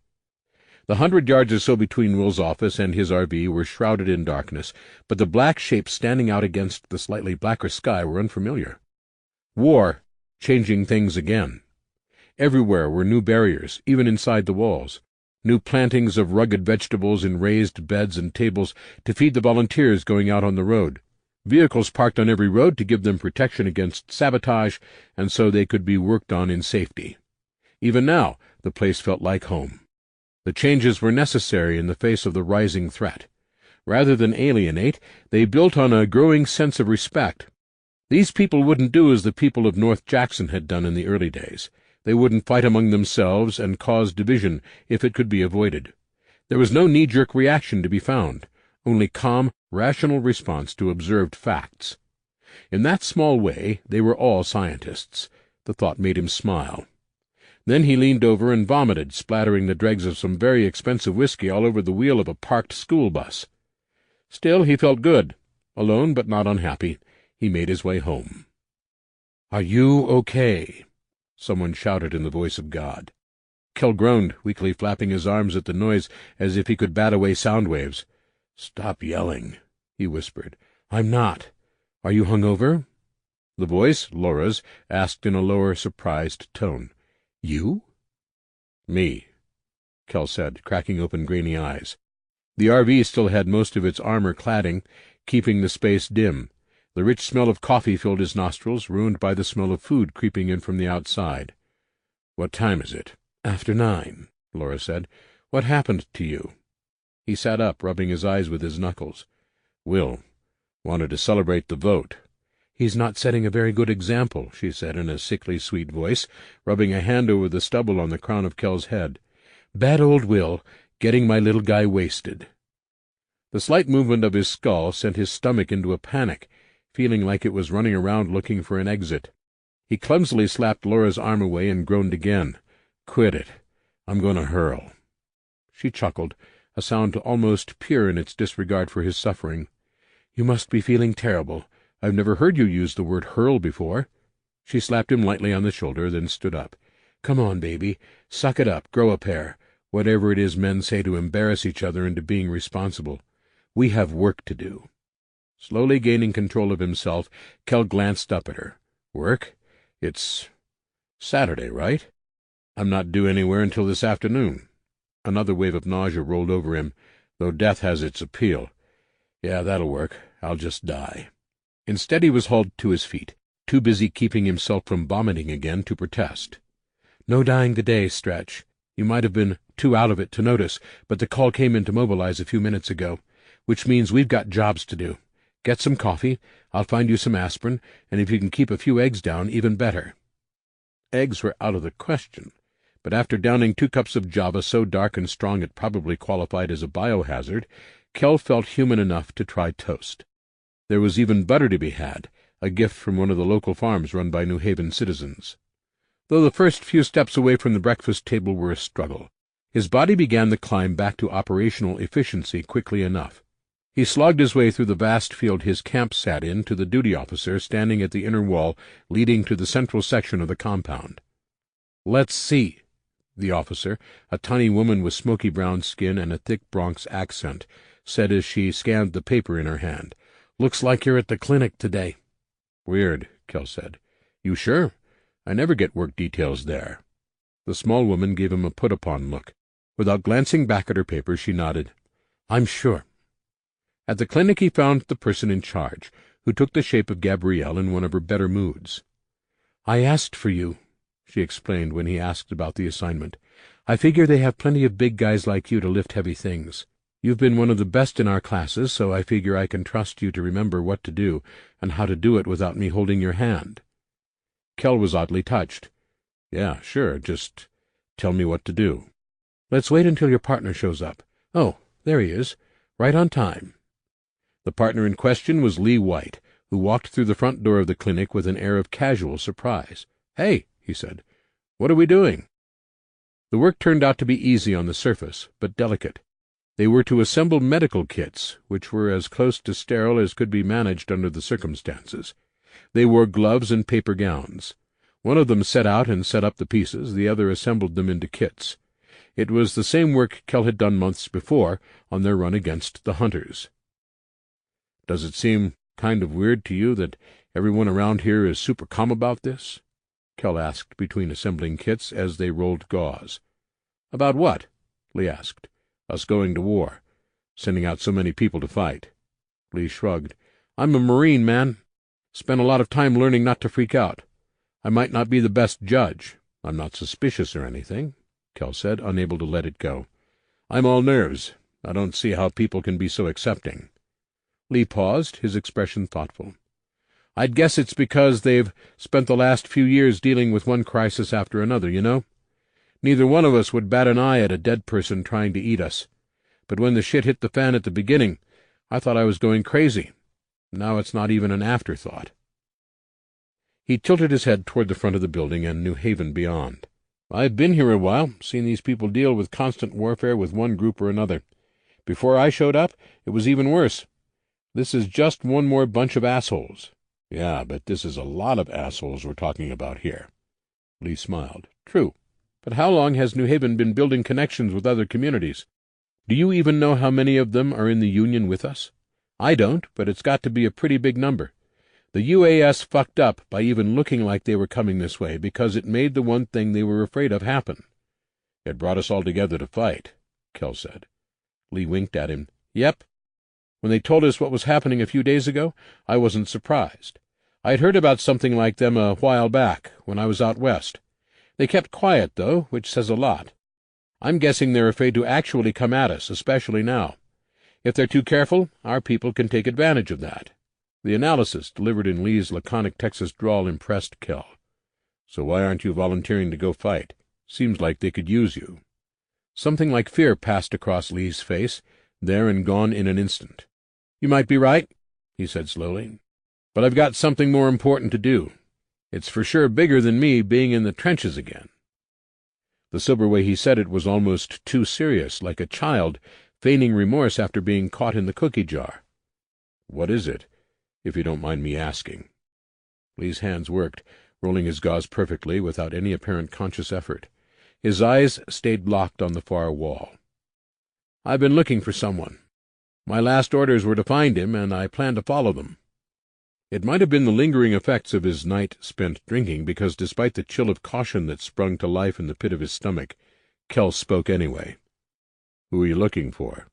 The 100 yards or so between Will's office and his RV were shrouded in darkness, but the black shapes standing out against the slightly blacker sky were unfamiliar. War, changing things again. Everywhere were new barriers, even inside the walls. New plantings of rugged vegetables in raised beds and tables to feed the volunteers going out on the road. Vehicles parked on every road to give them protection against sabotage, and so they could be worked on in safety. Even now, the place felt like home. The changes were necessary in the face of the rising threat. Rather than alienate, they built on a growing sense of respect. These people wouldn't do as the people of North Jackson had done in the early days. They wouldn't fight among themselves and cause division if it could be avoided. There was no knee-jerk reaction to be found, only calm, rational response to observed facts. In that small way, they were all scientists. The thought made him smile. Then he leaned over and vomited, splattering the dregs of some very expensive whiskey all over the wheel of a parked school bus. Still, he felt good. Alone but not unhappy, he made his way home. "Are you okay?" someone shouted in the voice of God. Kell groaned, weakly flapping his arms at the noise as if he could bat away sound waves. "Stop yelling," he whispered. "I'm not. Are you hungover?" The voice, Laura's, asked in a lower, surprised tone. "You?" "Me," Kell said, cracking open grainy eyes. The RV still had most of its armor cladding, keeping the space dim. The rich smell of coffee filled his nostrils, ruined by the smell of food creeping in from the outside. "What time is it?" "After 9, Laura said. "What happened to you?" He sat up, rubbing his eyes with his knuckles. "Will wanted to celebrate the vote." "He's not setting a very good example," she said in a sickly sweet voice, rubbing a hand over the stubble on the crown of Kell's head. "Bad old Will, getting my little guy wasted." The slight movement of his skull sent his stomach into a panic, feeling like it was running around looking for an exit. He clumsily slapped Laura's arm away and groaned again. "Quit it. I'm going to hurl." She chuckled, a sound almost pure in its disregard for his suffering. "You must be feeling terrible. I've never heard you use the word hurl before." She slapped him lightly on the shoulder, then stood up. "Come on, baby. Suck it up. Grow a pair. Whatever it is men say to embarrass each other into being responsible. We have work to do." Slowly gaining control of himself, Kell glanced up at her. "Work? It's Saturday, right? I'm not due anywhere until this afternoon." Another wave of nausea rolled over him, though death has its appeal. "Yeah, that'll work. I'll just die." Instead he was hauled to his feet, too busy keeping himself from vomiting again to protest. "No dying today, Stretch. You might have been too out of it to notice, but the call came in to mobilize a few minutes ago, which means we've got jobs to do. Get some coffee, I'll find you some aspirin, and if you can keep a few eggs down, even better." Eggs were out of the question, but after downing 2 cups of Java so dark and strong it probably qualified as a biohazard, Kell felt human enough to try toast. There was even butter to be had, a gift from one of the local farms run by New Haven citizens. Though the first few steps away from the breakfast table were a struggle, his body began the climb back to operational efficiency quickly enough. He slogged his way through the vast field his camp sat in to the duty officer standing at the inner wall leading to the central section of the compound. "Let's see," the officer, a tiny woman with smoky brown skin and a thick Bronx accent, said as she scanned the paper in her hand. "Looks like you're at the clinic today." "Weird," Kell said. "You sure? I never get work details there." The small woman gave him a put-upon look. Without glancing back at her paper, she nodded. "I'm sure." At the clinic he found the person in charge, who took the shape of Gabrielle in one of her better moods. "I asked for you," she explained when he asked about the assignment. "I figure they have plenty of big guys like you to lift heavy things. You've been one of the best in our classes, so I figure I can trust you to remember what to do and how to do it without me holding your hand." Kell was oddly touched. "Yeah, sure, just tell me what to do." "Let's wait until your partner shows up. Oh, there he is. Right on time." The partner in question was Lee White, who walked through the front door of the clinic with an air of casual surprise. "Hey," he said, "what are we doing?" The work turned out to be easy on the surface, but delicate. They were to assemble medical kits, which were as close to sterile as could be managed under the circumstances. They wore gloves and paper gowns. One of them set out and set up the pieces, the other assembled them into kits. It was the same work Kell had done months before on their run against the hunters. "Does it seem kind of weird to you that everyone around here is super calm about this?" Kell asked between assembling kits as they rolled gauze. "About what?" Lee asked. "Us going to war. Sending out so many people to fight." Lee shrugged. "I'm a Marine, man. Spent a lot of time learning not to freak out. I might not be the best judge. I'm not suspicious or anything," Kell said, unable to let it go. "I'm all nerves. I don't see how people can be so accepting." Lee paused, his expression thoughtful. "I'd guess it's because they've spent the last few years dealing with one crisis after another, you know? Neither one of us would bat an eye at a dead person trying to eat us. But when the shit hit the fan at the beginning, I thought I was going crazy. Now it's not even an afterthought." He tilted his head toward the front of the building and New Haven beyond. "I've been here a while, seen these people deal with constant warfare with one group or another. Before I showed up, it was even worse. This is just one more bunch of assholes." "Yeah, but this is a lot of assholes we're talking about here." Lee smiled. "True. But how long has New Haven been building connections with other communities? Do you even know how many of them are in the Union with us? I don't, but it's got to be a pretty big number. The UAS fucked up by even looking like they were coming this way because it made the one thing they were afraid of happen." "It brought us all together to fight," Kell said. Lee winked at him. "Yep. When they told us what was happening a few days ago, I wasn't surprised. I'd heard about something like them a while back, when I was out west. They kept quiet, though, which says a lot. I'm guessing they're afraid to actually come at us, especially now. If they're too careful, our people can take advantage of that." The analysis, delivered in Lee's laconic Texas drawl, impressed Kell. "So why aren't you volunteering to go fight? Seems like they could use you." Something like fear passed across Lee's face, there and gone in an instant. "You might be right," he said slowly. "But I've got something more important to do. It's for sure bigger than me being in the trenches again." The sober way he said it was almost too serious, like a child feigning remorse after being caught in the cookie jar. "What is it, if you don't mind me asking?" Lee's hands worked, rolling his gauze perfectly without any apparent conscious effort. His eyes stayed locked on the far wall. "I've been looking for someone. My last orders were to find him, and I plan to follow them." It might have been the lingering effects of his night spent drinking, because despite the chill of caution that sprung to life in the pit of his stomach, Kell spoke anyway. "Who are you looking for?"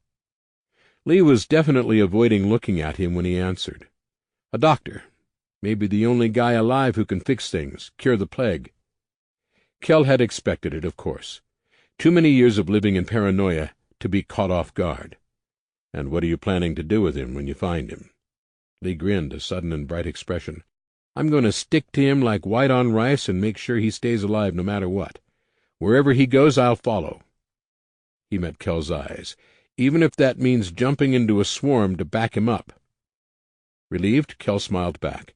Lee was definitely avoiding looking at him when he answered. "A doctor. Maybe the only guy alive who can fix things, cure the plague." Kell had expected it, of course. Too many years of living in paranoia to be caught off guard. "And what are you planning to do with him when you find him?" Lee grinned, a sudden and bright expression. "I'm going to stick to him like white on rice and make sure he stays alive no matter what. Wherever he goes, I'll follow." He met Kell's eyes. "Even if that means jumping into a swarm to back him up." Relieved, Kell smiled back.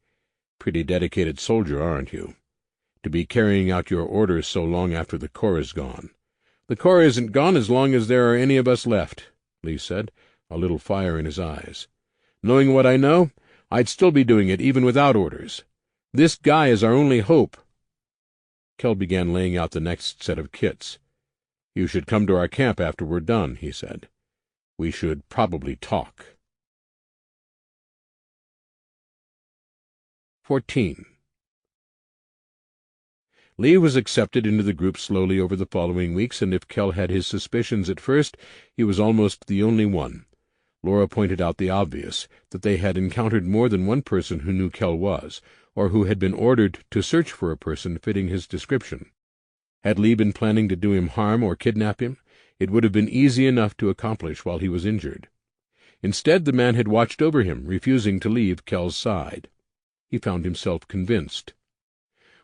"Pretty dedicated soldier, aren't you? To be carrying out your orders so long after the Corps is gone." "The Corps isn't gone as long as there are any of us left," Lee said, a little fire in his eyes. "Knowing what I know, I'd still be doing it even without orders. This guy is our only hope." Kell began laying out the next set of kits. "You should come to our camp after we're done," he said. "We should probably talk." 14. Lee was accepted into the group slowly over the following weeks, and if Kell had his suspicions at first, he was almost the only one. Laura pointed out the obvious, that they had encountered more than one person who knew Kell was, or who had been ordered to search for a person fitting his description. Had Lee been planning to do him harm or kidnap him, it would have been easy enough to accomplish while he was injured. Instead, the man had watched over him, refusing to leave Kell's side. He found himself convinced.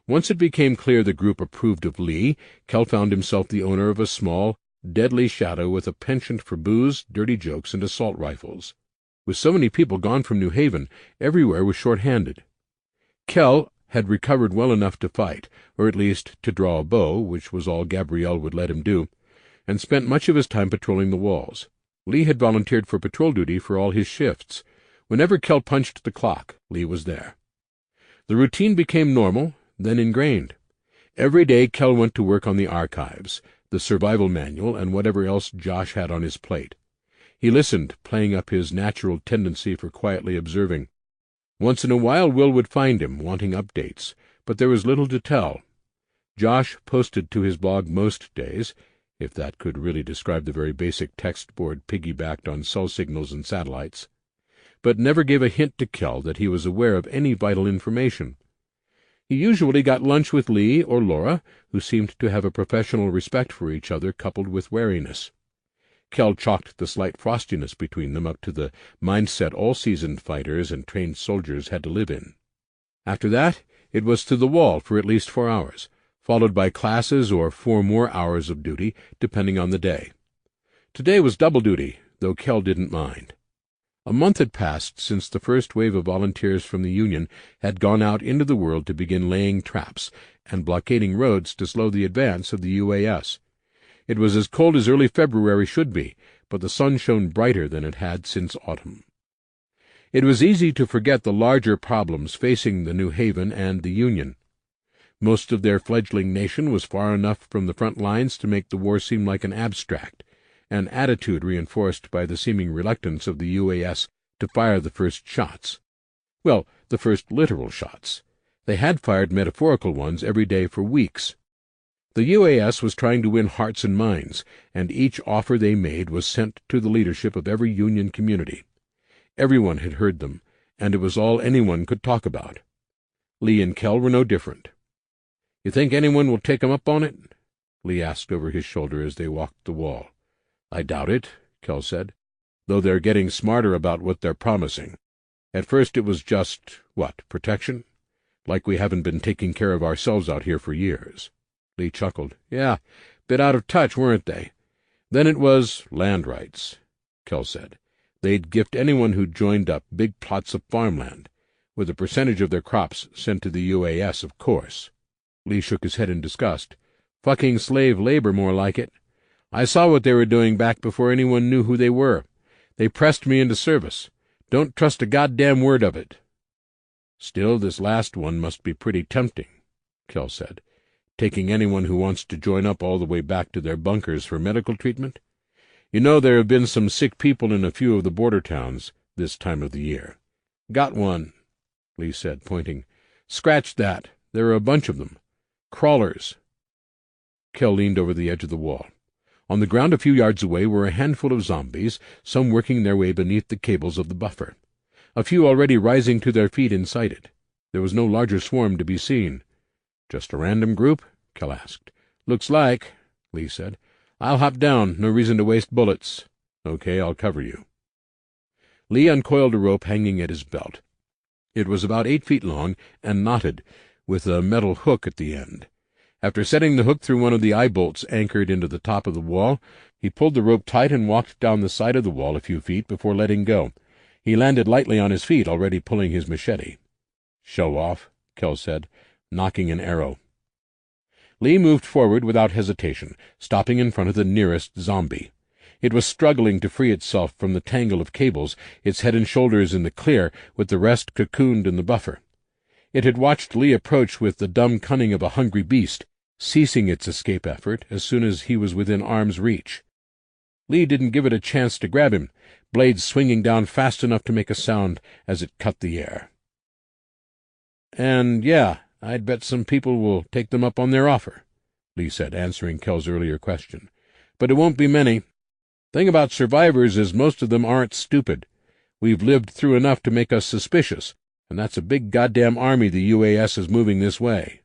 Once it became clear the group approved of Lee, Kell found himself the owner of a small, deadly shadow with a penchant for booze, dirty jokes, and assault rifles. With so many people gone from New Haven, everywhere was short-handed. Kell had recovered well enough to fight, or at least to draw a bow, which was all Gabrielle would let him do, and spent much of his time patrolling the walls. Lee had volunteered for patrol duty for all his shifts. Whenever Kell punched the clock, Lee was there. The routine became normal, then ingrained. Every day Kell went to work on the archives, the survival manual, and whatever else Josh had on his plate. He listened, playing up his natural tendency for quietly observing. Once in a while Will would find him, wanting updates, but there was little to tell. Josh posted to his blog most days, if that could really describe the very basic text board piggybacked on cell signals and satellites, but never gave a hint to Kel that he was aware of any vital information. He usually got lunch with Lee or Laura, who seemed to have a professional respect for each other coupled with wariness. Kel chalked the slight frostiness between them up to the mindset all seasoned fighters and trained soldiers had to live in. After that, it was to the wall for at least 4 hours, followed by classes or 4 more hours of duty, depending on the day. Today was double duty, though Kel didn't mind. A month had passed since the first wave of volunteers from the Union had gone out into the world to begin laying traps and blockading roads to slow the advance of the UAS. It was as cold as early February should be, but the sun shone brighter than it had since autumn. It was easy to forget the larger problems facing the New Haven and the Union. Most of their fledgling nation was far enough from the front lines to make the war seem like an abstract, an attitude reinforced by the seeming reluctance of the UAS to fire the first shots. Well, the first literal shots. They had fired metaphorical ones every day for weeks. The UAS was trying to win hearts and minds, and each offer they made was sent to the leadership of every Union community. Everyone had heard them, and it was all anyone could talk about. Lee and Kel were no different. "You think anyone will take 'em up on it?" Lee asked over his shoulder as they walked the wall. "I doubt it," Kel said, "though they're getting smarter about what they're promising. At first it was just, protection? Like we haven't been taking care of ourselves out here for years." Lee chuckled. "Yeah, bit out of touch, weren't they? Then it was land rights," Kel said. "They'd gift anyone who joined up big plots of farmland, with a percentage of their crops sent to the UAS, of course." Lee shook his head in disgust. "Fucking slave labor, more like it. I saw what they were doing back before anyone knew who they were. They pressed me into service. Don't trust a goddamn word of it." "Still, this last one must be pretty tempting," Kel said. "Taking anyone who wants to join up all the way back to their bunkers for medical treatment. You know there have been some sick people in a few of the border towns this time of the year." "Got one," Lee said, pointing. "Scratch that. There are a bunch of them. Crawlers." Kel leaned over the edge of the wall. On the ground a few yards away were a handful of zombies, some working their way beneath the cables of the buffer. A few already rising to their feet inside it. There was no larger swarm to be seen. "Just a random group?" Kel asked. "Looks like," Lee said. "I'll hop down. No reason to waste bullets." "Okay, I'll cover you." Lee uncoiled a rope hanging at his belt. It was about 8 feet long and knotted, with a metal hook at the end. After setting the hook through one of the eye bolts anchored into the top of the wall, he pulled the rope tight and walked down the side of the wall a few feet before letting go. He landed lightly on his feet, already pulling his machete. "Show off," Kel said, nocking an arrow. Lee moved forward without hesitation, stopping in front of the nearest zombie. It was struggling to free itself from the tangle of cables, its head and shoulders in the clear, with the rest cocooned in the buffer. It had watched Lee approach with the dumb cunning of a hungry beast, ceasing its escape effort as soon as he was within arm's reach. Lee didn't give it a chance to grab him, blades swinging down fast enough to make a sound as it cut the air. "And, yeah, I'd bet some people will take them up on their offer," Lee said, answering Kel's earlier question. "But it won't be many. Thing about survivors is most of them aren't stupid. We've lived through enough to make us suspicious, and that's a big goddamn army the UAS is moving this way."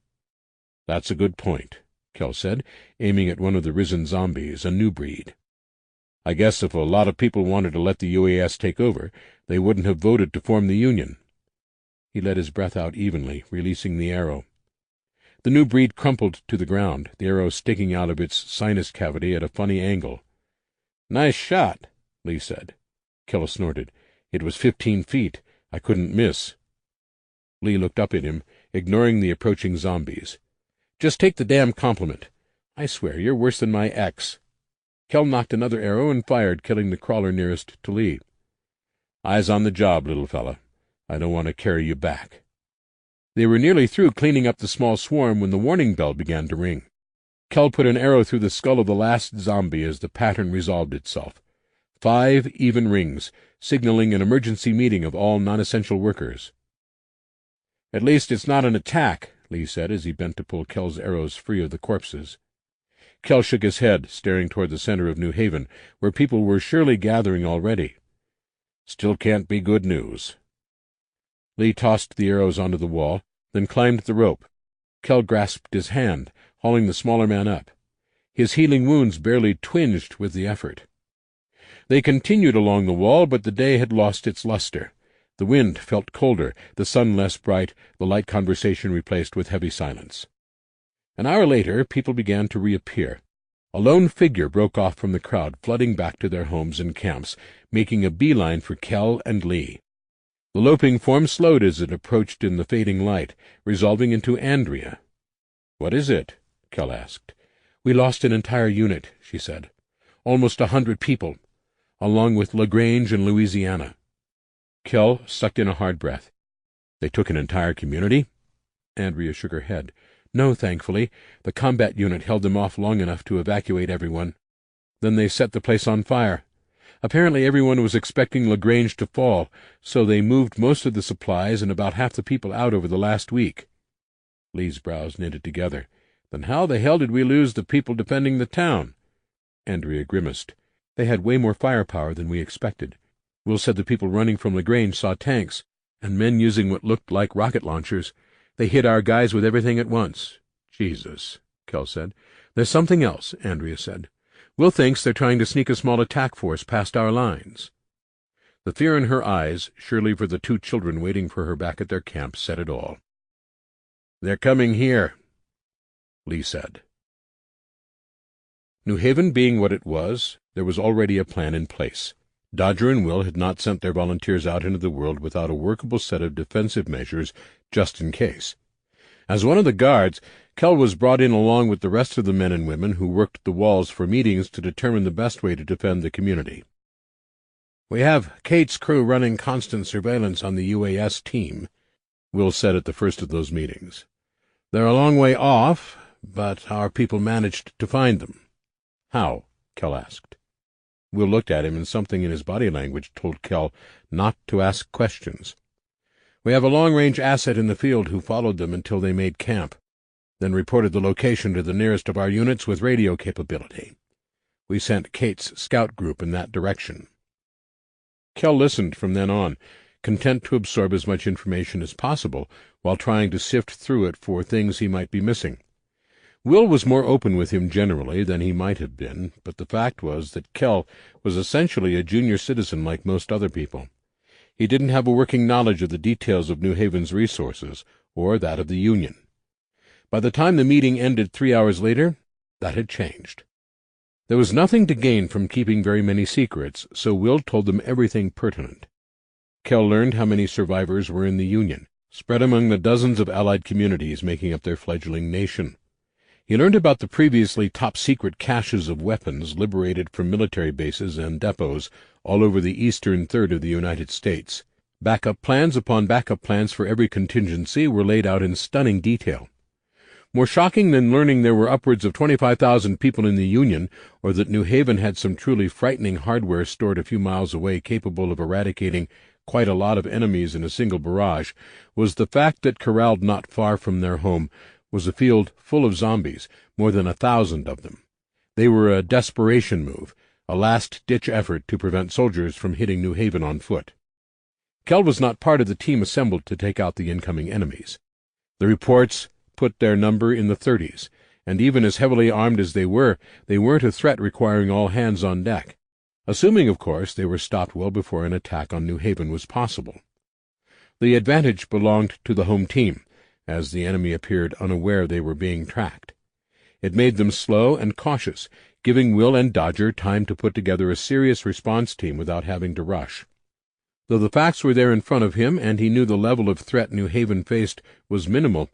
"That's a good point," Kel said, aiming at one of the risen zombies, a new breed. "I guess if a lot of people wanted to let the UAS take over, they wouldn't have voted to form the Union." He let his breath out evenly, releasing the arrow. The new breed crumpled to the ground, the arrow sticking out of its sinus cavity at a funny angle. "Nice shot," Lee said. Kel snorted. "It was 15 feet. I couldn't miss." Lee looked up at him, ignoring the approaching zombies. "Just take the damn compliment. I swear you're worse than my ex." Kel knocked another arrow and fired, killing the crawler nearest to Lee. "Eyes on the job, little fella. I don't want to carry you back." They were nearly through cleaning up the small swarm when the warning bell began to ring. Kell put an arrow through the skull of the last zombie as the pattern resolved itself. 5 even rings, signaling an emergency meeting of all non-essential workers. "At least it's not an attack," Lee said as he bent to pull Kell's arrows free of the corpses. Kell shook his head, staring toward the center of New Haven, where people were surely gathering already. "Still can't be good news." Lee tossed the arrows onto the wall, then climbed the rope. Kell grasped his hand, hauling the smaller man up. His healing wounds barely twinged with the effort. They continued along the wall, but the day had lost its luster. The wind felt colder, the sun less bright, the light conversation replaced with heavy silence. An hour later, people began to reappear. A lone figure broke off from the crowd, flooding back to their homes and camps, making a beeline for Kell and Lee. The loping form slowed as it approached in the fading light, resolving into Andrea. "What is it?" Kell asked. "We lost an entire unit," she said. "Almost 100 people, along with LaGrange and Louisiana." Kell sucked in a hard breath. "They took an entire community?" Andrea shook her head. "No, thankfully. The combat unit held them off long enough to evacuate everyone. Then they set the place on fire. Apparently everyone was expecting LaGrange to fall, so they moved most of the supplies and about half the people out over the last week." Lee's brows knitted together. "Then how the hell did we lose the people defending the town?" Andrea grimaced. "They had way more firepower than we expected. Will said the people running from LaGrange saw tanks, and men using what looked like rocket launchers. They hit our guys with everything at once." "Jesus," Kell said. "There's something else," Andrea said. "Will thinks they're trying to sneak a small attack force past our lines." The fear in her eyes, surely for the 2 children waiting for her back at their camp, said it all. "They're coming here," Lee said. New Haven being what it was, there was already a plan in place. Dodger and Will had not sent their volunteers out into the world without a workable set of defensive measures just in case. As one of the guards, Kell was brought in along with the rest of the men and women who worked the walls for meetings to determine the best way to defend the community. "We have Kate's crew running constant surveillance on the UAS team," Will said at the first of those meetings. "They're a long way off, but our people managed to find them." "How?" Kell asked. Will looked at him, and something in his body language told Kell not to ask questions. "We have a long-range asset in the field who followed them until they made camp, then reported the location to the nearest of our units with radio capability. We sent Kate's scout group in that direction." Kell listened from then on, content to absorb as much information as possible while trying to sift through it for things he might be missing. Will was more open with him generally than he might have been, but the fact was that Kell was essentially a junior citizen like most other people. He didn't have a working knowledge of the details of New Haven's resources, or that of the Union. By the time the meeting ended 3 hours later, that had changed. There was nothing to gain from keeping very many secrets, so Will told them everything pertinent. Kell learned how many survivors were in the Union, spread among the dozens of allied communities making up their fledgling nation. He learned about the previously top-secret caches of weapons liberated from military bases and depots all over the eastern third of the United States. Backup plans upon backup plans for every contingency were laid out in stunning detail. More shocking than learning there were upwards of 25,000 people in the Union, or that New Haven had some truly frightening hardware stored a few miles away capable of eradicating quite a lot of enemies in a single barrage, was the fact that corralled not far from their home was a field full of zombies, more than 1,000 of them. They were a desperation move, a last-ditch effort to prevent soldiers from hitting New Haven on foot. Kell was not part of the team assembled to take out the incoming enemies. The reports put their number in the 30s, and even as heavily armed as they weren't a threat requiring all hands on deck, assuming, of course, they were stopped well before an attack on New Haven was possible. The advantage belonged to the home team, as the enemy appeared unaware they were being tracked. It made them slow and cautious, giving Will and Dodger time to put together a serious response team without having to rush. Though the facts were there in front of him, and he knew the level of threat New Haven faced was minimal,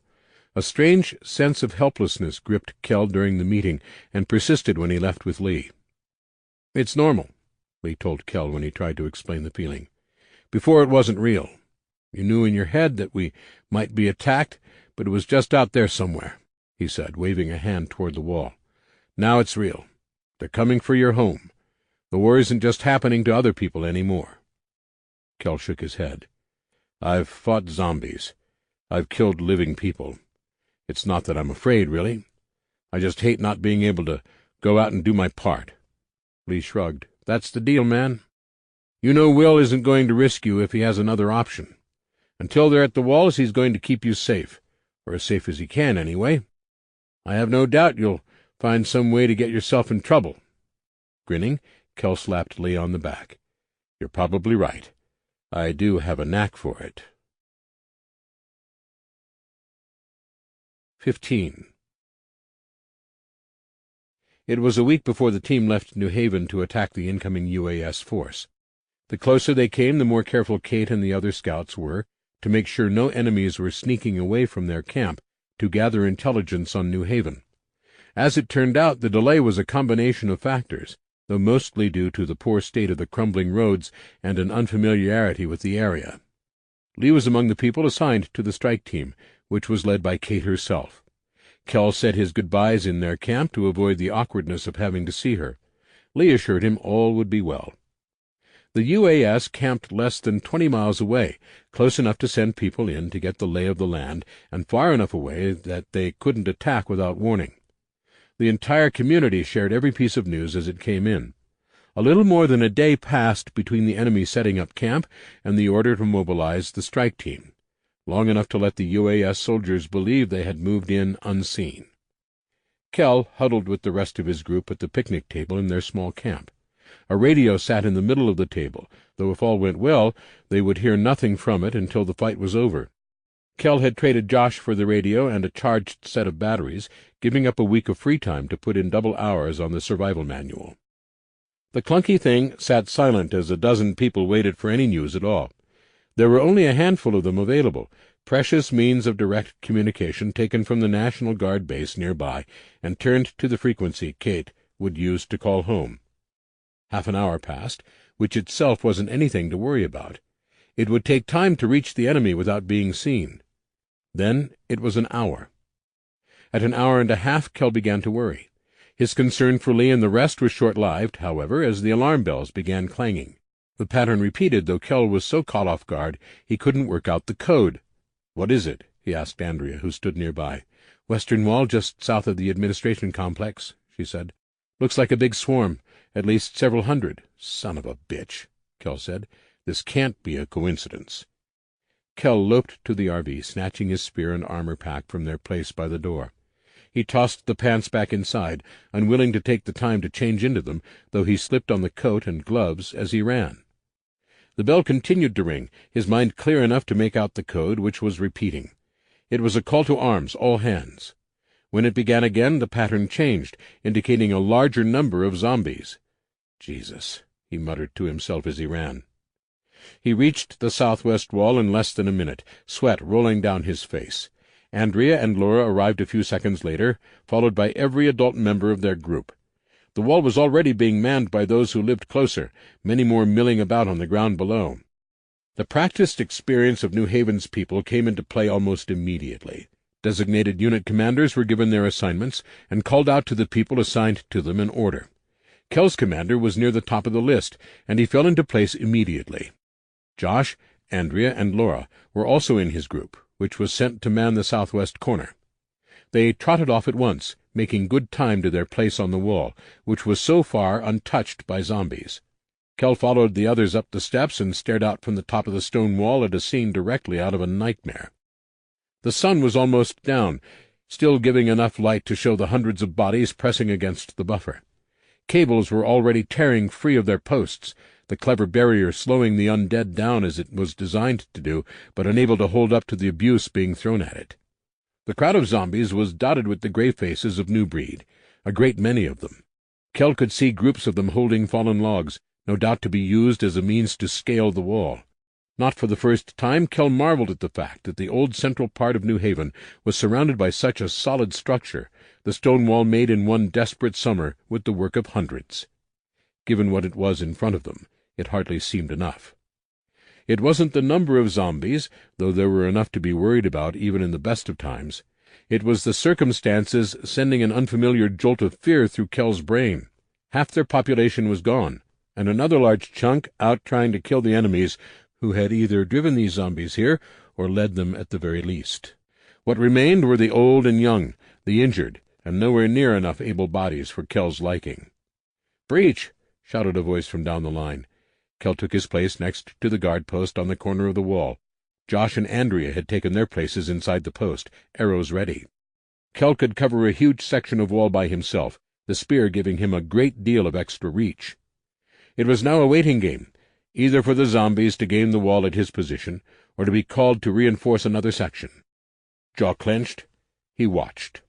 a strange sense of helplessness gripped Kell during the meeting and persisted when he left with Lee. "It's normal," Lee told Kell when he tried to explain the feeling. "Before it wasn't real. You knew in your head that we might be attacked, but it was just out there somewhere," he said, waving a hand toward the wall. Now it's real. They're coming for your home. The war isn't just happening to other people anymore." Kell shook his head. "I've fought zombies. I've killed living people. It's not that I'm afraid, really. I just hate not being able to go out and do my part." Lee shrugged. "That's the deal, man. You know Will isn't going to risk you if he has another option. Until they're at the walls, he's going to keep you safe, or as safe as he can, anyway. I have no doubt you'll find some way to get yourself in trouble." Grinning, Kell slapped Lee on the back. "You're probably right. I do have a knack for it." 15. It was a week before the team left New Haven to attack the incoming UAS force. The closer they came, the more careful Kate and the other scouts were to make sure no enemies were sneaking away from their camp to gather intelligence on New Haven. As it turned out, the delay was a combination of factors, though mostly due to the poor state of the crumbling roads and an unfamiliarity with the area. Lee was among the people assigned to the strike team, which was led by Kate herself. Kell said his goodbyes in their camp to avoid the awkwardness of having to see her. Lee assured him all would be well. The UAS camped less than 20 miles away, close enough to send people in to get the lay of the land, and far enough away that they couldn't attack without warning. The entire community shared every piece of news as it came in. A little more than a day passed between the enemy setting up camp and the order to mobilize the strike team, long enough to let the UAS soldiers believe they had moved in unseen. Kell huddled with the rest of his group at the picnic table in their small camp. A radio sat in the middle of the table, though if all went well, they would hear nothing from it until the fight was over. Kell had traded Josh for the radio and a charged set of batteries, giving up a week of free time to put in double hours on the survival manual. The clunky thing sat silent as a dozen people waited for any news at all. There were only a handful of them available, precious means of direct communication taken from the National Guard base nearby and turned to the frequency Kate would use to call home. Half an hour passed, which itself wasn't anything to worry about. It would take time to reach the enemy without being seen. Then it was an hour. At an hour and a half, Kell began to worry. His concern for Lee and the rest was short-lived, however, as the alarm bells began clanging. The pattern repeated, though Kell was so caught off guard he couldn't work out the code. "What is it?" he asked Andrea, who stood nearby. "Western wall, just south of the administration complex," she said. "Looks like a big swarm, at least several hundred." "Son of a bitch," Kell said. "This can't be a coincidence." Kell loped to the RV, snatching his spear and armor pack from their place by the door. He tossed the pants back inside, unwilling to take the time to change into them, though he slipped on the coat and gloves as he ran. The bell continued to ring, his mind clear enough to make out the code, which was repeating. It was a call to arms, all hands. When it began again, the pattern changed, indicating a larger number of zombies. "Jesus," he muttered to himself as he ran. He reached the southwest wall in less than a minute, sweat rolling down his face. Andrea and Laura arrived a few seconds later, followed by every adult member of their group. The wall was already being manned by those who lived closer, many more milling about on the ground below. The practiced experience of New Haven's people came into play almost immediately. Designated unit commanders were given their assignments and called out to the people assigned to them in order. Kell's commander was near the top of the list, and he fell into place immediately. Josh, Andrea, and Laura were also in his group, which was sent to man the southwest corner. They trotted off at once, making good time to their place on the wall, which was so far untouched by zombies. Kell followed the others up the steps and stared out from the top of the stone wall at a scene directly out of a nightmare. The sun was almost down, still giving enough light to show the hundreds of bodies pressing against the buffer. Cables were already tearing free of their posts, the clever barrier slowing the undead down as it was designed to do, but unable to hold up to the abuse being thrown at it. The crowd of zombies was dotted with the gray faces of new breed, a great many of them. Kell could see groups of them holding fallen logs, no doubt to be used as a means to scale the wall. Not for the first time, Kell marveled at the fact that the old central part of New Haven was surrounded by such a solid structure, the stone wall made in one desperate summer with the work of hundreds. Given what it was in front of them, it hardly seemed enough. It wasn't the number of zombies, though there were enough to be worried about even in the best of times. It was the circumstances sending an unfamiliar jolt of fear through Kell's brain. Half their population was gone, and another large chunk out trying to kill the enemies who had either driven these zombies here or led them at the very least. What remained were the old and young, the injured, and nowhere near enough able bodies for Kell's liking. "Breach!" shouted a voice from down the line. Kell took his place next to the guard post on the corner of the wall. Josh and Andrea had taken their places inside the post, arrows ready. Kell could cover a huge section of wall by himself, the spear giving him a great deal of extra reach. It was now a waiting game, either for the zombies to gain the wall at his position, or to be called to reinforce another section. Jaw clenched, he watched.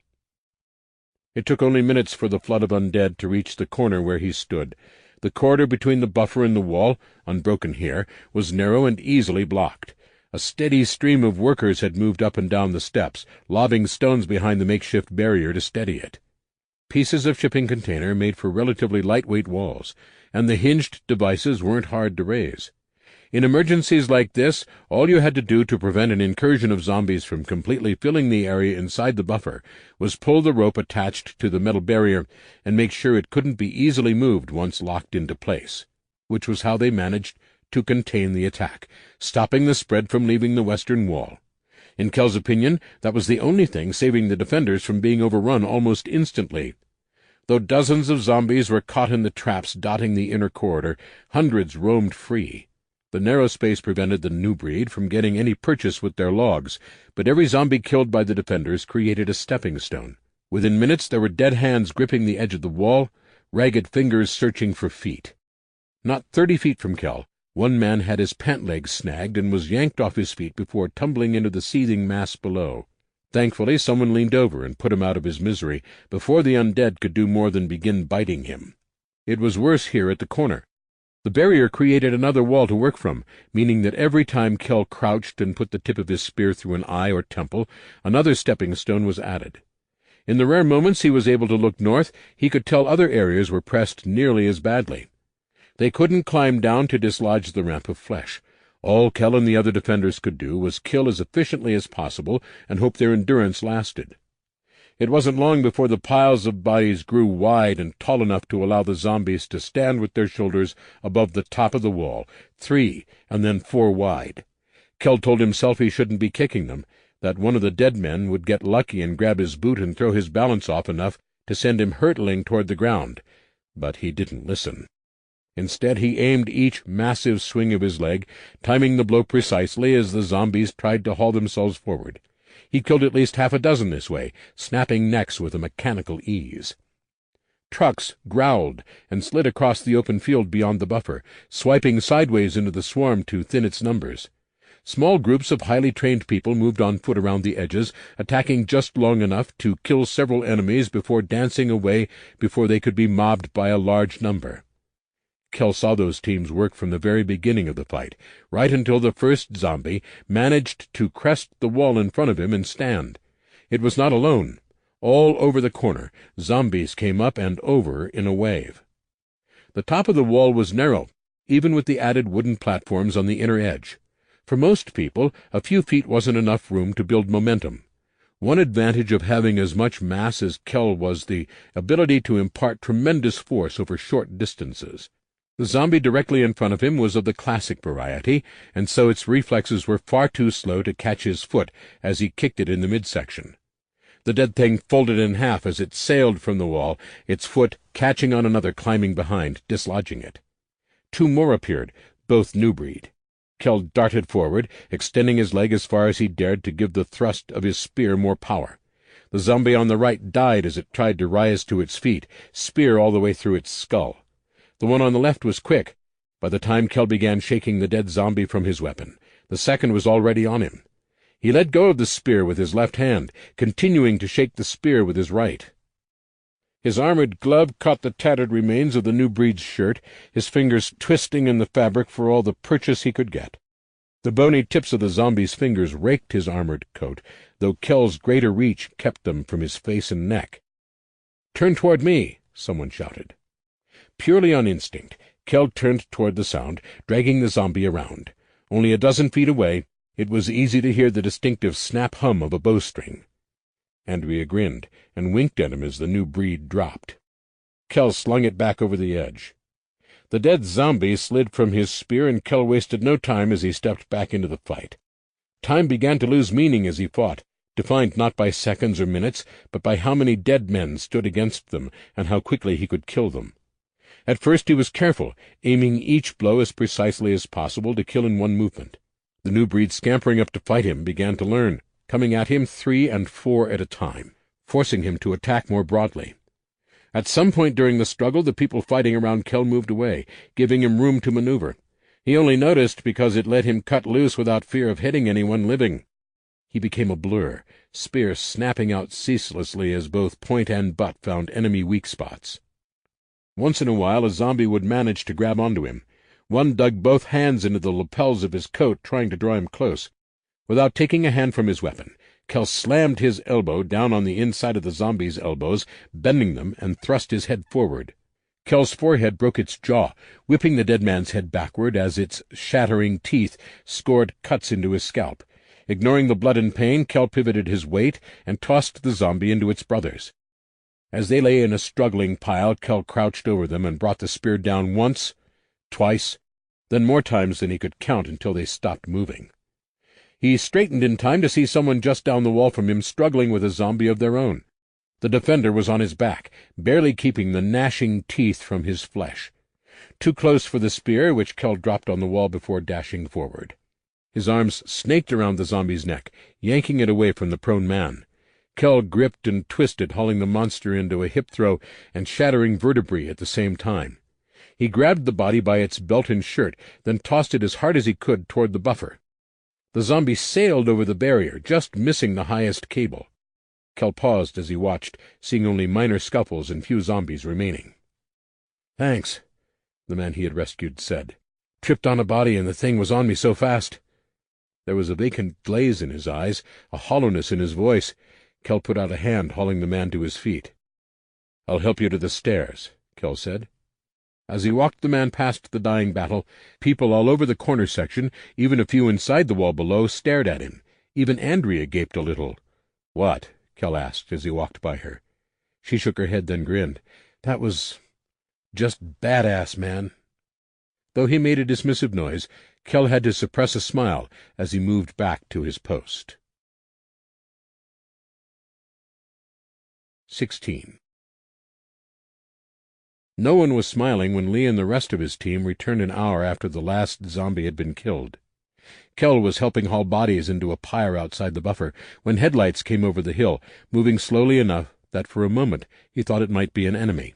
It took only minutes for the flood of undead to reach the corner where he stood. The corridor between the buffer and the wall, unbroken here, was narrow and easily blocked. A steady stream of workers had moved up and down the steps, lobbing stones behind the makeshift barrier to steady it. Pieces of shipping container made for relatively lightweight walls, and the hinged devices weren't hard to raise. In emergencies like this, all you had to do to prevent an incursion of zombies from completely filling the area inside the buffer was pull the rope attached to the metal barrier and make sure it couldn't be easily moved once locked into place, which was how they managed to contain the attack, stopping the spread from leaving the western wall. In Kell's opinion, that was the only thing saving the defenders from being overrun almost instantly. Though dozens of zombies were caught in the traps dotting the inner corridor, hundreds roamed free. The narrow space prevented the new breed from getting any purchase with their logs, but every zombie killed by the defenders created a stepping stone. Within minutes there were dead hands gripping the edge of the wall, ragged fingers searching for feet. Not 30 feet from Kell, one man had his pant legs snagged and was yanked off his feet before tumbling into the seething mass below. Thankfully, someone leaned over and put him out of his misery before the undead could do more than begin biting him. It was worse here at the corner. The barrier created another wall to work from, meaning that every time Kell crouched and put the tip of his spear through an eye or temple, another stepping stone was added. In the rare moments he was able to look north, he could tell other areas were pressed nearly as badly. They couldn't climb down to dislodge the ramp of flesh. All Kell and the other defenders could do was kill as efficiently as possible and hope their endurance lasted. It wasn't long before the piles of bodies grew wide and tall enough to allow the zombies to stand with their shoulders above the top of the wall, 3 and then 4 wide. Kell told himself he shouldn't be kicking them, that one of the dead men would get lucky and grab his boot and throw his balance off enough to send him hurtling toward the ground. But he didn't listen. Instead, he aimed each massive swing of his leg, timing the blow precisely as the zombies tried to haul themselves forward. He killed at least half a dozen this way, snapping necks with a mechanical ease. Trucks growled and slid across the open field beyond the buffer, swiping sideways into the swarm to thin its numbers. Small groups of highly trained people moved on foot around the edges, attacking just long enough to kill several enemies before dancing away before they could be mobbed by a large number. Kell saw those teams work from the very beginning of the fight, right until the first zombie managed to crest the wall in front of him and stand. It was not alone. All over the corner, zombies came up and over in a wave. The top of the wall was narrow, even with the added wooden platforms on the inner edge. For most people, a few feet wasn't enough room to build momentum. One advantage of having as much mass as Kell was the ability to impart tremendous force over short distances. The zombie directly in front of him was of the classic variety, and so its reflexes were far too slow to catch his foot as he kicked it in the midsection. The dead thing folded in half as it sailed from the wall, its foot catching on another climbing behind, dislodging it. 2 more appeared, both new breed. Kell darted forward, extending his leg as far as he dared to give the thrust of his spear more power. The zombie on the right died as it tried to rise to its feet, spear all the way through its skull. The one on the left was quick. By the time Kell began shaking the dead zombie from his weapon, the second was already on him. He let go of the spear with his left hand, continuing to shake the spear with his right. His armored glove caught the tattered remains of the new breed's shirt, his fingers twisting in the fabric for all the purchase he could get. The bony tips of the zombie's fingers raked his armored coat, though Kell's greater reach kept them from his face and neck. "Turn toward me," someone shouted. Purely on instinct, Kell turned toward the sound, dragging the zombie around. Only a dozen feet away, it was easy to hear the distinctive snap hum of a bowstring. Andrea grinned and winked at him as the new breed dropped. Kell slung it back over the edge. The dead zombie slid from his spear, and Kell wasted no time as he stepped back into the fight. Time began to lose meaning as he fought, defined not by seconds or minutes, but by how many dead men stood against them and how quickly he could kill them. At first he was careful, aiming each blow as precisely as possible to kill in one movement. The new breed scampering up to fight him began to learn, coming at him 3 and 4 at a time, forcing him to attack more broadly. At some point during the struggle, the people fighting around Kell moved away, giving him room to maneuver. He only noticed because it let him cut loose without fear of hitting anyone living. He became a blur, spear snapping out ceaselessly as both point and butt found enemy weak spots. Once in a while a zombie would manage to grab onto him. One dug both hands into the lapels of his coat, trying to draw him close. Without taking a hand from his weapon, Kell slammed his elbow down on the inside of the zombie's elbows, bending them, and thrust his head forward. Kell's forehead broke its jaw, whipping the dead man's head backward as its shattering teeth scored cuts into his scalp. Ignoring the blood and pain, Kell pivoted his weight and tossed the zombie into its brothers. As they lay in a struggling pile, Kell crouched over them and brought the spear down once, twice, then more times than he could count until they stopped moving. He straightened in time to see someone just down the wall from him struggling with a zombie of their own. The defender was on his back, barely keeping the gnashing teeth from his flesh. Too close for the spear, which Kell dropped on the wall before dashing forward. His arms snaked around the zombie's neck, yanking it away from the prone man. Kell gripped and twisted, hauling the monster into a hip throw and shattering vertebrae at the same time. He grabbed the body by its belt and shirt, then tossed it as hard as he could toward the buffer. The zombie sailed over the barrier, just missing the highest cable. Kell paused as he watched, seeing only minor scuffles and few zombies remaining. "Thanks," the man he had rescued said. "Tripped on a body and the thing was on me so fast." There was a vacant glaze in his eyes, a hollowness in his voice. Kell put out a hand, hauling the man to his feet. "I'll help you to the stairs," Kell said. As he walked the man past the dying battle, people all over the corner section, even a few inside the wall below, stared at him. Even Andrea gaped a little. "What?" Kell asked as he walked by her. She shook her head, then grinned. "That was just badass, man." Though he made a dismissive noise, Kell had to suppress a smile as he moved back to his post. 16. No one was smiling when Lee and the rest of his team returned an hour after the last zombie had been killed. Kell was helping haul bodies into a pyre outside the buffer when headlights came over the hill, moving slowly enough that for a moment he thought it might be an enemy.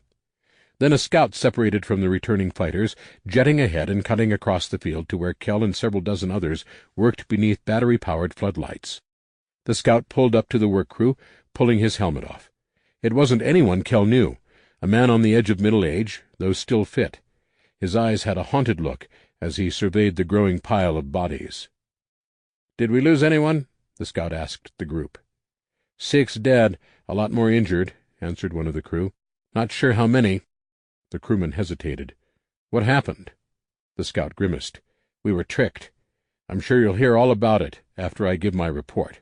Then a scout separated from the returning fighters, jetting ahead and cutting across the field to where Kell and several dozen others worked beneath battery-powered floodlights. The scout pulled up to the work crew, pulling his helmet off. It wasn't anyone Kell knew. A man on the edge of middle age, though still fit. His eyes had a haunted look as he surveyed the growing pile of bodies. "Did we lose anyone?" the scout asked the group. "6 dead, a lot more injured," answered one of the crew. "Not sure how many." The crewman hesitated. "What happened?" The scout grimaced. "We were tricked. I'm sure you'll hear all about it after I give my report."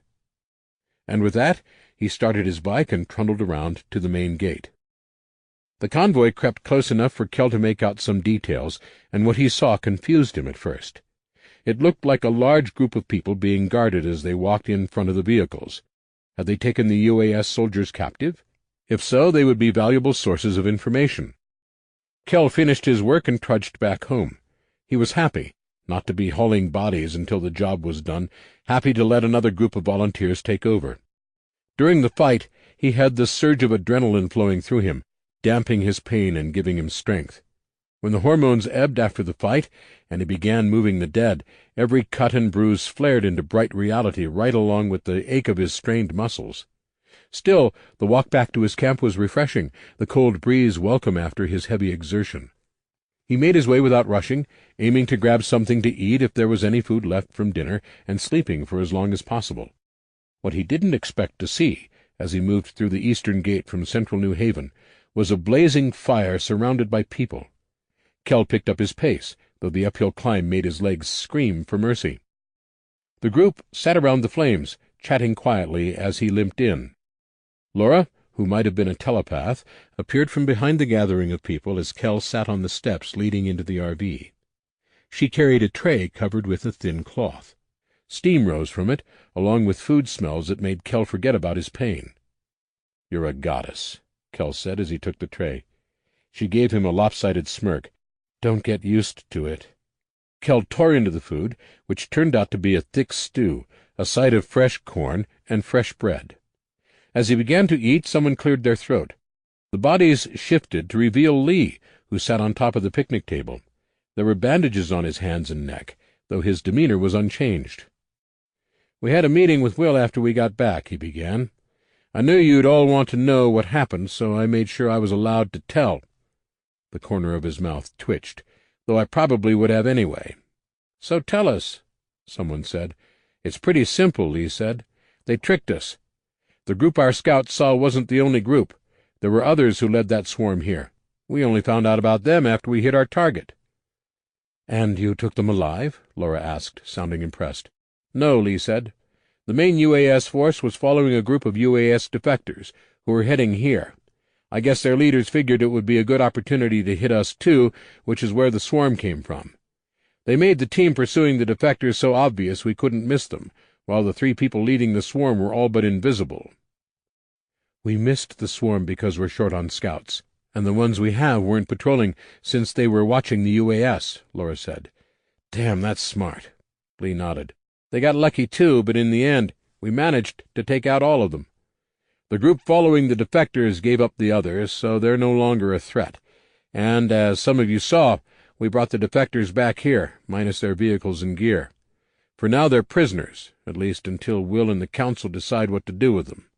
And with that, he started his bike and trundled around to the main gate. The convoy crept close enough for Kell to make out some details, and what he saw confused him at first. It looked like a large group of people being guarded as they walked in front of the vehicles. Had they taken the UAS soldiers captive? If so, they would be valuable sources of information. Kell finished his work and trudged back home. He was happy not to be hauling bodies until the job was done, happy to let another group of volunteers take over. During the fight, he had the surge of adrenaline flowing through him, damping his pain and giving him strength. When the hormones ebbed after the fight, and he began moving the dead, every cut and bruise flared into bright reality right along with the ache of his strained muscles. Still, the walk back to his camp was refreshing, the cold breeze welcome after his heavy exertion. He made his way without rushing, aiming to grab something to eat if there was any food left from dinner, and sleeping for as long as possible. What he didn't expect to see, as he moved through the eastern gate from central New Haven, was a blazing fire surrounded by people. Kell picked up his pace, though the uphill climb made his legs scream for mercy. The group sat around the flames, chatting quietly as he limped in. Laura, who might have been a telepath, appeared from behind the gathering of people as Kell sat on the steps leading into the RV. She carried a tray covered with a thin cloth. Steam rose from it, along with food smells that made Kell forget about his pain. "You're a goddess," Kell said as he took the tray. She gave him a lopsided smirk. "Don't get used to it." Kell tore into the food, which turned out to be a thick stew, a side of fresh corn, and fresh bread. As he began to eat, someone cleared their throat. The bodies shifted to reveal Lee, who sat on top of the picnic table. There were bandages on his hands and neck, though his demeanor was unchanged. "We had a meeting with Will after we got back," he began. "I knew you'd all want to know what happened, so I made sure I was allowed to tell." The corner of his mouth twitched, though I probably would have anyway. "So tell us," someone said. "It's pretty simple," Lee said. "They tricked us. The group our scouts saw wasn't the only group. There were others who led that swarm here. We only found out about them after we hit our target." "And you took them alive?" Laura asked, sounding impressed. "No," Lee said. "The main UAS force was following a group of UAS defectors who were heading here. I guess their leaders figured it would be a good opportunity to hit us too, which is where the swarm came from. They made the team pursuing the defectors so obvious we couldn't miss them, while the 3 people leading the swarm were all but invisible." "We missed the swarm because we're short on scouts, and the ones we have weren't patrolling since they were watching the UAS, Laura said. "Damn, that's smart." Lee nodded. "They got lucky too, but in the end, we managed to take out all of them. The group following the defectors gave up the others, so they're no longer a threat. And, as some of you saw, we brought the defectors back here, minus their vehicles and gear. For now they're prisoners, at least until Will and the Council decide what to do with them."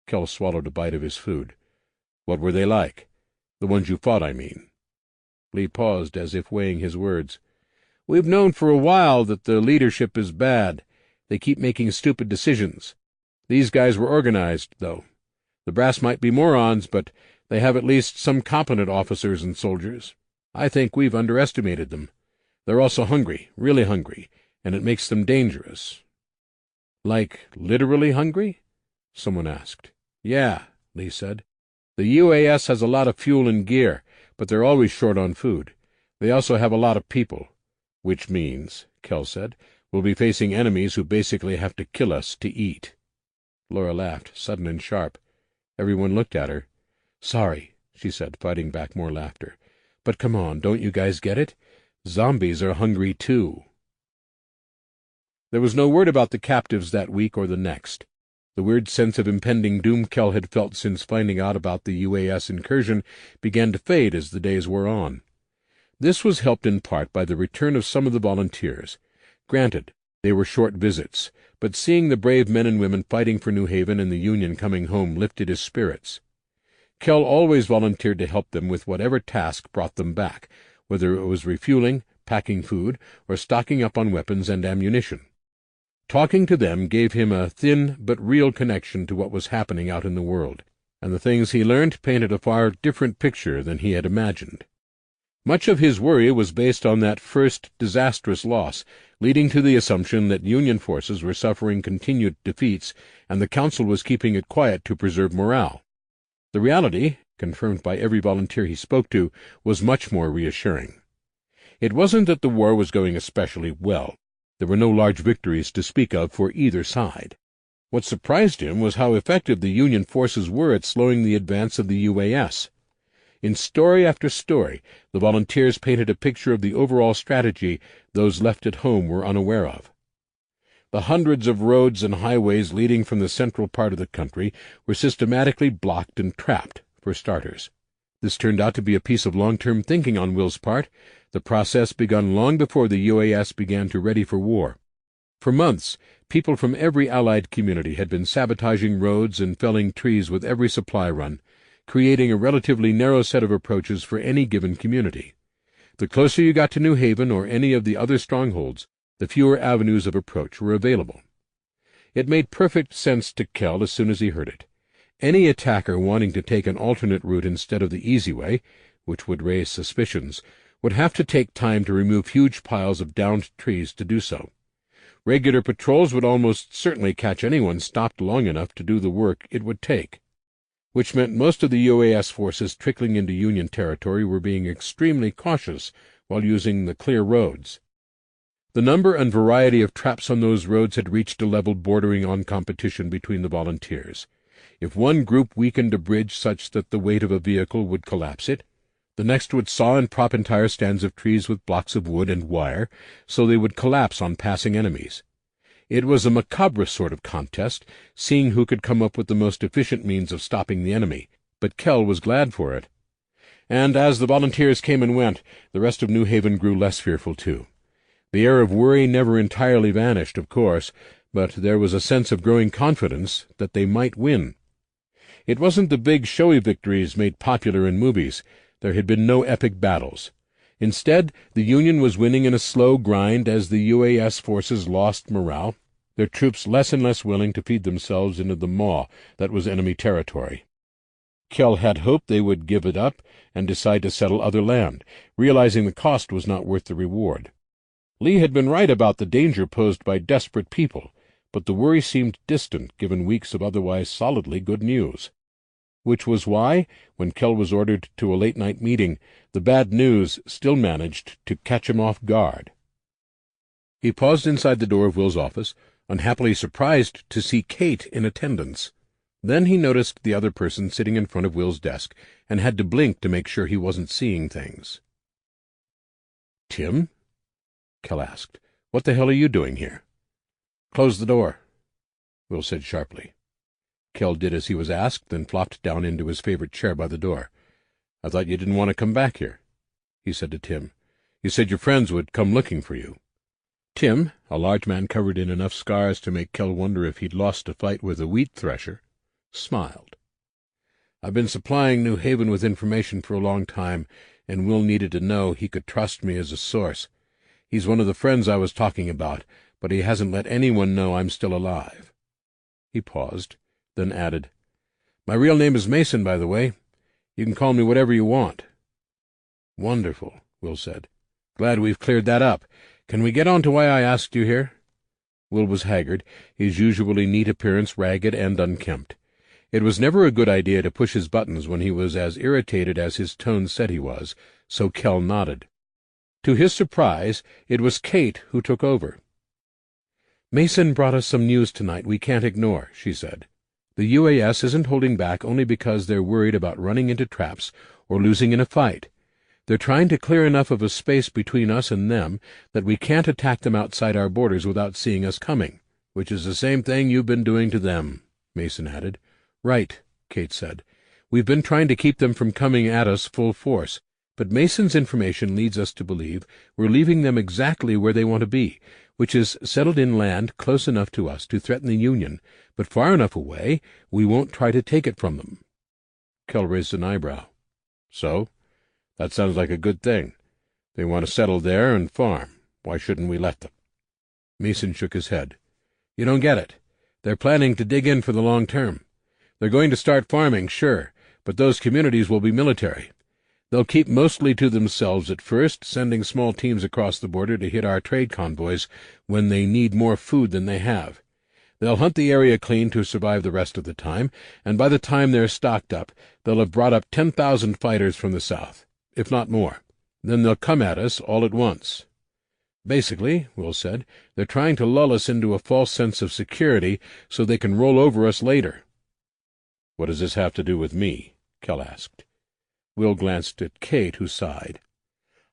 Kell swallowed a bite of his food. "What were they like? The ones you fought, I mean." Lee paused, as if weighing his words. "We've known for a while that the leadership is bad. They keep making stupid decisions. These guys were organized, though. The brass might be morons, but they have at least some competent officers and soldiers. I think we've underestimated them. They're also hungry, really hungry, and it makes them dangerous." "Like literally hungry?" someone asked. "Yeah," Lee said. "The UAS has a lot of fuel and gear, but they're always short on food. They also have a lot of people." "Which means," Kell said, "we'll be facing enemies who basically have to kill us to eat." Laura laughed, sudden and sharp. Everyone looked at her. "Sorry," she said, fighting back more laughter. "But come on, don't you guys get it? Zombies are hungry too." There was no word about the captives that week or the next. The weird sense of impending doom Kell had felt since finding out about the UAS incursion began to fade as the days wore on. This was helped in part by the return of some of the volunteers. Granted, they were short visits, but seeing the brave men and women fighting for New Haven and the Union coming home lifted his spirits. Kell always volunteered to help them with whatever task brought them back, whether it was refueling, packing food, or stocking up on weapons and ammunition. Talking to them gave him a thin but real connection to what was happening out in the world, and the things he learned painted a far different picture than he had imagined. Much of his worry was based on that first disastrous loss, leading to the assumption that Union forces were suffering continued defeats, and the Council was keeping it quiet to preserve morale. The reality, confirmed by every volunteer he spoke to, was much more reassuring. It wasn't that the war was going especially well. There were no large victories to speak of for either side. What surprised him was how effective the Union forces were at slowing the advance of the UAS. In story after story, the volunteers painted a picture of the overall strategy those left at home were unaware of. The hundreds of roads and highways leading from the central part of the country were systematically blocked and trapped, for starters. This turned out to be a piece of long-term thinking on Will's part, the process begun long before the UAS began to ready for war. For months, people from every Allied community had been sabotaging roads and felling trees with every supply run, creating a relatively narrow set of approaches for any given community. The closer you got to New Haven or any of the other strongholds, the fewer avenues of approach were available. It made perfect sense to Kell as soon as he heard it. Any attacker wanting to take an alternate route instead of the easy way, which would raise suspicions, would have to take time to remove huge piles of downed trees to do so. Regular patrols would almost certainly catch anyone stopped long enough to do the work it would take. which meant most of the UAS forces trickling into Union territory were being extremely cautious while using the clear roads. The number and variety of traps on those roads had reached a level bordering on competition between the volunteers. If one group weakened a bridge such that the weight of a vehicle would collapse it, the next would saw and prop entire stands of trees with blocks of wood and wire, so they would collapse on passing enemies. It was a macabre sort of contest, seeing who could come up with the most efficient means of stopping the enemy, but Kell was glad for it. And as the volunteers came and went, the rest of New Haven grew less fearful too. The air of worry never entirely vanished, of course, but there was a sense of growing confidence that they might win. It wasn't the big, showy victories made popular in movies. There had been no epic battles. Instead, the Union was winning in a slow grind as the UAS forces lost morale, their troops less and less willing to feed themselves into the maw that was enemy territory. Kell had hoped they would give it up and decide to settle other land, realizing the cost was not worth the reward. Lee had been right about the danger posed by desperate people, but the worry seemed distant given weeks of otherwise solidly good news. Which was why, when Kell was ordered to a late-night meeting, the bad news still managed to catch him off guard. He paused inside the door of Will's office, unhappily surprised to see Kate in attendance. Then he noticed the other person sitting in front of Will's desk, and had to blink to make sure he wasn't seeing things. "Tim?" Kell asked. "What the hell are you doing here?" "Close the door," Will said sharply. Kell did as he was asked, then flopped down into his favorite chair by the door. "I thought you didn't want to come back here," he said to Tim. "You said your friends would come looking for you." Tim, a large man covered in enough scars to make Kell wonder if he'd lost a fight with a wheat thresher, smiled. "I've been supplying New Haven with information for a long time, and Will needed to know he could trust me as a source. He's one of the friends I was talking about, but he hasn't let anyone know I'm still alive." He paused, then added, "My real name is Mason, by the way. You can call me whatever you want." "Wonderful," Will said. "Glad we've cleared that up. Can we get on to why I asked you here?" Will was haggard, his usually neat appearance ragged and unkempt. It was never a good idea to push his buttons when he was as irritated as his tone said he was, so Kell nodded. To his surprise, it was Kate who took over. "Mason brought us some news tonight we can't ignore," she said. "The UAS isn't holding back only because they're worried about running into traps or losing in a fight. They're trying to clear enough of a space between us and them that we can't attack them outside our borders without seeing us coming, which is the same thing you've been doing to them," Mason added. "Right," Kate said. "We've been trying to keep them from coming at us full force, but Mason's information leads us to believe we're leaving them exactly where they want to be, which is settled in land close enough to us to threaten the Union, but far enough away we won't try to take it from them." Kell raised an eyebrow. "So? That sounds like a good thing. They want to settle there and farm. Why shouldn't we let them?" Mason shook his head. "You don't get it. They're planning to dig in for the long term. They're going to start farming, sure, but those communities will be military. They'll keep mostly to themselves at first, sending small teams across the border to hit our trade convoys when they need more food than they have. They'll hunt the area clean to survive the rest of the time, and by the time they're stocked up, they'll have brought up 10,000 fighters from the south, if not more. Then they'll come at us all at once." "Basically," Will said, "they're trying to lull us into a false sense of security so they can roll over us later." "What does this have to do with me?" Kell asked. Will glanced at Kate, who sighed.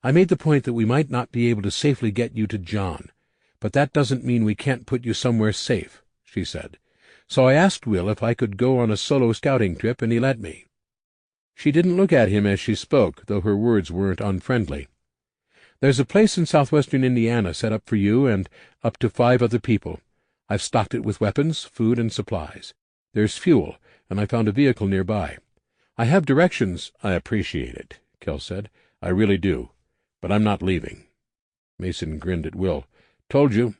"I made the point that we might not be able to safely get you to John, but that doesn't mean we can't put you somewhere safe," she said. "So I asked Will if I could go on a solo scouting trip, and he let me." She didn't look at him as she spoke, though her words weren't unfriendly. "There's a place in southwestern Indiana set up for you and up to 5 other people. I've stocked it with weapons, food, and supplies. There's fuel, and I found a vehicle nearby. I have directions." "I appreciate it," Kell said. "I really do. But I'm not leaving." Mason grinned at Will. "Told you.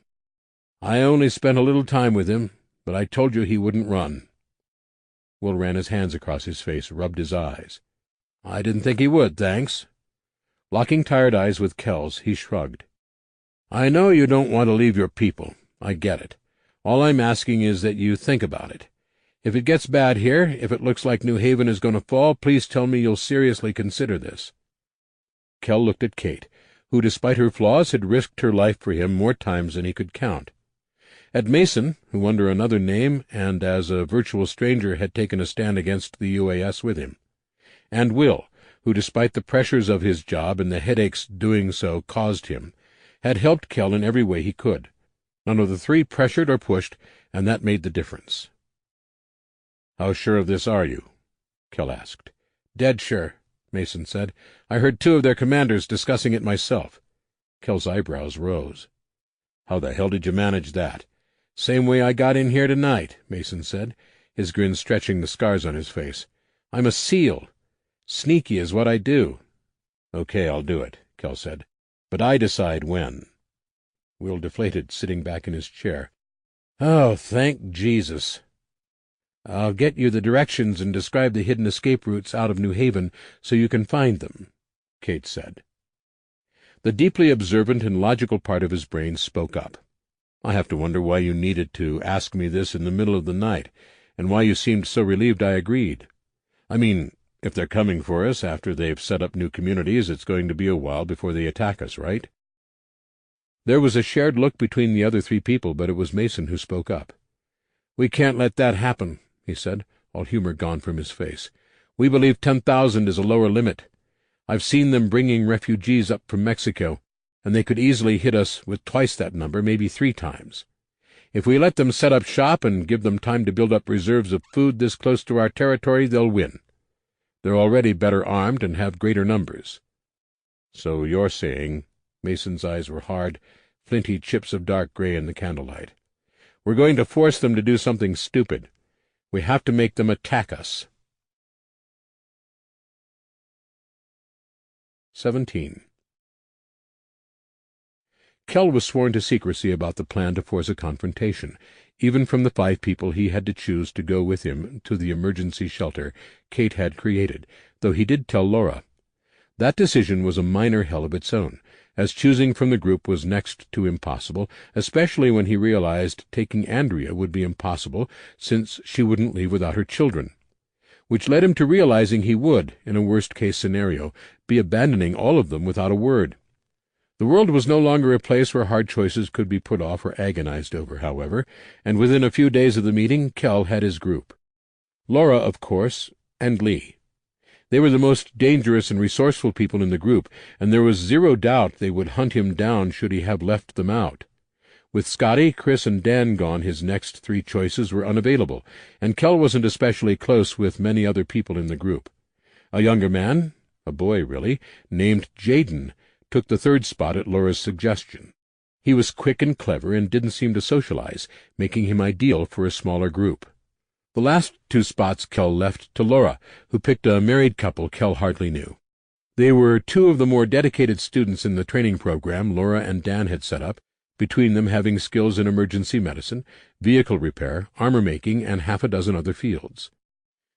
I only spent a little time with him, but I told you he wouldn't run." Will ran his hands across his face, rubbed his eyes. "I didn't think he would, thanks." Locking tired eyes with Kell's, he shrugged. "I know you don't want to leave your people. I get it. All I'm asking is that you think about it. If it gets bad here, if it looks like New Haven is going to fall, please tell me you'll seriously consider this." Kell looked at Kate, who, despite her flaws, had risked her life for him more times than he could count. At Mason, who under another name and as a virtual stranger had taken a stand against the UAS with him. And Will, who, despite the pressures of his job and the headaches doing so caused him, had helped Kell in every way he could. None of the three pressured or pushed, and that made the difference. "How sure of this are you?" Kell asked. "Dead sure," Mason said. "I heard two of their commanders discussing it myself." Kell's eyebrows rose. "How the hell did you manage that?" "Same way I got in here tonight," Mason said, his grin stretching the scars on his face. "I'm a SEAL. Sneaky is what I do." "Okay, I'll do it," Kell said. "But I decide when." Will deflated, sitting back in his chair. "Oh, thank Jesus." "I'll get you the directions and describe the hidden escape routes out of New Haven so you can find them," Kate said. The deeply observant and logical part of his brain spoke up. "I have to wonder why you needed to ask me this in the middle of the night, and why you seemed so relieved I agreed. I mean, if they're coming for us after they've set up new communities, it's going to be a while before they attack us, right?" There was a shared look between the other three people, but it was Mason who spoke up. "We can't let that happen," he said, all humor gone from his face. "We believe 10,000 is a lower limit. I've seen them bringing refugees up from Mexico, and they could easily hit us with twice that number, maybe 3 times. If we let them set up shop and give them time to build up reserves of food this close to our territory, they'll win. They're already better armed and have greater numbers." "So you're saying—" Mason's eyes were hard, flinty chips of dark gray in the candlelight. "We're going to force them to do something stupid. We have to make them attack us." 17. Kell was sworn to secrecy about the plan to force a confrontation, even from the 5 people he had to choose to go with him to the emergency shelter Kate had created, though he did tell Laura. That decision was a minor hell of its own, as choosing from the group was next to impossible, especially when he realized taking Andrea would be impossible, since she wouldn't leave without her children. Which led him to realizing he would, in a worst-case scenario, be abandoning all of them without a word. The world was no longer a place where hard choices could be put off or agonized over, however, and within a few days of the meeting Kell had his group. Laura, of course, and Lee. They were the most dangerous and resourceful people in the group, and there was zero doubt they would hunt him down should he have left them out. With Scotty, Chris, and Dan gone, his next 3 choices were unavailable, and Kell wasn't especially close with many other people in the group. A younger man, a boy really, named Jaden, took the 3rd spot at Laura's suggestion. He was quick and clever and didn't seem to socialize, making him ideal for a smaller group. The last 2 spots Kell left to Laura, who picked a married couple Kell hardly knew. They were 2 of the more dedicated students in the training program Laura and Dan had set up, between them having skills in emergency medicine, vehicle repair, armor-making, and 6 other fields.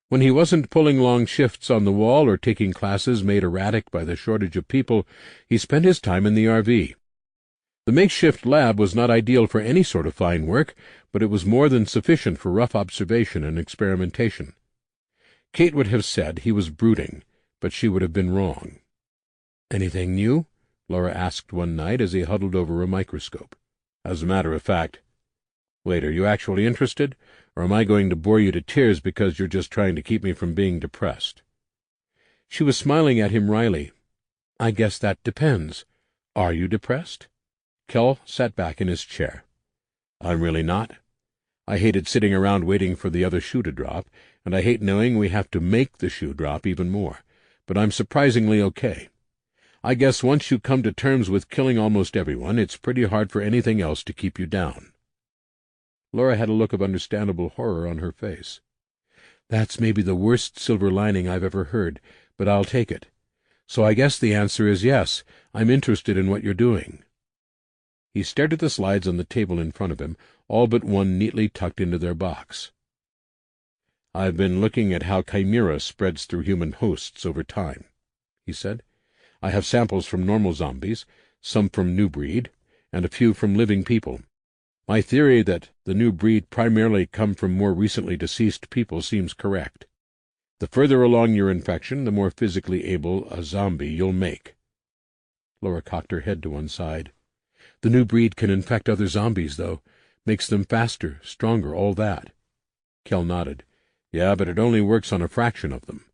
When he wasn't pulling long shifts on the wall or taking classes made erratic by the shortage of people, he spent his time in the RV. The makeshift lab was not ideal for any sort of fine work, but it was more than sufficient for rough observation and experimentation. Kate would have said he was brooding, but she would have been wrong. "Anything new?" Laura asked one night as he huddled over a microscope. "As a matter of fact—" "Wait, are you actually interested? Or am I going to bore you to tears because you're just trying to keep me from being depressed?" She was smiling at him wryly. "I guess that depends. Are you depressed?" Kell sat back in his chair. "I'm really not. I hated sitting around waiting for the other shoe to drop, and I hate knowing we have to make the shoe drop even more, but I'm surprisingly okay. I guess once you come to terms with killing almost everyone, it's pretty hard for anything else to keep you down." Laura had a look of understandable horror on her face. "That's maybe the worst silver lining I've ever heard, but I'll take it. So I guess the answer is yes, I'm interested in what you're doing." He stared at the slides on the table in front of him, all but one neatly tucked into their box. "I've been looking at how chimera spreads through human hosts over time," he said. "I have samples from normal zombies, some from new breed, and a few from living people. My theory that the new breed primarily come from more recently deceased people seems correct. The further along your infection, the more physically able a zombie you'll make." Laura cocked her head to one side. "The new breed can infect other zombies, though. Makes them faster, stronger, all that." Kell nodded. "Yeah, but it only works on a fraction of them.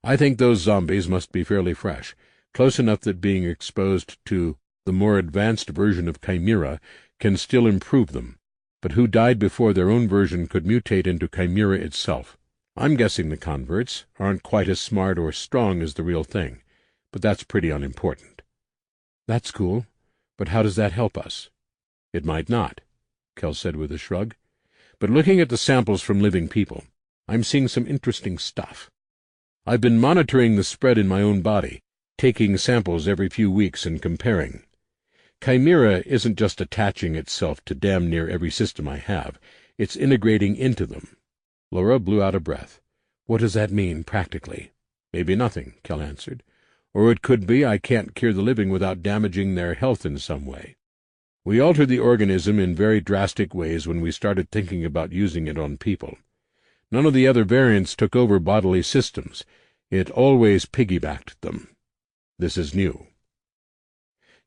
I think those zombies must be fairly fresh, close enough that being exposed to the more advanced version of Chimera can still improve them, but who died before their own version could mutate into Chimera itself. I'm guessing the converts aren't quite as smart or strong as the real thing, but that's pretty unimportant." "That's cool, but how does that help us?" "It might not," Kell said with a shrug. "But looking at the samples from living people, I'm seeing some interesting stuff. I've been monitoring the spread in my own body, taking samples every few weeks and comparing. Chimera isn't just attaching itself to damn near every system I have. It's integrating into them." Laura blew out a breath. "What does that mean, practically?" "Maybe nothing," Kell answered. "Or it could be I can't cure the living without damaging their health in some way. We altered the organism in very drastic ways when we started thinking about using it on people. None of the other variants took over bodily systems. It always piggybacked them. This is new."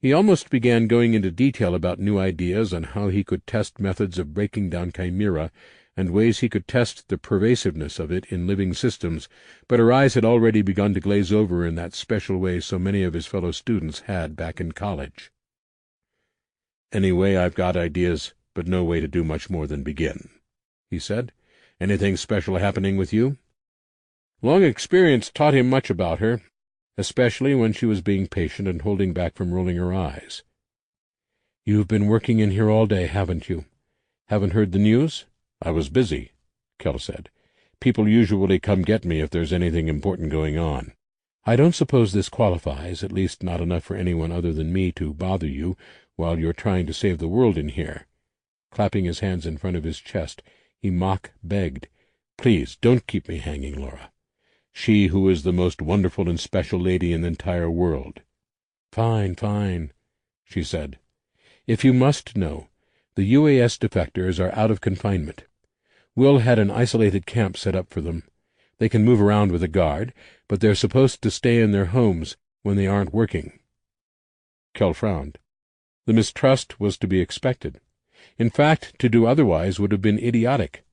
He almost began going into detail about new ideas on how he could test methods of breaking down Chimera and ways he could test the pervasiveness of it in living systems, but her eyes had already begun to glaze over in that special way so many of his fellow students had back in college. "Anyway, I've got ideas, but no way to do much more than begin," he said. "Anything special happening with you?" Long experience taught him much about her, especially when she was being patient and holding back from rolling her eyes. "You've been working in here all day, haven't you? Haven't heard the news?" "I was busy," Kell said. "People usually come get me if there's anything important going on." "I don't suppose this qualifies, at least not enough for anyone other than me to bother you while you're trying to save the world in here." Clapping his hands in front of his chest, he mock-begged, "Please, don't keep me hanging, Laura. She who is the most wonderful and special lady in the entire world." "Fine, fine," she said. "If you must know, the UAS defectors are out of confinement. Will had an isolated camp set up for them. They can move around with a guard, but they're supposed to stay in their homes when they aren't working." Kell frowned. The mistrust was to be expected. In fact, to do otherwise would have been idiotic.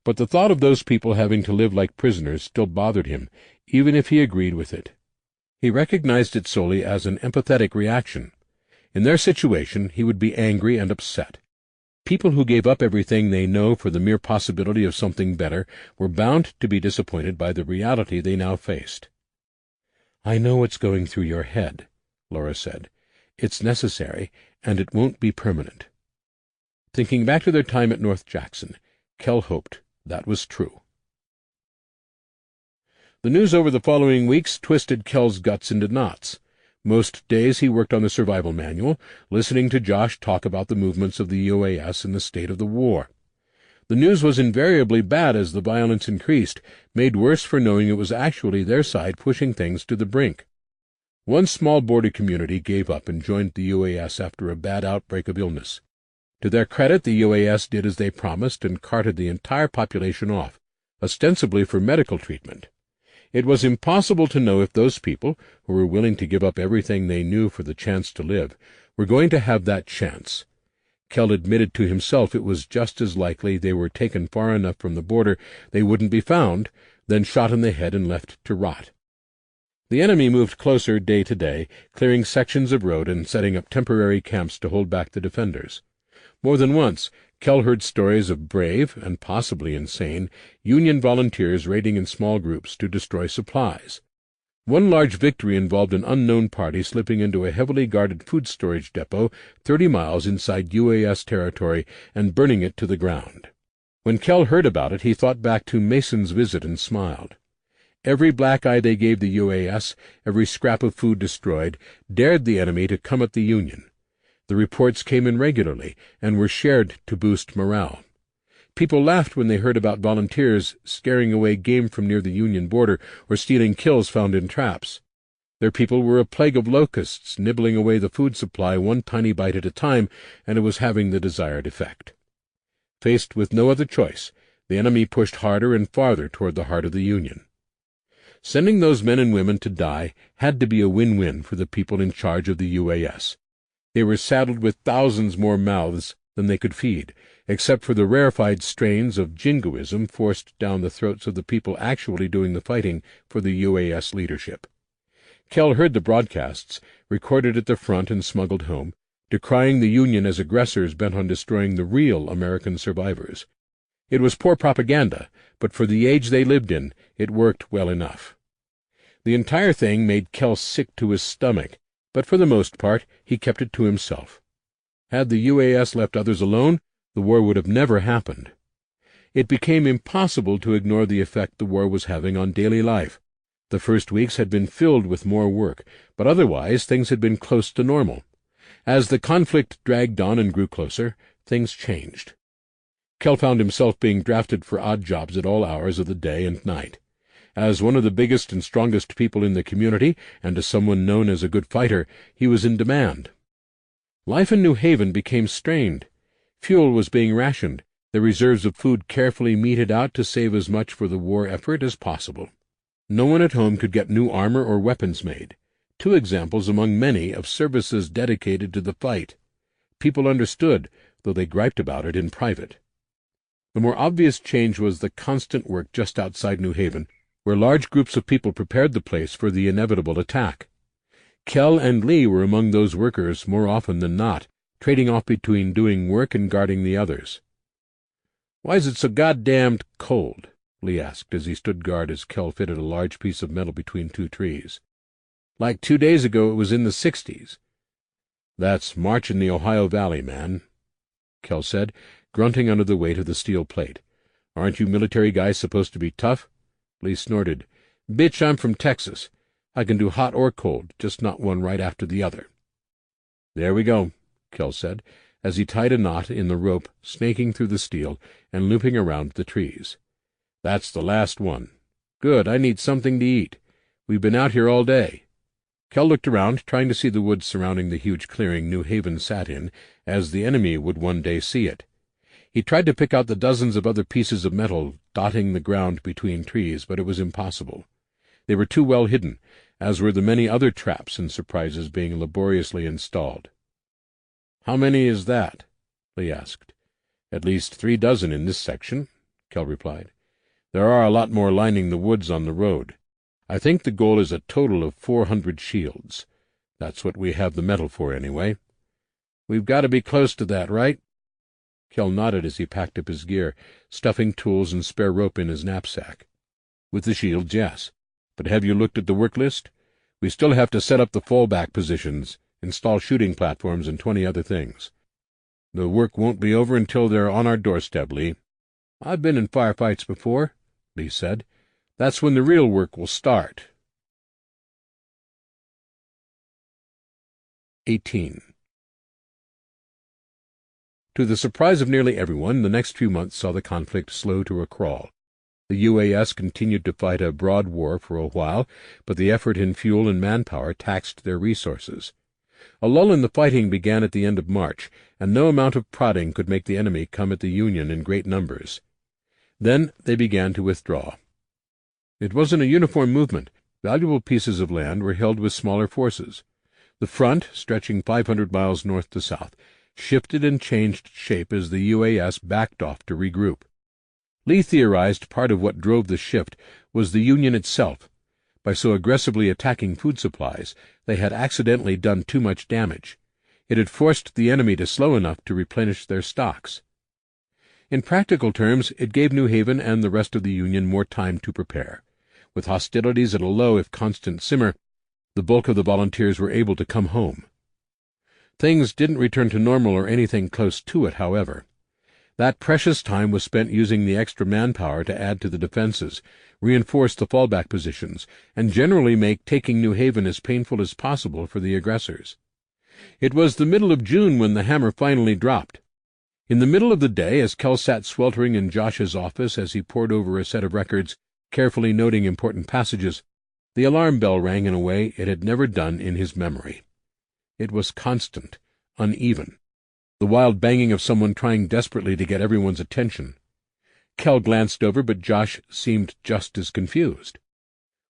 But the thought of those people having to live like prisoners still bothered him, even if he agreed with it. He recognized it solely as an empathetic reaction. In their situation, he would be angry and upset. People who gave up everything they know for the mere possibility of something better were bound to be disappointed by the reality they now faced. "I know what's going through your head," Laura said. "It's necessary, and it won't be permanent." Thinking back to their time at North Jackson, Kell hoped that was true. The news over the following weeks twisted Kell's guts into knots. Most days he worked on the survival manual, listening to Josh talk about the movements of the UAS and the state of the war. The news was invariably bad as the violence increased, made worse for knowing it was actually their side pushing things to the brink. One small border community gave up and joined the UAS after a bad outbreak of illness. To their credit, the UAS did as they promised and carted the entire population off, ostensibly for medical treatment. It was impossible to know if those people, who were willing to give up everything they knew for the chance to live, were going to have that chance. Kell admitted to himself it was just as likely they were taken far enough from the border they wouldn't be found, then shot in the head and left to rot. The enemy moved closer day to day, clearing sections of road and setting up temporary camps to hold back the defenders. More than once, Kell heard stories of brave, and possibly insane, Union volunteers raiding in small groups to destroy supplies. One large victory involved an unknown party slipping into a heavily guarded food storage depot 30 miles inside UAS territory and burning it to the ground. When Kell heard about it, he thought back to Mason's visit and smiled. Every black eye they gave the UAS, every scrap of food destroyed, dared the enemy to come at the Union. The reports came in regularly and were shared to boost morale. People laughed when they heard about volunteers scaring away game from near the Union border or stealing kills found in traps. Their people were a plague of locusts nibbling away the food supply one tiny bite at a time, and it was having the desired effect. Faced with no other choice, the enemy pushed harder and farther toward the heart of the Union. Sending those men and women to die had to be a win-win for the people in charge of the UAS. They were saddled with thousands more mouths than they could feed, except for the rarefied strains of jingoism forced down the throats of the people actually doing the fighting for the UAS leadership. Kell heard the broadcasts, recorded at the front and smuggled home, decrying the Union as aggressors bent on destroying the real American survivors. It was poor propaganda, but for the age they lived in, it worked well enough. The entire thing made Kell sick to his stomach, but for the most part he kept it to himself. Had the UAS left others alone, the war would have never happened. It became impossible to ignore the effect the war was having on daily life. The first weeks had been filled with more work, but otherwise things had been close to normal. As the conflict dragged on and grew closer, things changed. Kell found himself being drafted for odd jobs at all hours of the day and night. As one of the biggest and strongest people in the community, and as someone known as a good fighter, he was in demand. Life in New Haven became strained. Fuel was being rationed, the reserves of food carefully meted out to save as much for the war effort as possible. No one at home could get new armor or weapons made. 2 examples among many of services dedicated to the fight. People understood, though they griped about it in private. The more obvious change was the constant work just outside New Haven, where large groups of people prepared the place for the inevitable attack. Kell and Lee were among those workers more often than not, trading off between doing work and guarding the others. "Why is it so goddamned cold?" Lee asked as he stood guard as Kell fitted a large piece of metal between 2 trees. "Like 2 days ago it was in the 60s. "That's March in the Ohio Valley, man," Kell said, grunting under the weight of the steel plate. "Aren't you military guys supposed to be tough?" Lee snorted. "Bitch, I'm from Texas. I can do hot or cold, just not one right after the other." "There we go," Kell said, as he tied a knot in the rope snaking through the steel and looping around the trees. "That's the last one. Good, I need something to eat. We've been out here all day." Kell looked around, trying to see the woods surrounding the huge clearing New Haven sat in, as the enemy would one day see it. He tried to pick out the dozens of other pieces of metal dotting the ground between trees, but it was impossible. They were too well hidden, as were the many other traps and surprises being laboriously installed. "How many is that?" Lee asked. "At least 3 dozen in this section," Kell replied. "There are a lot more lining the woods on the road. I think the goal is a total of 400 shields. That's what we have the metal for, anyway." "We've got to be close to that, right?" Kell nodded as he packed up his gear, stuffing tools and spare rope in his knapsack. "With the shields, yes. But have you looked at the work list? We still have to set up the fallback positions, install shooting platforms, and 20 other things. The work won't be over until they're on our doorstep, Lee." "I've been in firefights before," Lee said. "That's when the real work will start." 18. To the surprise of nearly everyone, the next few months saw the conflict slow to a crawl. The UAS continued to fight a broad war for a while, but the effort in fuel and manpower taxed their resources. A lull in the fighting began at the end of March, and no amount of prodding could make the enemy come at the Union in great numbers. Then they began to withdraw. It wasn't a uniform movement. Valuable pieces of land were held with smaller forces. The front, stretching 500 miles north to south, shifted and changed shape as the UAS backed off to regroup. Lee theorized part of what drove the shift was the Union itself. By so aggressively attacking food supplies, they had accidentally done too much damage. It had forced the enemy to slow enough to replenish their stocks. In practical terms, it gave New Haven and the rest of the Union more time to prepare. With hostilities at a low if constant simmer, the bulk of the volunteers were able to come home. Things didn't return to normal or anything close to it, however. That precious time was spent using the extra manpower to add to the defenses, reinforce the fallback positions, and generally make taking New Haven as painful as possible for the aggressors. It was the middle of June when the hammer finally dropped. In the middle of the day, as Kell sat sweltering in Josh's office as he pored over a set of records, carefully noting important passages, the alarm bell rang in a way it had never done in his memory. It was constant, uneven. the wild banging of someone trying desperately to get everyone's attention. Kell glanced over, but Josh seemed just as confused.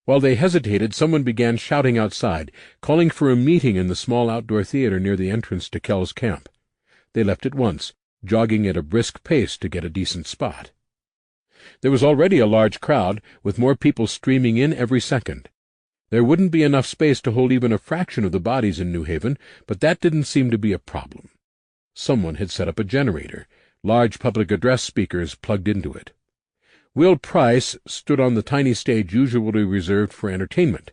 While they hesitated, someone began shouting outside, calling for a meeting in the small outdoor theater near the entrance to Kell's camp. They left at once, jogging at a brisk pace to get a decent spot. There was already a large crowd, with more people streaming in every second. There wouldn't be enough space to hold even a fraction of the bodies in New Haven, but that didn't seem to be a problem. Someone had set up a generator, large public address speakers plugged into it. Will Price stood on the tiny stage usually reserved for entertainment.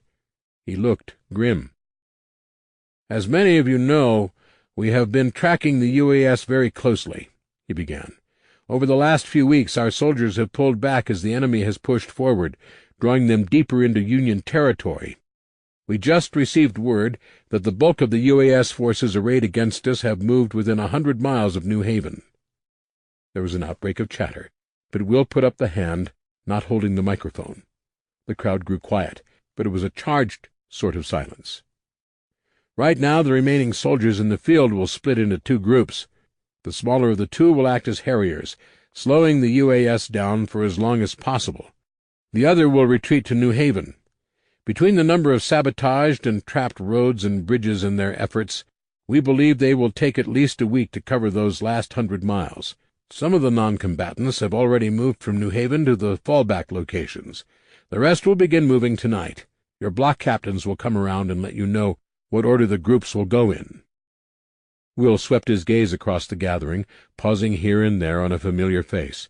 He looked grim. "As many of you know, we have been tracking the UAS very closely," he began. "Over the last few weeks, our soldiers have pulled back as the enemy has pushed forward, drawing them deeper into Union territory. We just received word that the bulk of the UAS forces arrayed against us have moved within 100 miles of New Haven." There was an outbreak of chatter, but Will put up the hand, not holding the microphone. The crowd grew quiet, but it was a charged sort of silence. "Right now, the remaining soldiers in the field will split into 2 groups. The smaller of the 2 will act as harriers, slowing the UAS down for as long as possible. The other will retreat to New Haven. Between the number of sabotaged and trapped roads and bridges in their efforts, we believe they will take at least a week to cover those last 100 miles. Some of the non-combatants have already moved from New Haven to the fallback locations. The rest will begin moving tonight. Your block captains will come around and let you know what order the groups will go in." Will swept his gaze across the gathering, pausing here and there on a familiar face.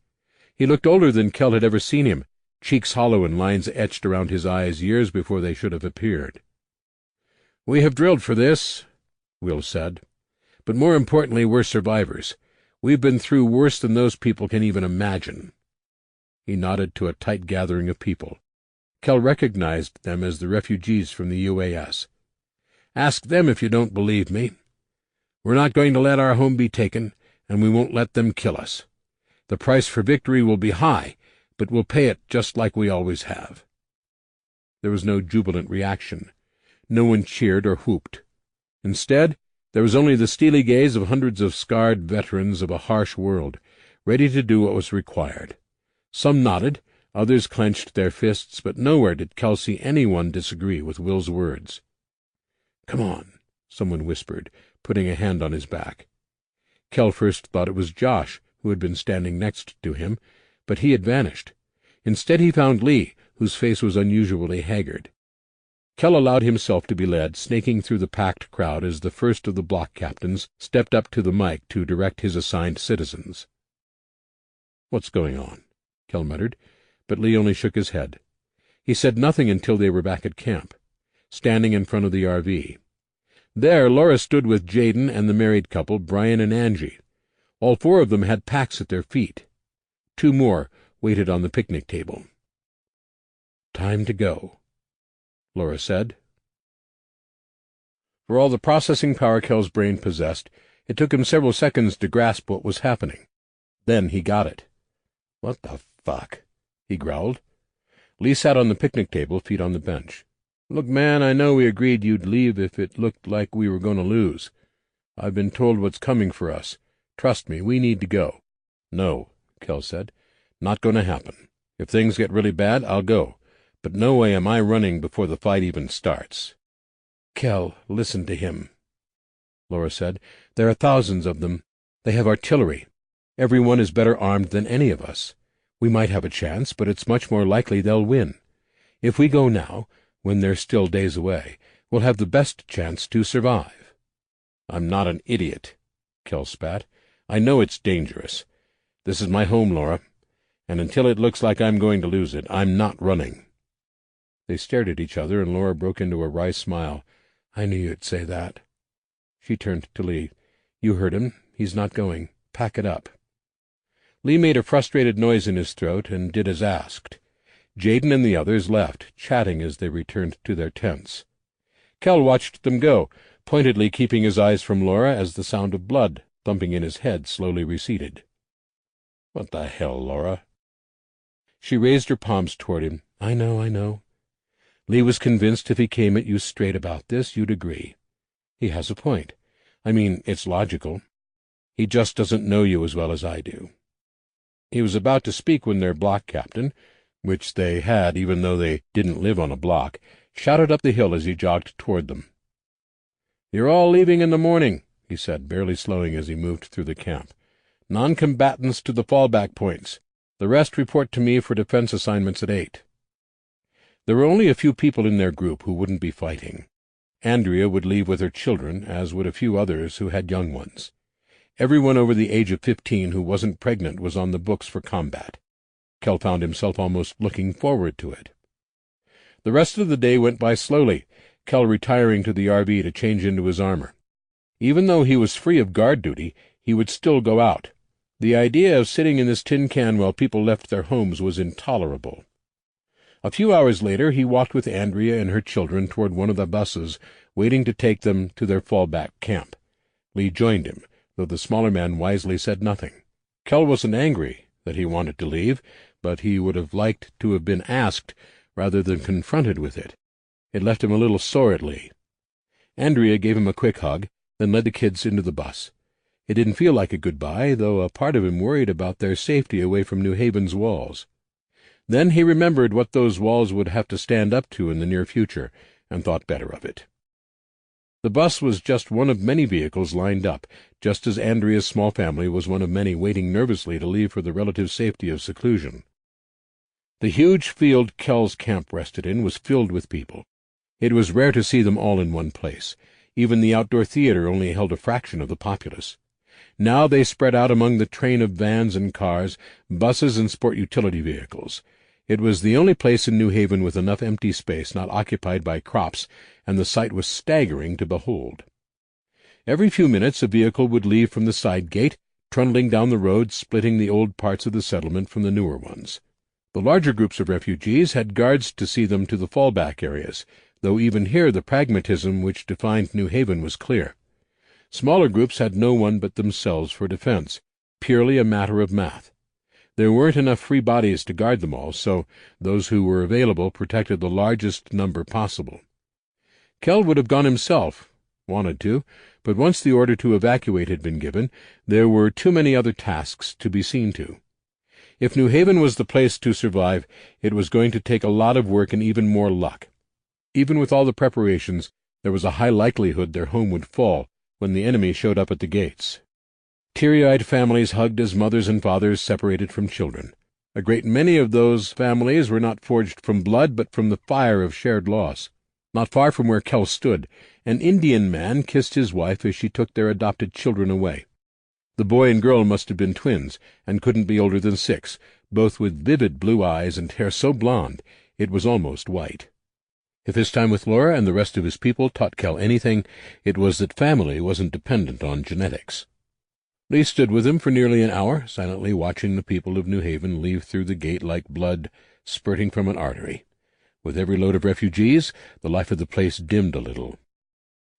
He looked older than Kell had ever seen him, cheeks hollow and lines etched around his eyes years before they should have appeared. "We have drilled for this," Will said. "But more importantly, we're survivors. We've been through worse than those people can even imagine." He nodded to a tight gathering of people. Kell recognized them as the refugees from the UAS. "Ask them if you don't believe me. We're not going to let our home be taken, and we won't let them kill us. The price for victory will be high, but we'll pay it just like we always have." There was no jubilant reaction. No one cheered or whooped. Instead, there was only the steely gaze of hundreds of scarred veterans of a harsh world, ready to do what was required. Some nodded, others clenched their fists, but nowhere did Kell see anyone disagree with Will's words. "Come on," someone whispered, putting a hand on his back. Kell first thought it was Josh, who had been standing next to him, but he had vanished. Instead he found Lee, whose face was unusually haggard. Kell allowed himself to be led, snaking through the packed crowd as the first of the block captains stepped up to the mic to direct his assigned citizens. "What's going on?" Kell muttered, but Lee only shook his head. He said nothing until they were back at camp, standing in front of the RV. There Laura stood with Jaden and the married couple, Brian and Angie. All 4 of them had packs at their feet. 2 more waited on the picnic table. "Time to go," Laura said. For all the processing power Kell's brain possessed, it took him several seconds to grasp what was happening. Then he got it. "What the fuck?" he growled. Lee sat on the picnic table, feet on the bench. "Look, man, I know we agreed you'd leave if it looked like we were going to lose. I've been told what's coming for us. Trust me, we need to go." "No," Kell said. "Not going to happen. If things get really bad, I'll go. But no way am I running before the fight even starts." "Kell, listen to him," Laura said. "There are thousands of them. They have artillery. Every one is better armed than any of us. We might have a chance, but it's much more likely they'll win. If we go now, when they're still days away, we'll have the best chance to survive." "I'm not an idiot," Kell spat. "I know it's dangerous. This is my home, Laura, and until it looks like I'm going to lose it, I'm not running." They stared at each other, and Laura broke into a wry smile. "I knew you'd say that." She turned to Lee. "You heard him. He's not going. Pack it up." Lee made a frustrated noise in his throat and did as asked. Jaden and the others left, chatting as they returned to their tents. Kell watched them go, pointedly keeping his eyes from Laura as the sound of blood thumping in his head slowly receded. "What the hell, Laura?" She raised her palms toward him. I know. Lee was convinced if he came at you straight about this, you'd agree. He has a point. I mean, it's logical. He just doesn't know you as well as I do." He was about to speak when their block captain, which they had even though they didn't live on a block, shouted up the hill as he jogged toward them. "You're all leaving in the morning," he said, barely slowing as he moved through the camp. "Non-combatants to the fallback points. The rest report to me for defense assignments at 8. There were only a few people in their group who wouldn't be fighting. Andrea would leave with her children, as would a few others who had young ones. Everyone over the age of 15 who wasn't pregnant was on the books for combat. Kell found himself almost looking forward to it. The rest of the day went by slowly, Kell retiring to the RV to change into his armor. Even though he was free of guard duty, he would still go out. The idea of sitting in this tin can while people left their homes was intolerable. A few hours later he walked with Andrea and her children toward one of the buses, waiting to take them to their fallback camp. Lee joined him, though the smaller man wisely said nothing. Kell wasn't angry that he wanted to leave, but he would have liked to have been asked rather than confronted with it. It left him a little sore at Lee. Andrea gave him a quick hug, then led the kids into the bus. It didn't feel like a goodbye, though a part of him worried about their safety away from New Haven's walls. Then he remembered what those walls would have to stand up to in the near future, and thought better of it. The bus was just one of many vehicles lined up, just as Andrea's small family was one of many waiting nervously to leave for the relative safety of seclusion. The huge field Kell's camp rested in was filled with people. It was rare to see them all in one place. Even the outdoor theater only held a fraction of the populace. Now they spread out among the train of vans and cars, buses and sport utility vehicles. It was the only place in New Haven with enough empty space not occupied by crops, and the sight was staggering to behold. Every few minutes a vehicle would leave from the side gate, trundling down the road, splitting the old parts of the settlement from the newer ones. The larger groups of refugees had guards to see them to the fallback areas, though even here the pragmatism which defined New Haven was clear. Smaller groups had no one but themselves for defense, purely a matter of math. There weren't enough free bodies to guard them all, so those who were available protected the largest number possible. Kell would have gone himself, wanted to, but once the order to evacuate had been given, there were too many other tasks to be seen to. If New Haven was the place to survive, it was going to take a lot of work and even more luck. Even with all the preparations, there was a high likelihood their home would fall when the enemy showed up at the gates. Teary-eyed families hugged as mothers and fathers separated from children. A great many of those families were not forged from blood, but from the fire of shared loss. Not far from where Kell stood, an Indian man kissed his wife as she took their adopted children away. The boy and girl must have been twins, and couldn't be older than 6, both with vivid blue eyes and hair so blond it was almost white. If his time with Laura and the rest of his people taught Kell anything, it was that family wasn't dependent on genetics. Lee stood with him for nearly an hour, silently watching the people of New Haven leave through the gate like blood spurting from an artery. With every load of refugees, the life of the place dimmed a little.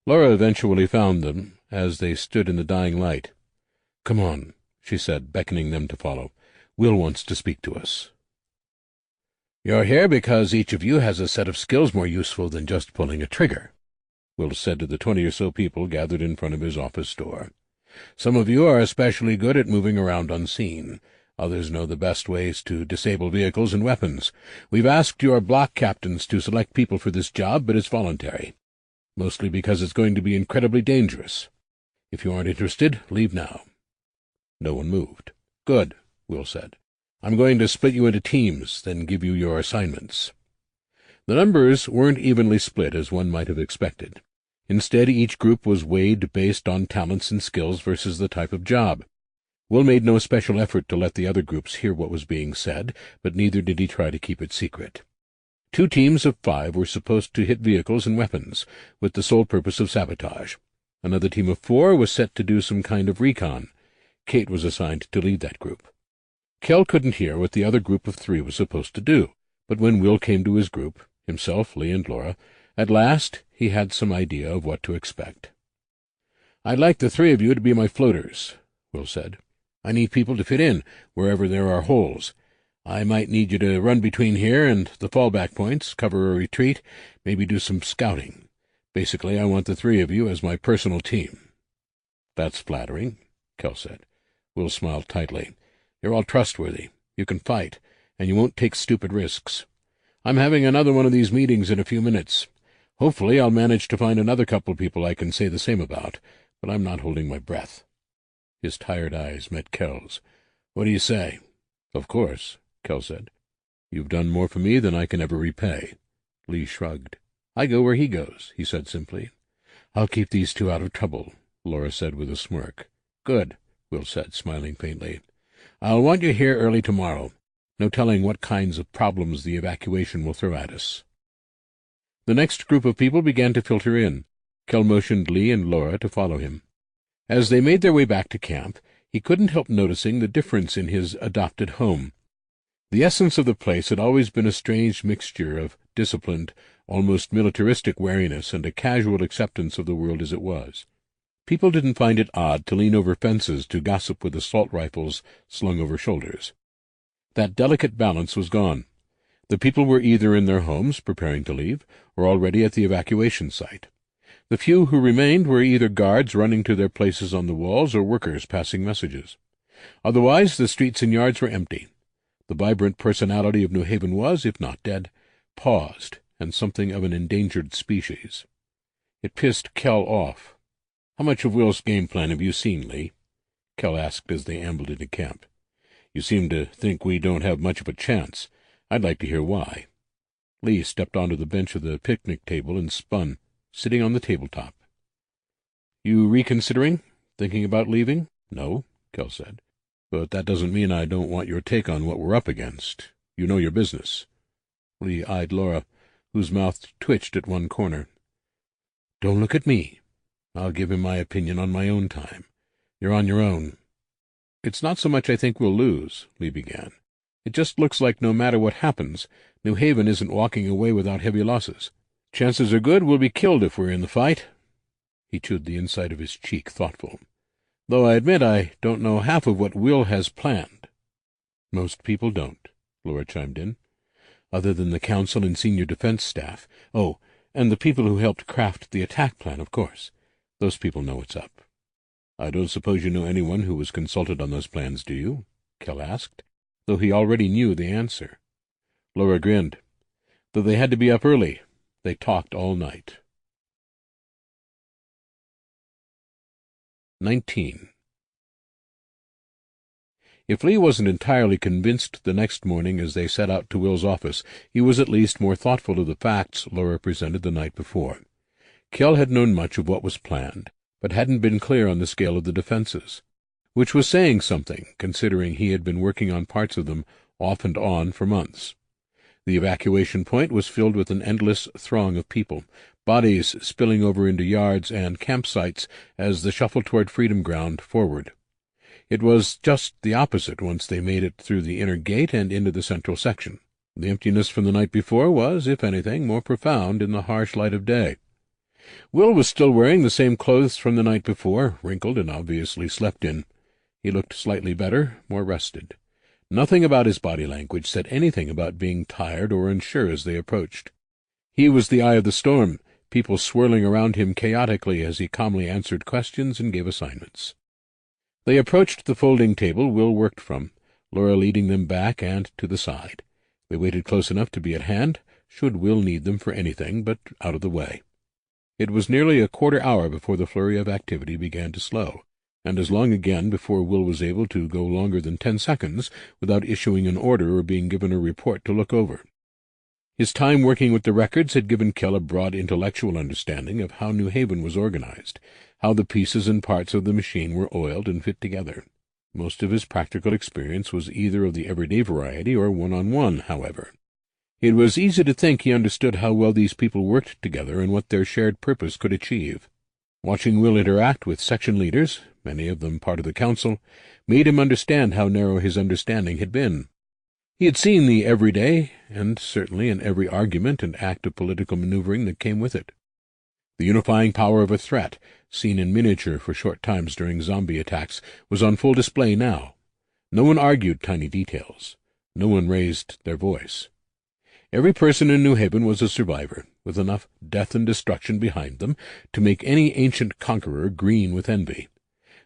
Laura eventually found them as they stood in the dying light. "Come on," she said, beckoning them to follow. "Will wants to speak to us." "You're here because each of you has a set of skills more useful than just pulling a trigger," Will said to the 20 or so people gathered in front of his office door. "Some of you are especially good at moving around unseen. Others know the best ways to disable vehicles and weapons. We've asked your block captains to select people for this job, but it's voluntary, mostly because it's going to be incredibly dangerous. If you aren't interested, leave now." No one moved. "Good," Will said. "I'm going to split you into teams, then give you your assignments." The numbers weren't evenly split, as one might have expected. Instead, each group was weighed based on talents and skills versus the type of job. Will made no special effort to let the other groups hear what was being said, but neither did he try to keep it secret. 2 teams of 5 were supposed to hit vehicles and weapons, with the sole purpose of sabotage. Another team of 4 was set to do some kind of recon. Kate was assigned to lead that group. Kell couldn't hear what the other group of 3 was supposed to do, but when Will came to his group, himself, Lee, and Laura, at last he had some idea of what to expect. "I'd like the 3 of you to be my floaters," Will said. "I need people to fit in wherever there are holes. I might need you to run between here and the fallback points, cover a retreat, maybe do some scouting. Basically, I want the 3 of you as my personal team." "That's flattering." Kell said. Will smiled tightly. "You're all trustworthy. You can fight, and you won't take stupid risks. I'm having another one of these meetings in a few minutes. Hopefully I'll manage to find another couple of people I can say the same about, but I'm not holding my breath." His tired eyes met Kell's. "What do you say?" "Of course," Kell said. "You've done more for me than I can ever repay." Lee shrugged. "I go where he goes," he said simply. "I'll keep these two out of trouble," Laura said with a smirk. "Good," Will said, smiling faintly. "I'll want you here early tomorrow. No telling what kinds of problems the evacuation will throw at us." The next group of people began to filter in. Kell motioned Lee and Laura to follow him. As they made their way back to camp, he couldn't help noticing the difference in his adopted home. The essence of the place had always been a strange mixture of disciplined, almost militaristic wariness and a casual acceptance of the world as it was. People didn't find it odd to lean over fences to gossip with assault rifles slung over shoulders. That delicate balance was gone. The people were either in their homes, preparing to leave, or already at the evacuation site. The few who remained were either guards running to their places on the walls or workers passing messages. Otherwise, the streets and yards were empty. The vibrant personality of New Haven was, if not dead, paused, and something of an endangered species. It pissed Kell off. "How much of Will's game plan have you seen, Lee?" Kell asked as they ambled into camp. "You seem to think we don't have much of a chance. I'd like to hear why." Lee stepped onto the bench of the picnic table and spun, sitting on the tabletop. "You reconsidering? Thinking about leaving?" "No," Kell said. "But that doesn't mean I don't want your take on what we're up against. You know your business." Lee eyed Laura, whose mouth twitched at one corner. "Don't look at me. I'll give him my opinion on my own time. You're on your own." "It's not so much I think we'll lose," Lee began. "It just looks like no matter what happens, New Haven isn't walking away without heavy losses. Chances are good we'll be killed if we're in the fight." He chewed the inside of his cheek, thoughtful. "Though I admit I don't know half of what Will has planned." "Most people don't," Laura chimed in. "Other than the council and senior defense staff. Oh, and the people who helped craft the attack plan, of course. Those people know what's up." "I don't suppose you know anyone who was consulted on those plans, do you?" Kell asked, though he already knew the answer. Laura grinned. "Though they had to be up early. They talked all night." 19. If Lee wasn't entirely convinced the next morning as they set out to Will's office, he was at least more thoughtful of the facts Laura presented the night before. Kell had known much of what was planned, but hadn't been clear on the scale of the defenses, which was saying something, considering he had been working on parts of them off and on for months. The evacuation point was filled with an endless throng of people, bodies spilling over into yards and campsites as the shuffle toward Freedom Ground forward. It was just the opposite once they made it through the inner gate and into the central section. The emptiness from the night before was, if anything, more profound in the harsh light of day. Will was still wearing the same clothes from the night before, wrinkled and obviously slept in. He looked slightly better, more rested. Nothing about his body language said anything about being tired or unsure as they approached. He was the eye of the storm, people swirling around him chaotically as he calmly answered questions and gave assignments. They approached the folding table Will worked from, Laura leading them back and to the side. They waited close enough to be at hand, should Will need them for anything, but out of the way. It was nearly a quarter-hour before the flurry of activity began to slow, and as long again before Will was able to go longer than 10 seconds without issuing an order or being given a report to look over. His time working with the records had given Kell a broad intellectual understanding of how New Haven was organized, how the pieces and parts of the machine were oiled and fit together. Most of his practical experience was either of the everyday variety or one-on-one, however. It was easy to think he understood how well these people worked together and what their shared purpose could achieve. Watching Will interact with section leaders, many of them part of the council, made him understand how narrow his understanding had been. He had seen the everyday, and certainly in every argument and act of political maneuvering that came with it. The unifying power of a threat, seen in miniature for short times during zombie attacks, was on full display now. No one argued tiny details. No one raised their voice. Every person in New Haven was a survivor, with enough death and destruction behind them to make any ancient conqueror green with envy.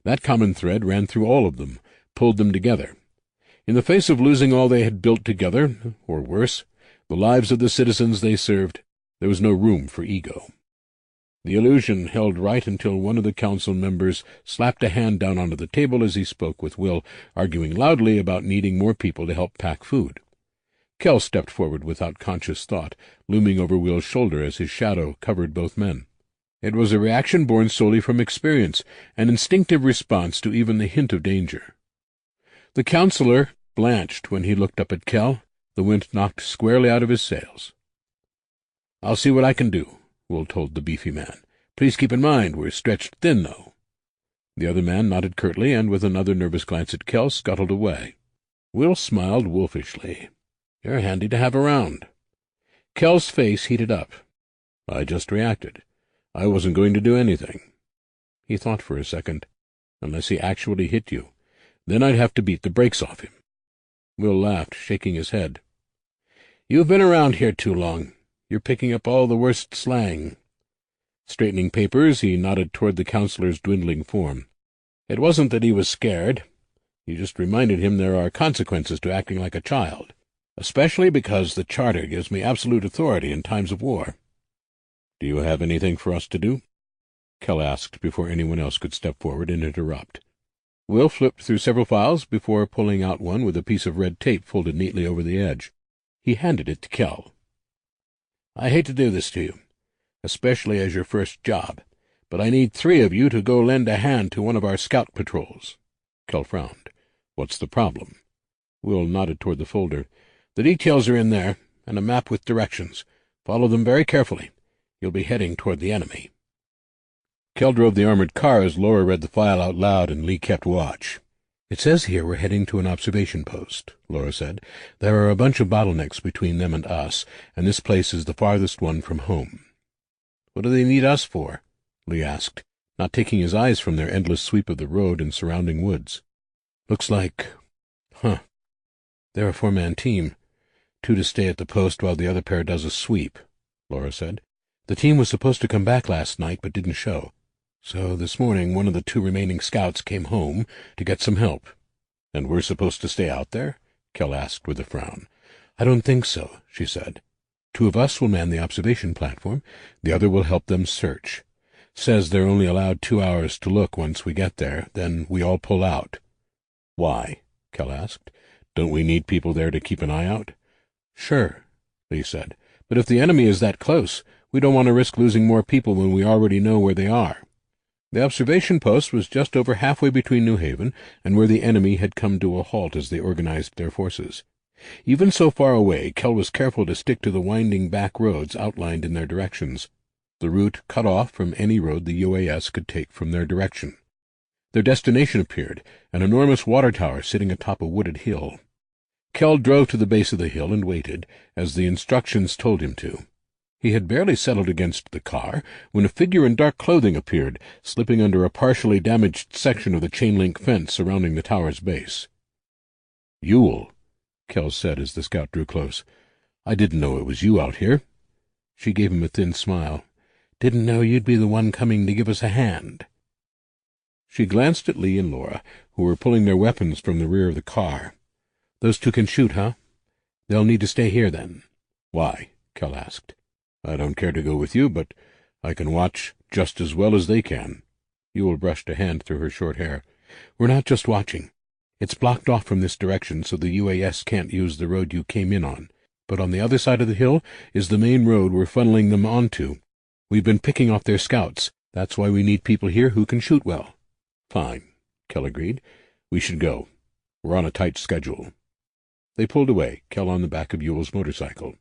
That common thread ran through all of them, pulled them together. In the face of losing all they had built together, or worse, the lives of the citizens they served, there was no room for ego. The illusion held right until one of the council members slapped a hand down onto the table as he spoke with Will, arguing loudly about needing more people to help pack food. Kell stepped forward without conscious thought, looming over Will's shoulder as his shadow covered both men. It was a reaction born solely from experience, an instinctive response to even the hint of danger. The councillor blanched when he looked up at Kell, the wind knocked squarely out of his sails. "I'll see what I can do," Will told the beefy man. "Please keep in mind we're stretched thin, though." The other man nodded curtly, and with another nervous glance at Kell, scuttled away. Will smiled wolfishly. "You're handy to have around." Kell's face heated up. "I just reacted. I wasn't going to do anything." He thought for a second. "Unless he actually hit you. Then I'd have to beat the brakes off him." Will laughed, shaking his head. "You've been around here too long. You're picking up all the worst slang." Straightening papers, he nodded toward the councillor's dwindling form. It wasn't that he was scared. He just reminded him there are consequences to acting like a child, especially because the Charter gives me absolute authority in times of war. "Do you have anything for us to do?" Kell asked before anyone else could step forward and interrupt. Will flipped through several files before pulling out one with a piece of red tape folded neatly over the edge. He handed it to Kell. "I hate to do this to you, especially as your first job, but I need 3 of you to go lend a hand to one of our scout patrols." Kell frowned. "What's the problem?" Will nodded toward the folder. "The details are in there, and a map with directions. Follow them very carefully. You'll be heading toward the enemy." Kell drove the armored car as Laura read the file out loud and Lee kept watch. "It says here we're heading to an observation post," Laura said. "There are a bunch of bottlenecks between them and us, and this place is the farthest one from home." "What do they need us for?" Lee asked, not taking his eyes from their endless sweep of the road and surrounding woods. "Looks like... They're a 4-man team. 2 to stay at the post while the other pair does a sweep," Laura said. "The team was supposed to come back last night but didn't show. So this morning one of the 2 remaining scouts came home to get some help." "And we're supposed to stay out there?" Kell asked with a frown. "I don't think so," she said. 2 of us will man the observation platform. The other will help them search. Says they're only allowed 2 hours to look once we get there. Then we all pull out." "Why?" Kell asked. "Don't we need people there to keep an eye out?" "Sure," Lee said. "But if the enemy is that close, we don't want to risk losing more people when we already know where they are." The observation post was just over halfway between New Haven and where the enemy had come to a halt as they organized their forces. Even so far away, Kell was careful to stick to the winding back roads outlined in their directions, the route cut off from any road the UAS could take from their direction. Their destination appeared, an enormous water tower sitting atop a wooded hill. Kell drove to the base of the hill and waited, as the instructions told him to. He had barely settled against the car when a figure in dark clothing appeared, slipping under a partially damaged section of the chain-link fence surrounding the tower's base. "Ewell," Kell said as the scout drew close. "I didn't know it was you out here." She gave him a thin smile. "Didn't know you'd be the one coming to give us a hand." She glanced at Lee and Laura, who were pulling their weapons from the rear of the car. "Those 2 can shoot, huh? They'll need to stay here, then." "Why?" Kell asked. "I don't care to go with you, but I can watch just as well as they can." Ewell brushed a hand through her short hair. "We're not just watching. It's blocked off from this direction so the UAS can't use the road you came in on. But on the other side of the hill is the main road we're funneling them onto. We've been picking off their scouts. That's why we need people here who can shoot well." "Fine," Kell agreed. "We should go. We're on a tight schedule." They pulled away, Kell on the back of Ewell's motorcycle.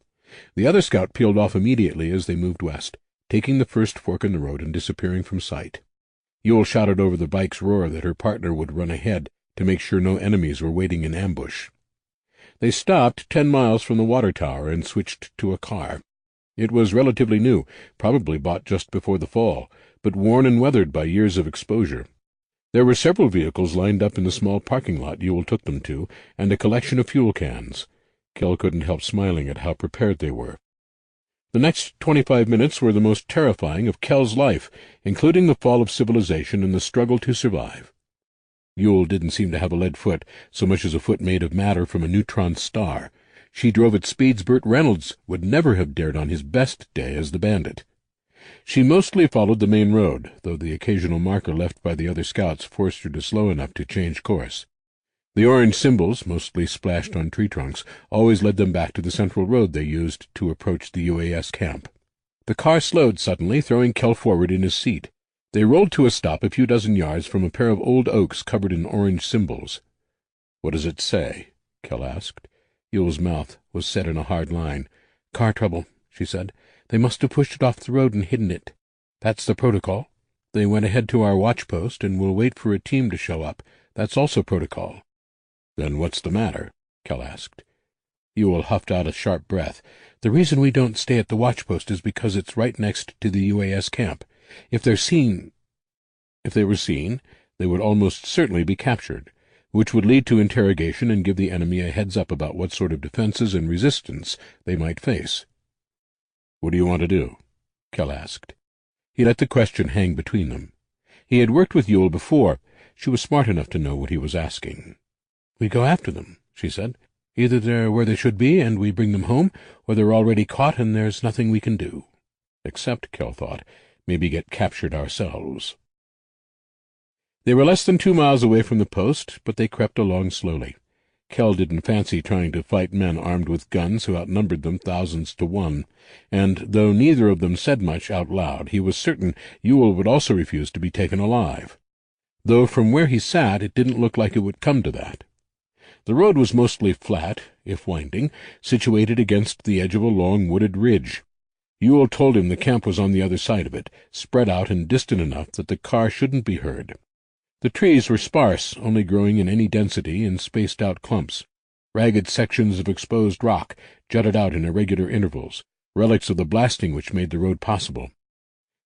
The other scout peeled off immediately as they moved west, taking the first fork in the road and disappearing from sight. Ewell shouted over the bike's roar that her partner would run ahead to make sure no enemies were waiting in ambush. They stopped 10 miles from the water tower and switched to a car. It was relatively new, probably bought just before the fall, but worn and weathered by years of exposure. There were several vehicles lined up in the small parking lot Ewell took them to, and a collection of fuel cans. Kell couldn't help smiling at how prepared they were. The next 25 minutes were the most terrifying of Kell's life, including the fall of civilization and the struggle to survive. Yule didn't seem to have a lead foot, so much as a foot made of matter from a neutron star. She drove at speeds Burt Reynolds would never have dared on his best day as the bandit. She mostly followed the main road, though the occasional marker left by the other scouts forced her to slow enough to change course. The orange symbols, mostly splashed on tree trunks, always led them back to the central road they used to approach the UAS camp. The car slowed suddenly, throwing Kell forward in his seat. They rolled to a stop a few dozen yards from a pair of old oaks covered in orange symbols. "What does it say?" Kell asked. Yule's mouth was set in a hard line. "Car trouble," she said. "They must have pushed it off the road and hidden it. That's the protocol. They went ahead to our watch post and will wait for a team to show up. That's also protocol." "Then what's the matter?" Kell asked. Yule huffed out a sharp breath. "The reason we don't stay at the watch post is because it's right next to the UAS camp. If they were seen, they would almost certainly be captured, which would lead to interrogation and give the enemy a heads-up about what sort of defenses and resistance they might face." "What do you want to do?" Kell asked. He let the question hang between them. He had worked with Yule before. She was smart enough to know what he was asking. "We go after them," she said. "Either they're where they should be and we bring them home, or they're already caught and there's nothing we can do. Except," Kell thought, "maybe get captured ourselves." They were less than 2 miles away from the post, but they crept along slowly. Kell didn't fancy trying to fight men armed with guns who outnumbered them thousands to one, and though neither of them said much out loud, he was certain Yule would also refuse to be taken alive. Though from where he sat it didn't look like it would come to that. The road was mostly flat, if winding, situated against the edge of a long wooded ridge. Yule told him the camp was on the other side of it, spread out and distant enough that the car shouldn't be heard. The trees were sparse, only growing in any density in spaced-out clumps. Ragged sections of exposed rock jutted out in irregular intervals, relics of the blasting which made the road possible.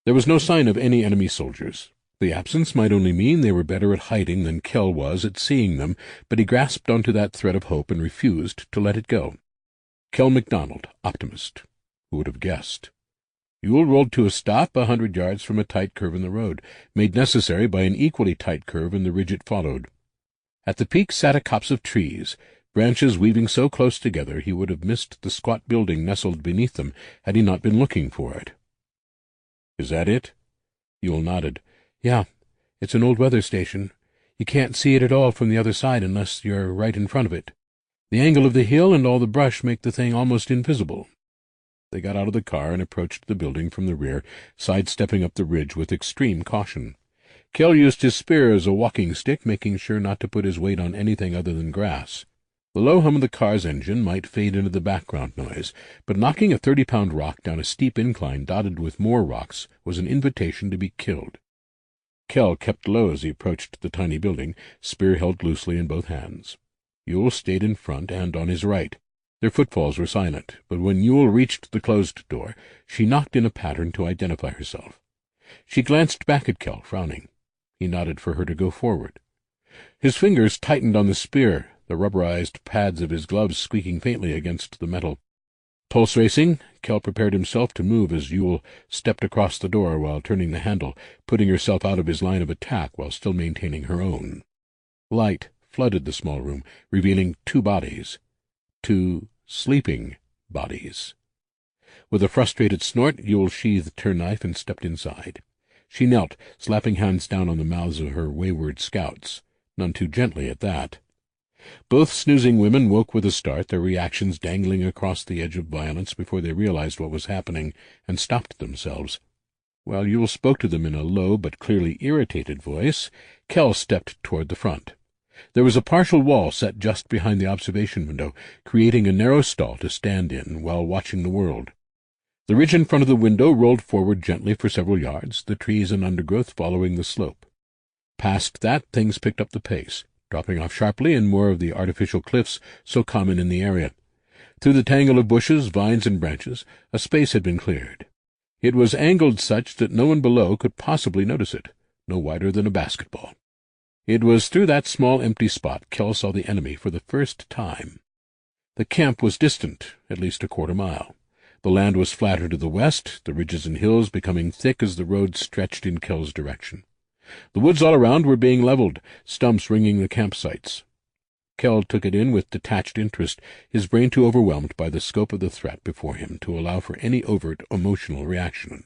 There was no sign of any enemy soldiers. The absence might only mean they were better at hiding than Kell was at seeing them, but he grasped onto that thread of hope and refused to let it go. Kell MacDonald, optimist. Who would have guessed? Yule rolled to a stop 100 yards from a tight curve in the road, made necessary by an equally tight curve in the ridge it followed. At the peak sat a copse of trees, branches weaving so close together he would have missed the squat building nestled beneath them had he not been looking for it. "Is that it?" Yule nodded. "Yeah, it's an old weather station. You can't see it at all from the other side unless you're right in front of it. The angle of the hill and all the brush make the thing almost invisible." They got out of the car and approached the building from the rear, sidestepping up the ridge with extreme caution. Kell used his spear as a walking stick, making sure not to put his weight on anything other than grass. The low hum of the car's engine might fade into the background noise, but knocking a 30-pound rock down a steep incline dotted with more rocks was an invitation to be killed. Kell kept low as he approached the tiny building, spear held loosely in both hands. Yule stayed in front and on his right. Their footfalls were silent, but when Yule reached the closed door, she knocked in a pattern to identify herself. She glanced back at Kell, frowning. He nodded for her to go forward. His fingers tightened on the spear, the rubberized pads of his gloves squeaking faintly against the metal. Pulse racing, Kell prepared himself to move as Yule stepped across the door while turning the handle, putting herself out of his line of attack while still maintaining her own. Light flooded the small room, revealing 2 bodies. 2 sleeping bodies. With a frustrated snort, Yule sheathed her knife and stepped inside. She knelt, slapping hands down on the mouths of her wayward scouts, none too gently at that. Both snoozing women woke with a start, their reactions dangling across the edge of violence before they realized what was happening and stopped themselves. While Yule spoke to them in a low but clearly irritated voice, Kell stepped toward the front. There was a partial wall set just behind the observation window, creating a narrow stall to stand in while watching the world. The ridge in front of the window rolled forward gently for several yards, the trees and undergrowth following the slope. Past that, things picked up the pace, dropping off sharply in more of the artificial cliffs so common in the area. Through the tangle of bushes, vines, and branches, a space had been cleared. It was angled such that no one below could possibly notice it, no wider than a basketball. It was through that small empty spot Kell saw the enemy for the first time. The camp was distant, at least a quarter mile. The land was flatter to the west, the ridges and hills becoming thick as the road stretched in Kell's direction. The woods all around were being leveled, stumps ringing the campsites. Kell took it in with detached interest, his brain too overwhelmed by the scope of the threat before him to allow for any overt emotional reaction.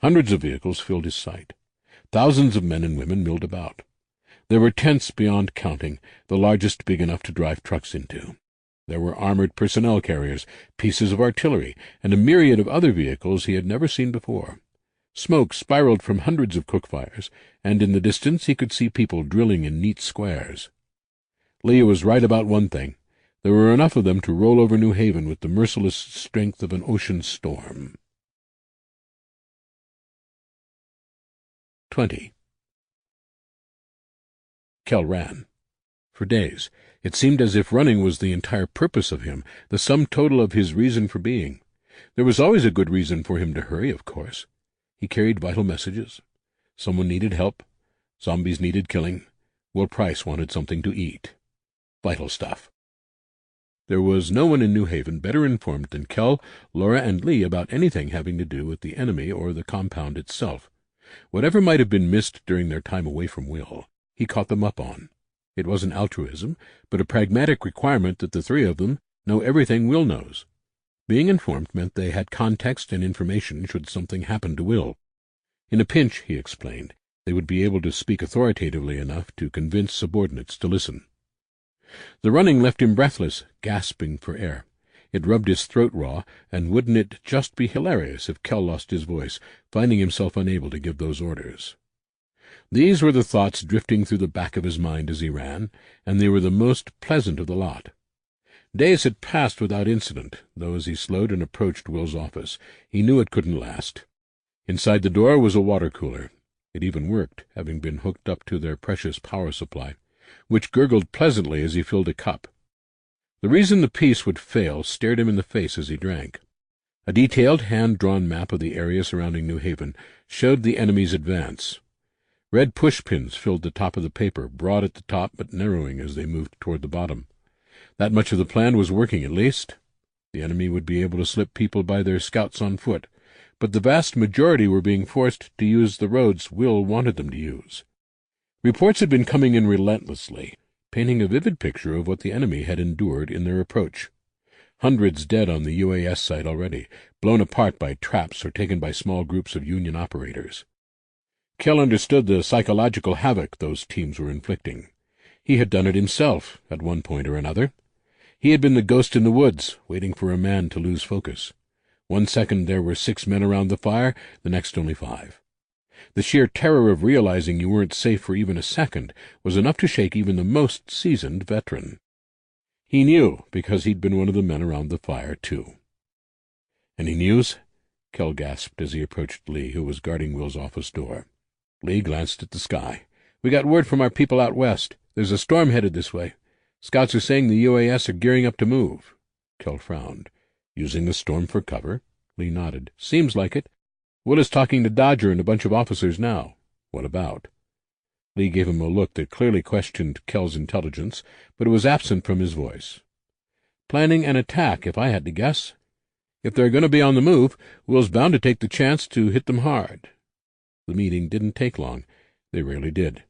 Hundreds of vehicles filled his sight. Thousands of men and women milled about. There were tents beyond counting, the largest big enough to drive trucks into. There were armored personnel carriers, pieces of artillery, and a myriad of other vehicles he had never seen before. Smoke spiraled from hundreds of cook fires, and in the distance he could see people drilling in neat squares. Lee was right about one thing. There were enough of them to roll over New Haven with the merciless strength of an ocean storm. 20. Kell ran. For days. It seemed as if running was the entire purpose of him, the sum total of his reason for being. There was always a good reason for him to hurry, of course. He carried vital messages. Someone needed help. Zombies needed killing. Will Price wanted something to eat. Vital stuff. There was no one in New Haven better informed than Kell, Laura, and Lee about anything having to do with the enemy or the compound itself. Whatever might have been missed during their time away from Will, he caught them up on. It wasn't altruism, but a pragmatic requirement that the three of them know everything Will knows. Being informed meant they had context and information should something happen to Will. In a pinch, he explained, they would be able to speak authoritatively enough to convince subordinates to listen. The running left him breathless, gasping for air. It rubbed his throat raw, and wouldn't it just be hilarious if Kell lost his voice, finding himself unable to give those orders? These were the thoughts drifting through the back of his mind as he ran, and they were the most pleasant of the lot. Days had passed without incident, though as he slowed and approached Will's office, he knew it couldn't last. Inside the door was a water cooler. It even worked, having been hooked up to their precious power supply, which gurgled pleasantly as he filled a cup. The reason the piece would fail stared him in the face as he drank. A detailed, hand-drawn map of the area surrounding New Haven showed the enemy's advance. Red pushpins filled the top of the paper, broad at the top but narrowing as they moved toward the bottom. That much of the plan was working, at least. The enemy would be able to slip people by their scouts on foot, but the vast majority were being forced to use the roads Will wanted them to use. Reports had been coming in relentlessly, painting a vivid picture of what the enemy had endured in their approach. Hundreds dead on the UAS site already, blown apart by traps or taken by small groups of Union operators. Kell understood the psychological havoc those teams were inflicting. He had done it himself, at one point or another. He had been the ghost in the woods, waiting for a man to lose focus. 1 second there were 6 men around the fire, the next only 5. The sheer terror of realizing you weren't safe for even a second was enough to shake even the most seasoned veteran. He knew, because he'd been one of the men around the fire, too. "Any news?" Kell gasped as he approached Lee, who was guarding Will's office door. Lee glanced at the sky. "We got word from our people out west. There's a storm headed this way. Scouts are saying the UAS are gearing up to move." Kell frowned. "Using the storm for cover?" Lee nodded. "Seems like it. Will is talking to Dodger and a bunch of officers now." "What about?" Lee gave him a look that clearly questioned Kell's intelligence, but it was absent from his voice. "Planning an attack, if I had to guess. If they're going to be on the move, Will's bound to take the chance to hit them hard." The meeting didn't take long. They rarely did.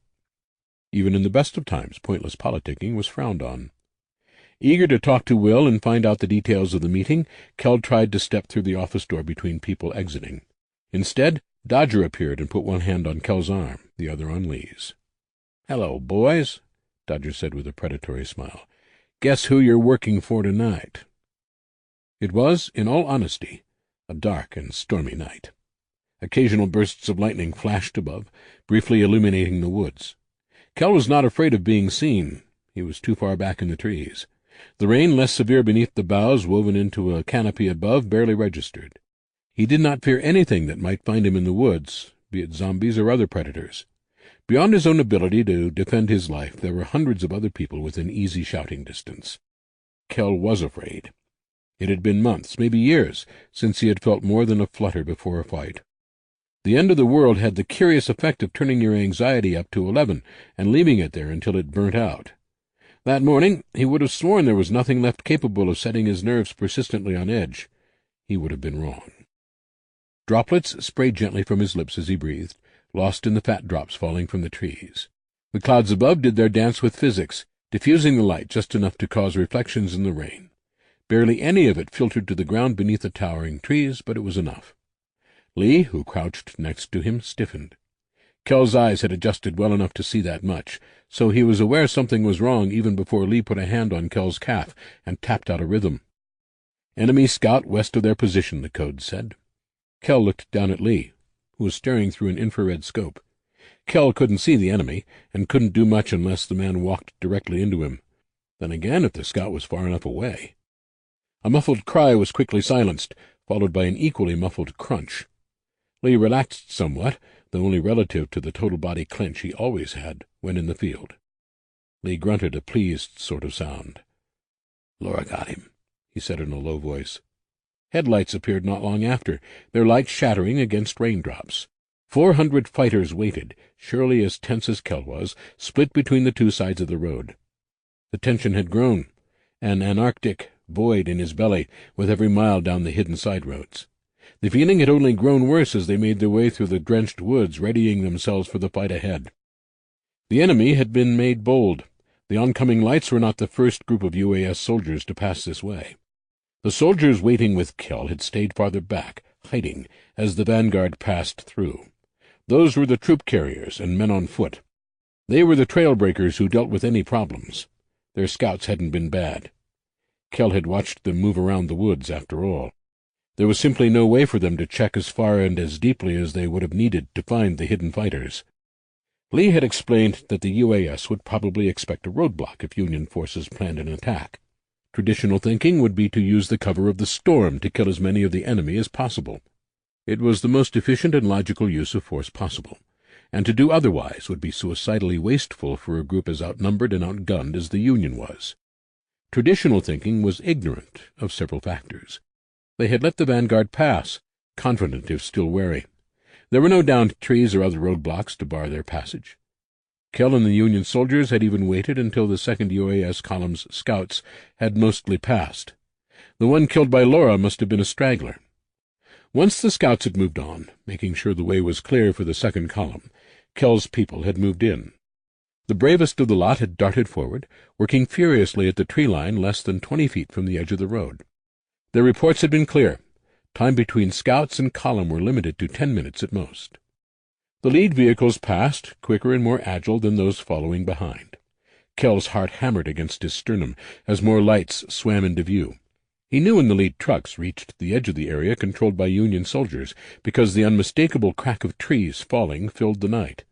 Even in the best of times, pointless politicking was frowned on. Eager to talk to Will and find out the details of the meeting, Kell tried to step through the office door between people exiting. Instead, Dodger appeared and put one hand on Kell's arm, the other on Lee's. "Hello, boys," Dodger said with a predatory smile. "Guess who you're working for tonight?" It was, in all honesty, a dark and stormy night. Occasional bursts of lightning flashed above, briefly illuminating the woods. Kell was not afraid of being seen. He was too far back in the trees. The rain, less severe beneath the boughs woven into a canopy above, barely registered. He did not fear anything that might find him in the woods, be it zombies or other predators. Beyond his own ability to defend his life, there were hundreds of other people within easy shouting distance. Kell was afraid. It had been months, maybe years, since he had felt more than a flutter before a fight. The end of the world had the curious effect of turning your anxiety up to 11 and leaving it there until it burnt out. That morning he would have sworn there was nothing left capable of setting his nerves persistently on edge. He would have been wrong. Droplets sprayed gently from his lips as he breathed, lost in the fat drops falling from the trees. The clouds above did their dance with physics, diffusing the light just enough to cause reflections in the rain. Barely any of it filtered to the ground beneath the towering trees, but it was enough. Lee, who crouched next to him, stiffened. Kell's eyes had adjusted well enough to see that much, so he was aware something was wrong even before Lee put a hand on Kell's calf and tapped out a rhythm. "Enemy scout west of their position," the code said. Kell looked down at Lee, who was staring through an infrared scope. Kell couldn't see the enemy, and couldn't do much unless the man walked directly into him. Then again, if the scout was far enough away. A muffled cry was quickly silenced, followed by an equally muffled crunch. Lee relaxed somewhat, though only relative to the total body clench he always had when in the field. Lee grunted a pleased sort of sound. "Laura got him," he said in a low voice. Headlights appeared not long after, their light shattering against raindrops. 400 fighters waited, surely as tense as Kell was, split between the two sides of the road. The tension had grown, an anarctic void in his belly with every mile down the hidden side roads. The feeling had only grown worse as they made their way through the drenched woods, readying themselves for the fight ahead. The enemy had been made bold. The oncoming lights were not the first group of UAS soldiers to pass this way. The soldiers waiting with Kell had stayed farther back, hiding, as the vanguard passed through. Those were the troop carriers and men on foot. They were the trail breakers who dealt with any problems. Their scouts hadn't been bad. Kell had watched them move around the woods, after all. There was simply no way for them to check as far and as deeply as they would have needed to find the hidden fighters. Lee had explained that the UAS would probably expect a roadblock if Union forces planned an attack. Traditional thinking would be to use the cover of the storm to kill as many of the enemy as possible. It was the most efficient and logical use of force possible, and to do otherwise would be suicidally wasteful for a group as outnumbered and outgunned as the Union was. Traditional thinking was ignorant of several factors. They had let the vanguard pass, confident if still wary. There were no downed trees or other roadblocks to bar their passage. Kell and the Union soldiers had even waited until the 2nd UAS column's scouts had mostly passed. The one killed by Laura must have been a straggler. Once the scouts had moved on, making sure the way was clear for the 2nd column, Kell's people had moved in. The bravest of the lot had darted forward, working furiously at the tree line less than 20 feet from the edge of the road. Their reports had been clear. Time between scouts and column were limited to 10 minutes at most. The lead vehicles passed, quicker and more agile than those following behind. Kell's heart hammered against his sternum as more lights swam into view. He knew when the lead trucks reached the edge of the area controlled by Union soldiers, because the unmistakable crack of trees falling filled the night.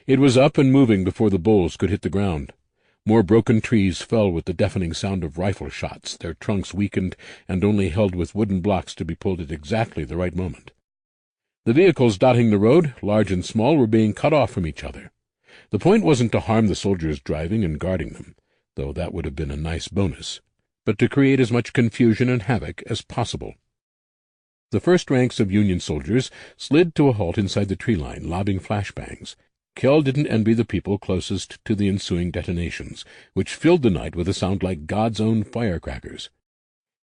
It was up and moving before the bulls could hit the ground. More broken trees fell with the deafening sound of rifle shots, their trunks weakened and only held with wooden blocks to be pulled at exactly the right moment. The vehicles dotting the road, large and small, were being cut off from each other. The point wasn't to harm the soldiers driving and guarding them, though that would have been a nice bonus, but to create as much confusion and havoc as possible. The first ranks of Union soldiers slid to a halt inside the tree line, lobbing flashbangs. Kell didn't envy the people closest to the ensuing detonations, which filled the night with a sound like God's own firecrackers.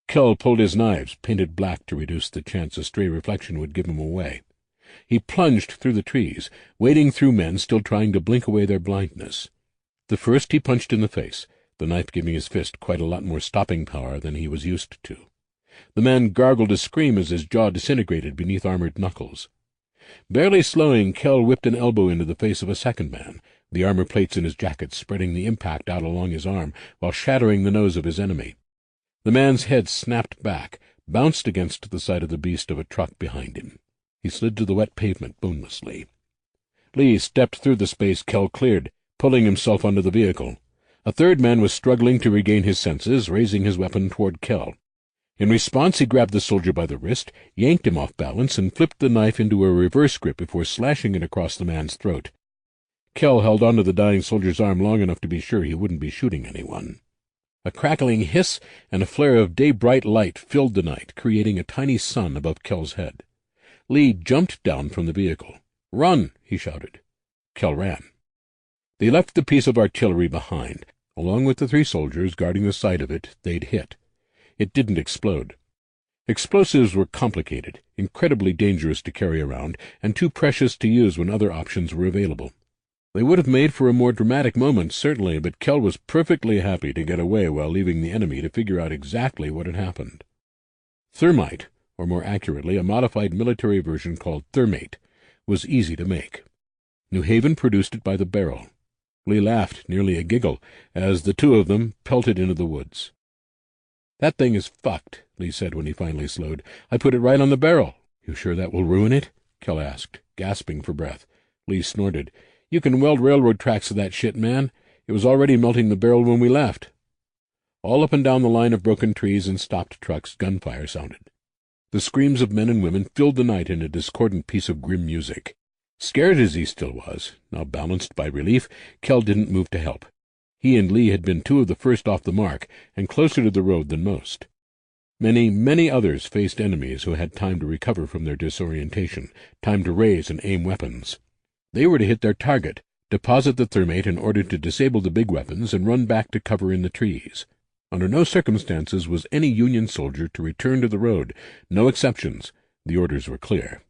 Kell pulled his knives, painted black to reduce the chance a stray reflection would give him away. He plunged through the trees, wading through men still trying to blink away their blindness. The first he punched in the face, the knife giving his fist quite a lot more stopping power than he was used to. The man gargled a scream as his jaw disintegrated beneath armored knuckles. Barely slowing, Kell whipped an elbow into the face of a second man, the armor plates in his jacket spreading the impact out along his arm while shattering the nose of his enemy. The man's head snapped back, bounced against the side of the beast of a truck behind him. He slid to the wet pavement bonelessly. Lee stepped through the space Kell cleared, pulling himself onto the vehicle. A third man was struggling to regain his senses, raising his weapon toward Kell. In response, he grabbed the soldier by the wrist, yanked him off balance, and flipped the knife into a reverse grip before slashing it across the man's throat. Kell held onto the dying soldier's arm long enough to be sure he wouldn't be shooting anyone. A crackling hiss and a flare of day-bright light filled the night, creating a tiny sun above Kell's head. Lee jumped down from the vehicle. "Run!" he shouted. Kell ran. They left the piece of artillery behind, along with the 3 soldiers guarding the side of it they'd hit. It didn't explode. Explosives were complicated, incredibly dangerous to carry around, and too precious to use when other options were available. They would have made for a more dramatic moment, certainly, but Kell was perfectly happy to get away while leaving the enemy to figure out exactly what had happened. Thermite, or more accurately, a modified military version called thermate, was easy to make. New Haven produced it by the barrel. Lee laughed, nearly a giggle, as the two of them pelted into the woods. "That thing is fucked," Lee said when he finally slowed. "I put it right on the barrel." "You sure that will ruin it?" Kell asked, gasping for breath. Lee snorted. "You can weld railroad tracks to that shit, man. It was already melting the barrel when we left." All up and down the line of broken trees and stopped trucks, gunfire sounded. The screams of men and women filled the night in a discordant piece of grim music. Scared as he still was, now balanced by relief, Kell didn't move to help. He and Lee had been two of the first off the mark, and closer to the road than most. Many, many others faced enemies who had time to recover from their disorientation, time to raise and aim weapons. They were to hit their target, deposit the thermate in order to disable the big weapons, and run back to cover in the trees. Under no circumstances was any Union soldier to return to the road. No exceptions. The orders were clear.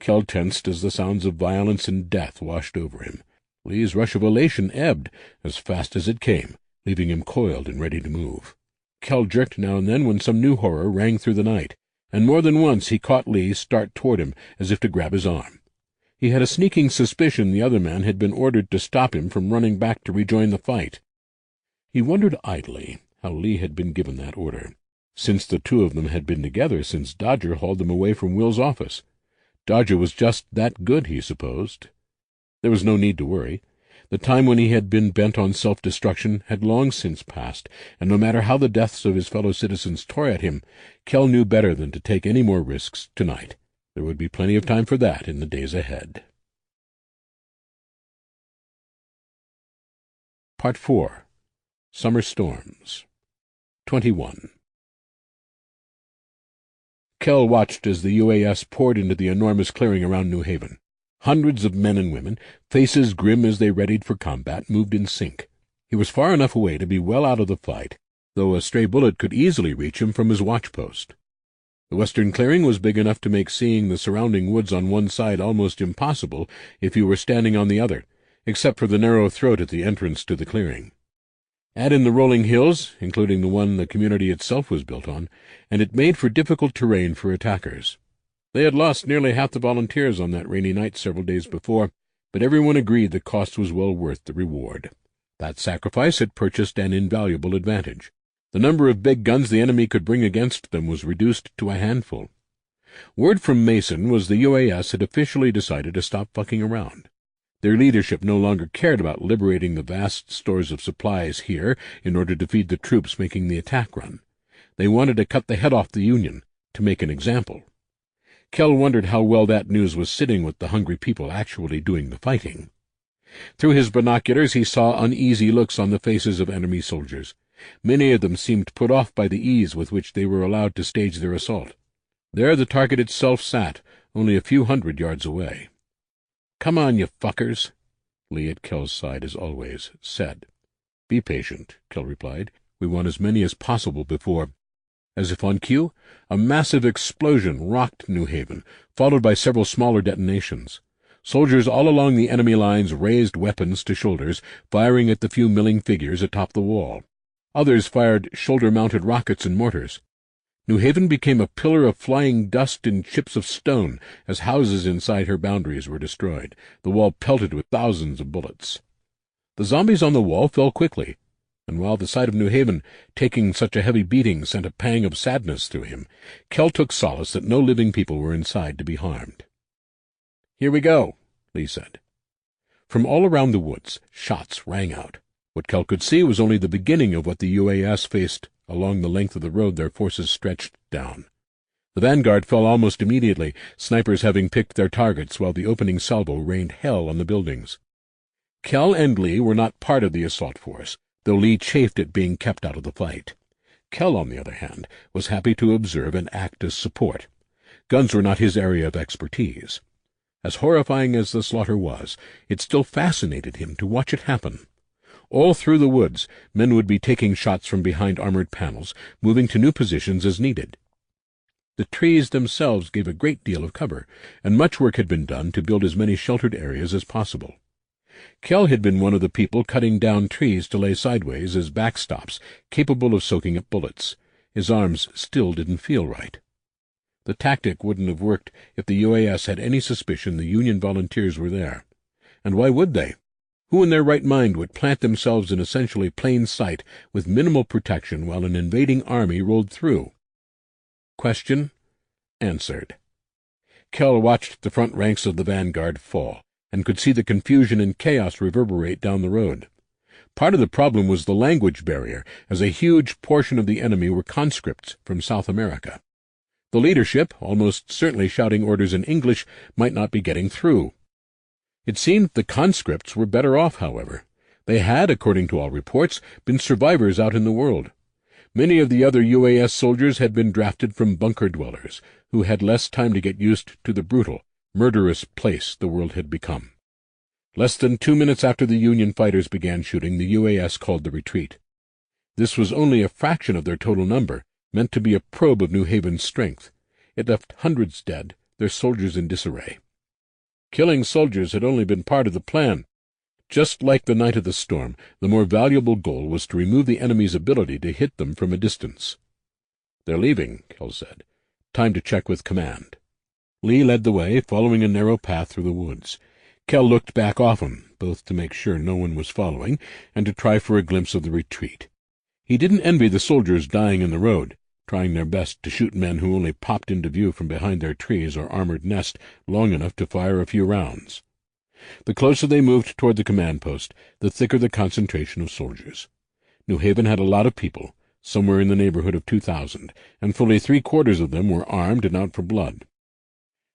Kell tensed as the sounds of violence and death washed over him. Lee's rush of elation ebbed as fast as it came, leaving him coiled and ready to move. Kell jerked now and then when some new horror rang through the night, and more than once he caught Lee start toward him as if to grab his arm. He had a sneaking suspicion the other man had been ordered to stop him from running back to rejoin the fight. He wondered idly how Lee had been given that order, since the two of them had been together since Dodger hauled them away from Will's office. Dodger was just that good, he supposed. There was no need to worry. The time when he had been bent on self-destruction had long since passed, and no matter how the deaths of his fellow citizens tore at him, Kell knew better than to take any more risks tonight. There would be plenty of time for that in the days ahead. Part 4. Summer Storms. 21. Kell watched as the UAS poured into the enormous clearing around New Haven. Hundreds of men and women, faces grim as they readied for combat, moved in sync. He was far enough away to be well out of the fight, though a stray bullet could easily reach him from his watchpost. The western clearing was big enough to make seeing the surrounding woods on one side almost impossible if you were standing on the other, except for the narrow throat at the entrance to the clearing. Add in the rolling hills, including the one the community itself was built on, and it made for difficult terrain for attackers. They had lost nearly half the volunteers on that rainy night several days before, but everyone agreed the cost was well worth the reward. That sacrifice had purchased an invaluable advantage. The number of big guns the enemy could bring against them was reduced to a handful. Word from Mason was the UAS had officially decided to stop fucking around. Their leadership no longer cared about liberating the vast stores of supplies here in order to feed the troops making the attack run. They wanted to cut the head off the Union, to make an example. Kell wondered how well that news was sitting with the hungry people actually doing the fighting. Through his binoculars he saw uneasy looks on the faces of enemy soldiers. Many of them seemed put off by the ease with which they were allowed to stage their assault. There the target itself sat, only a few hundred yards away. "Come on, you fuckers," Lee at Kell's side, as always, said. "Be patient," Kell replied. "We want as many as possible before—" As if on cue, a massive explosion rocked New Haven, followed by several smaller detonations. Soldiers all along the enemy lines raised weapons to shoulders, firing at the few milling figures atop the wall. Others fired shoulder-mounted rockets and mortars. New Haven became a pillar of flying dust and chips of stone as houses inside her boundaries were destroyed, the wall pelted with thousands of bullets. The zombies on the wall fell quickly, and while the sight of New Haven taking such a heavy beating sent a pang of sadness through him, Kell took solace that no living people were inside to be harmed. "Here we go," Lee said. From all around the woods, shots rang out. What Kell could see was only the beginning of what the UAS faced along the length of the road their forces stretched down. The vanguard fell almost immediately, snipers having picked their targets while the opening salvo rained hell on the buildings. Kell and Lee were not part of the assault force, though Lee chafed at being kept out of the fight. Kell, on the other hand, was happy to observe and act as support. Guns were not his area of expertise. As horrifying as the slaughter was, it still fascinated him to watch it happen. All through the woods, men would be taking shots from behind armored panels, moving to new positions as needed. The trees themselves gave a great deal of cover, and much work had been done to build as many sheltered areas as possible. Kell had been one of the people cutting down trees to lay sideways as backstops, capable of soaking up bullets. His arms still didn't feel right. The tactic wouldn't have worked if the UAS had any suspicion the Union volunteers were there. And why would they? Who in their right mind would plant themselves in essentially plain sight with minimal protection while an invading army rolled through? Question answered. Kell watched the front ranks of the vanguard fall, and could see the confusion and chaos reverberate down the road. Part of the problem was the language barrier, as a huge portion of the enemy were conscripts from South America. The leadership, almost certainly shouting orders in English, might not be getting through. It seemed the conscripts were better off, however. They had, according to all reports, been survivors out in the world. Many of the other UAS soldiers had been drafted from bunker dwellers, who had less time to get used to the brutal, murderous place the world had become. Less than 2 minutes after the Union fighters began shooting, the UAS called the retreat. This was only a fraction of their total number, meant to be a probe of New Haven's strength. It left hundreds dead, their soldiers in disarray. Killing soldiers had only been part of the plan. Just like the night of the storm, the more valuable goal was to remove the enemy's ability to hit them from a distance. "They're leaving," Kell said. "Time to check with command." Lee led the way, following a narrow path through the woods. Kell looked back often, both to make sure no one was following and to try for a glimpse of the retreat. He didn't envy the soldiers dying in the road, trying their best to shoot men who only popped into view from behind their trees or armored nest long enough to fire a few rounds. The closer they moved toward the command post, the thicker the concentration of soldiers. New Haven had a lot of people, somewhere in the neighborhood of 2,000, and fully 3/4 of them were armed and out for blood.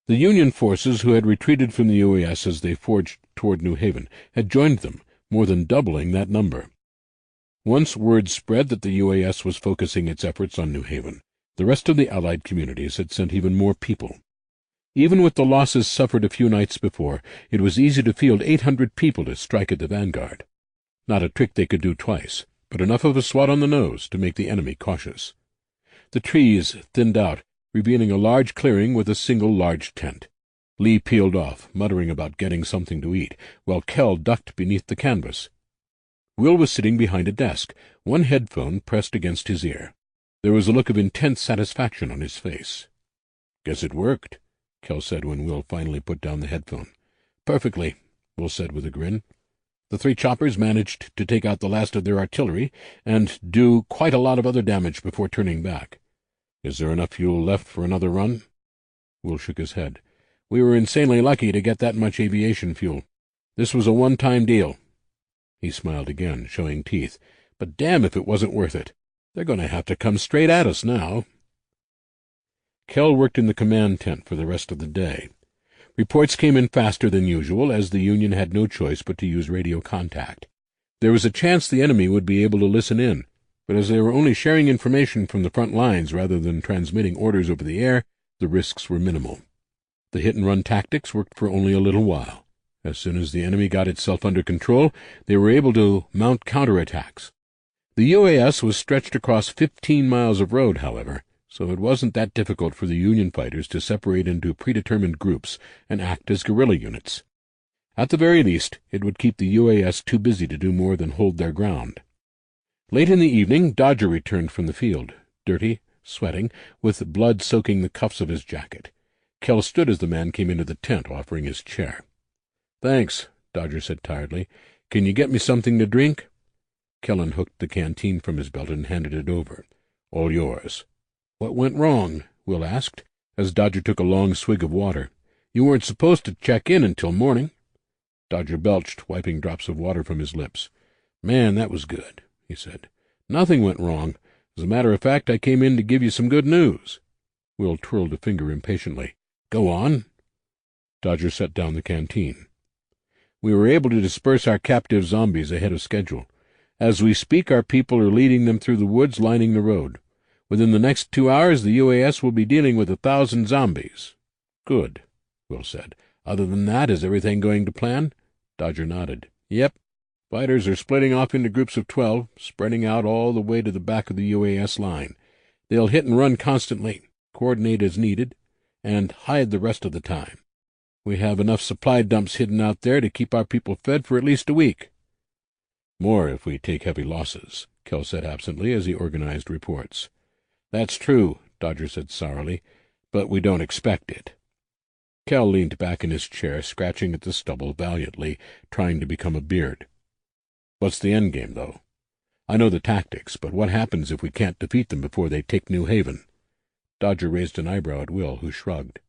The Union forces who had retreated from the UAS as they forged toward New Haven had joined them, more than doubling that number. Once word spread that the UAS was focusing its efforts on New Haven, the rest of the Allied communities had sent even more people. Even with the losses suffered a few nights before, it was easy to field 800 people to strike at the vanguard. Not a trick they could do twice, but enough of a swat on the nose to make the enemy cautious. The trees thinned out, revealing a large clearing with a single large tent. Lee peeled off, muttering about getting something to eat, while Kell ducked beneath the canvas. Will was sitting behind a desk, one headphone pressed against his ear. There was a look of intense satisfaction on his face. "Guess it worked," Kell said when Will finally put down the headphone. "Perfectly," Will said with a grin. "The 3 choppers managed to take out the last of their artillery and do quite a lot of other damage before turning back. Is there enough fuel left for another run?" Will shook his head. "We were insanely lucky to get that much aviation fuel. This was a one-time deal." He smiled again, showing teeth. "But damn if it wasn't worth it. They're going to have to come straight at us now." Kell worked in the command tent for the rest of the day. Reports came in faster than usual, as the Union had no choice but to use radio contact. There was a chance the enemy would be able to listen in, but as they were only sharing information from the front lines rather than transmitting orders over the air, the risks were minimal. The hit-and-run tactics worked for only a little while. As soon as the enemy got itself under control, they were able to mount counterattacks. The UAS was stretched across 15 miles of road, however, so it wasn't that difficult for the Union fighters to separate into predetermined groups and act as guerrilla units. At the very least, it would keep the UAS too busy to do more than hold their ground. Late in the evening, Dodger returned from the field, dirty, sweating, with blood soaking the cuffs of his jacket. Kell stood as the man came into the tent, offering his chair. "Thanks," Dodger said tiredly. "Can you get me something to drink?" Kell unhooked the canteen from his belt and handed it over. "All yours." "What went wrong?" Will asked, as Dodger took a long swig of water. "You weren't supposed to check in until morning." Dodger belched, wiping drops of water from his lips. "Man, that was good," he said. "Nothing went wrong. As a matter of fact, I came in to give you some good news." Will twirled a finger impatiently. "Go on." Dodger set down the canteen. "We were able to disperse our captive zombies ahead of schedule. As we speak, our people are leading them through the woods lining the road. Within the next 2 hours, the UAS will be dealing with 1,000 zombies." "Good," Will said. "Other than that, is everything going to plan?" Dodger nodded. "Yep. Fighters are splitting off into groups of 12, spreading out all the way to the back of the UAS line. They'll hit and run constantly. coordinate as needed, and hide the rest of the time. We have enough supply dumps hidden out there to keep our people fed for at least a week." "More if we take heavy losses," Kell said absently as he organized reports. "That's true," Dodger said sourly, "but we don't expect it." Kell leaned back in his chair, scratching at the stubble valiantly, trying to become a beard. "What's the end game, though? I know the tactics, but what happens if we can't defeat them before they take New Haven?" Dodger raised an eyebrow at Will, who shrugged.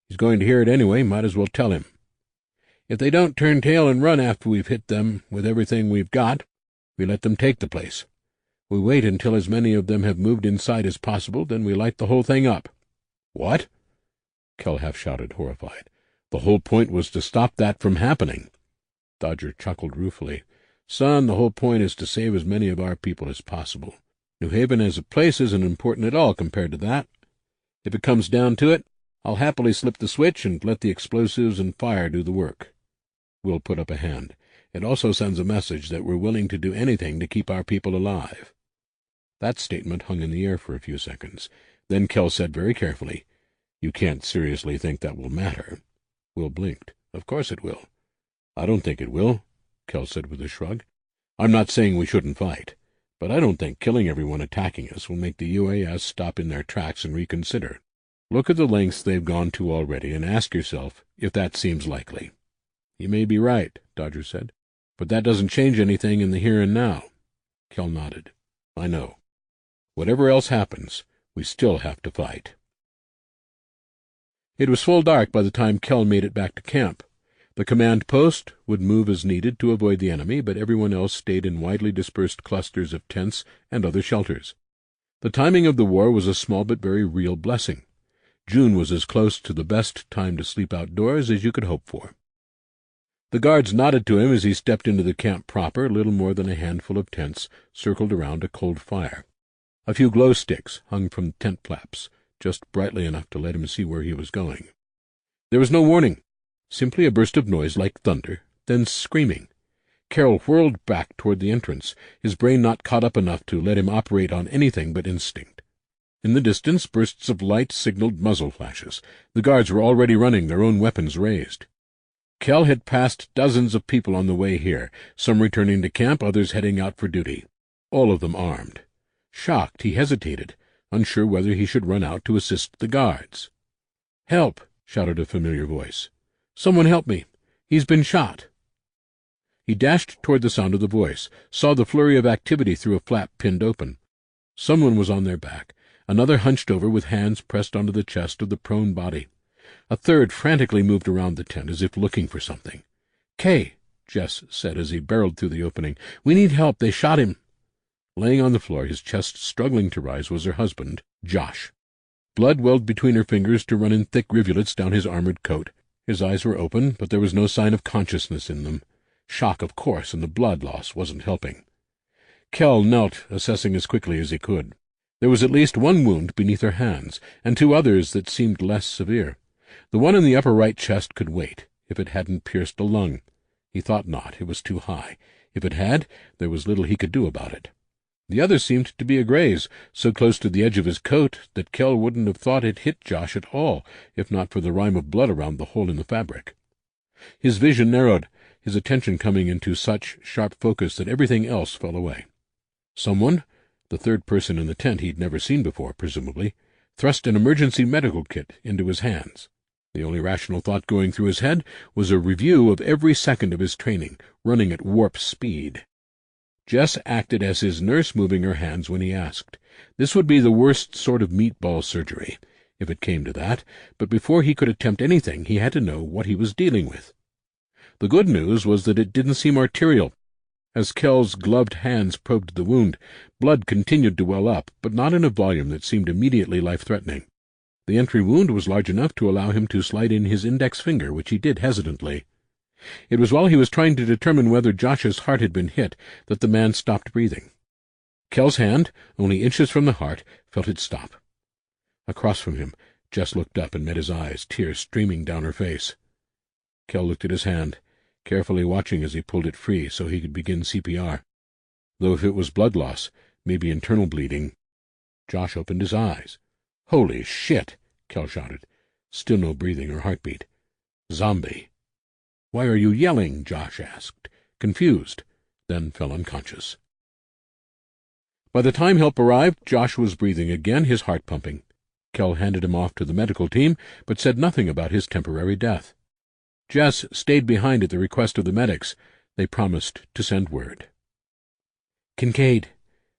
"He's going to hear it anyway. Might as well tell him. If they don't turn tail and run after we've hit them with everything we've got, we let them take the place. We wait until as many of them have moved inside as possible, then we light the whole thing up." "What?" Kell half shouted, horrified. "The whole point was to stop that from happening." Dodger chuckled ruefully. "Son, the whole point is to save as many of our people as possible. New Haven as a place isn't important at all compared to that. If it comes down to it, I'll happily slip the switch and let the explosives and fire do the work." Will put up a hand. "It also sends a message that we're willing to do anything to keep our people alive." That statement hung in the air for a few seconds. Then Kell said very carefully, "You can't seriously think that will matter." Will blinked. "Of course it will." "I don't think it will," Kell said with a shrug. "I'm not saying we shouldn't fight, but I don't think killing everyone attacking us will make the UAS stop in their tracks and reconsider. Look at the lengths they've gone to already and ask yourself if that seems likely." "You may be right," Dodger said, "but that doesn't change anything in the here and now." Kell nodded. "I know. Whatever else happens, we still have to fight." It was full dark by the time Kell made it back to camp. The command post would move as needed to avoid the enemy, but everyone else stayed in widely dispersed clusters of tents and other shelters. The timing of the war was a small but very real blessing. June was as close to the best time to sleep outdoors as you could hope for. The guards nodded to him as he stepped into the camp proper, little more than a handful of tents circled around a cold fire. A few glow sticks hung from tent flaps, just brightly enough to let him see where he was going. There was no warning, simply a burst of noise like thunder, then screaming. Carroll whirled back toward the entrance, his brain not caught up enough to let him operate on anything but instinct. In the distance, bursts of light signaled muzzle flashes. The guards were already running, their own weapons raised. Kell had passed dozens of people on the way here, some returning to camp, others heading out for duty, all of them armed. Shocked, he hesitated, unsure whether he should run out to assist the guards. "Help!" shouted a familiar voice. "Someone help me! He's been shot!" He dashed toward the sound of the voice, saw the flurry of activity through a flap pinned open. Someone was on their back, another hunched over with hands pressed onto the chest of the prone body. A third frantically moved around the tent as if looking for something. "Kay," Jess said as he barreled through the opening. "We need help. They shot him." Laying on the floor, his chest struggling to rise, was her husband, Josh. Blood welled between her fingers to run in thick rivulets down his armored coat. His eyes were open, but there was no sign of consciousness in them. Shock, of course, and the blood loss wasn't helping. Kell knelt, assessing as quickly as he could. There was at least one wound beneath her hands, and two others that seemed less severe. The one in the upper right chest could wait, if it hadn't pierced a lung. He thought not. It was too high. If it had, there was little he could do about it. The other seemed to be a graze, so close to the edge of his coat that Kell wouldn't have thought it hit Josh at all, if not for the rime of blood around the hole in the fabric. His vision narrowed, his attention coming into such sharp focus that everything else fell away. Someone, the third person in the tent he'd never seen before, presumably, thrust an emergency medical kit into his hands. The only rational thought going through his head was a review of every second of his training, running at warp speed. Jess acted as his nurse, moving her hands when he asked. This would be the worst sort of meatball surgery, if it came to that, but before he could attempt anything he had to know what he was dealing with. The good news was that it didn't seem arterial. As Kell's gloved hands probed the wound, blood continued to well up, but not in a volume that seemed immediately life-threatening. The entry wound was large enough to allow him to slide in his index finger, which he did hesitantly. It was while he was trying to determine whether Josh's heart had been hit that the man stopped breathing. Kell's hand, only inches from the heart, felt it stop. Across from him, Jess looked up and met his eyes, tears streaming down her face. Kell looked at his hand, carefully watching as he pulled it free so he could begin CPR. Though if it was blood loss, maybe internal bleeding. Josh opened his eyes. "Holy shit!" Kell shouted. Still no breathing or heartbeat. "Zombie." "Why are you yelling?" Josh asked, confused, then fell unconscious. By the time help arrived, Josh was breathing again, his heart pumping. Kell handed him off to the medical team, but said nothing about his temporary death. Jess stayed behind at the request of the medics. They promised to send word. "Kincaid,"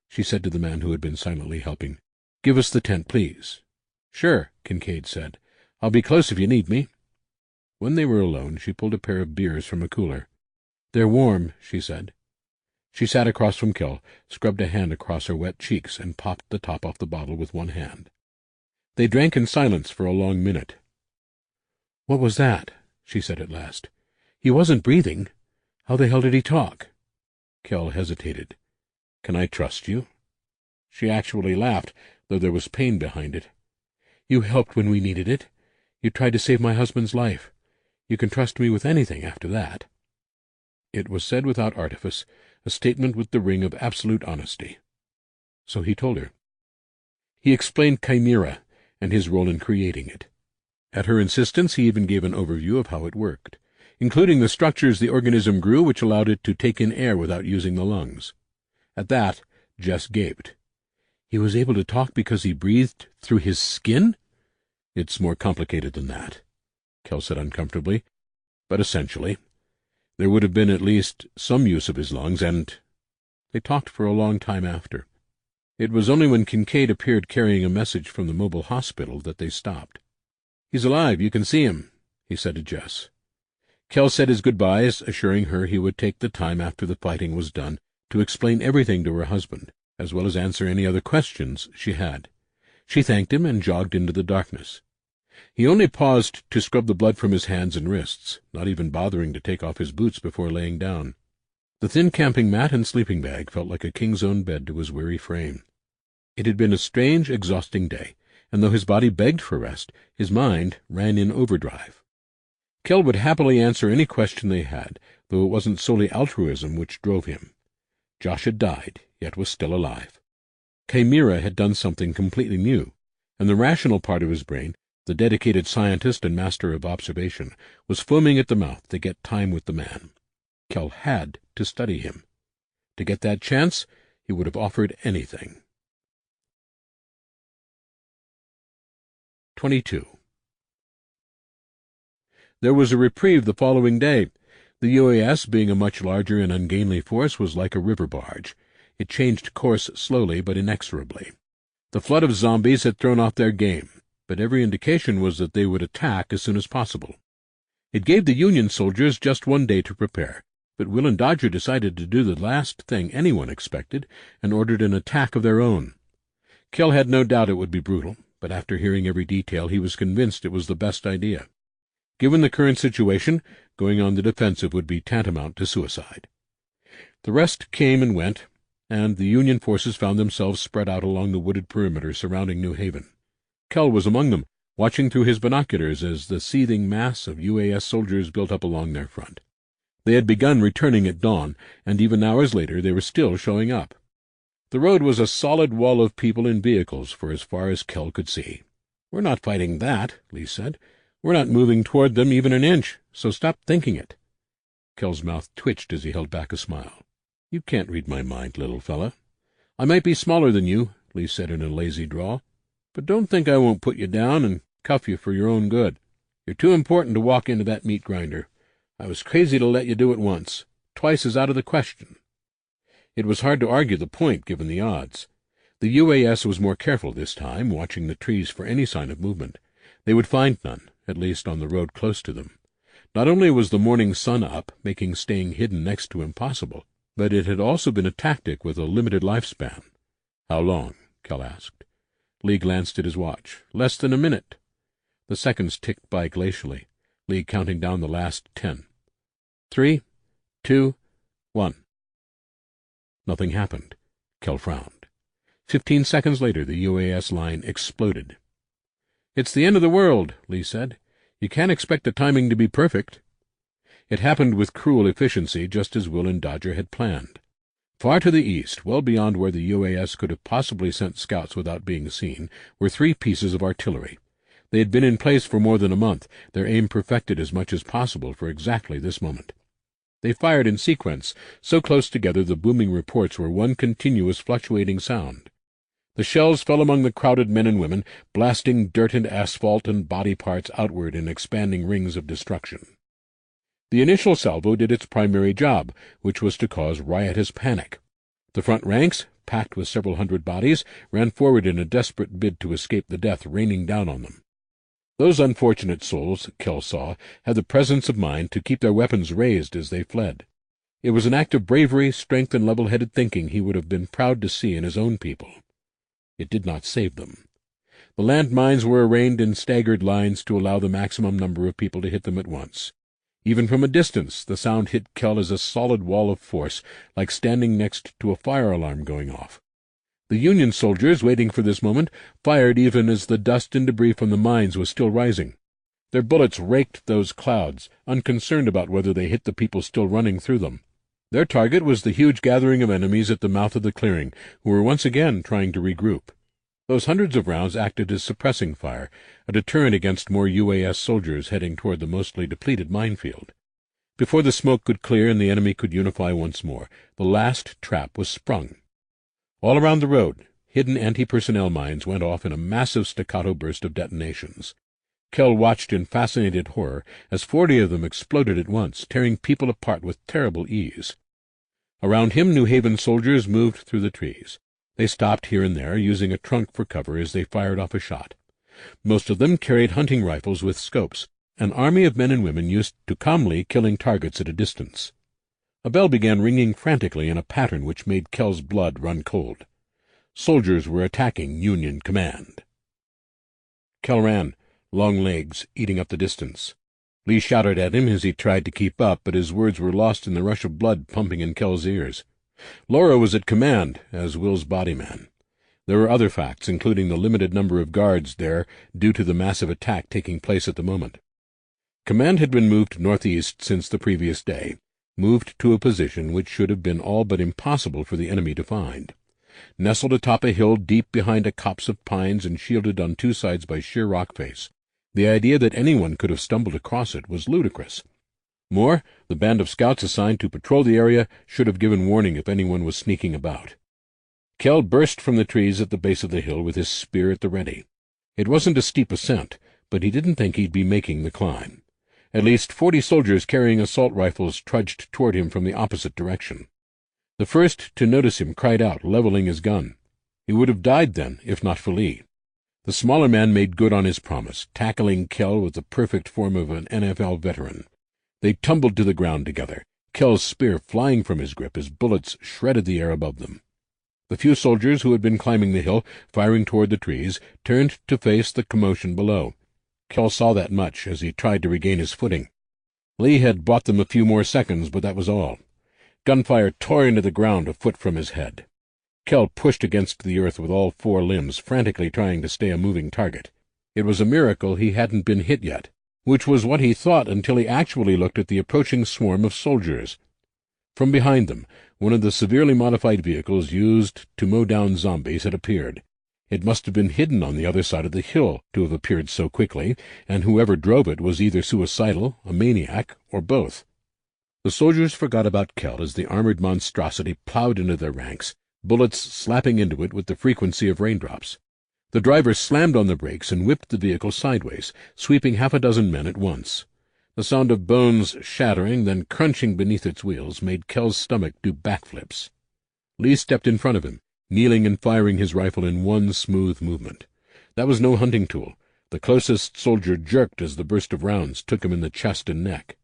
she said to the man who had been silently helping, "give us the tent, please." "Sure," Kincaid said. "I'll be close if you need me." When they were alone, she pulled a pair of beers from a cooler. "They're warm," she said. She sat across from Kell, scrubbed a hand across her wet cheeks, and popped the top off the bottle with one hand. They drank in silence for a long minute. "What was that?" she said at last. "He wasn't breathing. How the hell did he talk?" Kell hesitated. "Can I trust you?" She actually laughed, though there was pain behind it. "You helped when we needed it. You tried to save my husband's life. You can trust me with anything after that." It was said without artifice, a statement with the ring of absolute honesty. So he told her. He explained Chimera and his role in creating it. At her insistence, he even gave an overview of how it worked, including the structures the organism grew which allowed it to take in air without using the lungs. At that, Jess gaped. "He was able to talk because he breathed through his skin?" "It's more complicated than that," Kell said uncomfortably, "but essentially. There would have been at least some use of his lungs, and—" They talked for a long time after. It was only when Kincaid appeared carrying a message from the mobile hospital that they stopped. "He's alive, you can see him," he said to Jess. Kell said his goodbyes, assuring her he would take the time after the fighting was done to explain everything to her husband, as well as answer any other questions she had. She thanked him and jogged into the darkness. He only paused to scrub the blood from his hands and wrists, not even bothering to take off his boots before laying down. The thin camping mat and sleeping bag felt like a king's own bed to his weary frame. It had been a strange, exhausting day, and though his body begged for rest, his mind ran in overdrive. Kell would happily answer any question they had, though it wasn't solely altruism which drove him. Josh had died, yet was still alive. Chimera had done something completely new, and the rational part of his brain, the dedicated scientist and master of observation, was foaming at the mouth to get time with the man. Kell had to study him. To get that chance, he would have offered anything. 22. There was a reprieve the following day. The UAS, being a much larger and ungainly force, was like a river barge. It changed course slowly but inexorably. The flood of zombies had thrown off their game, but every indication was that they would attack as soon as possible. It gave the Union soldiers just one day to prepare, but Will and Dodger decided to do the last thing anyone expected and ordered an attack of their own. Kell had no doubt it would be brutal, but after hearing every detail he was convinced it was the best idea. Given the current situation, going on the defensive would be tantamount to suicide. The rest came and went, and the Union forces found themselves spread out along the wooded perimeter surrounding New Haven. Kell was among them, watching through his binoculars as the seething mass of UAS soldiers built up along their front. They had begun returning at dawn, and even hours later they were still showing up. The road was a solid wall of people and vehicles for as far as Kell could see. "We're not fighting that," Lee said. "We're not moving toward them even an inch, so stop thinking it." Kell's mouth twitched as he held back a smile. "You can't read my mind, little fella. I might be smaller than you," Lee said in a lazy drawl, "but don't think I won't put you down and cuff you for your own good. You're too important to walk into that meat grinder. I was crazy to let you do it once. Twice is out of the question." It was hard to argue the point, given the odds. The UAS was more careful this time, watching the trees for any sign of movement. They would find none, at least on the road close to them. Not only was the morning sun up, making staying hidden next to impossible, but it had also been a tactic with a limited lifespan. "How long?" Kell asked. Lee glanced at his watch. "Less than a minute." The seconds ticked by glacially, Lee counting down the last 10. 3, 2, 1. Nothing happened. Kell frowned. 15 seconds later, the UAS line exploded. "It's the end of the world," Lee said. "You can't expect the timing to be perfect." It happened with cruel efficiency, just as Will and Dodger had planned. Far to the east, well beyond where the UAS could have possibly sent scouts without being seen, were 3 pieces of artillery. They had been in place for more than a month, their aim perfected as much as possible for exactly this moment. They fired in sequence, so close together the booming reports were one continuous fluctuating sound. The shells fell among the crowded men and women, blasting dirt and asphalt and body parts outward in expanding rings of destruction. The initial salvo did its primary job, which was to cause riotous panic. The front ranks, packed with several hundred bodies, ran forward in a desperate bid to escape the death raining down on them. Those unfortunate souls, Kell saw, had the presence of mind to keep their weapons raised as they fled. It was an act of bravery, strength, and level-headed thinking he would have been proud to see in his own people. It did not save them. The landmines were arranged in staggered lines to allow the maximum number of people to hit them at once. Even from a distance, the sound hit Kell as a solid wall of force, like standing next to a fire alarm going off. The Union soldiers, waiting for this moment, fired even as the dust and debris from the mines was still rising. Their bullets raked those clouds, unconcerned about whether they hit the people still running through them. Their target was the huge gathering of enemies at the mouth of the clearing, who were once again trying to regroup. Those hundreds of rounds acted as suppressing fire, a deterrent against more UAS soldiers heading toward the mostly depleted minefield. Before the smoke could clear and the enemy could unify once more, the last trap was sprung. All around the road, hidden anti-personnel mines went off in a massive staccato burst of detonations. Kell watched in fascinated horror as 40 of them exploded at once, tearing people apart with terrible ease. Around him, New Haven soldiers moved through the trees. They stopped here and there, using a trunk for cover as they fired off a shot. Most of them carried hunting rifles with scopes, an army of men and women used to calmly killing targets at a distance. A bell began ringing frantically in a pattern which made Kell's blood run cold. Soldiers were attacking Union command. Kell ran, long legs eating up the distance. Lee shouted at him as he tried to keep up, but his words were lost in the rush of blood pumping in Kell's ears. Laura was at command, as Will's bodyman. There were other facts, including the limited number of guards there due to the massive attack taking place at the moment. Command had been moved northeast since the previous day, moved to a position which should have been all but impossible for the enemy to find. Nestled atop a hill deep behind a copse of pines and shielded on 2 sides by sheer rock face, the idea that anyone could have stumbled across it was ludicrous. More, the band of scouts assigned to patrol the area should have given warning if anyone was sneaking about. Kell burst from the trees at the base of the hill with his spear at the ready. It wasn't a steep ascent, but he didn't think he'd be making the climb. At least 40 soldiers carrying assault rifles trudged toward him from the opposite direction. The first to notice him cried out, leveling his gun. He would have died then, if not for Lee. The smaller man made good on his promise, tackling Kell with the perfect form of an NFL veteran. They tumbled to the ground together, Kell's spear flying from his grip as bullets shredded the air above them. The few soldiers who had been climbing the hill, firing toward the trees, turned to face the commotion below. Kell saw that much as he tried to regain his footing. Lee had bought them a few more seconds, but that was all. Gunfire tore into the ground a foot from his head. Kell pushed against the earth with all 4 limbs, frantically trying to stay a moving target. It was a miracle he hadn't been hit yet, which was what he thought until he actually looked at the approaching swarm of soldiers. From behind them, one of the severely modified vehicles used to mow down zombies had appeared. It must have been hidden on the other side of the hill to have appeared so quickly, and whoever drove it was either suicidal, a maniac, or both. The soldiers forgot about Kell as the armored monstrosity plowed into their ranks, bullets slapping into it with the frequency of raindrops. The driver slammed on the brakes and whipped the vehicle sideways, sweeping 6 men at once. The sound of bones shattering, then crunching beneath its wheels, made Kell's stomach do backflips. Lee stepped in front of him, kneeling and firing his rifle in one smooth movement. That was no hunting tool. The closest soldier jerked as the burst of rounds took him in the chest and neck.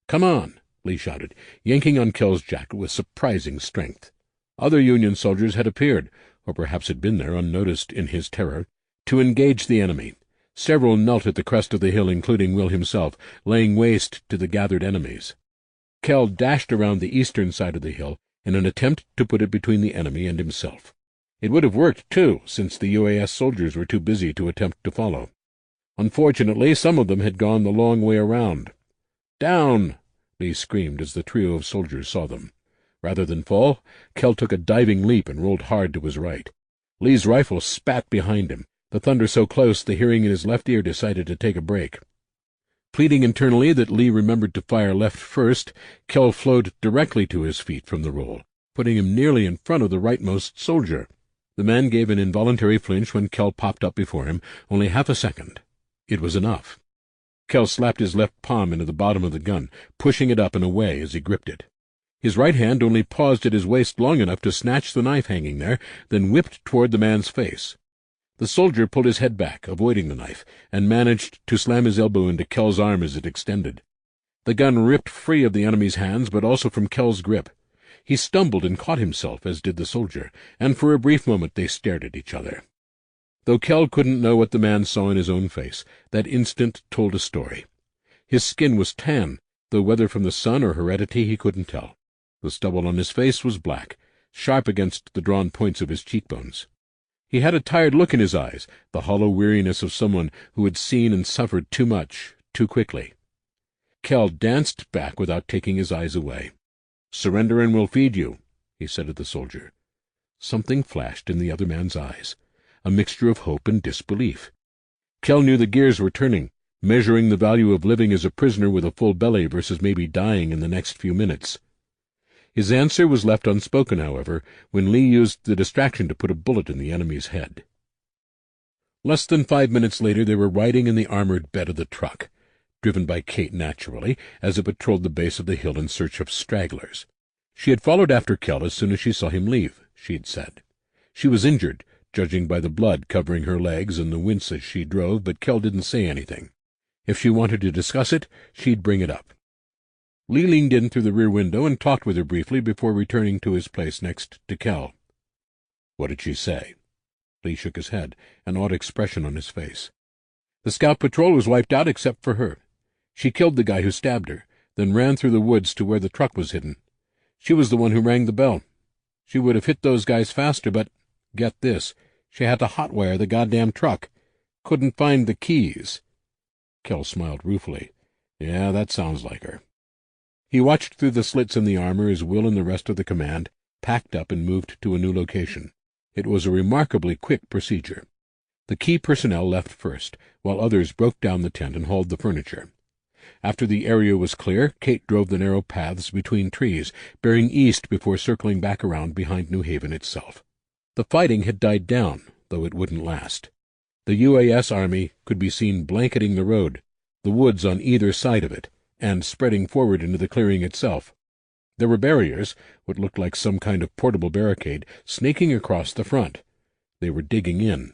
"Come on!" Lee shouted, yanking on Kell's jacket with surprising strength. Other Union soldiers had appeared, or perhaps had been there unnoticed in his terror, to engage the enemy. Several knelt at the crest of the hill, including Will himself, laying waste to the gathered enemies. Kell dashed around the eastern side of the hill in an attempt to put it between the enemy and himself. It would have worked, too, since the UAS soldiers were too busy to attempt to follow. Unfortunately, some of them had gone the long way around. "Down!" Lee screamed as the trio of soldiers saw them. Rather than fall, Kell took a diving leap and rolled hard to his right. Lee's rifle spat behind him, the thunder so close the hearing in his left ear decided to take a break. Pleading internally that Lee remembered to fire left first, Kell flowed directly to his feet from the roll, putting him nearly in front of the rightmost soldier. The man gave an involuntary flinch when Kell popped up before him, only half a second. It was enough. Kell slapped his left palm into the bottom of the gun, pushing it up and away as he gripped it. His right hand only paused at his waist long enough to snatch the knife hanging there, then whipped toward the man's face. The soldier pulled his head back, avoiding the knife, and managed to slam his elbow into Kell's arm as it extended. The gun ripped free of the enemy's hands, but also from Kell's grip. He stumbled and caught himself, as did the soldier, and for a brief moment they stared at each other. Though Kell couldn't know what the man saw in his own face, that instant told a story. His skin was tan, though whether from the sun or heredity he couldn't tell. The stubble on his face was black, sharp against the drawn points of his cheekbones. He had a tired look in his eyes, the hollow weariness of someone who had seen and suffered too much, too quickly. Kell danced back without taking his eyes away. "Surrender and we'll feed you," he said to the soldier. Something flashed in the other man's eyes, a mixture of hope and disbelief. Kell knew the gears were turning, measuring the value of living as a prisoner with a full belly versus maybe dying in the next few minutes. His answer was left unspoken, however, when Lee used the distraction to put a bullet in the enemy's head. Less than 5 minutes later they were riding in the armored bed of the truck, driven by Kate naturally, as it patrolled the base of the hill in search of stragglers. She had followed after Kell as soon as she saw him leave, she had said. She was injured, judging by the blood covering her legs and the wince as she drove, but Kell didn't say anything. If she wanted to discuss it, she'd bring it up. Lee leaned in through the rear window and talked with her briefly before returning to his place next to Kell. "What did she say?" Lee shook his head, an odd expression on his face. "The scout patrol was wiped out except for her. She killed the guy who stabbed her, then ran through the woods to where the truck was hidden. She was the one who rang the bell. She would have hit those guys faster, but, get this, she had to hotwire the goddamn truck. Couldn't find the keys." Kell smiled ruefully. "Yeah, that sounds like her." He watched through the slits in the armor as Will and the rest of the command packed up and moved to a new location. It was a remarkably quick procedure. The key personnel left first, while others broke down the tent and hauled the furniture. After the area was clear, Kate drove the narrow paths between trees, bearing east before circling back around behind New Haven itself. The fighting had died down, though it wouldn't last. The UAS Army could be seen blanketing the road, the woods on either side of it, and spreading forward into the clearing itself. There were barriers, what looked like some kind of portable barricade, snaking across the front. They were digging in.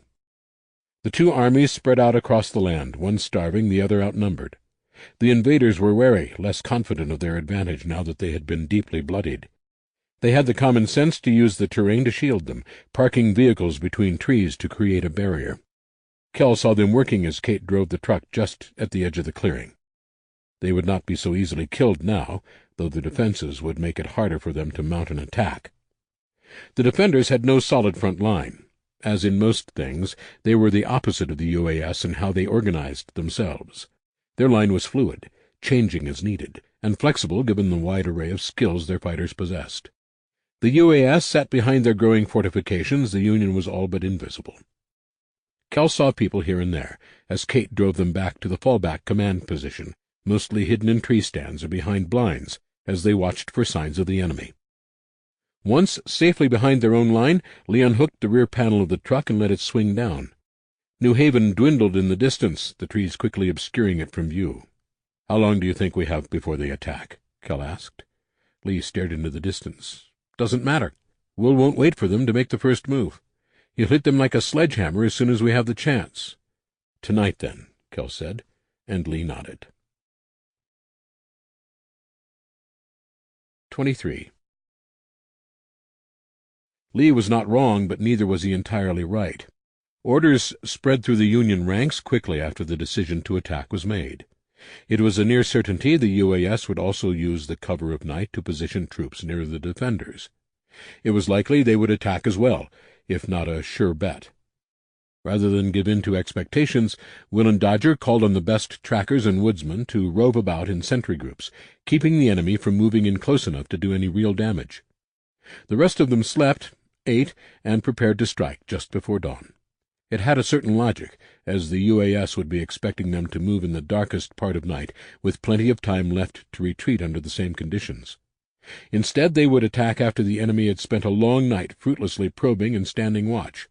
The two armies spread out across the land, one starving, the other outnumbered. The invaders were wary, less confident of their advantage now that they had been deeply bloodied. They had the common sense to use the terrain to shield them, parking vehicles between trees to create a barrier. Kell saw them working as Kate drove the truck just at the edge of the clearing. They would not be so easily killed now, though the defenses would make it harder for them to mount an attack. The defenders had no solid front line. As in most things, they were the opposite of the UAS in how they organized themselves. Their line was fluid, changing as needed, and flexible given the wide array of skills their fighters possessed. The UAS sat behind their growing fortifications. The Union was all but invisible. Kell saw people here and there, as Kate drove them back to the fallback command position, mostly hidden in tree stands or behind blinds, as they watched for signs of the enemy. Once safely behind their own line, Lee unhooked the rear panel of the truck and let it swing down. New Haven dwindled in the distance, the trees quickly obscuring it from view. "How long do you think we have before they attack?" Kell asked. Lee stared into the distance. "Doesn't matter. Will won't wait for them to make the first move. He'll hit them like a sledgehammer as soon as we have the chance." "Tonight, then," Kell said, and Lee nodded. 23. Lee was not wrong, but neither was he entirely right. Orders spread through the Union ranks quickly after the decision to attack was made. It was a near certainty the UAS would also use the cover of night to position troops near the defenders. It was likely they would attack as well, if not a sure bet. Rather than give in to expectations, Will and Dodger called on the best trackers and woodsmen to rove about in sentry groups, keeping the enemy from moving in close enough to do any real damage. The rest of them slept, ate, and prepared to strike just before dawn. It had a certain logic, as the UAS would be expecting them to move in the darkest part of night, with plenty of time left to retreat under the same conditions. Instead, they would attack after the enemy had spent a long night fruitlessly probing and standing watch.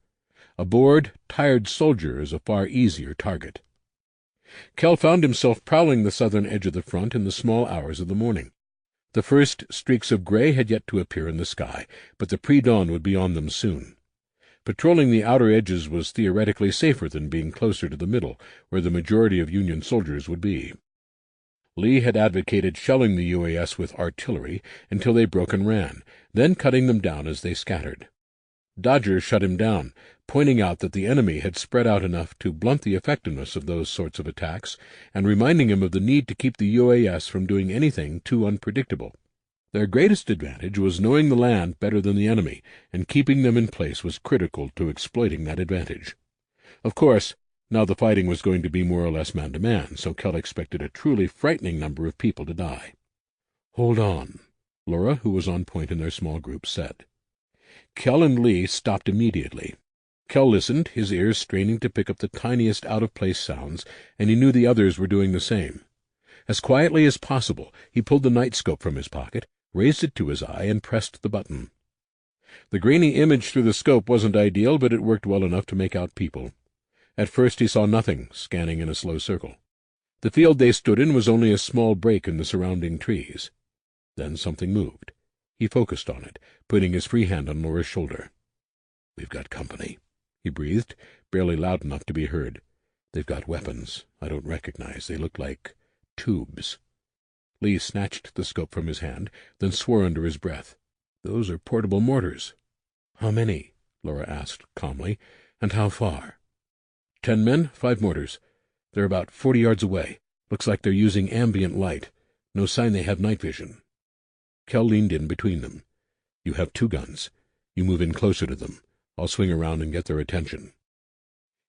A bored, tired soldier is a far easier target. Kell found himself prowling the southern edge of the front in the small hours of the morning. The first streaks of gray had yet to appear in the sky, but the pre-dawn would be on them soon. Patrolling the outer edges was theoretically safer than being closer to the middle, where the majority of Union soldiers would be. Lee had advocated shelling the UAS with artillery until they broke and ran, then cutting them down as they scattered. Dodger shut him down, pointing out that the enemy had spread out enough to blunt the effectiveness of those sorts of attacks, and reminding him of the need to keep the UAS from doing anything too unpredictable. Their greatest advantage was knowing the land better than the enemy, and keeping them in place was critical to exploiting that advantage. Of course, now the fighting was going to be more or less man-to-man, so Kell expected a truly frightening number of people to die. "Hold on," Laura, who was on point in their small group, said. Kell and Lee stopped immediately. Kell listened, his ears straining to pick up the tiniest out-of-place sounds, and he knew the others were doing the same. As quietly as possible, he pulled the night-scope from his pocket, raised it to his eye, and pressed the button. The grainy image through the scope wasn't ideal, but it worked well enough to make out people. At first he saw nothing, scanning in a slow circle. The field they stood in was only a small break in the surrounding trees. Then something moved. He focused on it, putting his free hand on Laura's shoulder. "We've got company," he breathed, barely loud enough to be heard. "They've got weapons I don't recognize. They look like tubes." Lee snatched the scope from his hand, then swore under his breath. "Those are portable mortars." "How many?" Laura asked calmly. "And how far?" 10 men, 5 mortars. They're about 40 yards away. Looks like they're using ambient light. No sign they have night vision." Kell leaned in between them. "You have 2 guns. You move in closer to them. I'll swing around and get their attention."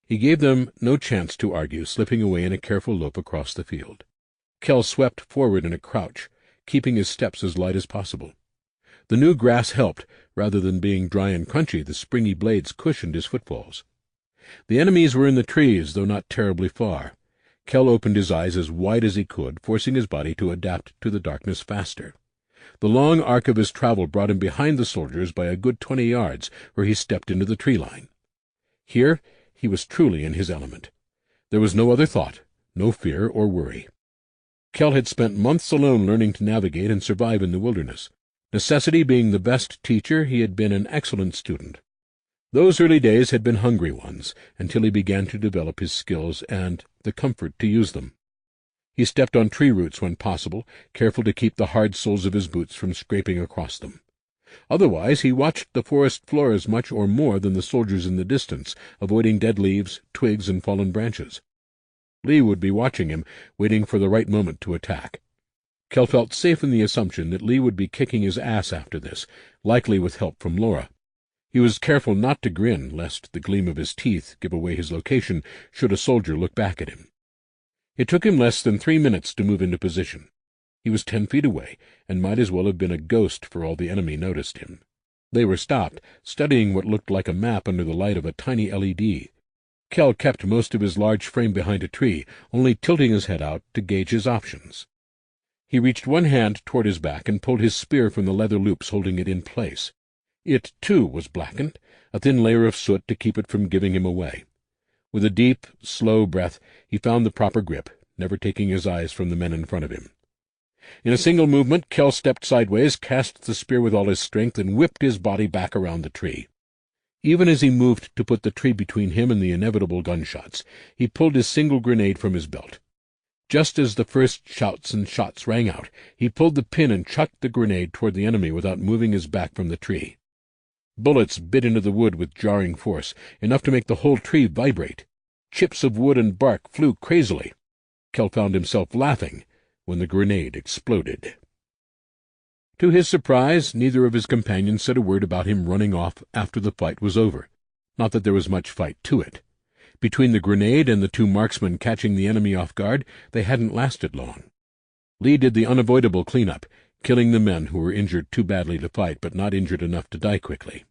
He gave them no chance to argue, slipping away in a careful lope across the field. Kell swept forward in a crouch, keeping his steps as light as possible. The new grass helped. Rather than being dry and crunchy, the springy blades cushioned his footfalls. The enemies were in the trees, though not terribly far. Kell opened his eyes as wide as he could, forcing his body to adapt to the darkness faster. The long arc of his travel brought him behind the soldiers by a good 20 yards, where he stepped into the tree line. Here he was truly in his element. There was no other thought, no fear or worry. Kell had spent months alone learning to navigate and survive in the wilderness. Necessity being the best teacher, he had been an excellent student. Those early days had been hungry ones, until he began to develop his skills and the comfort to use them. He stepped on tree roots when possible, careful to keep the hard soles of his boots from scraping across them. Otherwise, he watched the forest floor as much or more than the soldiers in the distance, avoiding dead leaves, twigs, and fallen branches. Lee would be watching him, waiting for the right moment to attack. Kell felt safe in the assumption that Lee would be kicking his ass after this, likely with help from Laura. He was careful not to grin, lest the gleam of his teeth give away his location should a soldier look back at him. It took him less than 3 minutes to move into position. He was 10 feet away, and might as well have been a ghost for all the enemy noticed him. They were stopped, studying what looked like a map under the light of a tiny LED. Kell kept most of his large frame behind a tree, only tilting his head out to gauge his options. He reached one hand toward his back and pulled his spear from the leather loops holding it in place. It, too, was blackened, a thin layer of soot to keep it from giving him away. With a deep, slow breath, he found the proper grip, never taking his eyes from the men in front of him. In a single movement, Kell stepped sideways, cast the spear with all his strength, and whipped his body back around the tree. Even as he moved to put the tree between him and the inevitable gunshots, he pulled his single grenade from his belt. Just as the first shouts and shots rang out, he pulled the pin and chucked the grenade toward the enemy without moving his back from the tree. Bullets bit into the wood with jarring force, enough to make the whole tree vibrate. Chips of wood and bark flew crazily. Kell found himself laughing when the grenade exploded. To his surprise, neither of his companions said a word about him running off after the fight was over. Not that there was much fight to it. Between the grenade and the 2 marksmen catching the enemy off guard, they hadn't lasted long. Lee did the unavoidable cleanup, killing the men who were injured too badly to fight but not injured enough to die quickly.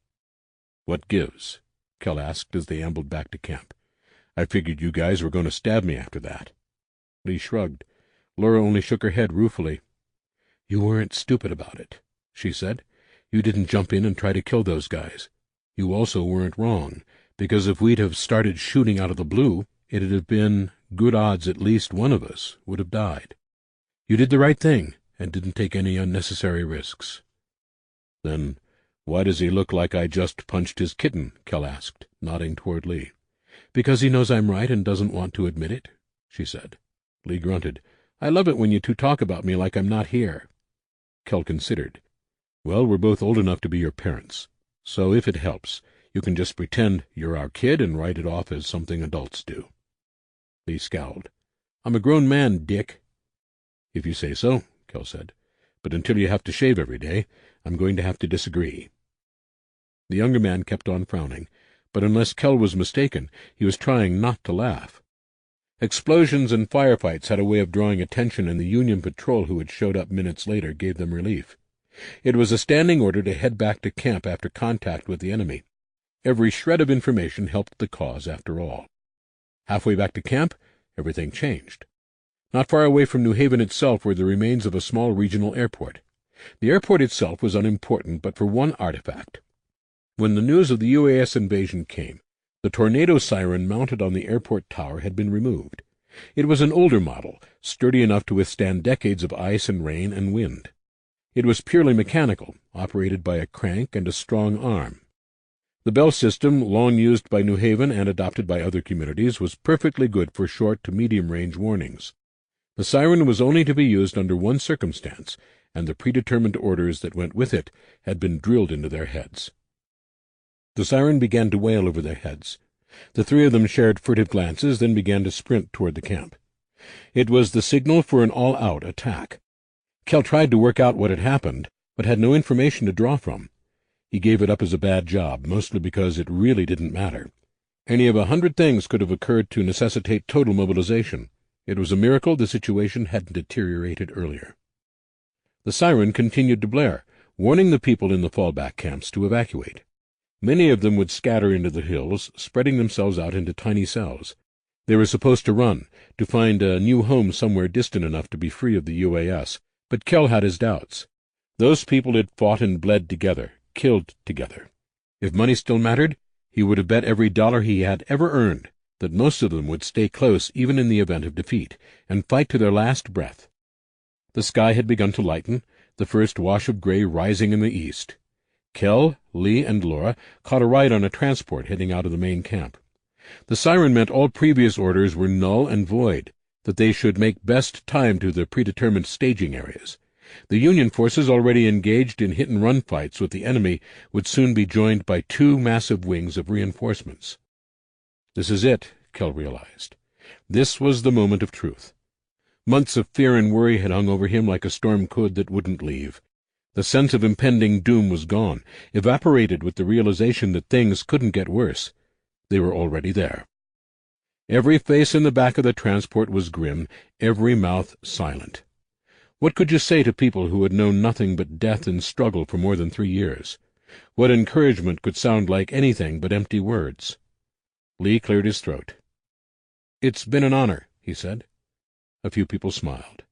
"What gives?" Kell asked as they ambled back to camp. "I figured you guys were going to stab me after that." Lee shrugged. Laura only shook her head ruefully. "You weren't stupid about it," she said. "You didn't jump in and try to kill those guys. You also weren't wrong, because if we'd have started shooting out of the blue, it'd have been good odds at least one of us would have died. You did the right thing and didn't take any unnecessary risks." "Then why does he look like I just punched his kitten?" Kell asked, nodding toward Lee. "Because he knows I'm right and doesn't want to admit it," she said. Lee grunted. "I love it when you two talk about me like I'm not here." Kell considered. "Well, we're both old enough to be your parents, so if it helps, you can just pretend you're our kid and write it off as something adults do." Lee scowled. "I'm a grown man, Dick." "If you say so," Kell said. "But until you have to shave every day, I'm going to have to disagree." The younger man kept on frowning, but unless Kell was mistaken, he was trying not to laugh. Explosions and firefights had a way of drawing attention, and the Union patrol who had showed up minutes later gave them relief. It was a standing order to head back to camp after contact with the enemy. Every shred of information helped the cause, after all. Halfway back to camp, everything changed. Not far away from New Haven itself were the remains of a small regional airport. The airport itself was unimportant but for one artifact. When the news of the UAS invasion came, the tornado siren mounted on the airport tower had been removed. It was an older model, sturdy enough to withstand decades of ice and rain and wind. It was purely mechanical, operated by a crank and a strong arm. The bell system, long used by New Haven and adopted by other communities, was perfectly good for short to medium-range warnings. The siren was only to be used under one circumstance, and the predetermined orders that went with it had been drilled into their heads. The siren began to wail over their heads. The three of them shared furtive glances, then began to sprint toward the camp. It was the signal for an all-out attack. Kell tried to work out what had happened, but had no information to draw from. He gave it up as a bad job, mostly because it really didn't matter. Any of 100 things could have occurred to necessitate total mobilization. It was a miracle the situation hadn't deteriorated earlier. The siren continued to blare, warning the people in the fallback camps to evacuate. Many of them would scatter into the hills, spreading themselves out into tiny cells. They were supposed to run, to find a new home somewhere distant enough to be free of the UAS, but Kell had his doubts. Those people had fought and bled together, killed together. If money still mattered, he would have bet every dollar he had ever earned that most of them would stay close even in the event of defeat, and fight to their last breath. The sky had begun to lighten, the first wash of gray rising in the east. Kell, Lee, and Laura caught a ride on a transport heading out of the main camp. The siren meant all previous orders were null and void, that they should make best time to the predetermined staging areas. The Union forces already engaged in hit-and-run fights with the enemy would soon be joined by 2 massive wings of reinforcements. This is it, Kell realized. This was the moment of truth. Months of fear and worry had hung over him like a storm cloud that wouldn't leave. The sense of impending doom was gone, evaporated with the realization that things couldn't get worse. They were already there. Every face in the back of the transport was grim, every mouth silent. What could you say to people who had known nothing but death and struggle for more than 3 years? What encouragement could sound like anything but empty words? Lee cleared his throat. "It's been an honor," he said. A few people smiled.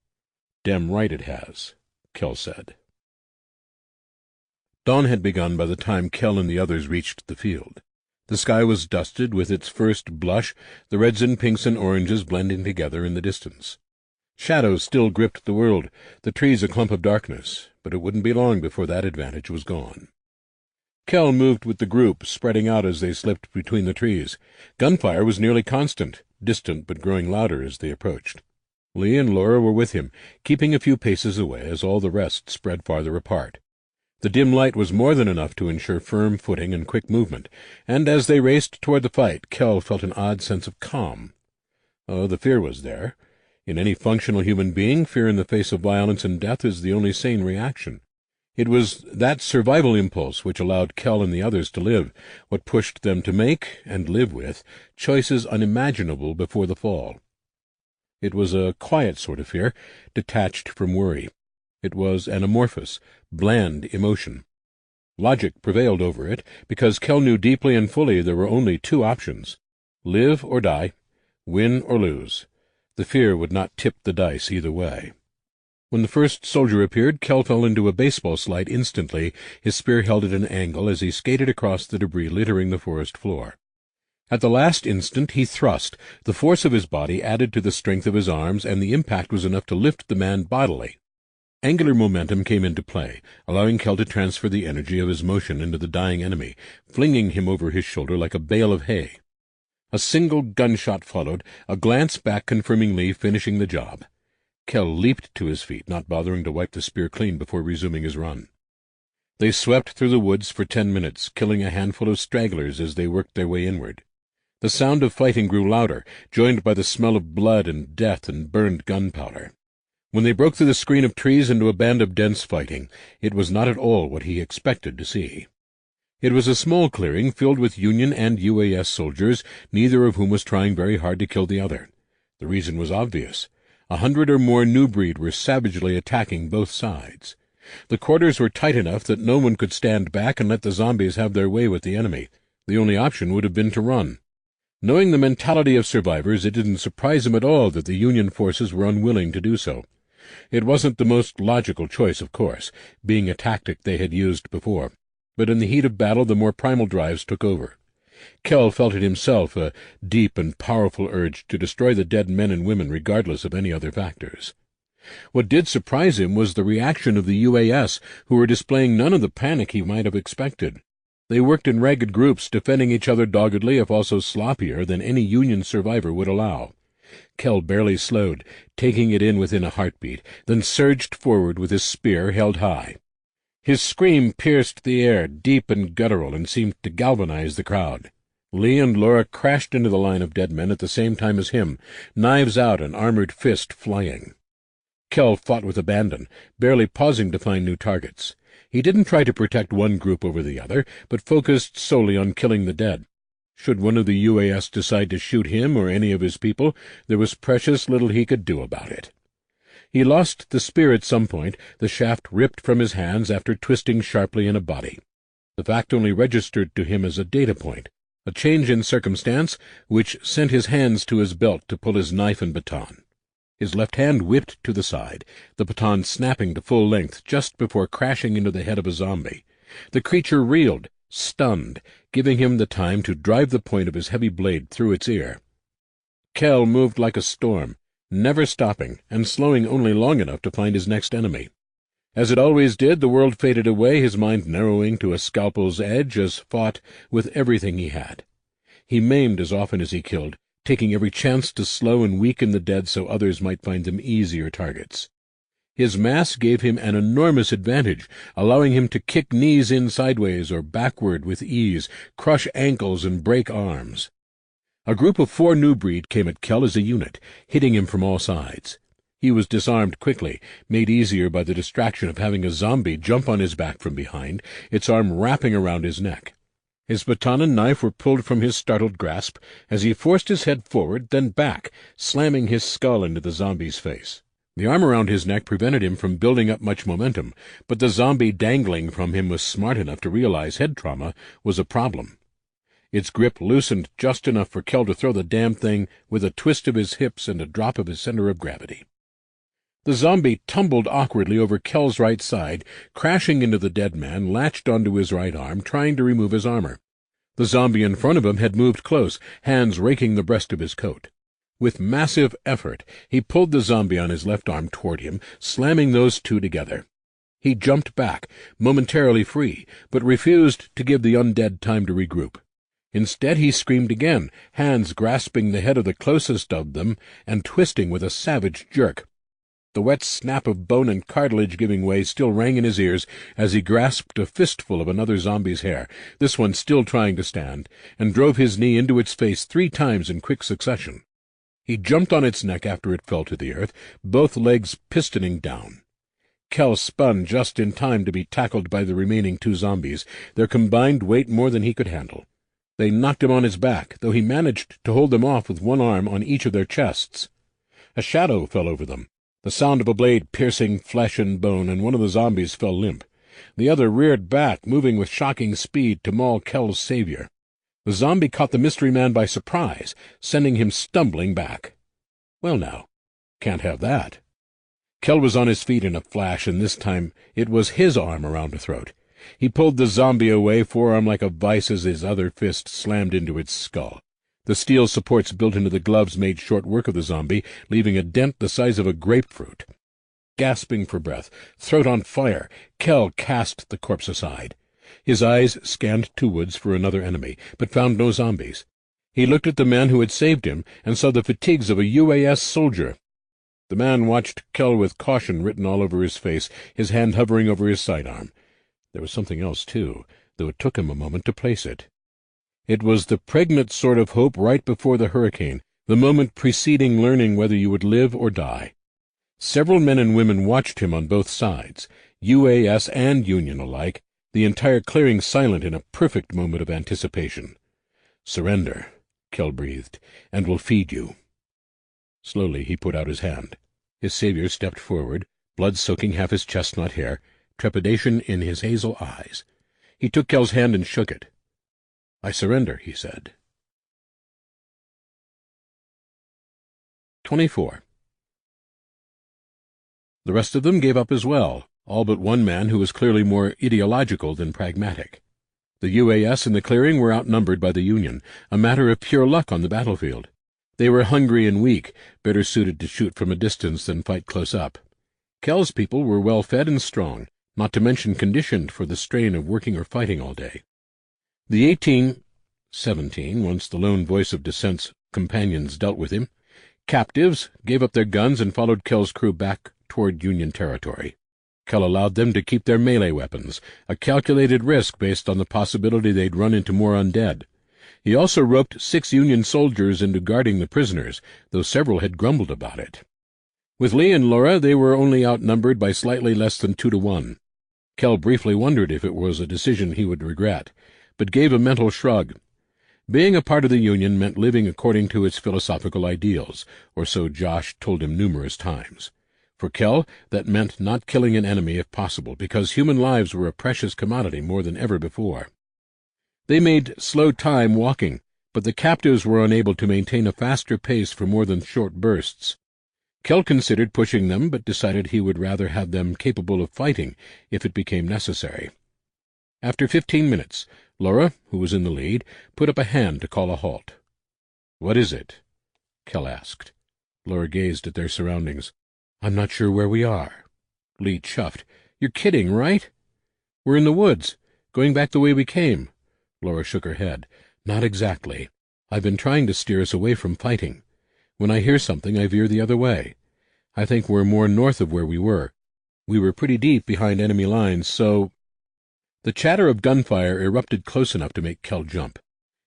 "Damn right it has," Kell said. Dawn had begun by the time Kell and the others reached the field. The sky was dusted with its first blush, the reds and pinks and oranges blending together in the distance. Shadows still gripped the world, the trees a clump of darkness, but it wouldn't be long before that advantage was gone. Kell moved with the group, spreading out as they slipped between the trees. Gunfire was nearly constant, distant but growing louder as they approached. Lee and Laura were with him, keeping a few paces away as all the rest spread farther apart. The dim light was more than enough to ensure firm footing and quick movement, and as they raced toward the fight, Kell felt an odd sense of calm. Oh, the fear was there. In any functional human being, fear in the face of violence and death is the only sane reaction. It was that survival impulse which allowed Kell and the others to live, what pushed them to make, and live with, choices unimaginable before the fall. It was a quiet sort of fear, detached from worry. It was an amorphous, bland emotion. Logic prevailed over it, because Kell knew deeply and fully there were only two options: live or die, win or lose. The fear would not tip the dice either way. When the first soldier appeared, Kell fell into a baseball slide instantly, his spear held at an angle as he skated across the debris littering the forest floor. At the last instant he thrust. The force of his body added to the strength of his arms, and the impact was enough to lift the man bodily. Angular momentum came into play, allowing Kell to transfer the energy of his motion into the dying enemy, flinging him over his shoulder like a bale of hay. A single gunshot followed, a glance back confirming Lee finishing the job. Kell leaped to his feet, not bothering to wipe the spear clean before resuming his run. They swept through the woods for 10 minutes, killing a handful of stragglers as they worked their way inward. The sound of fighting grew louder, joined by the smell of blood and death and burned gunpowder. When they broke through the screen of trees into a band of dense fighting, it was not at all what he expected to see. It was a small clearing filled with Union and UAS soldiers, neither of whom was trying very hard to kill the other. The reason was obvious. 100 or more new breed were savagely attacking both sides. The quarters were tight enough that no one could stand back and let the zombies have their way with the enemy. The only option would have been to run. Knowing the mentality of survivors, it didn't surprise him at all that the Union forces were unwilling to do so. It wasn't the most logical choice, of course, being a tactic they had used before, but in the heat of battle the more primal drives took over. Kell felt it himself, a deep and powerful urge to destroy the dead men and women regardless of any other factors. What did surprise him was the reaction of the UAS, who were displaying none of the panic he might have expected. They worked in ragged groups, defending each other doggedly, if also sloppier than any Union survivor would allow. Kell barely slowed, taking it in within a heartbeat, then surged forward with his spear held high. His scream pierced the air, deep and guttural, and seemed to galvanize the crowd. Lee and Laura crashed into the line of dead men at the same time as him, knives out and armored fist flying. Kell fought with abandon, barely pausing to find new targets. He didn't try to protect one group over the other, but focused solely on killing the dead. Should one of the UAS decide to shoot him or any of his people, there was precious little he could do about it. He lost the spear at some point, the shaft ripped from his hands after twisting sharply in a body. The fact only registered to him as a data point, a change in circumstance which sent his hands to his belt to pull his knife and baton. His left hand whipped to the side, the baton snapping to full length just before crashing into the head of a zombie. The creature reeled, stunned, giving him the time to drive the point of his heavy blade through its ear. Kell moved like a storm, never stopping and slowing only long enough to find his next enemy. As it always did, the world faded away, his mind narrowing to a scalpel's edge as fought with everything he had. He maimed as often as he killed, taking every chance to slow and weaken the dead so others might find them easier targets. His mass gave him an enormous advantage, allowing him to kick knees in sideways or backward with ease, crush ankles and break arms. A group of 4 new breed came at Kell as a unit, hitting him from all sides. He was disarmed quickly, made easier by the distraction of having a zombie jump on his back from behind, its arm wrapping around his neck. His baton and knife were pulled from his startled grasp as he forced his head forward, then back, slamming his skull into the zombie's face. The arm around his neck prevented him from building up much momentum, but the zombie dangling from him was smart enough to realize head trauma was a problem. Its grip loosened just enough for Kell to throw the damned thing with a twist of his hips and a drop of his center of gravity. The zombie tumbled awkwardly over Kell's right side, crashing into the dead man, latched onto his right arm, trying to remove his armor. The zombie in front of him had moved close, hands raking the breast of his coat. With massive effort, he pulled the zombie on his left arm toward him, slamming those two together. He jumped back, momentarily free, but refused to give the undead time to regroup. Instead he screamed again, hands grasping the head of the closest of them and twisting with a savage jerk. The wet snap of bone and cartilage giving way still rang in his ears as he grasped a fistful of another zombie's hair, this one still trying to stand, and drove his knee into its face 3 times in quick succession. He jumped on its neck after it fell to the earth, both legs pistoning down. Kell spun just in time to be tackled by the remaining 2 zombies, their combined weight more than he could handle. They knocked him on his back, though he managed to hold them off with one arm on each of their chests. A shadow fell over them. The sound of a blade piercing flesh and bone, and one of the zombies fell limp. The other reared back, moving with shocking speed to maul Kel's savior. The zombie caught the mystery man by surprise, sending him stumbling back. Well now, can't have that. Kel was on his feet in a flash, and this time it was his arm around the throat. He pulled the zombie away, forearm like a vice, as his other fist slammed into its skull. The steel supports built into the gloves made short work of the zombie, leaving a dent the size of a grapefruit. Gasping for breath, throat on fire, Kel cast the corpse aside. His eyes scanned to woods for another enemy, but found no zombies. He looked at the man who had saved him and saw the fatigues of a UAS soldier. The man watched Kel with caution written all over his face, his hand hovering over his sidearm. There was something else, too, though it took him a moment to place it. It was the pregnant sort of hope right before the hurricane, the moment preceding learning whether you would live or die. Several men and women watched him on both sides, UAS and Union alike, the entire clearing silent in a perfect moment of anticipation. "Surrender," Kel breathed, "and we'll feed you." Slowly he put out his hand. His savior stepped forward, blood soaking half his chestnut hair, trepidation in his hazel eyes. He took Kel's hand and shook it. "I surrender," he said. 24. The rest of them gave up as well, all but one man who was clearly more ideological than pragmatic. The UAS in the clearing were outnumbered by the Union, a matter of pure luck on the battlefield. They were hungry and weak, better suited to shoot from a distance than fight close up. Kel's people were well fed and strong, not to mention conditioned for the strain of working or fighting all day. The 17, once the lone voice of dissent's companions dealt with him, captives gave up their guns and followed Kel's crew back toward Union territory. Kel allowed them to keep their melee weapons, a calculated risk based on the possibility they'd run into more undead. He also roped 6 Union soldiers into guarding the prisoners, though several had grumbled about it. With Lee and Laura, they were only outnumbered by slightly less than 2 to 1. Kel briefly wondered if it was a decision he would regret, but gave a mental shrug. Being a part of the Union meant living according to its philosophical ideals, or so Josh told him numerous times. For Kel, that meant not killing an enemy if possible, because human lives were a precious commodity more than ever before. They made slow time walking, but the captives were unable to maintain a faster pace for more than short bursts. Kel considered pushing them, but decided he would rather have them capable of fighting if it became necessary. After 15 minutes, Laura, who was in the lead, put up a hand to call a halt. "What is it?" Kel asked. Laura gazed at their surroundings. "I'm not sure where we are." Lee chuffed. "You're kidding, right?" "We're in the woods, going back the way we came." Laura shook her head. "Not exactly. I've been trying to steer us away from fighting. When I hear something, I veer the other way. I think we're more north of where we were. We were pretty deep behind enemy lines, so—" The chatter of gunfire erupted close enough to make Kel jump.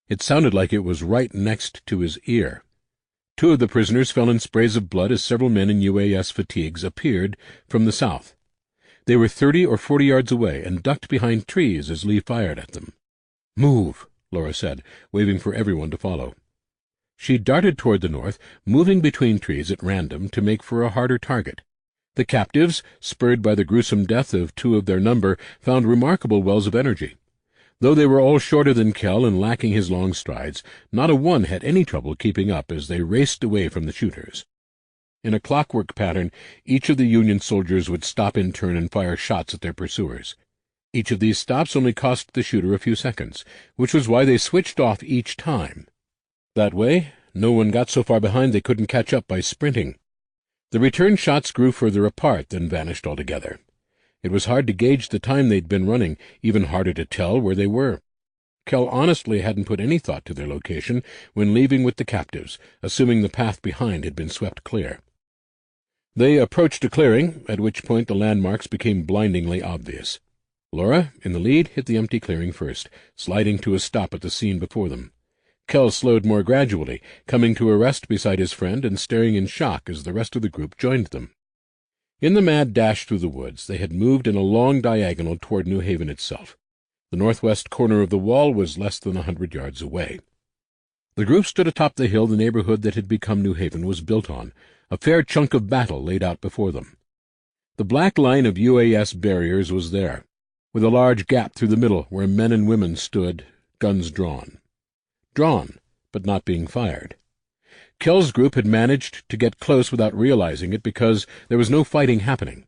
It sounded like it was right next to his ear. 2 of the prisoners fell in sprays of blood as several men in UAS fatigues appeared from the south. They were 30 or 40 yards away and ducked behind trees as Lee fired at them. "Move," Laura said, waving for everyone to follow. She darted toward the north, moving between trees at random to make for a harder target. The captives, spurred by the gruesome death of 2 of their number, found remarkable wells of energy. Though they were all shorter than Kel and lacking his long strides, not a one had any trouble keeping up as they raced away from the shooters. In a clockwork pattern, each of the Union soldiers would stop in turn and fire shots at their pursuers. Each of these stops only cost the shooter a few seconds, which was why they switched off each time. That way, no one got so far behind they couldn't catch up by sprinting. The return shots grew further apart, then vanished altogether. It was hard to gauge the time they'd been running, even harder to tell where they were. Kel honestly hadn't put any thought to their location when leaving with the captives, assuming the path behind had been swept clear. They approached a clearing, at which point the landmarks became blindingly obvious. Laura, in the lead, hit the empty clearing first, sliding to a stop at the scene before them. Kel slowed more gradually, coming to a rest beside his friend and staring in shock as the rest of the group joined them. In the mad dash through the woods, they had moved in a long diagonal toward New Haven itself. The northwest corner of the wall was less than 100 yards away. The group stood atop the hill the neighborhood that had become New Haven was built on, A fair chunk of battle laid out before them. The black line of UAS barriers was there, with a large gap through the middle where men and women stood, guns drawn. Drawn, but not being fired. Kell's group had managed to get close without realizing it because there was no fighting happening.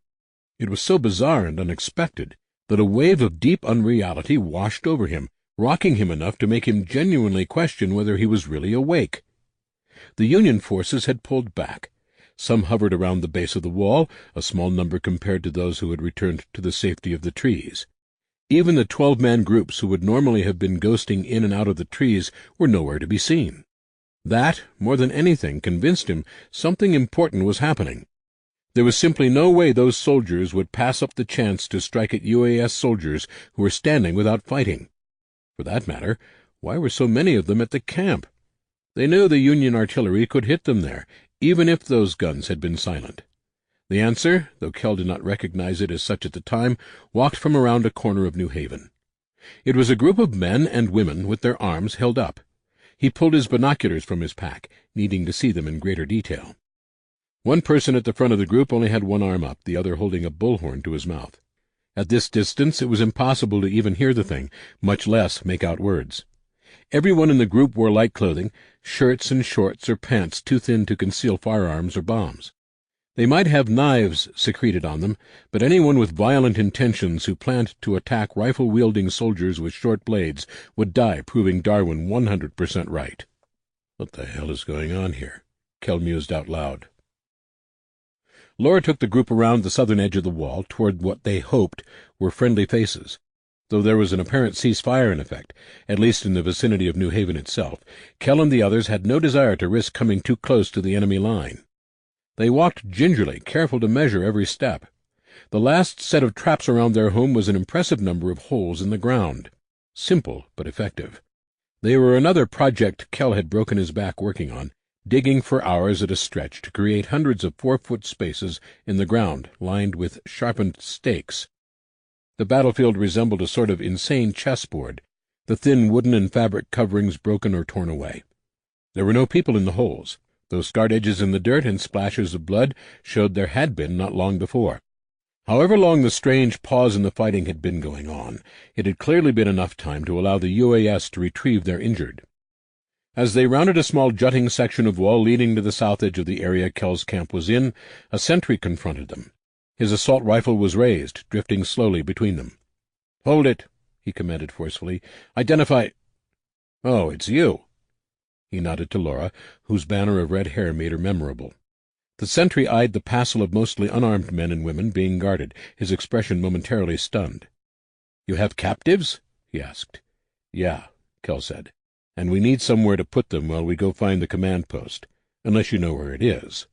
It was so bizarre and unexpected that a wave of deep unreality washed over him, rocking him enough to make him genuinely question whether he was really awake. The Union forces had pulled back. Some hovered around the base of the wall, a small number compared to those who had returned to the safety of the trees. Even the 12-man groups who would normally have been ghosting in and out of the trees were nowhere to be seen. That, more than anything, convinced him something important was happening. There was simply no way those soldiers would pass up the chance to strike at UAS soldiers who were standing without fighting. For that matter, why were so many of them at the camp? They knew the Union artillery could hit them there, even if those guns had been silent. The answer, though Kell did not recognize it as such at the time, walked from around a corner of New Haven. It was a group of men and women with their arms held up. He pulled his binoculars from his pack, needing to see them in greater detail. One person at the front of the group only had one arm up, the other holding a bullhorn to his mouth. At this distance it was impossible to even hear the thing, much less make out words. Everyone in the group wore light clothing, shirts and shorts or pants too thin to conceal firearms or bombs. They might have knives secreted on them, but anyone with violent intentions who planned to attack rifle-wielding soldiers with short blades would die, proving Darwin 100% right. What the hell is going on here? Kell mused out loud. Laura took the group around the southern edge of the wall toward what they hoped were friendly faces. Though there was an apparent ceasefire in effect, at least in the vicinity of New Haven itself, Kell and the others had no desire to risk coming too close to the enemy line. They walked gingerly, careful to measure every step. The last set of traps around their home was an impressive number of holes in the ground. Simple, but effective. They were another project Kell had broken his back working on, digging for hours at a stretch to create hundreds of 4-foot spaces in the ground lined with sharpened stakes. The battlefield resembled a sort of insane chessboard, the thin wooden and fabric coverings broken or torn away. There were no people in the holes. Those scarred edges in the dirt and splashes of blood showed there had been not long before. However long the strange pause in the fighting had been going on, it had clearly been enough time to allow the UAS to retrieve their injured. As they rounded a small jutting section of wall leading to the south edge of the area Kell's camp was in, a sentry confronted them. His assault rifle was raised, drifting slowly between them. "Hold it," he commanded forcefully. "Identify—" "Oh, it's you." He nodded to Laura, whose banner of red hair made her memorable. The sentry eyed the passel of mostly unarmed men and women being guarded, his expression momentarily stunned. "You have captives?" he asked. "Yeah," Kell said. "And we need somewhere to put them while we go find the command post, unless you know where it is."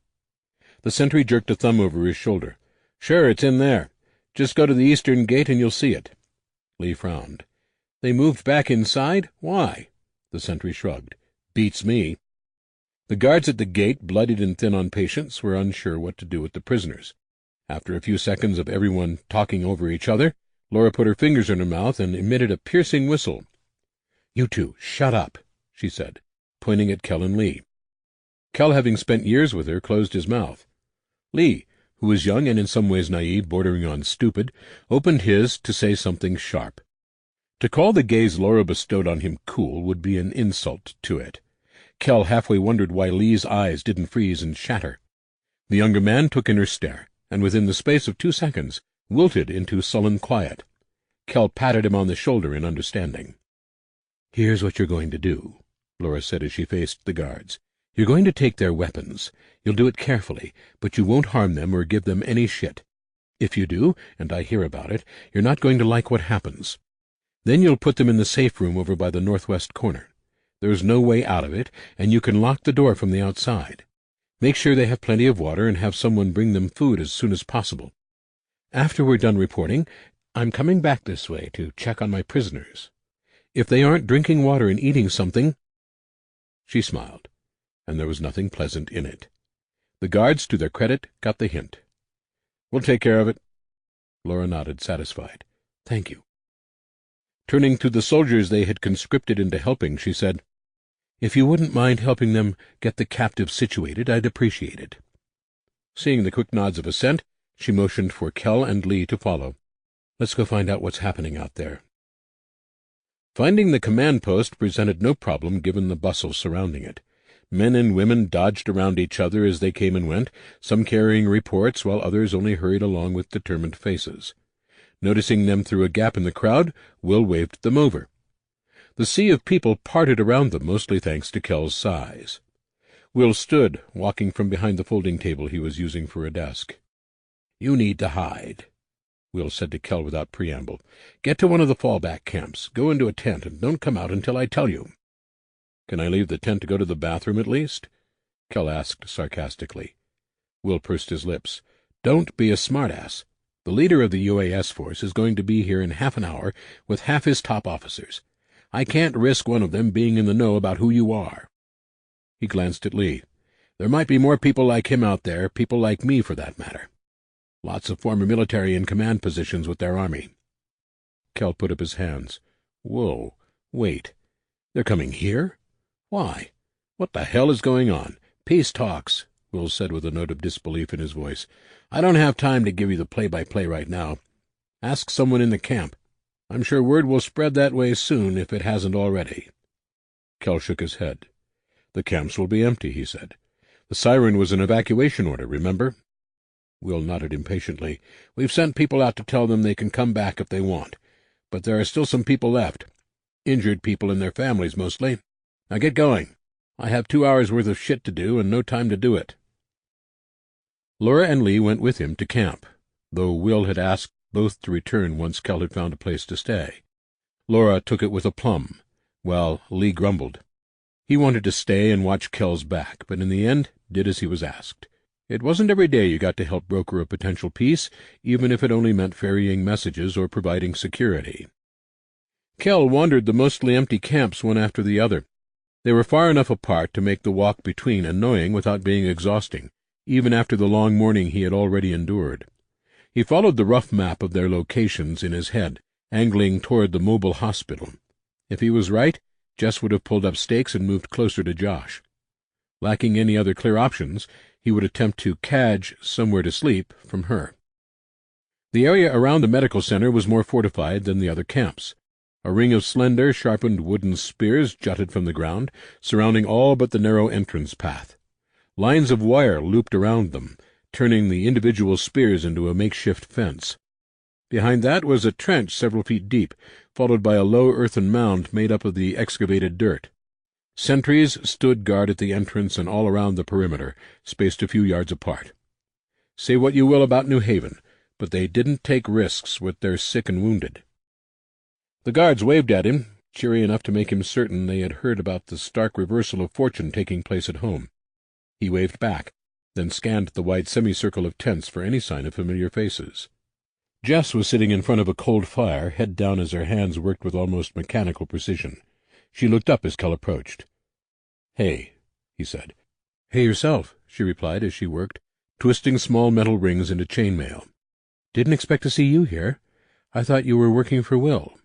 The sentry jerked a thumb over his shoulder. "Sure, it's in there. Just go to the eastern gate and you'll see it." Lee frowned. "They moved back inside? Why?" The sentry shrugged. "Beats me." The guards at the gate, bloodied and thin on patience, were unsure what to do with the prisoners. After a few seconds of everyone talking over each other, Laura put her fingers in her mouth and emitted a piercing whistle. "You two, shut up," she said, pointing at Kell and Lee. Kell, having spent years with her, closed his mouth. Lee, who was young and in some ways naive, bordering on stupid, opened his to say something sharp. To call the gaze Laura bestowed on him cool would be an insult to it. Kell halfway wondered why Lee's eyes didn't freeze and shatter. The younger man took in her stare, and within the space of 2 seconds wilted into sullen quiet. Kell patted him on the shoulder in understanding. "Here's what you're going to do," Laura said as she faced the guards. "You're going to take their weapons. You'll do it carefully, but you won't harm them or give them any shit. If you do, and I hear about it, you're not going to like what happens. Then you'll put them in the safe room over by the northwest corner. There's no way out of it, and you can lock the door from the outside. Make sure they have plenty of water and have someone bring them food as soon as possible. After we're done reporting, I'm coming back this way to check on my prisoners. If they aren't drinking water and eating something—" She smiled, and there was nothing pleasant in it. The guards, to their credit, got the hint. "We'll take care of it." Laura nodded, satisfied. "Thank you." Turning to the soldiers they had conscripted into helping, she said, "If you wouldn't mind helping them get the captives situated, I'd appreciate it." Seeing the quick nods of assent, she motioned for Kell and Lee to follow. "Let's go find out what's happening out there." Finding the command post presented no problem given the bustle surrounding it. Men and women dodged around each other as they came and went, some carrying reports, while others only hurried along with determined faces. Noticing them through a gap in the crowd, Will waved them over. The sea of people parted around them, mostly thanks to Kell's size. Will stood, walking from behind the folding table he was using for a desk. "You need to hide," Will said to Kell without preamble. "Get to one of the fallback camps, go into a tent, and don't come out until I tell you." "Can I leave the tent to go to the bathroom at least?" Kell asked sarcastically. Will pursed his lips. "Don't be a smartass. The leader of the UAS force is going to be here in half an hour with half his top officers. I can't risk one of them being in the know about who you are." He glanced at Lee. "There might be more people like him out there, people like me for that matter. Lots of former military in command positions with their army." Kell put up his hands. "Whoa, wait. They're coming here? Why? What the hell is going on?" "Peace talks," Will said with a note of disbelief in his voice. "I don't have time to give you the play-by-play right now. Ask someone in the camp. I'm sure word will spread that way soon if it hasn't already." Kell shook his head. "The camps will be empty," he said. "The siren was an evacuation order, remember?" Will nodded impatiently. "We've sent people out to tell them they can come back if they want. But there are still some people left. Injured people and their families, mostly. Now get going. I have 2 hours' worth of shit to do and no time to do it." Laura and Lee went with him to camp, though Will had asked both to return once Kell had found a place to stay. Laura took it with aplomb, while Lee grumbled. He wanted to stay and watch Kell's back, but in the end did as he was asked. It wasn't every day you got to help broker a potential peace, even if it only meant ferrying messages or providing security. Kell wandered the mostly empty camps one after the other. They were far enough apart to make the walk between annoying without being exhausting, even after the long morning he had already endured. He followed the rough map of their locations in his head, angling toward the mobile hospital. If he was right, Jess would have pulled up stakes and moved closer to Josh. Lacking any other clear options, he would attempt to cadge somewhere to sleep from her. The area around the medical center was more fortified than the other camps. A ring of slender, sharpened wooden spears jutted from the ground, surrounding all but the narrow entrance path. Lines of wire looped around them, turning the individual spears into a makeshift fence. Behind that was a trench several feet deep, followed by a low earthen mound made up of the excavated dirt. Sentries stood guard at the entrance and all around the perimeter, spaced a few yards apart. Say what you will about New Haven, but they didn't take risks with their sick and wounded. The guards waved at him, cheery enough to make him certain they had heard about the stark reversal of fortune taking place at home. He waved back, then scanned the wide semicircle of tents for any sign of familiar faces. Jess was sitting in front of a cold fire, head down as her hands worked with almost mechanical precision. She looked up as Kell approached. "Hey," he said. "Hey yourself," she replied as she worked, twisting small metal rings into chainmail. "Didn't expect to see you here. I thought you were working for Will."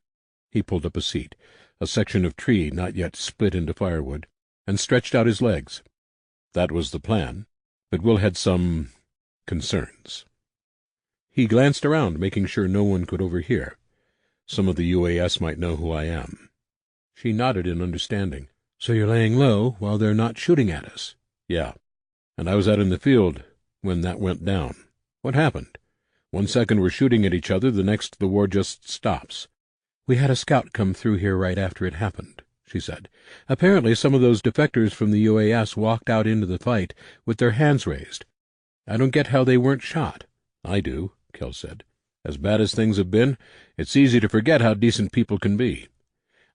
He pulled up a seat, a section of tree not yet split into firewood, and stretched out his legs. That was the plan, but Will had some concerns. He glanced around, making sure no one could overhear. "Some of the UAS might know who I am." She nodded in understanding. "So you're laying low while they're not shooting at us?" "Yeah. And I was out in the field when that went down. What happened? 1 second we're shooting at each other, the next the war just stops." "We had a scout come through here right after it happened," she said. "Apparently some of those defectors from the UAS walked out into the fight with their hands raised. I don't get how they weren't shot." "I do," Kell said. "As bad as things have been, it's easy to forget how decent people can be.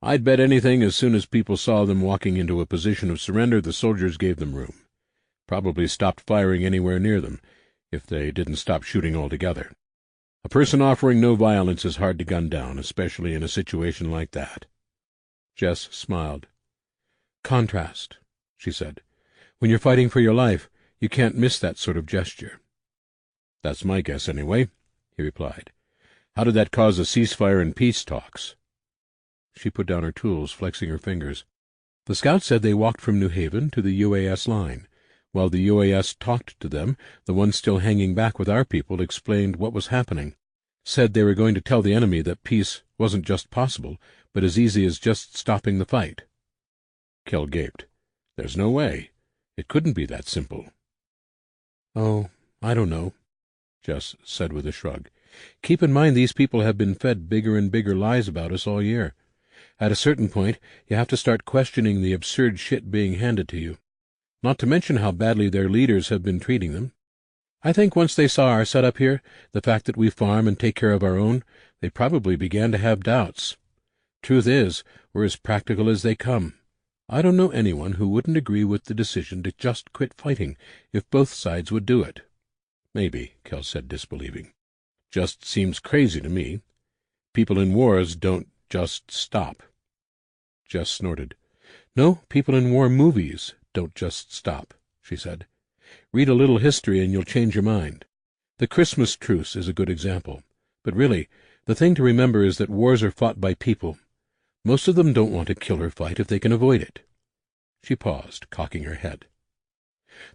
I'd bet anything as soon as people saw them walking into a position of surrender, the soldiers gave them room. Probably stopped firing anywhere near them, if they didn't stop shooting altogether. A person offering no violence is hard to gun down, especially in a situation like that." Jess smiled. "Contrast," she said. "When you're fighting for your life, you can't miss that sort of gesture." "That's my guess, anyway," he replied. "How did that cause a ceasefire and peace talks?" She put down her tools, flexing her fingers. "The scouts said they walked from New Haven to the UAS line. While the UAS talked to them, the ones still hanging back with our people explained what was happening, said they were going to tell the enemy that peace wasn't just possible, but as easy as just stopping the fight. Kell gaped. There's no way. It couldn't be that simple. Oh, I don't know, Jess said with a shrug. Keep in mind these people have been fed bigger and bigger lies about us all year. At a certain point, you have to start questioning the absurd shit being handed to you. Not to mention how badly their leaders have been treating them. I think once they saw our setup here, the fact that we farm and take care of our own, they probably began to have doubts. Truth is, we're as practical as they come. I don't know anyone who wouldn't agree with the decision to just quit fighting if both sides would do it. Maybe, Kell said, disbelieving. Just seems crazy to me. People in wars don't just stop. Jess snorted. No, people in war movies don't just stop, she said. Read a little history and you'll change your mind. The Christmas truce is a good example. But really, the thing to remember is that wars are fought by people. Most of them don't want a killer fight if they can avoid it. She paused, cocking her head.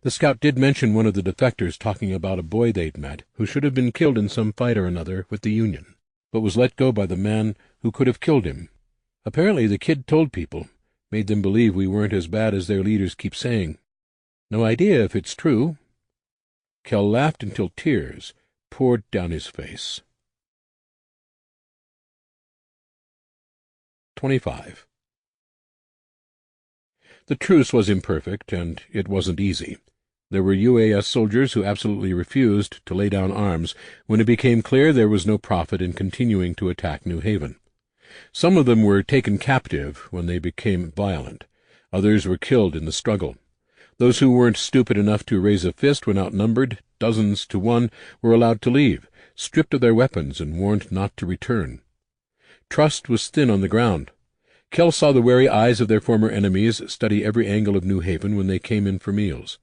The scout did mention one of the defectors talking about a boy they'd met who should have been killed in some fight or another with the Union, but was let go by the man who could have killed him. Apparently the kid told people, made them believe we weren't as bad as their leaders keep saying. No idea if it's true. Kell laughed until tears poured down his face. 25. The truce was imperfect, and it wasn't easy. There were UAS soldiers who absolutely refused to lay down arms when it became clear there was no profit in continuing to attack New Haven. Some of them were taken captive when they became violent. Others were killed in the struggle. Those who weren't stupid enough to raise a fist when outnumbered, dozens to one, were allowed to leave, stripped of their weapons and warned not to return. Trust was thin on the ground. Kell saw the wary eyes of their former enemies study every angle of New Haven when they came in for meals.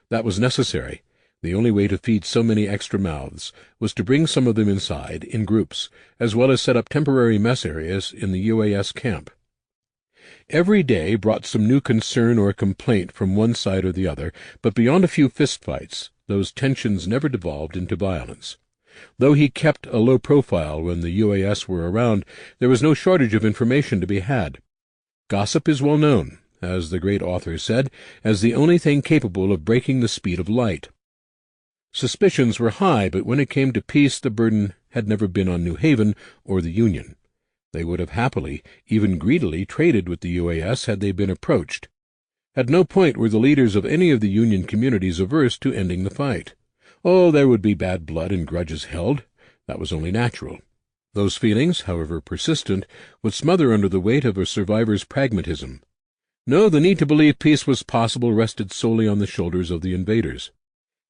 That was necessary. The only way to feed so many extra mouths was to bring some of them inside, in groups, as well as set up temporary mess areas in the UAS camp. Every day brought some new concern or complaint from one side or the other, but beyond a few fistfights, those tensions never devolved into violence. Though he kept a low profile when the UAS were around, there was no shortage of information to be had. Gossip is well known, as the great author said, as the only thing capable of breaking the speed of light. Suspicions were high, but when it came to peace the burden had never been on New Haven or the Union. They would have happily, even greedily, traded with the UAS had they been approached. At no point were the leaders of any of the Union communities averse to ending the fight. Oh, there would be bad blood and grudges held. That was only natural. Those feelings, however persistent, would smother under the weight of a survivor's pragmatism. No, the need to believe peace was possible rested solely on the shoulders of the invaders.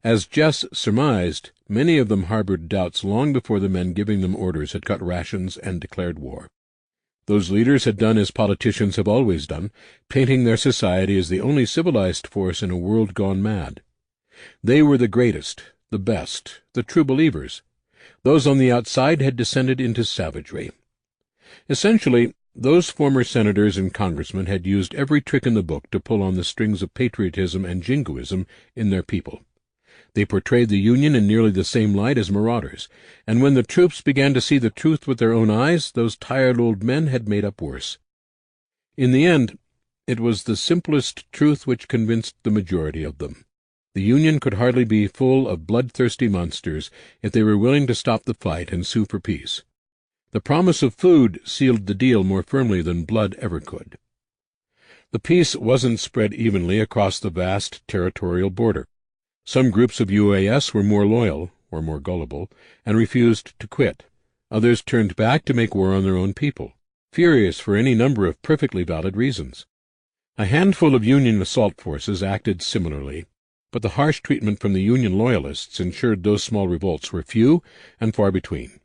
As Jess surmised, many of them harbored doubts long before the men giving them orders had cut rations and declared war. Those leaders had done as politicians have always done, painting their society as the only civilized force in a world gone mad. They were the greatest, the best, the true believers. Those on the outside had descended into savagery. Essentially, those former senators and congressmen had used every trick in the book to pull on the strings of patriotism and jingoism in their people. They portrayed the Union in nearly the same light as marauders, and when the troops began to see the truth with their own eyes, those tired old men had made up worse. In the end, it was the simplest truth which convinced the majority of them. The Union could hardly be full of bloodthirsty monsters if they were willing to stop the fight and sue for peace. The promise of food sealed the deal more firmly than blood ever could. The peace wasn't spread evenly across the vast territorial border. Some groups of UAS were more loyal, or more gullible, and refused to quit. Others turned back to make war on their own people, furious for any number of perfectly valid reasons. A handful of Union assault forces acted similarly, but the harsh treatment from the Union loyalists ensured those small revolts were few and far between.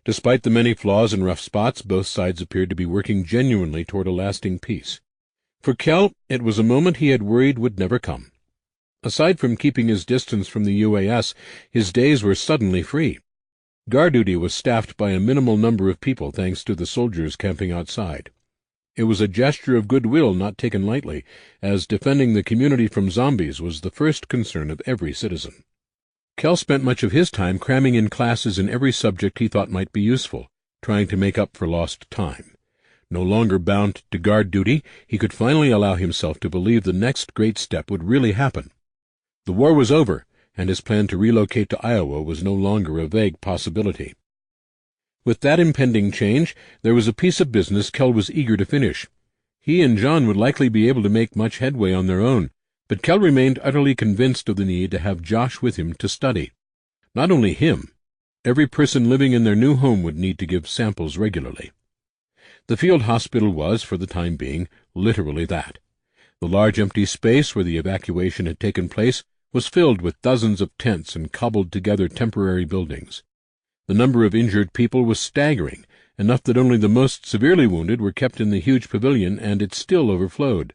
Despite the many flaws and rough spots, both sides appeared to be working genuinely toward a lasting peace. For Kell, it was a moment he had worried would never come. Aside from keeping his distance from the UAS, his days were suddenly free. Guard duty was staffed by a minimal number of people thanks to the soldiers camping outside. It was a gesture of goodwill not taken lightly, as defending the community from zombies was the first concern of every citizen. Kell spent much of his time cramming in classes in every subject he thought might be useful, trying to make up for lost time. No longer bound to guard duty, he could finally allow himself to believe the next great step would really happen. The war was over, and his plan to relocate to Iowa was no longer a vague possibility. With that impending change, there was a piece of business Kell was eager to finish. He and John would likely be able to make much headway on their own, but Kell remained utterly convinced of the need to have Josh with him to study. Not only him. Every person living in their new home would need to give samples regularly. The field hospital was, for the time being, literally that. The large empty space where the evacuation had taken place was filled with dozens of tents and cobbled-together temporary buildings. The number of injured people was staggering, enough that only the most severely wounded were kept in the huge pavilion, and it still overflowed.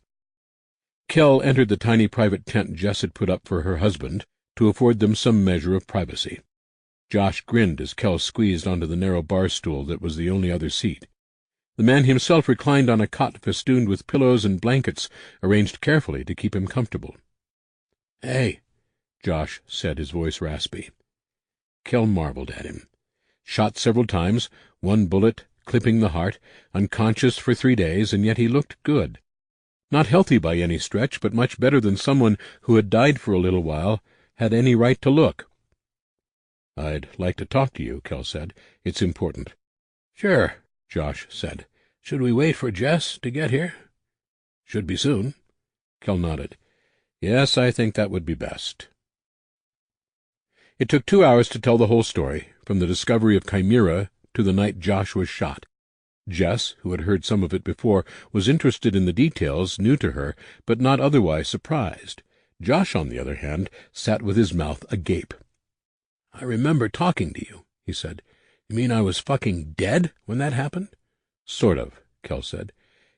Kell entered the tiny private tent Jess had put up for her husband to afford them some measure of privacy. Josh grinned as Kell squeezed onto the narrow bar stool that was the only other seat. The man himself reclined on a cot festooned with pillows and blankets arranged carefully to keep him comfortable. "Hey," Josh said, his voice raspy. Kell marveled at him. Shot several times, one bullet clipping the heart, unconscious for 3 days, and yet he looked good. Not healthy by any stretch, but much better than someone who had died for a little while had any right to look. "I'd like to talk to you," Kell said. "It's important." "Sure," Josh said. "Should we wait for Jess to get here?" "Should be soon." Kell nodded. "Yes, I think that would be best." It took 2 hours to tell the whole story, from the discovery of Chimera to the night Josh was shot. Jess, who had heard some of it before, was interested in the details, new to her, but not otherwise surprised. Josh, on the other hand, sat with his mouth agape. "I remember talking to you," he said. "You mean I was fucking dead when that happened?" "Sort of," Kell said.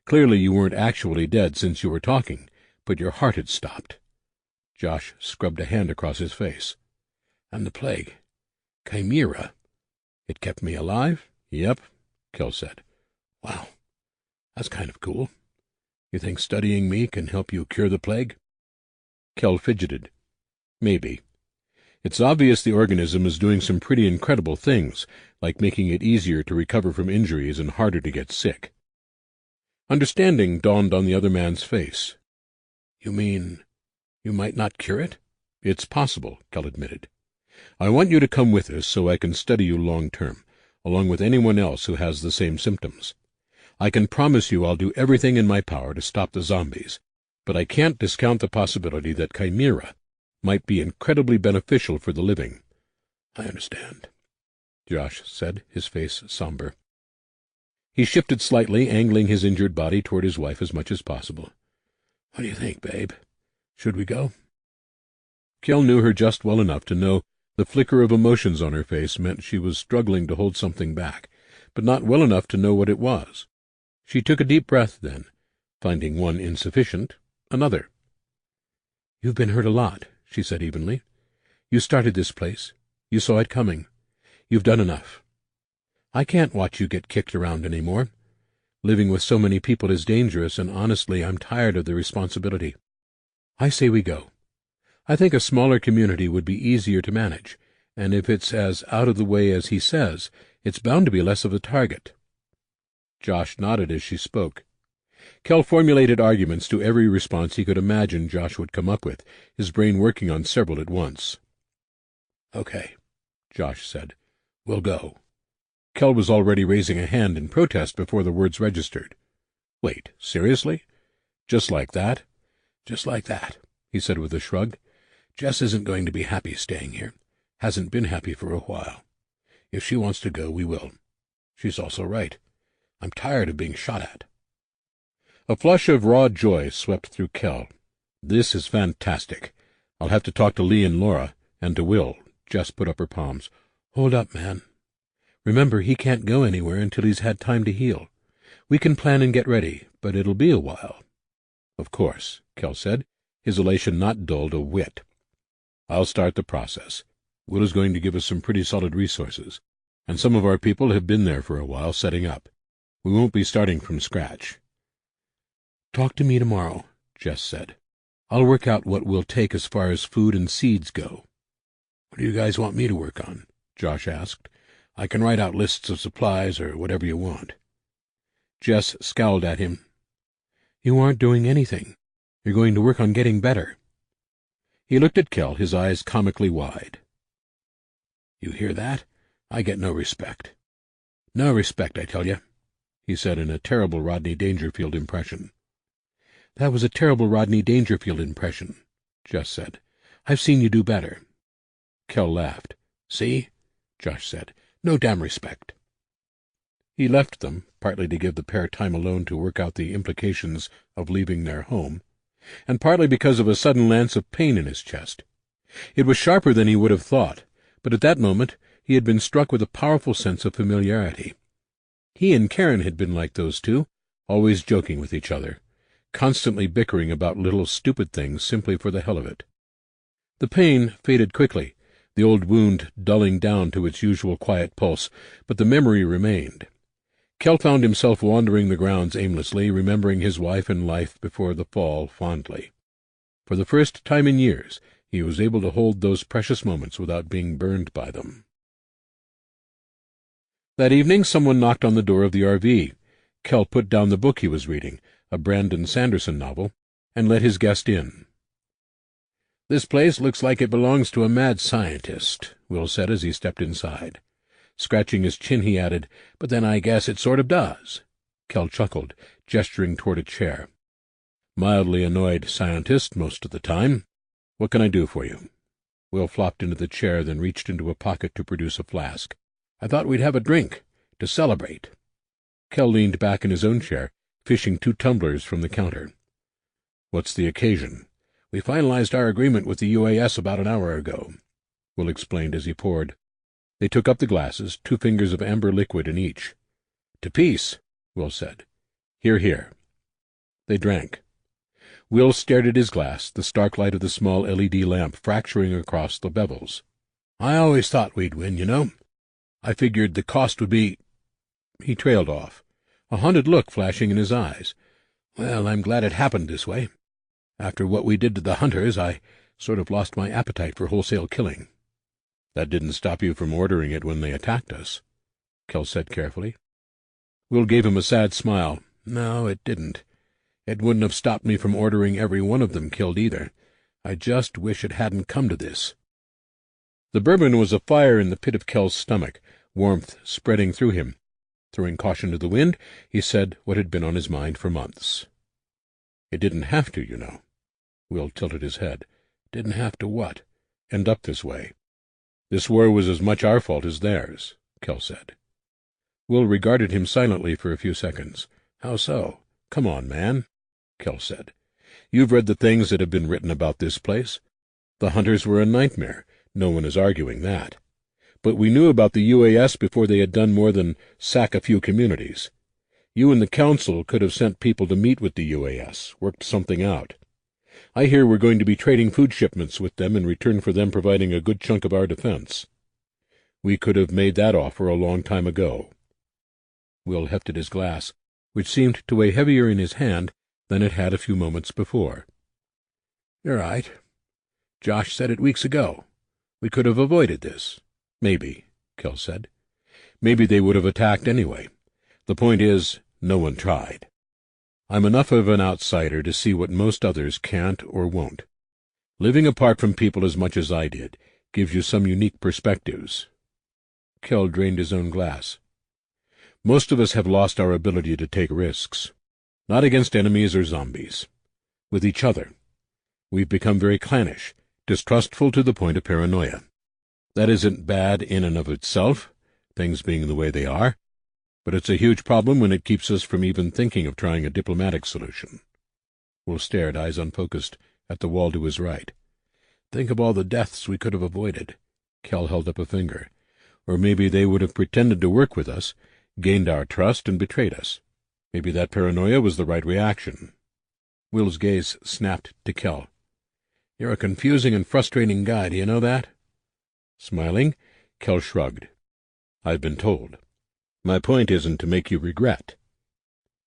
"Clearly you weren't actually dead since you were talking, but your heart had stopped." Josh scrubbed a hand across his face. "And the plague. Chimera. It kept me alive?" "Yep," Kell said. "Wow. That's kind of cool. You think studying me can help you cure the plague?" Kell fidgeted. "Maybe. It's obvious the organism is doing some pretty incredible things, like making it easier to recover from injuries and harder to get sick." Understanding dawned on the other man's face. "You mean you might not cure it?" "It's possible," Kell admitted. "I want you to come with us so I can study you long-term, along with anyone else who has the same symptoms. I can promise you I'll do everything in my power to stop the zombies, but I can't discount the possibility that Chimera might be incredibly beneficial for the living." "I understand," Josh said, his face somber. He shifted slightly, angling his injured body toward his wife as much as possible. "What do you think, babe? Should we go?" Kell knew her just well enough to know the flicker of emotions on her face meant she was struggling to hold something back, but not well enough to know what it was. She took a deep breath then, finding one insufficient, another. "You've been hurt a lot," she said evenly. "You started this place. You saw it coming. You've done enough. I can't watch you get kicked around any more. Living with so many people is dangerous, and honestly, I'm tired of the responsibility. I say we go. I think a smaller community would be easier to manage, and if it's as out of the way as he says, it's bound to be less of a target." Josh nodded as she spoke. Kell formulated arguments to every response he could imagine Josh would come up with, his brain working on several at once. "Okay," Josh said. "We'll go." Kell was already raising a hand in protest before the words registered. "Wait, seriously? Just like that?" "Just like that," he said with a shrug. "Jess isn't going to be happy staying here. Hasn't been happy for a while. If she wants to go, we will. She's also right. I'm tired of being shot at." A flush of raw joy swept through Kell. "This is fantastic. I'll have to talk to Lee and Laura, and to Will." Jess put up her palms. "Hold up, man. Remember, he can't go anywhere until he's had time to heal. We can plan and get ready, but it'll be a while." "Of course," Kell said, his elation not dulled a whit. "I'll start the process. Will is going to give us some pretty solid resources, and some of our people have been there for a while setting up. We won't be starting from scratch. "Talk to me tomorrow," Jess said. "I'll work out what we'll take as far as food and seeds go." "What do you guys want me to work on?" Josh asked. "I can write out lists of supplies or whatever you want." Jess scowled at him. "You aren't doing anything. You're going to work on getting better." He looked at Kel, his eyes comically wide. "You hear that? I get no respect." "No respect, I tell you," he said in a terrible Rodney Dangerfield impression. "That was a terrible Rodney Dangerfield impression," Josh said. "I've seen you do better." Kel laughed. "See?" Josh said. "No damn respect." He left them, partly to give the pair time alone to work out the implications of leaving their home, and partly because of a sudden lance of pain in his chest. It was sharper than he would have thought, but at that moment he had been struck with a powerful sense of familiarity. He and Karen had been like those two, always joking with each other, constantly bickering about little stupid things simply for the hell of it. The pain faded quickly, the old wound dulling down to its usual quiet pulse, but the memory remained. Kel found himself wandering the grounds aimlessly, remembering his wife and life before the fall fondly. For the first time in years, he was able to hold those precious moments without being burned by them. That evening someone knocked on the door of the RV. Kel put down the book he was reading, a Brandon Sanderson novel, and let his guest in. "This place looks like it belongs to a mad scientist," Will said as he stepped inside. Scratching his chin, he added, "But then I guess it sort of does." Kel chuckled, gesturing toward a chair. "Mildly annoyed scientist most of the time. What can I do for you?" Will flopped into the chair, then reached into a pocket to produce a flask. "I thought we'd have a drink, to celebrate." Kel leaned back in his own chair, fishing 2 tumblers from the counter. "What's the occasion?" "We finalized our agreement with the UAS about an hour ago," Will explained as he poured. They took up the glasses, 2 fingers of amber liquid in each. "To peace," Will said. "Hear, hear." They drank. Will stared at his glass, the stark light of the small LED lamp fracturing across the bevels. "I always thought we'd win, you know. I figured the cost would be—" He trailed off, a haunted look flashing in his eyes. "Well, I'm glad it happened this way. After what we did to the hunters, I sort of lost my appetite for wholesale killing." "That didn't stop you from ordering it when they attacked us," Kel said carefully. Will gave him a sad smile. "No, it didn't. It wouldn't have stopped me from ordering every one of them killed either. I just wish it hadn't come to this." The bourbon was afire in the pit of Kel's stomach, warmth spreading through him. Throwing caution to the wind, he said what had been on his mind for months. "It didn't have to, you know." Will tilted his head. "Didn't have to what?" "End up this way. This war was as much our fault as theirs," Kel said. Will regarded him silently for a few seconds. "How so?" "Come on, man," Kel said. "You've read the things that have been written about this place. The hunters were a nightmare. No one is arguing that. But we knew about the UAS before they had done more than sack a few communities. You and the council could have sent people to meet with the UAS, worked something out. I hear we're going to be trading food shipments with them in return for them providing a good chunk of our defense. We could have made that offer a long time ago." Will hefted his glass, which seemed to weigh heavier in his hand than it had a few moments before. "You're right. Josh said it weeks ago. We could have avoided this." "Maybe," Kel said. "Maybe they would have attacked anyway. The point is, no one tried. I'm enough of an outsider to see what most others can't or won't. Living apart from people as much as I did gives you some unique perspectives." Kel drained his own glass. "Most of us have lost our ability to take risks. Not against enemies or zombies. With each other. We've become very clannish, distrustful to the point of paranoia. That isn't bad in and of itself, things being the way they are, but it's a huge problem when it keeps us from even thinking of trying a diplomatic solution." Will stared, eyes unfocused, at the wall to his right. "Think of all the deaths we could have avoided." Kel held up a finger. "Or maybe they would have pretended to work with us, gained our trust, and betrayed us. Maybe that paranoia was the right reaction." Will's gaze snapped to Kel. "You're a confusing and frustrating guy, do you know that?" Smiling, Kel shrugged. "I've been told. My point isn't to make you regret.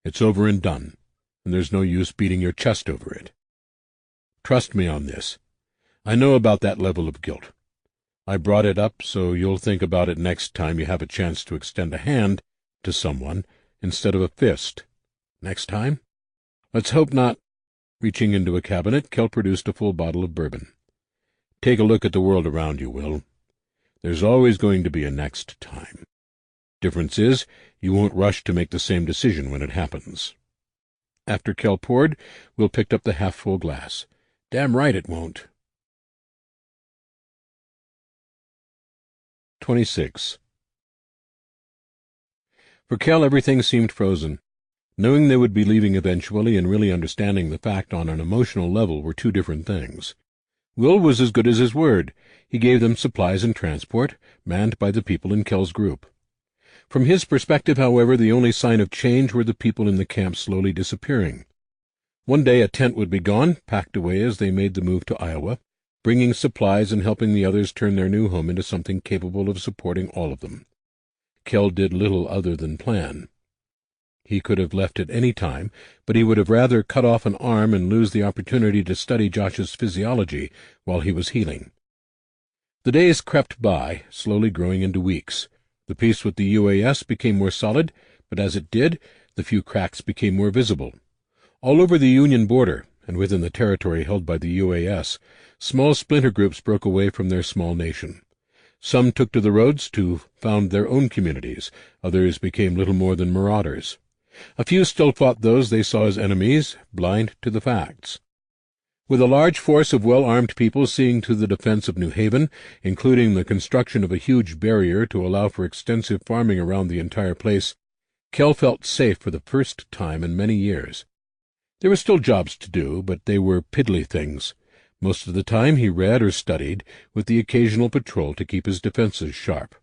It's over and done. and there's no use beating your chest over it. Trust me on this. I know about that level of guilt. I brought it up so you'll think about it next time you have a chance to extend a hand to someone instead of a fist. Next time? Let's hope not. Reaching into a cabinet, Kell produced a full bottle of bourbon. Take a look at the world around you, Will. There's always going to be a next time. Difference is, you won't rush to make the same decision when it happens. After Kell poured, Will picked up the half-full glass. Damn right it won't. 26. For Kell, everything seemed frozen. Knowing they would be leaving eventually and really understanding the fact on an emotional level were two different things. Will was as good as his word. He gave them supplies and transport, manned by the people in Kell's group. From his perspective, however, the only sign of change were the people in the camp slowly disappearing. One day a tent would be gone, packed away as they made the move to Iowa, bringing supplies and helping the others turn their new home into something capable of supporting all of them. Kell did little other than plan. He could have left at any time, but he would have rather cut off an arm and lose the opportunity to study Josh's physiology while he was healing. The days crept by, slowly growing into weeks. The peace with the UAS became more solid, but as it did, the few cracks became more visible. All over the Union border, and within the territory held by the UAS, small splinter groups broke away from their small nation. Some took to the roads to found their own communities, others became little more than marauders. A few still fought those they saw as enemies, blind to the facts. With a large force of well-armed people seeing to the defense of New Haven, including the construction of a huge barrier to allow for extensive farming around the entire place, Kell felt safe for the first time in many years. There were still jobs to do, but they were piddly things. Most of the time he read or studied, with the occasional patrol to keep his defenses sharp.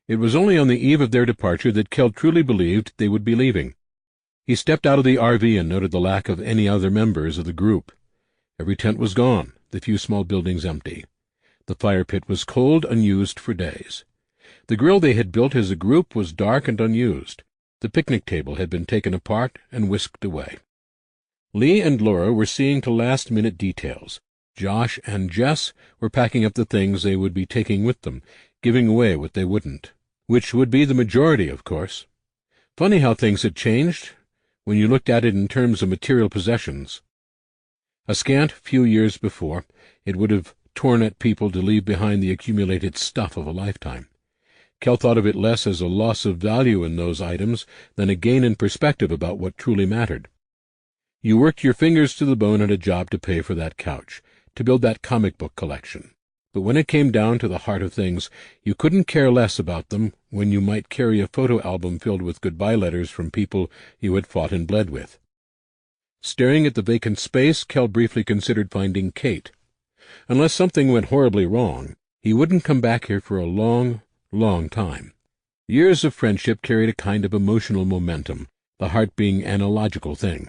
It was only on the eve of their departure that Kell truly believed they would be leaving. He stepped out of the RV and noted the lack of any other members of the group. Every tent was gone, the few small buildings empty. The fire pit was cold, unused for days. The grill they had built as a group was dark and unused. The picnic table had been taken apart and whisked away. Lee and Laura were seeing to last-minute details. Josh and Jess were packing up the things they would be taking with them, giving away what they wouldn't, which would be the majority, of course. Funny how things had changed when you looked at it in terms of material possessions. A scant few years before, it would have torn at people to leave behind the accumulated stuff of a lifetime. Kell thought of it less as a loss of value in those items than a gain in perspective about what truly mattered. You worked your fingers to the bone at a job to pay for that couch, to build that comic book collection. But when it came down to the heart of things, you couldn't care less about them when you might carry a photo album filled with goodbye letters from people you had fought and bled with. Staring at the vacant space, Kell briefly considered finding Kate. Unless something went horribly wrong, he wouldn't come back here for a long, long time. Years of friendship carried a kind of emotional momentum, the heart being an illogical thing.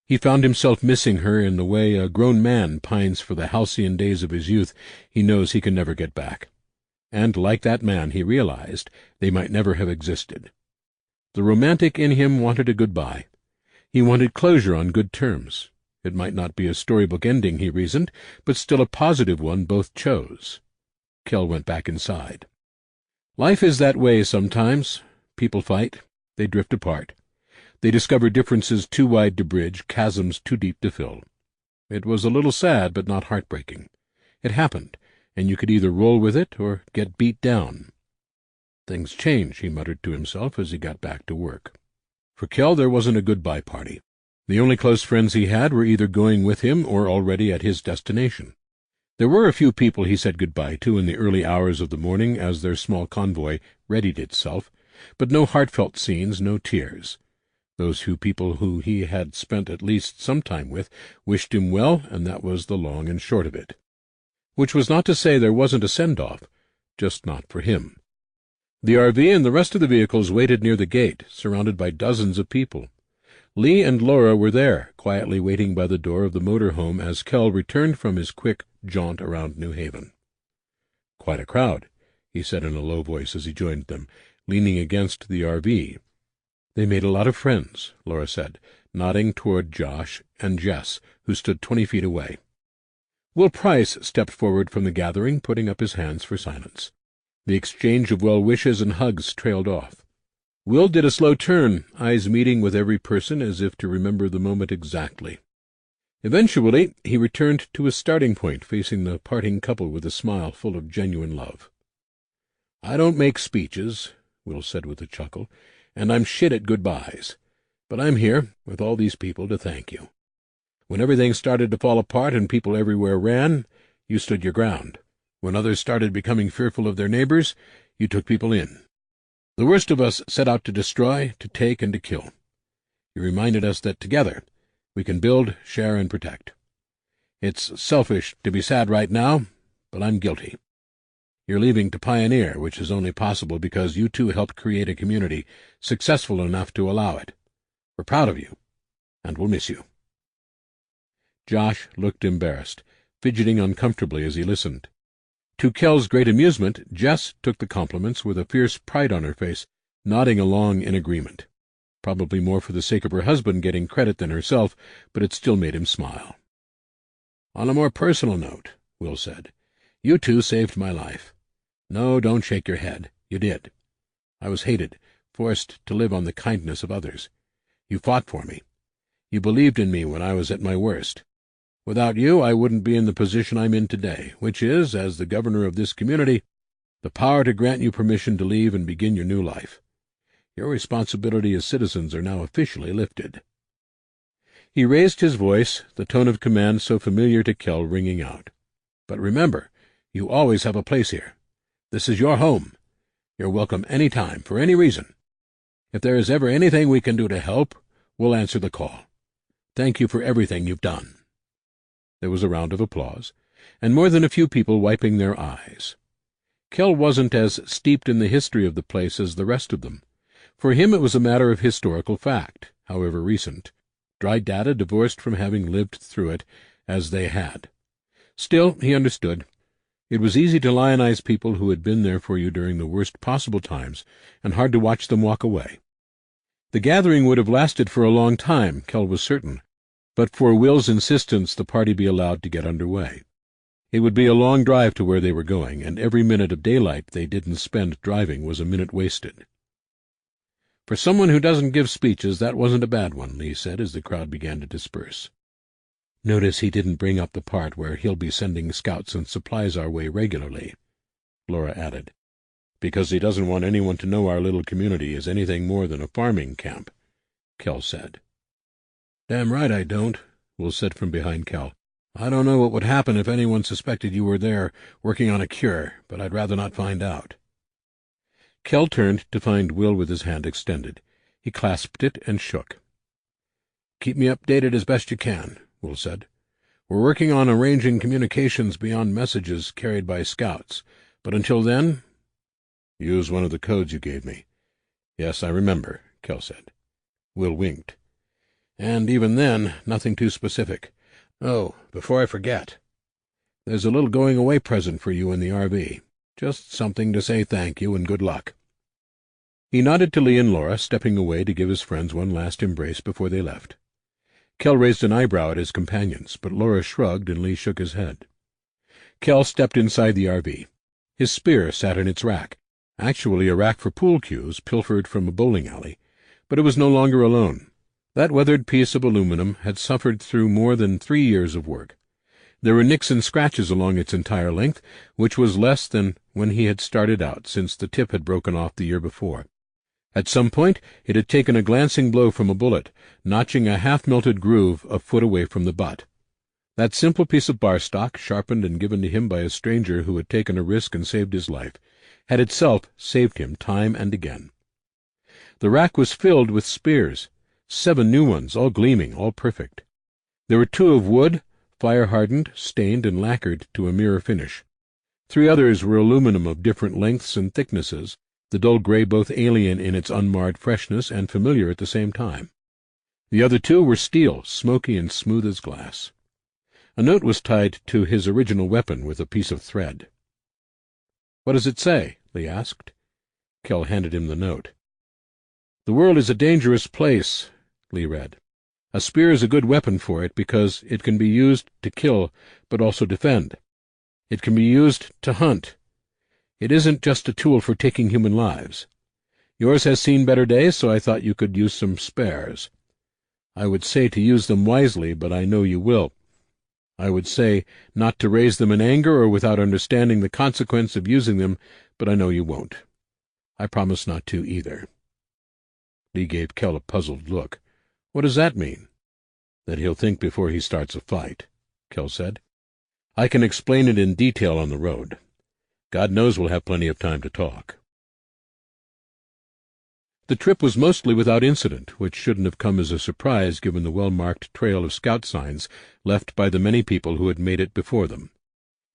He found himself missing her in the way a grown man pines for the halcyon days of his youth he knows he can never get back. And, like that man, he realized they might never have existed. The romantic in him wanted a goodbye. He wanted closure on good terms. It might not be a storybook ending, he reasoned, but still a positive one both chose. Kell went back inside. Life is that way sometimes. People fight. They drift apart. They discover differences too wide to bridge, chasms too deep to fill. It was a little sad, but not heartbreaking. It happened, and you could either roll with it or get beat down. Things change, he muttered to himself as he got back to work. For Kell, there wasn't a goodbye party. The only close friends he had were either going with him or already at his destination. There were a few people he said goodbye to in the early hours of the morning as their small convoy readied itself, but no heartfelt scenes, no tears. Those few people who he had spent at least some time with wished him well, and that was the long and short of it. Which was not to say there wasn't a send-off, just not for him. The RV and the rest of the vehicles waited near the gate, surrounded by dozens of people. Lee and Laura were there, quietly waiting by the door of the motor home as Kell returned from his quick jaunt around New Haven. "Quite a crowd," he said in a low voice as he joined them, leaning against the RV. "They made a lot of friends," Laura said, nodding toward Josh and Jess, who stood 20 feet away. Will Price stepped forward from the gathering, putting up his hands for silence. The exchange of well wishes and hugs trailed off. Will did a slow turn, eyes meeting with every person as if to remember the moment exactly. Eventually he returned to his starting point, facing the parting couple with a smile full of genuine love. "I don't make speeches," Will said with a chuckle, "and I'm shit at goodbyes. But I'm here, with all these people, to thank you. When everything started to fall apart and people everywhere ran, you stood your ground. When others started becoming fearful of their neighbors, you took people in. The worst of us set out to destroy, to take, and to kill. You reminded us that together we can build, share, and protect. It's selfish to be sad right now, but I'm guilty. You're leaving to pioneer, which is only possible because you two helped create a community successful enough to allow it. We're proud of you, and we'll miss you." Josh looked embarrassed, fidgeting uncomfortably as he listened. To Kell's great amusement, Jess took the compliments with a fierce pride on her face, nodding along in agreement. Probably more for the sake of her husband getting credit than herself, but it still made him smile. "On a more personal note," Will said, "you two saved my life. No, don't shake your head. You did. I was hated, forced to live on the kindness of others. You fought for me. You believed in me when I was at my worst. Without you, I wouldn't be in the position I'm in today, which is, as the governor of this community, the power to grant you permission to leave and begin your new life. Your responsibility as citizens are now officially lifted." He raised his voice, the tone of command so familiar to Kell ringing out. "But remember, you always have a place here. This is your home. You're welcome any time, for any reason. If there is ever anything we can do to help, we'll answer the call. Thank you for everything you've done." There was a round of applause, and more than a few people wiping their eyes. Kell wasn't as steeped in the history of the place as the rest of them. For him it was a matter of historical fact, however recent, dry data divorced from having lived through it as they had. Still, he understood. It was easy to lionize people who had been there for you during the worst possible times, and hard to watch them walk away. The gathering would have lasted for a long time, Kell was certain, but for Will's insistence the party be allowed to get under way. It would be a long drive to where they were going, and every minute of daylight they didn't spend driving was a minute wasted. "For someone who doesn't give speeches, that wasn't a bad one," Lee said as the crowd began to disperse. "Notice he didn't bring up the part where he'll be sending scouts and supplies our way regularly," Laura added. "Because he doesn't want anyone to know our little community is anything more than a farming camp," Kell said. "Damn right I don't," Will said from behind Kell. "I don't know what would happen if anyone suspected you were there working on a cure, but I'd rather not find out." Kell turned to find Will with his hand extended. He clasped it and shook. "Keep me updated as best you can," Will said. "We're working on arranging communications beyond messages carried by scouts, but until then—" "Use one of the codes you gave me." "Yes, I remember," Kell said. Will winked. "And even then, nothing too specific. Oh, before I forget, there's a little going-away present for you in the RV. Just something to say thank you and good luck." He nodded to Lee and Laura, stepping away to give his friends one last embrace before they left. Kell raised an eyebrow at his companions, but Laura shrugged and Lee shook his head. Kell stepped inside the RV. His spear sat in its rack, actually a rack for pool cues pilfered from a bowling alley, but it was no longer alone. That weathered piece of aluminum had suffered through more than 3 years of work. There were nicks and scratches along its entire length, which was less than when he had started out, since the tip had broken off the year before. At some point it had taken a glancing blow from a bullet, notching a half-melted groove a foot away from the butt. That simple piece of bar stock, sharpened and given to him by a stranger who had taken a risk and saved his life, had itself saved him time and again. The rack was filled with spears, 7 new ones, all gleaming, all perfect. There were 2 of wood, fire-hardened, stained, and lacquered to a mirror finish. 3 others were aluminum of different lengths and thicknesses, the dull gray both alien in its unmarred freshness and familiar at the same time. The other 2 were steel, smoky and smooth as glass. A note was tied to his original weapon with a piece of thread. "What does it say?" Lee asked. Kell handed him the note. "The world is a dangerous place," Lee read. A spear is a good weapon for it because it can be used to kill but also defend. It can be used to hunt. It isn't just a tool for taking human lives. Yours has seen better days, so I thought you could use some spares. I would say to use them wisely, but I know you will. I would say not to raise them in anger or without understanding the consequence of using them, but I know you won't. I promise not to either. Lee gave Kell a puzzled look. What does that mean? That he'll think before he starts a fight, Kell said. I can explain it in detail on the road. God knows we'll have plenty of time to talk. The trip was mostly without incident, which shouldn't have come as a surprise given the well-marked trail of scout signs left by the many people who had made it before them.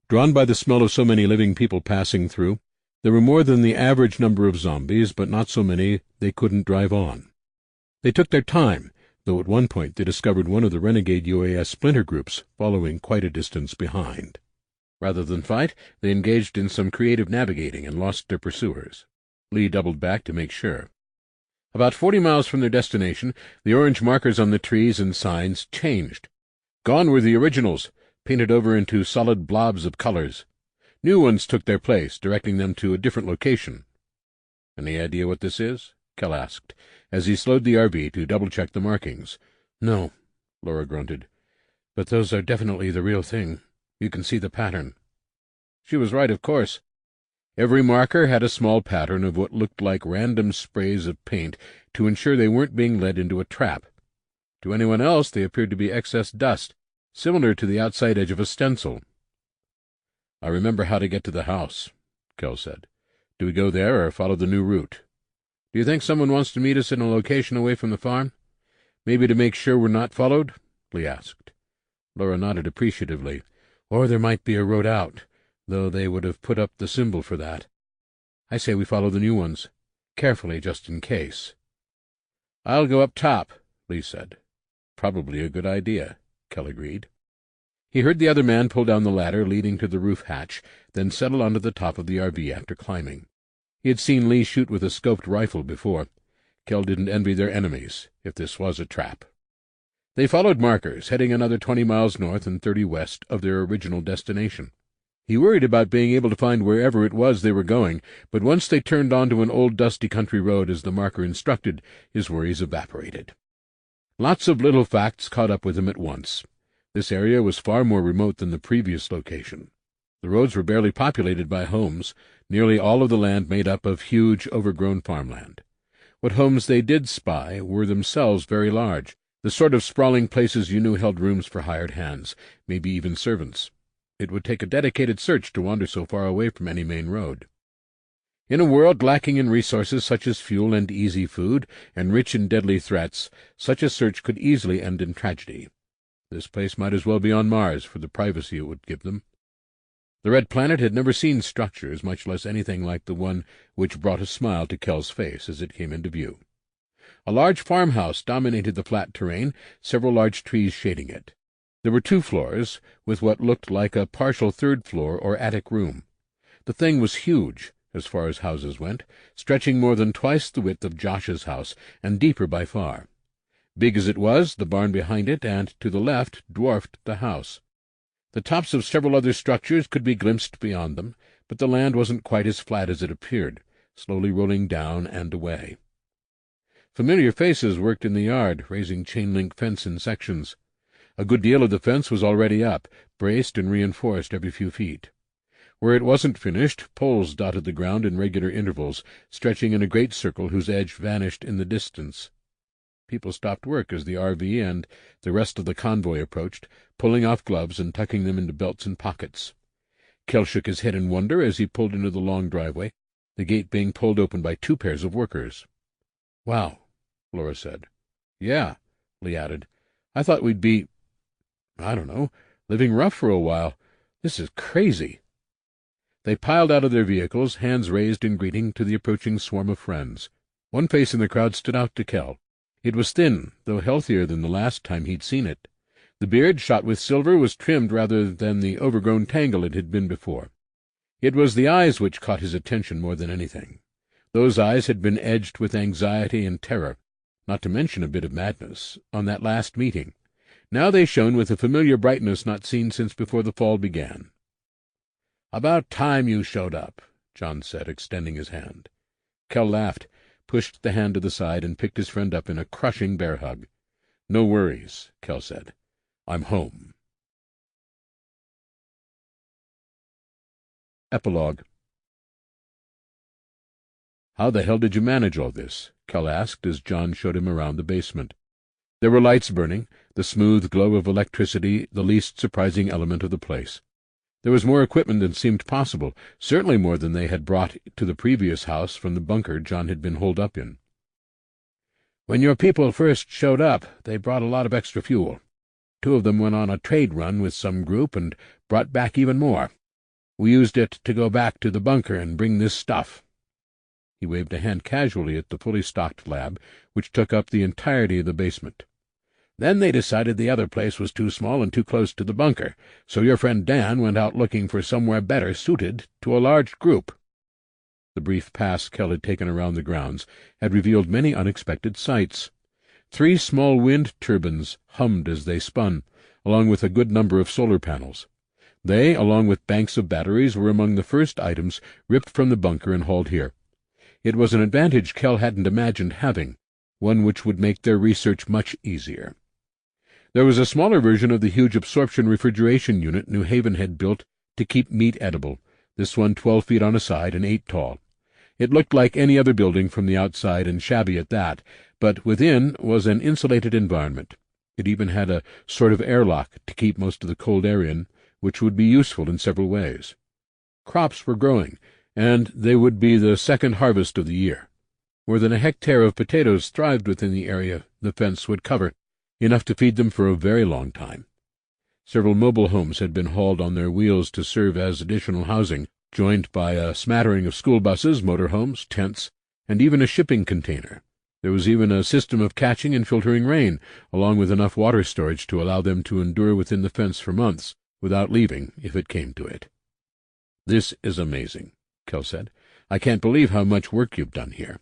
Drawn by the smell of so many living people passing through, there were more than the average number of zombies, but not so many they couldn't drive on. They took their time, though at one point they discovered one of the renegade UAS splinter groups following quite a distance behind. Rather than fight, they engaged in some creative navigating and lost their pursuers. Lee doubled back to make sure. About 40 miles from their destination, the orange markers on the trees and signs changed. Gone were the originals, painted over into solid blobs of colors. New ones took their place, directing them to a different location. "Any idea what this is?" Kell asked, as he slowed the RV to double-check the markings. "No," Laura grunted. "But those are definitely the real thing. You can see the pattern." She was right, of course. Every marker had a small pattern of what looked like random sprays of paint to ensure they weren't being led into a trap. To anyone else they appeared to be excess dust, similar to the outside edge of a stencil. "I remember how to get to the house," Kell said. "Do we go there or follow the new route? Do you think someone wants to meet us in a location away from the farm? Maybe to make sure we're not followed?" Lee asked. Laura nodded appreciatively. "Or there might be a road out, though they would have put up the symbol for that. I say we follow the new ones, carefully just in case." "I'll go up top," Lee said. "Probably a good idea," Kell agreed. He heard the other man pull down the ladder leading to the roof hatch, then settle onto the top of the RV after climbing. He had seen Lee shoot with a scoped rifle before. Kell didn't envy their enemies, if this was a trap. They followed markers, heading another 20 miles north and 30 west of their original destination. He worried about being able to find wherever it was they were going, but once they turned onto an old dusty country road as the marker instructed, his worries evaporated. Lots of little facts caught up with him at once. This area was far more remote than the previous location. The roads were barely populated by homes, nearly all of the land made up of huge, overgrown farmland. What homes they did spy were themselves very large, the sort of sprawling places you knew held rooms for hired hands, maybe even servants. It would take a dedicated search to wander so far away from any main road. In a world lacking in resources such as fuel and easy food, and rich in deadly threats, such a search could easily end in tragedy. This place might as well be on Mars for the privacy it would give them. The Red Planet had never seen structures, much less anything like the one which brought a smile to Kell's face as it came into view. A large farmhouse dominated the flat terrain, several large trees shading it. There were 2 floors, with what looked like a partial third floor or attic room. The thing was huge, as far as houses went, stretching more than twice the width of Josh's house, and deeper by far. Big as it was, the barn behind it and to the left dwarfed the house. The tops of several other structures could be glimpsed beyond them, but the land wasn't quite as flat as it appeared, slowly rolling down and away. Familiar faces worked in the yard, raising chain-link fence in sections. A good deal of the fence was already up, braced and reinforced every few feet. Where it wasn't finished, poles dotted the ground in regular intervals, stretching in a great circle whose edge vanished in the distance. People stopped work as the RV and the rest of the convoy approached, pulling off gloves and tucking them into belts and pockets. Kell shook his head in wonder as he pulled into the long driveway, the gate being pulled open by 2 pairs of workers. "Wow," Laura said. "Yeah," Lee added. "I thought we'd be, I don't know, living rough for a while. This is crazy." They piled out of their vehicles, hands raised in greeting to the approaching swarm of friends. One face in the crowd stood out to Kell. It was thin, though healthier than the last time he'd seen it. The beard, shot with silver, was trimmed rather than the overgrown tangle it had been before. It was the eyes which caught his attention more than anything. Those eyes had been edged with anxiety and terror. not to mention a bit of madness, on that last meeting. Now they shone with a familiar brightness not seen since before the fall began. "About time you showed up," John said, extending his hand. Kell laughed, pushed the hand to the side, and picked his friend up in a crushing bear hug. "No worries," Kell said. "I'm home." Epilogue. "How the hell did you manage all this?" Kell asked as John showed him around the basement. There were lights burning, the smooth glow of electricity the least surprising element of the place. There was more equipment than seemed possible, certainly more than they had brought to the previous house from the bunker John had been holed up in. "When your people first showed up, they brought a lot of extra fuel. 2 of them went on a trade run with some group and brought back even more. We used it to go back to the bunker and bring this stuff." He waved a hand casually at the fully stocked lab, which took up the entirety of the basement. "Then they decided the other place was too small and too close to the bunker, so your friend Dan went out looking for somewhere better suited to a large group." The brief pass Kell had taken around the grounds had revealed many unexpected sights. 3 small wind turbines hummed as they spun, along with a good number of solar panels. They, along with banks of batteries, were among the first items ripped from the bunker and hauled here. It was an advantage Kell hadn't imagined having, one which would make their research much easier. There was a smaller version of the huge absorption refrigeration unit New Haven had built to keep meat edible, this one 12 feet on a side and 8 tall. It looked like any other building from the outside, and shabby at that, but within was an insulated environment. It even had a sort of airlock to keep most of the cold air in, which would be useful in several ways. Crops were growing, and they would be the second harvest of the year. More than a hectare of potatoes thrived within the area the fence would cover, enough to feed them for a very long time. Several mobile homes had been hauled on their wheels to serve as additional housing, joined by a smattering of school buses, motorhomes, tents, and even a shipping container. There was even a system of catching and filtering rain, along with enough water storage to allow them to endure within the fence for months, without leaving, if it came to it. "This is amazing," Kell said. "I can't believe how much work you've done here."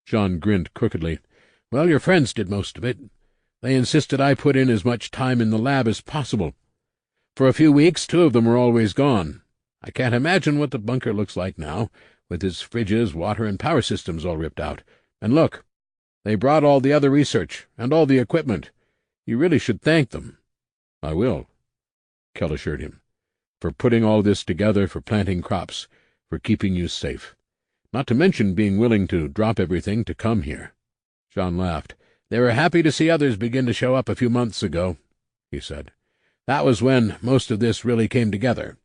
John grinned crookedly. "Well, your friends did most of it. They insisted I put in as much time in the lab as possible. For a few weeks 2 of them were always gone. I can't imagine what the bunker looks like now, with its fridges, water, and power systems all ripped out. And look, they brought all the other research, and all the equipment. You really should thank them." "I will," Kell assured him, "for putting all this together, for planting crops, for keeping you safe. Not to mention being willing to drop everything to come here." John laughed. "They were happy to see others begin to show up a few months ago," he said. "That was when most of this really came together."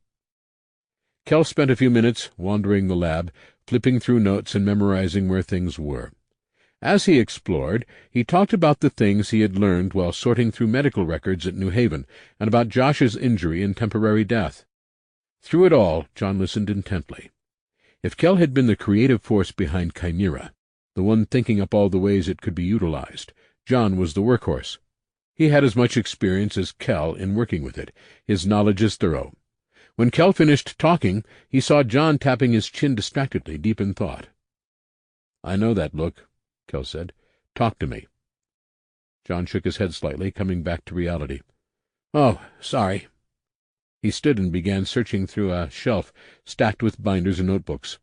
Kell spent a few minutes wandering the lab, flipping through notes and memorizing where things were. As he explored, he talked about the things he had learned while sorting through medical records at New Haven, and about Josh's injury and temporary death. Through it all, John listened intently. If Kell had been the creative force behind Chimera, the one thinking up all the ways it could be utilized, John was the workhorse. He had as much experience as Kell in working with it. His knowledge is thorough. When Kell finished talking, he saw John tapping his chin distractedly, deep in thought. "I know that look," Kell said. "Talk to me." John shook his head slightly, coming back to reality. "Oh, sorry." He stood and began searching through a shelf stacked with binders and notebooks.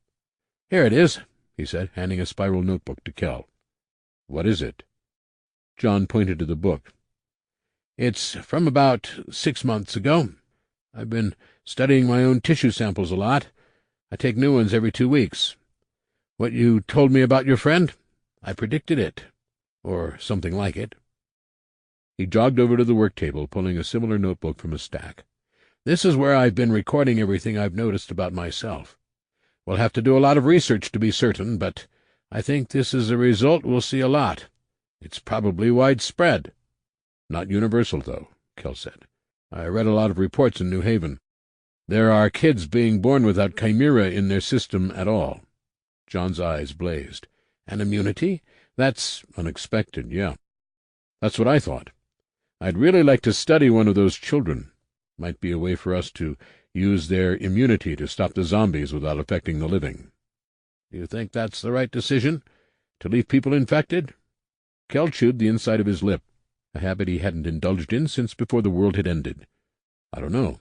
"Here it is," he said, handing a spiral notebook to Kell. "What is it?" John pointed to the book. "It's from about 6 months ago. I've been studying my own tissue samples a lot. I take new ones every 2 weeks. What you told me about your friend, I predicted it, or something like it." He jogged over to the work table, pulling a similar notebook from a stack. "This is where I've been recording everything I've noticed about myself. We'll have to do a lot of research to be certain, but I think this is a result we'll see a lot. It's probably widespread." "Not universal, though," Kell said. "I read a lot of reports in New Haven. There are kids being born without chimera in their system at all." John's eyes blazed. "An immunity? That's unexpected, yeah. That's what I thought. I'd really like to study one of those children. Might be a way for us to use their immunity to stop the zombies without affecting the living." "Do you think that's the right decision? To leave people infected?" Kell chewed the inside of his lip, a habit he hadn't indulged in since before the world had ended. "I don't know.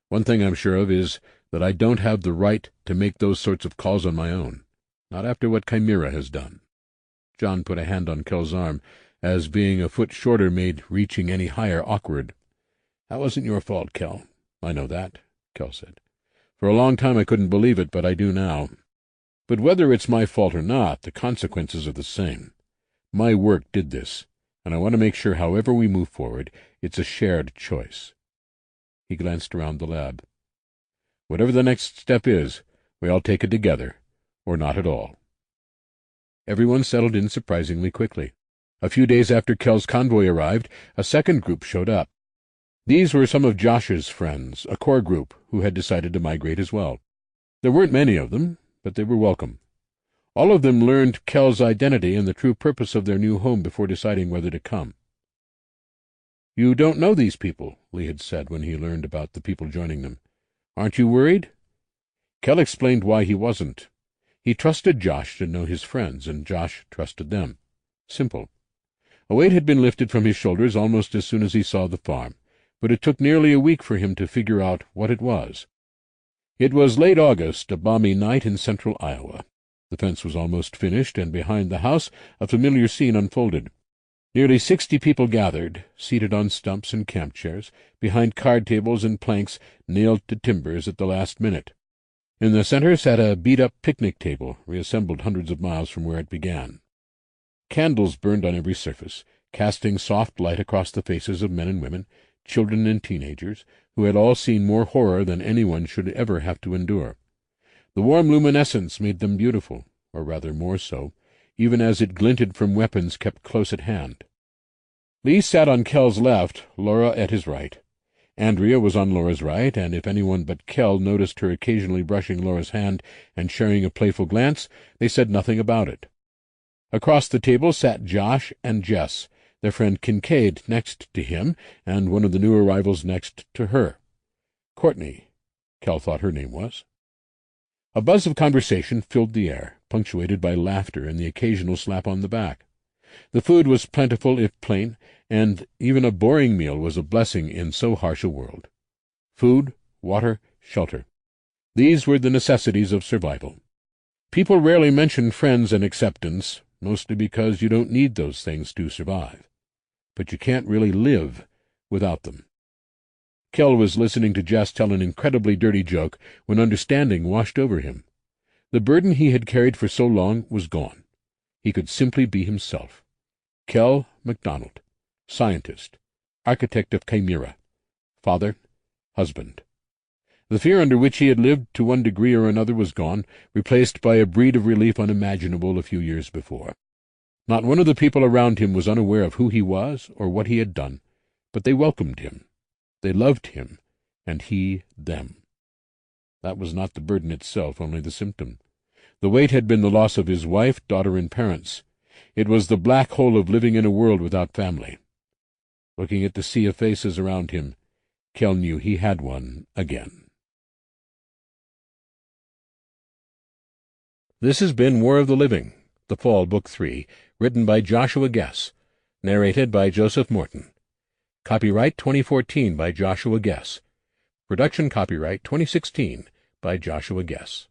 One thing I'm sure of is that I don't have the right to make those sorts of calls on my own, not after what Chimera has done." John put a hand on Kell's arm, as being a foot shorter made reaching any higher awkward. "That wasn't your fault, Kell. I know that," Kell said. "For a long time I couldn't believe it, but I do now. But whether it's my fault or not, the consequences are the same. My work did this, and I want to make sure, however we move forward, it's a shared choice." He glanced around the lab. "Whatever the next step is, we all take it together, or not at all." Everyone settled in surprisingly quickly. A few days after Kell's convoy arrived, a second group showed up. These were some of Josh's friends, a core group who had decided to migrate as well. There weren't many of them, but they were welcome. All of them learned Kell's identity and the true purpose of their new home before deciding whether to come. "You don't know these people," Lee had said when he learned about the people joining them. "Aren't you worried?" Kell explained why he wasn't. He trusted Josh to know his friends, and Josh trusted them. Simple. A weight had been lifted from his shoulders almost as soon as he saw the farm, but it took nearly a week for him to figure out what it was. It was late August, a balmy night in central Iowa. The fence was almost finished, and behind the house a familiar scene unfolded. Nearly 60 people gathered, seated on stumps and camp chairs, behind card tables and planks nailed to timbers at the last minute. In the center sat a beat-up picnic table, reassembled hundreds of miles from where it began. Candles burned on every surface, casting soft light across the faces of men and women, children and teenagers, who had all seen more horror than anyone should ever have to endure. The warm luminescence made them beautiful, or rather more so, even as it glinted from weapons kept close at hand. Lee sat on Kell's left, Laura at his right. Andrea was on Laura's right, and if anyone but Kell noticed her occasionally brushing Laura's hand and sharing a playful glance, they said nothing about it. Across the table sat Josh and Jess, their friend Kincaid next to him, and one of the new arrivals next to her. Courtney, Kell thought her name was. A buzz of conversation filled the air, punctuated by laughter and the occasional slap on the back. The food was plentiful if plain, and even a boring meal was a blessing in so harsh a world. Food, water, shelter. These were the necessities of survival. People rarely mention friends and acceptance, mostly because you don't need those things to survive. But you can't really live without them. Kell was listening to Jess tell an incredibly dirty joke when understanding washed over him. The burden he had carried for so long was gone. He could simply be himself. Kell MacDonald, scientist, architect of Chimera, father, husband. The fear under which he had lived to one degree or another was gone, replaced by a breed of relief unimaginable a few years before. Not one of the people around him was unaware of who he was or what he had done, but they welcomed him. They loved him, and he them. That was not the burden itself, only the symptom. The weight had been the loss of his wife, daughter, and parents. It was the black hole of living in a world without family. Looking at the sea of faces around him, Kell knew he had one again. This has been War of the Living, The Fall, Book 3, written by Joshua Guess, narrated by Joseph Morton. Copyright 2014 by Joshua Guess. Production copyright 2016 by Joshua Guess.